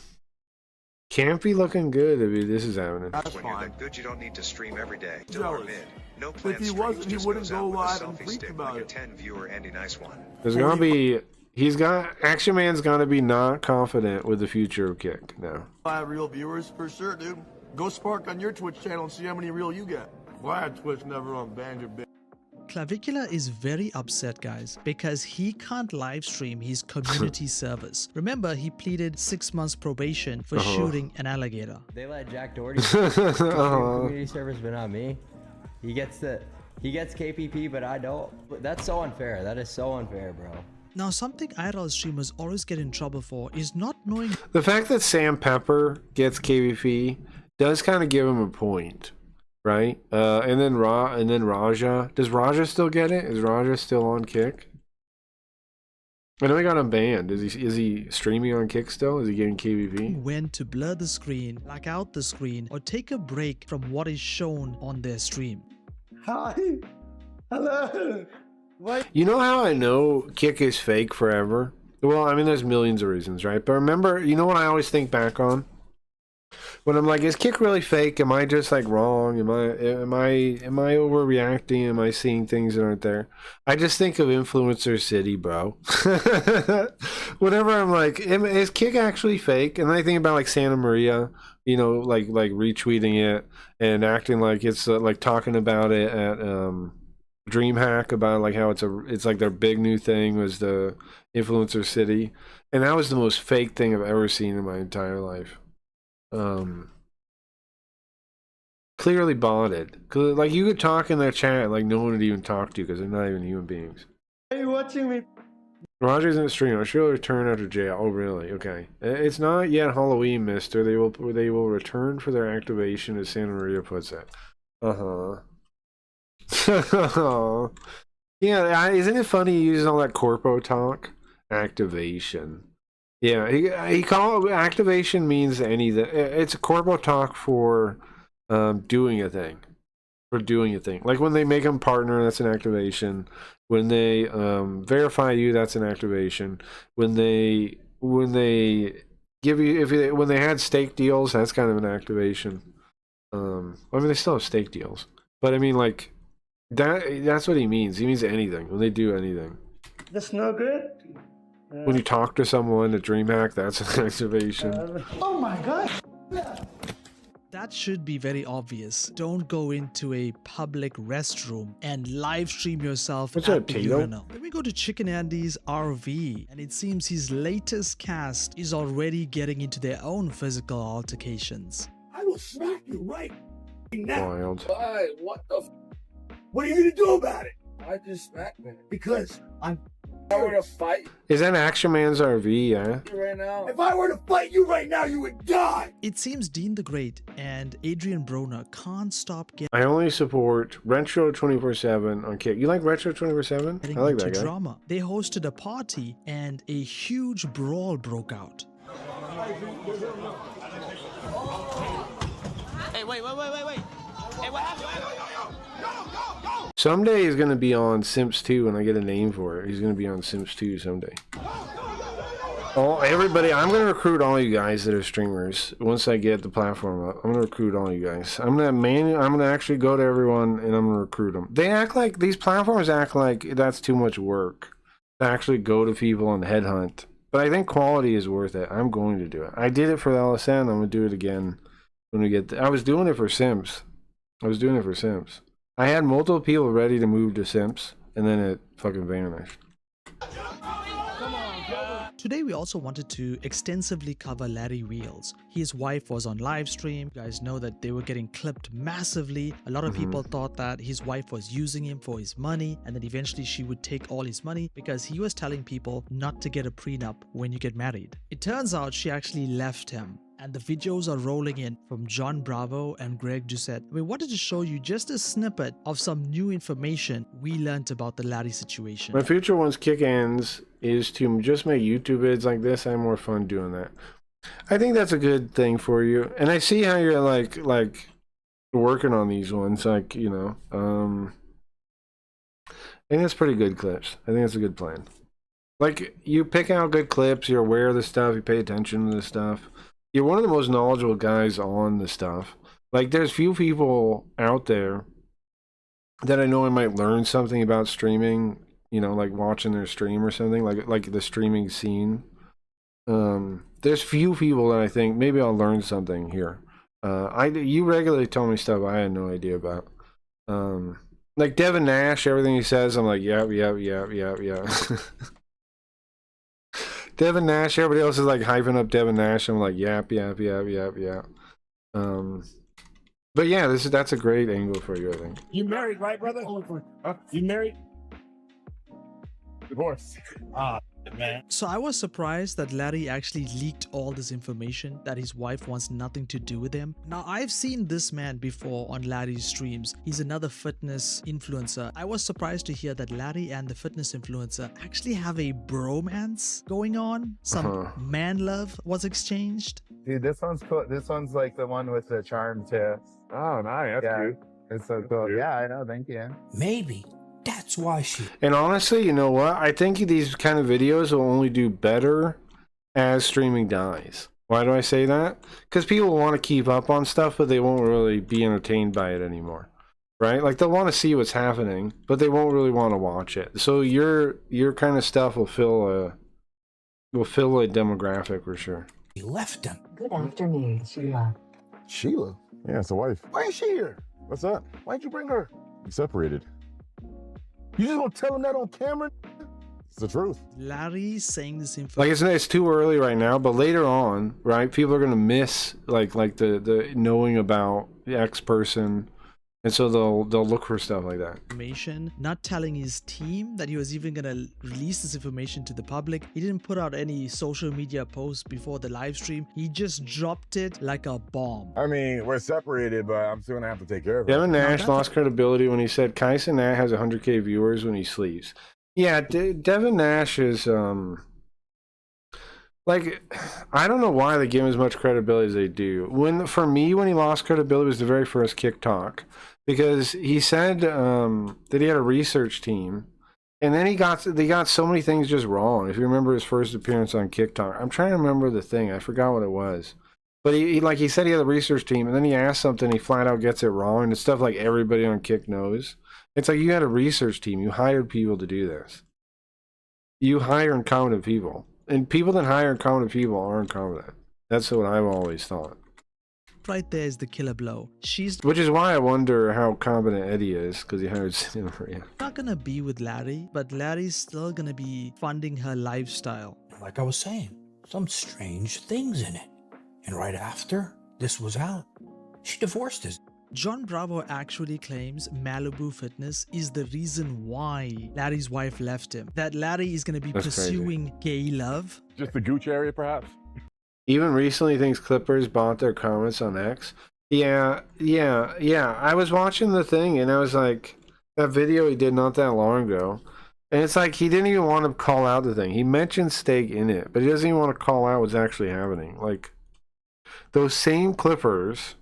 be looking good if this is happening. That's when you're that good, you don't need to stream every day. Jealous. No If planned he streams, wasn't, he just wouldn't goes go out with a live and selfie preach stick about like a it. 10-viewer Andy Nice one. There's gonna be. Action Man's gonna be not confident with the future of Kick now. 5 real viewers for sure, dude. Go spark on your Twitch channel and see how many real you get. Why Twitch never on ban your bitch? Clavicular is very upset, guys, because he can't live stream his community service. Remember, he pleaded 6 months probation for shooting an alligator. They let Jack Doherty community service, but not me. He gets KPP, but I don't. That's so unfair. That is so unfair, bro. Now, something IRL streamers always get in trouble for is not knowing. The fact that Sam Pepper gets KVP does kind of give him a point, right? And then Raja. Does Raja still get it? Is Raja still on Kick? I know he got him banned. Is he streaming on Kick still? Is he getting KVP? When to blur the screen, black out the screen, or take a break from what is shown on their stream. Hi. Hello. What? You know how I know Kick is fake forever? Well, I mean, there's millions of reasons, right? But remember, you know what I always think back on? When I'm like, is Kick really fake? Am I just like wrong? Am I overreacting? Am I seeing things that aren't there? I just think of Influencer City, bro. Whenever I'm like, is Kick actually fake? And then I think about like Santa Maria, like retweeting it and acting like it's like talking about it at DreamHack about like how it's like their big new thing was the Influencer City, and that was the most fake thing I've ever seen in my entire life. Clearly botted. Cause like you could talk in their chat like no one would even talk to you because they're not even human beings. Are you watching me? Roger's in the stream. I should return after jail. Oh really? Okay. It's not yet Halloween, mister. They will return for their activation, as Santa Maria puts it. Yeah, isn't it funny he uses all that corpo talk? Activation. Yeah, he call activation means anything. It's a corpo talk for doing a thing. For doing a thing. Like when they make them partner, that's an activation. When they verify you, that's an activation. When they give you when they had steak deals, that's kind of an activation. I mean, they still have steak deals, but I mean, like that's what he means. He means anything when they do anything. That's no good. When you talk to someone at DreamHack, that's an activation. Oh my god. That should be very obvious. Don't go into a public restroom and live stream yourself What's at up, the Tito? urinal. Then we go to Chicken Andy's RV, and it seems his latest cast is already getting into their own physical altercations. I will smack you right now. Wild. Why? What the? What are you gonna do about it? I just smacked me. Because I were to fight Is that Action Man's RV? Yeah. you right now. If I were to fight you right now, you would die. It seems Dean the Great and Adrian Broner can't stop getting I only support Retro 24/7 on Kick. You like Retro 24/7? I like into that guy. drama. They hosted a party and a huge brawl broke out. Hey, wait. Hey, what happened? Someday he's gonna be on Simps 2 when I get a name for it. He's gonna be on Simps 2 someday. Oh, everybody! I'm gonna recruit all you guys that are streamers once I get the platform up. I'm gonna recruit all you guys. I'm gonna actually go to everyone and I'm gonna recruit them. They act like these platforms act like that's too much work to actually go to people and headhunt. But I think quality is worth it. I'm going to do it. I did it for LSN. I'm gonna do it again when we get. I was doing it for Sims. I had multiple people ready to move to Simps, and then it fucking vanished. Today we also wanted to extensively cover Larry Wheels. His wife was on live stream. You guys know that they were getting clipped massively. A lot of people thought that his wife was using him for his money, and then eventually she would take all his money because he was telling people not to get a prenup when you get married. It turns out she actually left him. And the videos are rolling in from John Bravo and Greg Doucette. We wanted to show you just a snippet of some new information we learned about the Larry situation. My future once Kick ends is to just make YouTube vids like this. I have more fun doing that. I think that's a good thing for you. And I see how you're like working on these ones. Like, you know, I think that's pretty good clips. I think that's a good plan. Like, you pick out good clips, you're aware of the stuff, you pay attention to the stuff. You're one of the most knowledgeable guys on the stuff. Like, there's few people out there that I know I might learn something about streaming, you know, like watching their stream or something, like the streaming scene. There's few people that I think maybe I'll learn something here. You regularly tell me stuff I had no idea about. Like Devin Nash, everything he says, I'm like, yeah. Devin Nash, everybody else is like hyping up Devin Nash. I'm like, yeah. But yeah, that's a great angle for you, I think. You married, right, brother? You married? Divorce. Man. So I was surprised that Larry actually leaked all this information, that his wife wants nothing to do with him. Now, I've seen this man before on Larry's streams. He's another fitness influencer. I was surprised to hear that Larry and the fitness influencer actually have a bromance going on. Some man love was exchanged. Dude, this one's cool. This one's like the one with the charm too. Oh, nice. That's cute. It's so cool. Yeah, I know. Thank you. Maybe. That's why she... And honestly, you know what? I think these kind of videos will only do better as streaming dies. Why do I say that? Because people want to keep up on stuff, but they won't really be entertained by it anymore. Right? Like, they'll want to see what's happening, but they won't really want to watch it. So your kind of stuff will fill a demographic for sure. You left him. Good afternoon, Sheila. Sheila? Yeah, it's the wife. Why is she here? What's up? Why'd you bring her? We separated. You just gonna tell him that on camera? It's the truth. Larry saying this information. Like, it's too early right now, but later on, right, people are gonna miss like the knowing about the X person, and so they'll look for stuff like that. Not telling his team that he was even gonna release this information to the public. He didn't put out any social media posts before the live stream. He just dropped it like a bomb. I mean, we're separated, but I'm still gonna have to take care of it. Devin Nash lost credibility when he said Kaisen Nat has 100K viewers when he sleeps. Yeah, Devin Nash is like, I don't know why they give him as much credibility as they do. For me, when he lost credibility, was the very first Kick Talk, because he said that he had a research team And then they got so many things just wrong. If you remember his first appearance on TikTok, I'm trying to remember the thing. I forgot what it was. But he said he had a research team, and then he asked something, he flat out gets it wrong, and it's stuff like everybody on Kick knows. It's like you had a research team. You hired people to do this. You hire incompetent people. And people that hire incompetent people aren't competent. That's what I've always thought. Right there is the killer blow. She's Which is why I wonder how competent Eddie is, because he hired Cinema Maria. not gonna be with Larry, but Larry's still gonna be funding her lifestyle. Like I was saying, some strange things in it. And right after this was out, she divorced his. John Bravo actually claims Malibu Fitness is the reason why Larry's wife left him. That Larry is going to be That's pursuing gay love. Just the Gooch area, perhaps? Even recently, thinks Clippers bought their comments on X. Yeah. I was watching the thing, and I was like, that video he did not that long ago. And it's like, he didn't even want to call out the thing. He mentioned steak in it, but he doesn't even want to call out what's actually happening. Like, those same Clippers,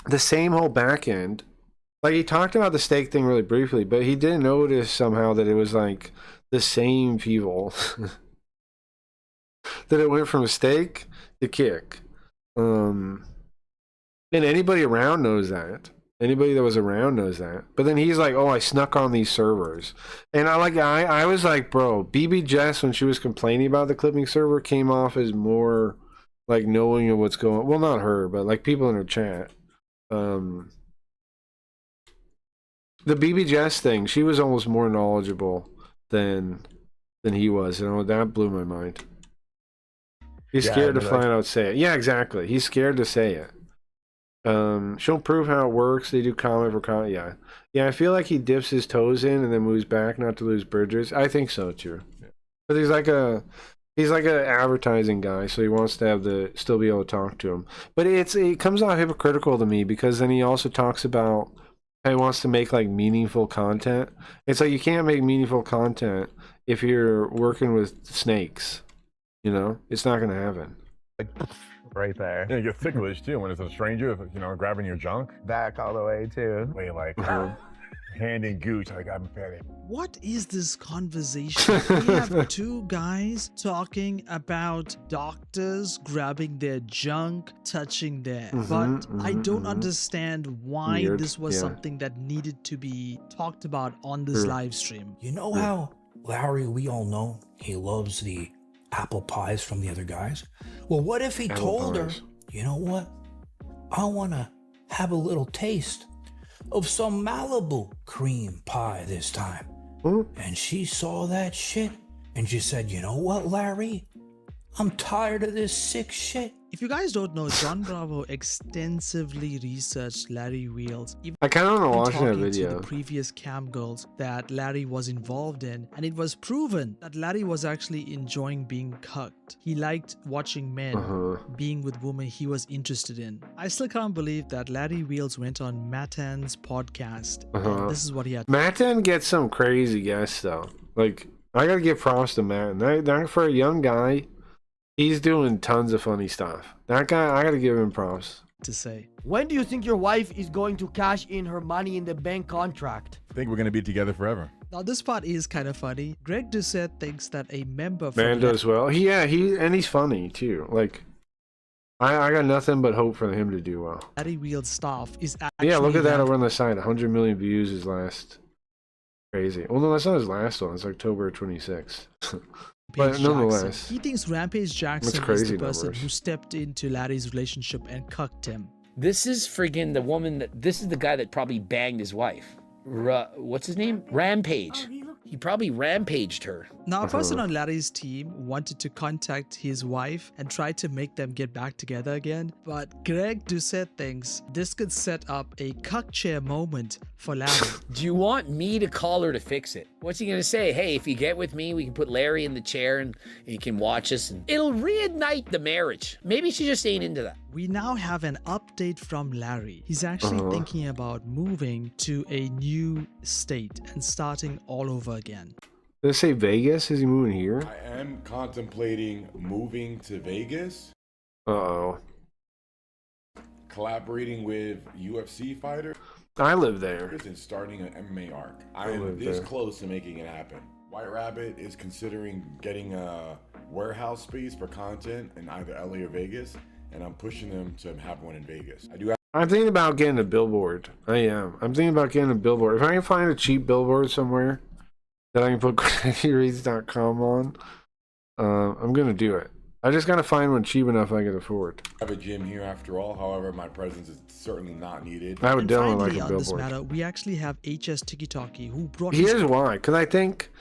the same whole back end, like he talked about the steak thing really briefly, but he didn't notice somehow that it was like the same people. That it went from steak to Kick. And anybody around knows that. Anybody that was around knows that. But then he's like, oh, I snuck on these servers. And I was like, bro, BB Jess, when she was complaining about the clipping server, came off as more like knowing of what's going on. Well, not her, but like people in her chat. The BB Jess thing, she was almost more knowledgeable than he was. And that blew my mind. He's scared to flat out say it. Yeah, exactly. He's scared to say it. She'll prove how it works. They do comment for comment. Yeah. I feel like he dips his toes in and then moves back, not to lose bridges. I think so too. But he's like an advertising guy, so he wants to have still be able to talk to him. But it comes out hypocritical to me, because then he also talks about how he wants to make like meaningful content. It's like you can't make meaningful content if you're working with snakes. You know, it's not gonna happen. Right there. Yeah, you get ticklish too when it's a stranger, grabbing your junk. Back all the way too. Way like handing Gooch, like I'm fatty. What is this conversation? We have two guys talking about doctors grabbing their junk, touching their butt. I don't understand why this was something that needed to be talked about on this live stream. You know how Larry, we all know he loves the apple pies from the other guys? Well, what if he told her, you know what? I want to have a little taste of some Malibu cream pie this time. And she saw that shit and she said, you know what, Larry? I'm tired of this sick shit. If you guys don't know, John Bravo extensively researched Larry Wheels. I kind of want to watch that talking video. to the previous cam girls that Larry was involved in, and it was proven that Larry was actually enjoying being cucked. He liked watching men being with women he was interested in. I still can't believe that Larry Wheels went on Mattan's podcast. And this is what he had. Mattan gets some crazy guests though. Like, I gotta give props to Mattan. That for a young guy, he's doing tons of funny stuff. That guy, I gotta give him props. To say. When do you think your wife is going to cash in her money in the bank contract? I think we're gonna be together forever. Now this part is kind of funny. Greg Doucette thinks that a member from Mando as well. He's funny too. Like, I got nothing but hope for him to do well. Larry Wheels staff is actually look at that over on the side. 100 million views his last. Crazy. Well, no, that's not his last one. It's October 26th. But nonetheless, he thinks Rampage Jackson is the person who stepped into Larry's relationship and cucked him. This is friggin' the woman this is the guy that probably banged his wife. What's his name? Rampage. He probably rampaged her. Now, a person on Larry's team wanted to contact his wife and try to make them get back together again, but Greg Doucette thinks this could set up a cuck chair moment for Larry. Do you want me to call her to fix it? What's he gonna say? Hey, if you get with me, we can put Larry in the chair and you can watch us and it'll reignite the marriage. Maybe she just ain't into that. We now have an update from Larry. He's actually thinking about moving to a new state and starting all over again. Did it say Vegas? Is he moving here? I am contemplating moving to Vegas. Uh-oh. Collaborating with UFC fighter. I live there. And starting an MMA arc. I I am live this there. close to making it happen. White Rabbit is considering getting a warehouse space for content in either LA or Vegas, and I'm pushing them to have one in Vegas. I'm thinking about getting a billboard. I am. I'm thinking about getting a billboard. If I can find a cheap billboard somewhere that I can put crazyreads.com on, I'm gonna do it. I just gotta find one cheap enough I can afford. I have a gym here after all. However, my presence is certainly not needed. I would And definitely finally, like a on this billboard. matter, we actually have HS Tiki who brought Here's why, because I think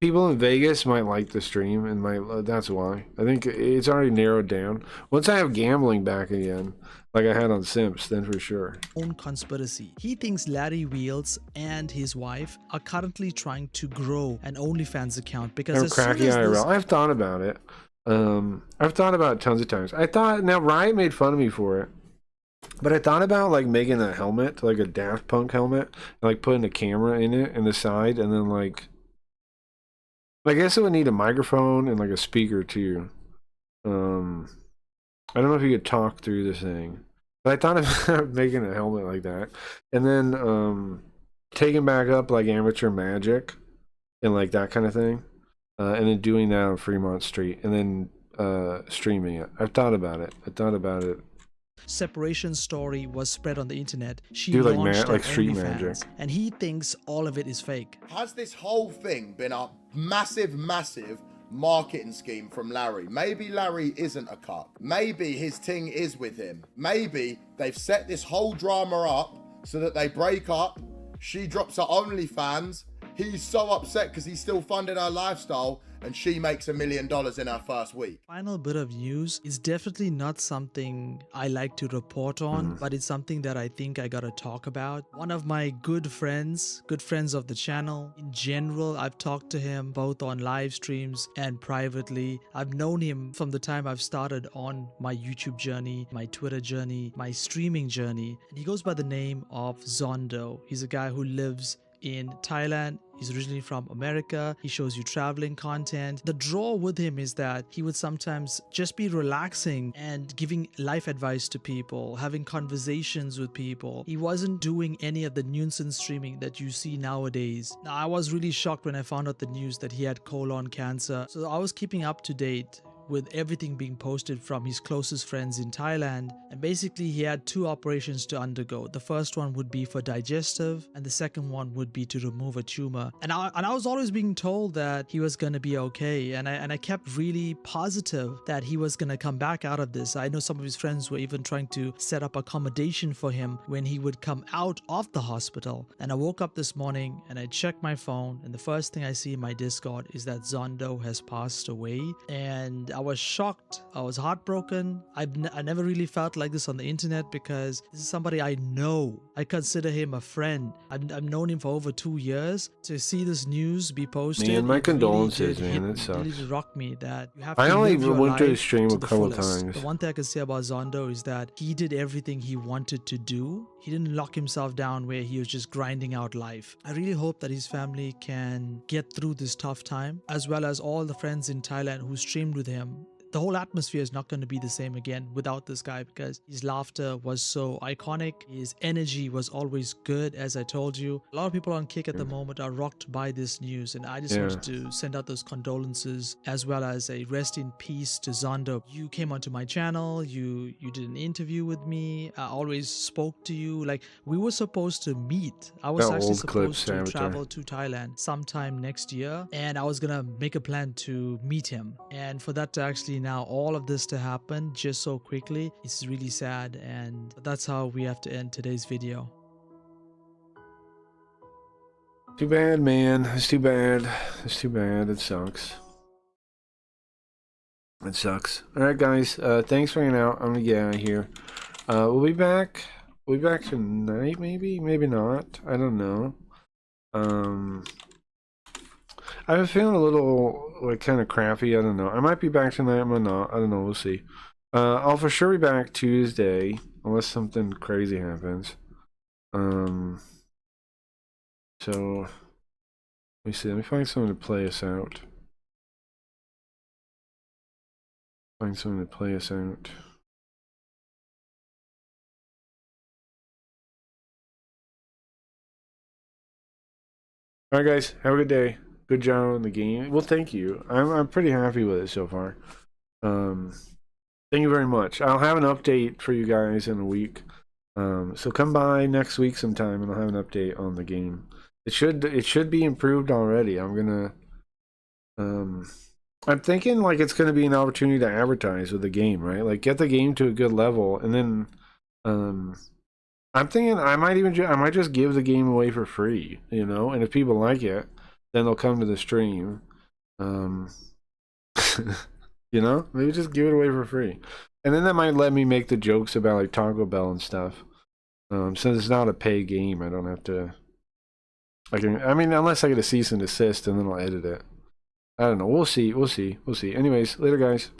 people in Vegas might like the stream, and might. That's why. I think it's already narrowed down. Once I have gambling back again, like I had on Simps, then for sure. own conspiracy. He thinks Larry Wheels and his wife are currently trying to grow an OnlyFans account because I'm as soon cracky as IRL. this I've thought about it. I've thought about it tons of times. I thought, now Riot made fun of me for it, but I thought about like making a helmet, like a Daft Punk helmet, and like putting a camera in it in the side, and then like I guess it would need a microphone and like a speaker too. I don't know if you could talk through the thing, but I thought about making a helmet like that, and then taking back up like amateur magic and like that kind of thing. And then doing that on Fremont Street, and then streaming it. I've thought about it. separation story was spread on the internet, she Do like launched like her street OnlyFans, magic. and he thinks all of it is fake. Has this whole thing been a massive marketing scheme from Larry? Maybe Larry isn't a cuck. Maybe his ting is with him. Maybe they've set this whole drama up so that they break up. She drops her OnlyFans. He's so upset because he's still funding her lifestyle, and she makes $1 million in her first week. Final bit of news is definitely not something I like to report on, but it's something that I think I gotta talk about. One of my good friends of the channel, in general, I've talked to him both on live streams and privately. I've known him from the time I've started on my YouTube journey, my Twitter journey, my streaming journey. And he goes by the name of Zondo. He's a guy who lives in Thailand. He's originally from America. He shows you traveling content. The draw with him is that he would sometimes just be relaxing and giving life advice to people, having conversations with people. He wasn't doing any of the nuisance streaming that you see nowadays. Now, I was really shocked when I found out the news that he had colon cancer. So I was keeping up to date with everything being posted from his closest friends in Thailand. And basically he had 2 operations to undergo. The first one would be for digestive, and the second one would be to remove a tumor. And I was always being told that he was gonna be okay, and I kept really positive that he was gonna come back out of this. I know some of his friends were even trying to set up accommodation for him when he would come out of the hospital. And I woke up this morning and I checked my phone, and the first thing I see in my Discord is that Zondo has passed away. And I was shocked. I was heartbroken. I never really felt like this on the internet because this is somebody I know. I consider him a friend. I've known him for over 2 years. To see this news be posted, Man, my it really condolences, did man. hit- It sucks. really rocked me that you have I to only live your went to life his stream to a the couple fullest. times. The one thing I can say about Zondo is that he did everything he wanted to do. He didn't lock himself down where he was just grinding out life. I really hope that his family can get through this tough time, as well as all the friends in Thailand who streamed with him. The whole atmosphere is not going to be the same again without this guy, because his laughter was so iconic. His energy was always good, as I told you. A lot of people on Kick at the moment are rocked by this news, and I just wanted to send out those condolences, as well as a rest in peace to Zondo. You came onto my channel, you did an interview with me, I always spoke to you. Like, we were supposed to meet. I was That actually old clip, supposed to Saboteur. travel to Thailand sometime next year, and I was gonna make a plan to meet him. And for that to actually now all of this to happen just so quickly, it's really sad, and that's how we have to end today's video. Too bad, man. It's too bad. It's too bad. It sucks. It sucks. Alright, guys. Thanks for hanging out. I'm gonna get out of here. We'll be back. We'll be back tonight, maybe? Maybe not. I don't know. I've been feeling a little, like, kind of crappy. I don't know. I might be back tonight. I might not. I don't know. We'll see. I'll for sure be back Tuesday, unless something crazy happens. So, let me see. Let me find someone to play us out. Find someone to play us out. All right, guys, have a good day. Good job on the game. Well, thank you. I'm pretty happy with it so far. Thank you very much. I'll have an update for you guys in a week. So come by next week sometime, and I'll have an update on the game. It should be improved already. I'm thinking like it's gonna be an opportunity to advertise with the game, right? Like get the game to a good level, and then I'm thinking I might just give the game away for free, you know. And if people like it, then they'll come to the stream. You know, maybe just give it away for free, and then that might let me make the jokes about like Taco Bell and stuff. Since it's not a pay game, I don't have to. I mean, unless I get a cease and desist, and then I'll edit it. I don't know. We'll see. Anyways, later, guys.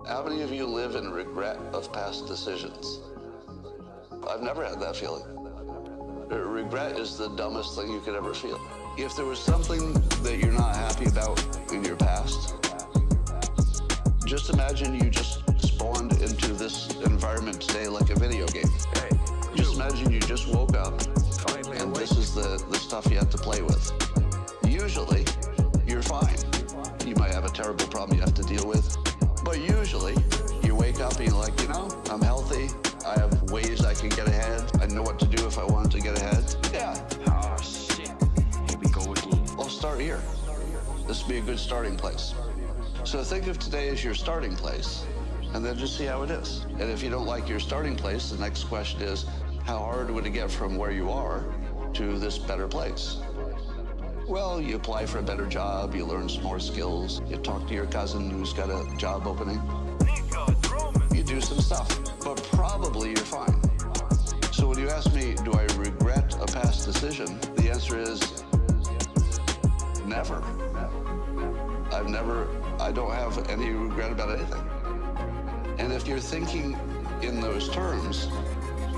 How many of you live in regret of past decisions? I've never had that feeling. Regret is the dumbest thing you could ever feel. If there was something that you're not happy about in your past, just imagine you just spawned into this environment today like a video game. Just imagine you just woke up and this is the stuff you have to play with. Usually, you're fine. You might have a terrible problem you have to deal with, but usually, you wake up and you're like, you know, I'm healthy. I have ways I can get ahead. I know what to do if I wanted to get ahead. Yeah. Oh, shit. Here we go again. I'll start here. This would be a good starting place. So think of today as your starting place, and then just see how it is. And if you don't like your starting place, the next question is, how hard would it get from where you are to this better place? Well, you apply for a better job, you learn some more skills, you talk to your cousin who's got a job opening. You do some stuff, but probably you're fine. So when you ask me, do I regret a past decision? The answer is never. I don't have any regret about anything. And if you're thinking in those terms,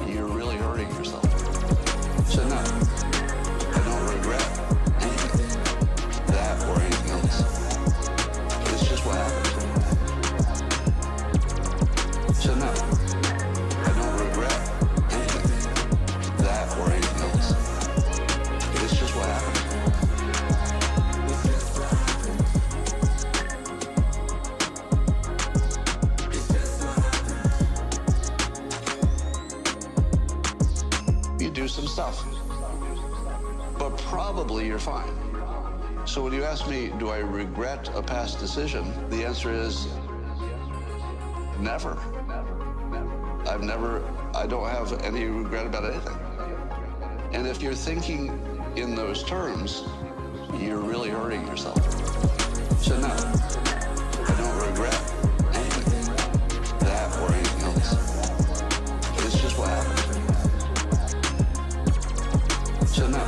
you're really hurting yourself. So no, I don't regret anything, that or anything else. It's just what happened. So no, I don't regret anything, that or anything else. It's just what happened. You do some stuff, but probably you're fine. So when you ask me, do I regret a past decision? The answer is never. I don't have any regret about anything. And if you're thinking in those terms, you're really hurting yourself. So no, I don't regret anything, that or anything else. It's just what happened. So no.